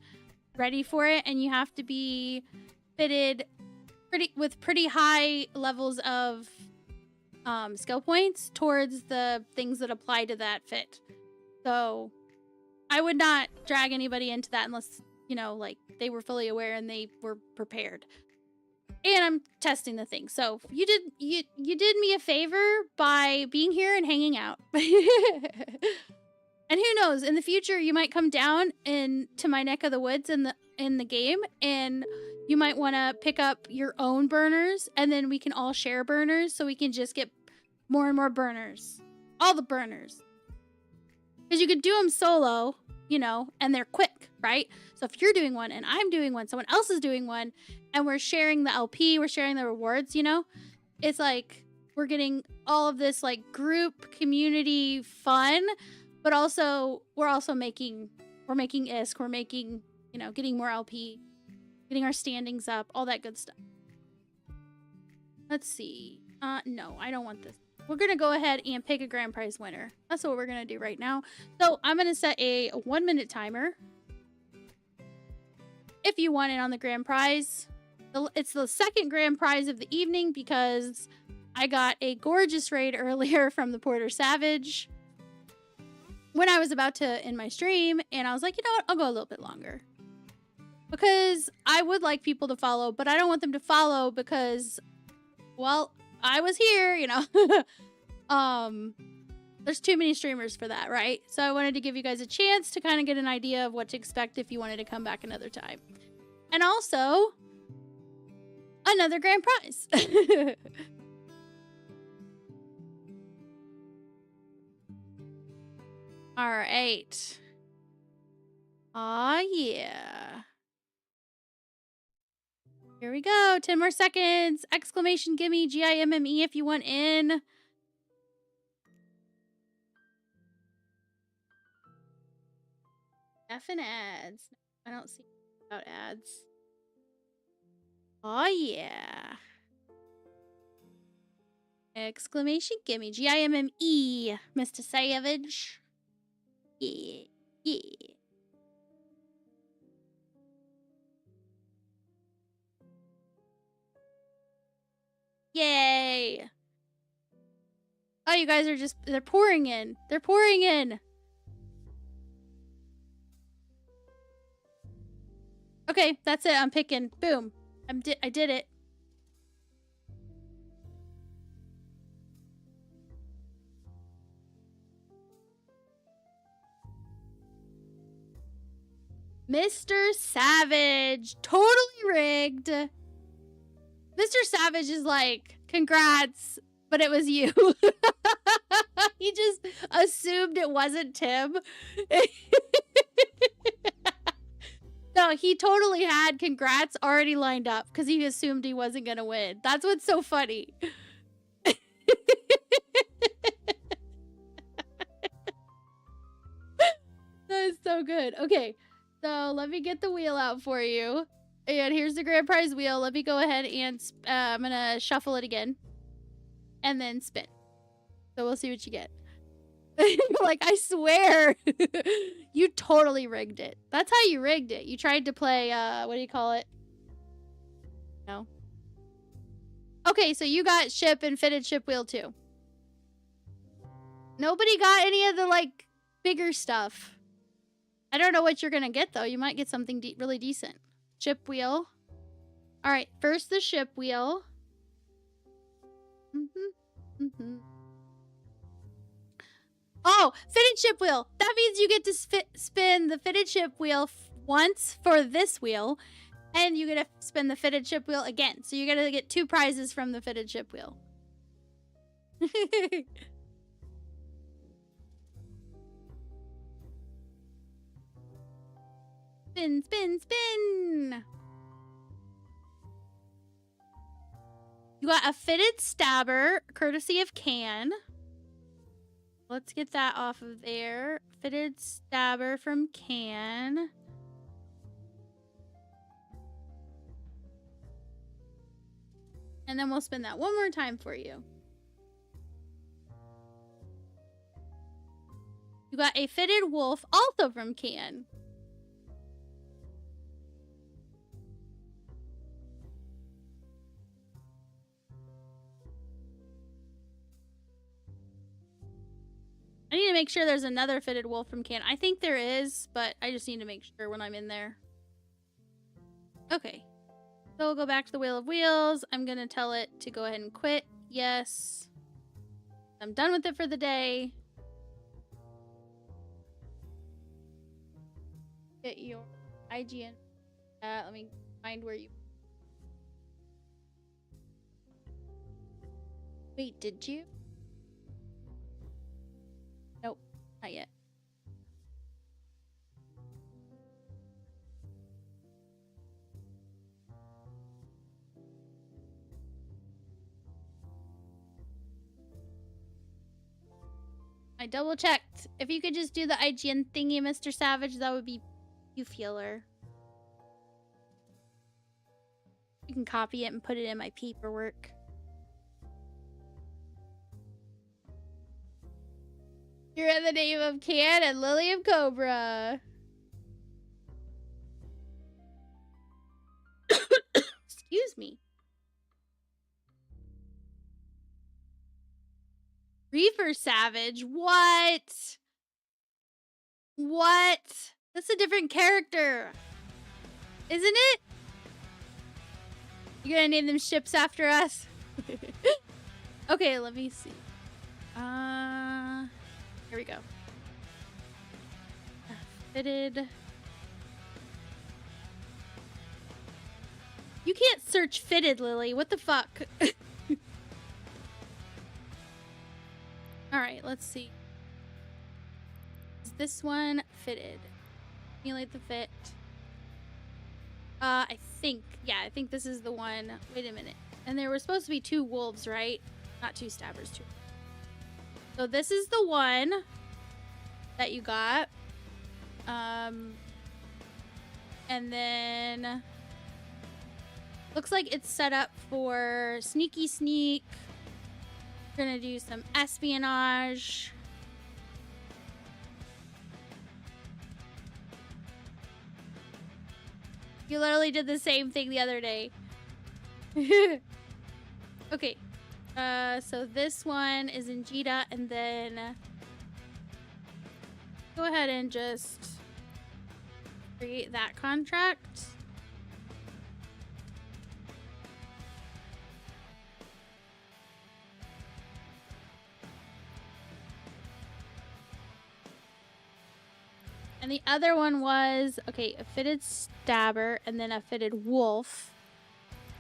ready for it, and you have to be fitted with pretty high levels of skill points towards the things that apply to that fit. So I would not drag anybody into that unless, you know, like they were fully aware and they were prepared. And I'm testing the thing. So you did me a favor by being here and hanging out. And who knows, in the future you might come down to my neck of the woods in the game, and you might want to pick up your own burners, and then we can all share burners so we can just get more and more burners. All the burners. Because you could do them solo, you know, and they're quick, right? So if you're doing one and I'm doing one, someone else is doing one, and we're sharing the LP, we're sharing the rewards, you know? It's like we're getting all of this like group community fun, but also we're making ISK, we're making, you know, getting more LP, getting our standings up, all that good stuff. Let's see. No, I don't want this. We're gonna go ahead and pick a grand prize winner. That's what we're gonna do right now. So I'm gonna set a 1-minute timer. If you want in on the grand prize, it's the second grand prize of the evening because I got a gorgeous raid earlier from the Porter Savage when I was about to end my stream, and I was like, you know what, I'll go a little bit longer. Because I would like people to follow, but I don't want them to follow because, well, I was here, you know. There's too many streamers for that, right? So I wanted to give you guys a chance to kind of get an idea of what to expect if you wanted to come back another time. And also, another grand prize. All right. Aw, yeah. Here we go. 10 more seconds. Exclamation gimme GIMME if you want in. F and ads. I don't see about ads. Oh yeah. Exclamation gimme GIMME, Mr. Savage. Yeah. Yeah. Yay! Oh, you guys are just, they're pouring in. They're pouring in. Okay, that's it. I'm picking. Boom. I did it. Mr. Savage. Totally rigged. Mr. Savage is like, congrats, but it was you. He just assumed it wasn't Tim. No, he totally had congrats already lined up because he assumed he wasn't going to win. That's what's so funny. That's is so good. Okay, so let me get the wheel out for you. And here's the grand prize wheel. Let me go ahead and I'm gonna shuffle it again. And then spin. So we'll see what you get. Like, I swear. You totally rigged it. That's how you rigged it. You tried to play, what do you call it? No. Okay, so you got ship and fitted ship wheel too. Nobody got any of the, like, bigger stuff. I don't know what you're gonna get, though. You might get something really decent. Ship wheel. Alright, first the ship wheel. Oh, fitted ship wheel. That means you get to spin the fitted ship wheel once for this wheel. And you get to spin the fitted ship wheel again. So you're going to get 2 prizes from the fitted ship wheel. Spin, spin, spin. You got a fitted stabber, courtesy of Can. Let's get that off of there. Fitted stabber from Can. And then we'll spin that one more time for you. You got a fitted wolf, also from Can. I need to make sure there's another fitted wolf from Can. I think there is, but I just need to make sure when I'm in there. Okay. So we'll go back to the Wheel of Wheels. I'm going to tell it to go ahead and quit. Yes. I'm done with it for the day. Get your IGN. Let me find where you... Wait, did you? Nope, not yet. I double checked. If you could just do the IGN thingy, Mr. Savage, that would be you feeler. You can copy it and put it in my paperwork. You're in the name of Can and Lily of Cobra. Excuse me. Reaper Savage? What? What? That's a different character. Isn't it? You gonna name them ships after us? Okay, let me see. Here we go. Fitted. You can't search fitted, Lily. What the fuck? Alright, let's see. Is this one fitted? Simulate the fit. I think. Yeah, I think this is the one. Wait a minute. And there were supposed to be 2 wolves, right? Not 2 stabbers, 2. So this is the one that you got. And then... looks like it's set up for sneaky sneak. We're gonna do some espionage. You literally did the same thing the other day. Okay. So this one is in Jita, and then go ahead and just create that contract. And the other one was, okay, a fitted stabber and then a fitted wolf.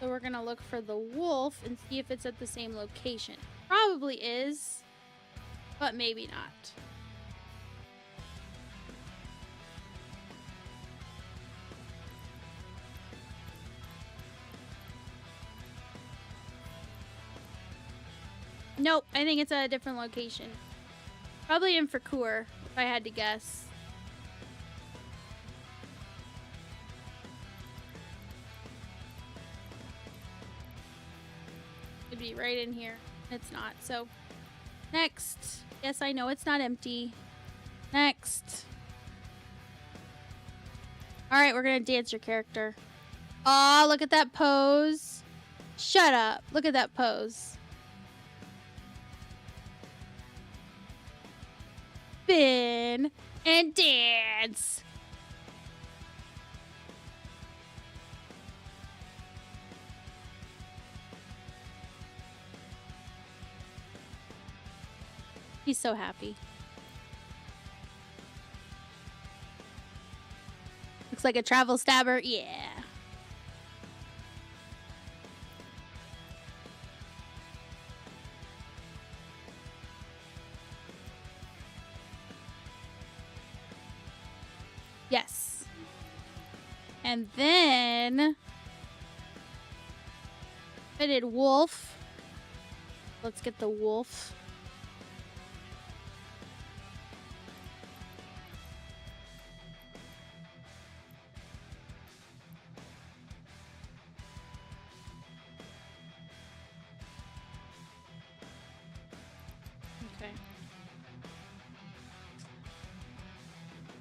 So we're going to look for the wolf and see if it's at the same location. Probably is, but maybe not. Nope, I think it's at a different location. Probably in Fracour, if I had to guess. It'd be right in here. It's not. So, next. Yes, I know it's not empty. Next. Alright, we're gonna dance your character. Aw, look at that pose. Shut up. Look at that pose. Spin and dance. He's so happy. Looks like a travel stabber. Yeah. Yes. And then I did wolf. Let's get the wolf. Okay.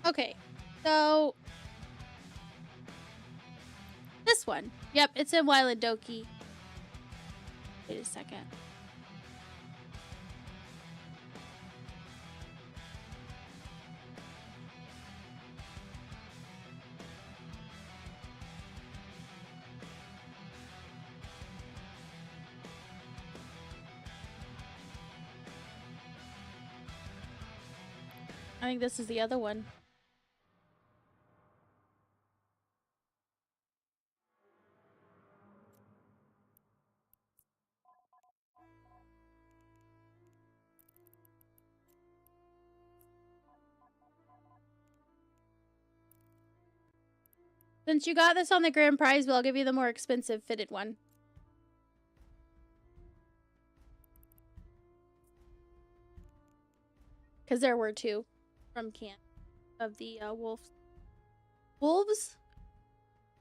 Okay. So this one. Yep, it's in Wylandoki. Wait a second. I think this is the other one. Since you got this on the grand prize, I'll give you the more expensive fitted one. Because there were two from can of the wolves. Wolves?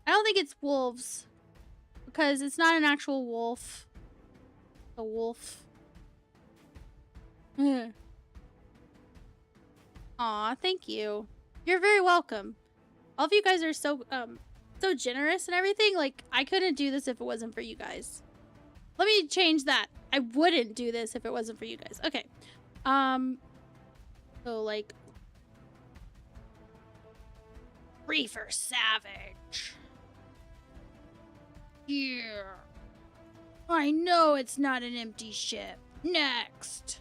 I don't think it's wolves. Because it's not an actual wolf. A wolf. Aw, thank you. You're very welcome. All of you guys are so generous and everything. Like, I couldn't do this if it wasn't for you guys. Let me change that. I wouldn't do this if it wasn't for you guys. Okay. So, like, Reefer Savage. Yeah. I know it's not an empty ship. Next.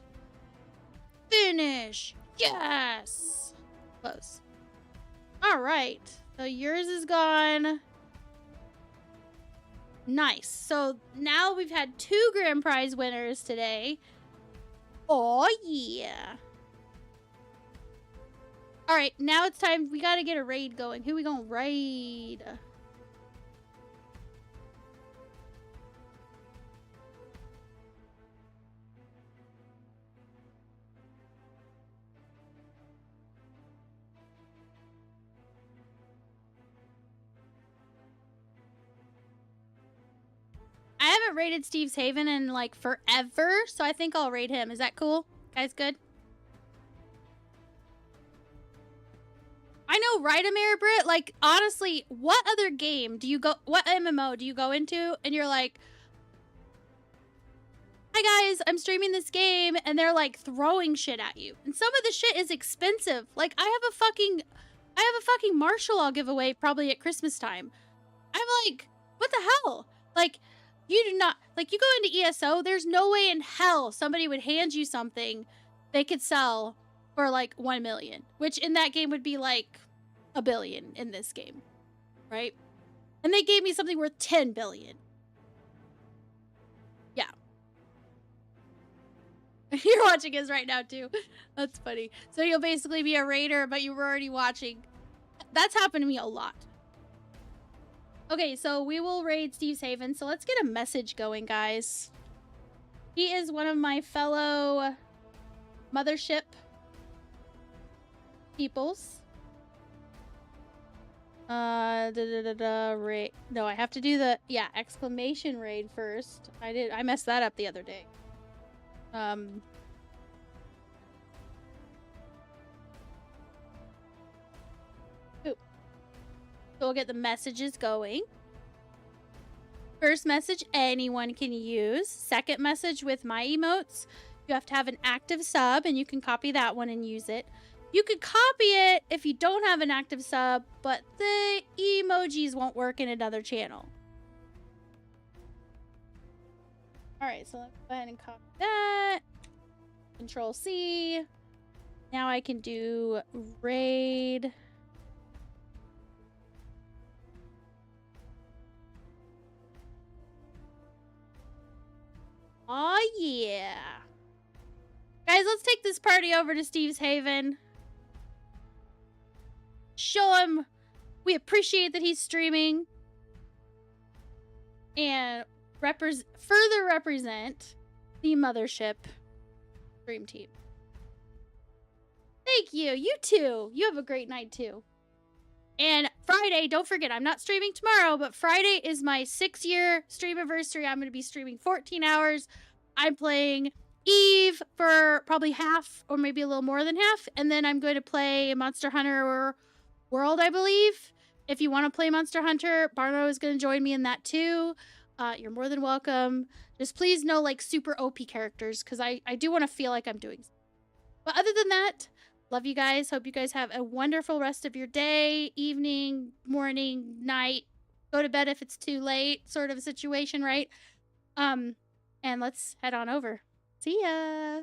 Finish. Yes. Close. All right. So yours is gone. Nice. So now we've had 2 grand prize winners today. Oh, yeah. All right. Now it's time. We got to get a raid going. Who we going to raid? I haven't raided Steve's Haven in like forever, so I think I'll raid him. Is that cool? Guys, good? I know, right, Amir Britt? Like, honestly, what other game do you go, what MMO do you go into and you're like, hi guys, I'm streaming this game, and they're like throwing shit at you. And some of the shit is expensive. Like, I have a fucking Marshall I'll give away probably at Christmas time. I'm like, what the hell? Like, you do not, like, you go into ESO, there's no way in hell somebody would hand you something they could sell for like 1 million, which in that game would be like $1 billion in this game, right? And they gave me something worth 10 billion. Yeah. You're watching us right now too. That's funny. So you'll basically be a raider, but you were already watching. That's happened to me a lot. Okay, so we will raid Steve's Haven. So let's get a message going, guys. He is one of my fellow mothership peoples. Raid. No, I have to do the exclamation raid first. I messed that up the other day. Ooh. So we'll get the messages going. First message anyone can use. Second message with my emotes. You have to have an active sub, and you can copy that one and use it. You could copy it if you don't have an active sub, but the emojis won't work in another channel. Alright, so let's go ahead and copy that. Control C. Now I can do raid. Oh yeah. Guys, let's take this party over to Steve's Haven. Show him we appreciate that he's streaming. And further represent the mothership stream team. Thank you. You too. You have a great night too. And Friday, don't forget, I'm not streaming tomorrow, but Friday is my 6-year stream anniversary. I'm going to be streaming 14 hours. I'm playing Eve for probably half or maybe a little more than half. And then I'm going to play Monster Hunter World, I believe. If you want to play Monster Hunter, Barno is going to join me in that too. You're more than welcome. Just please no like super OP characters because I do want to feel like I'm doing something. But other than that, love you guys. Hope you guys have a wonderful rest of your day, evening, morning, night. Go to bed if it's too late, sort of a situation, right? And let's head on over. See ya.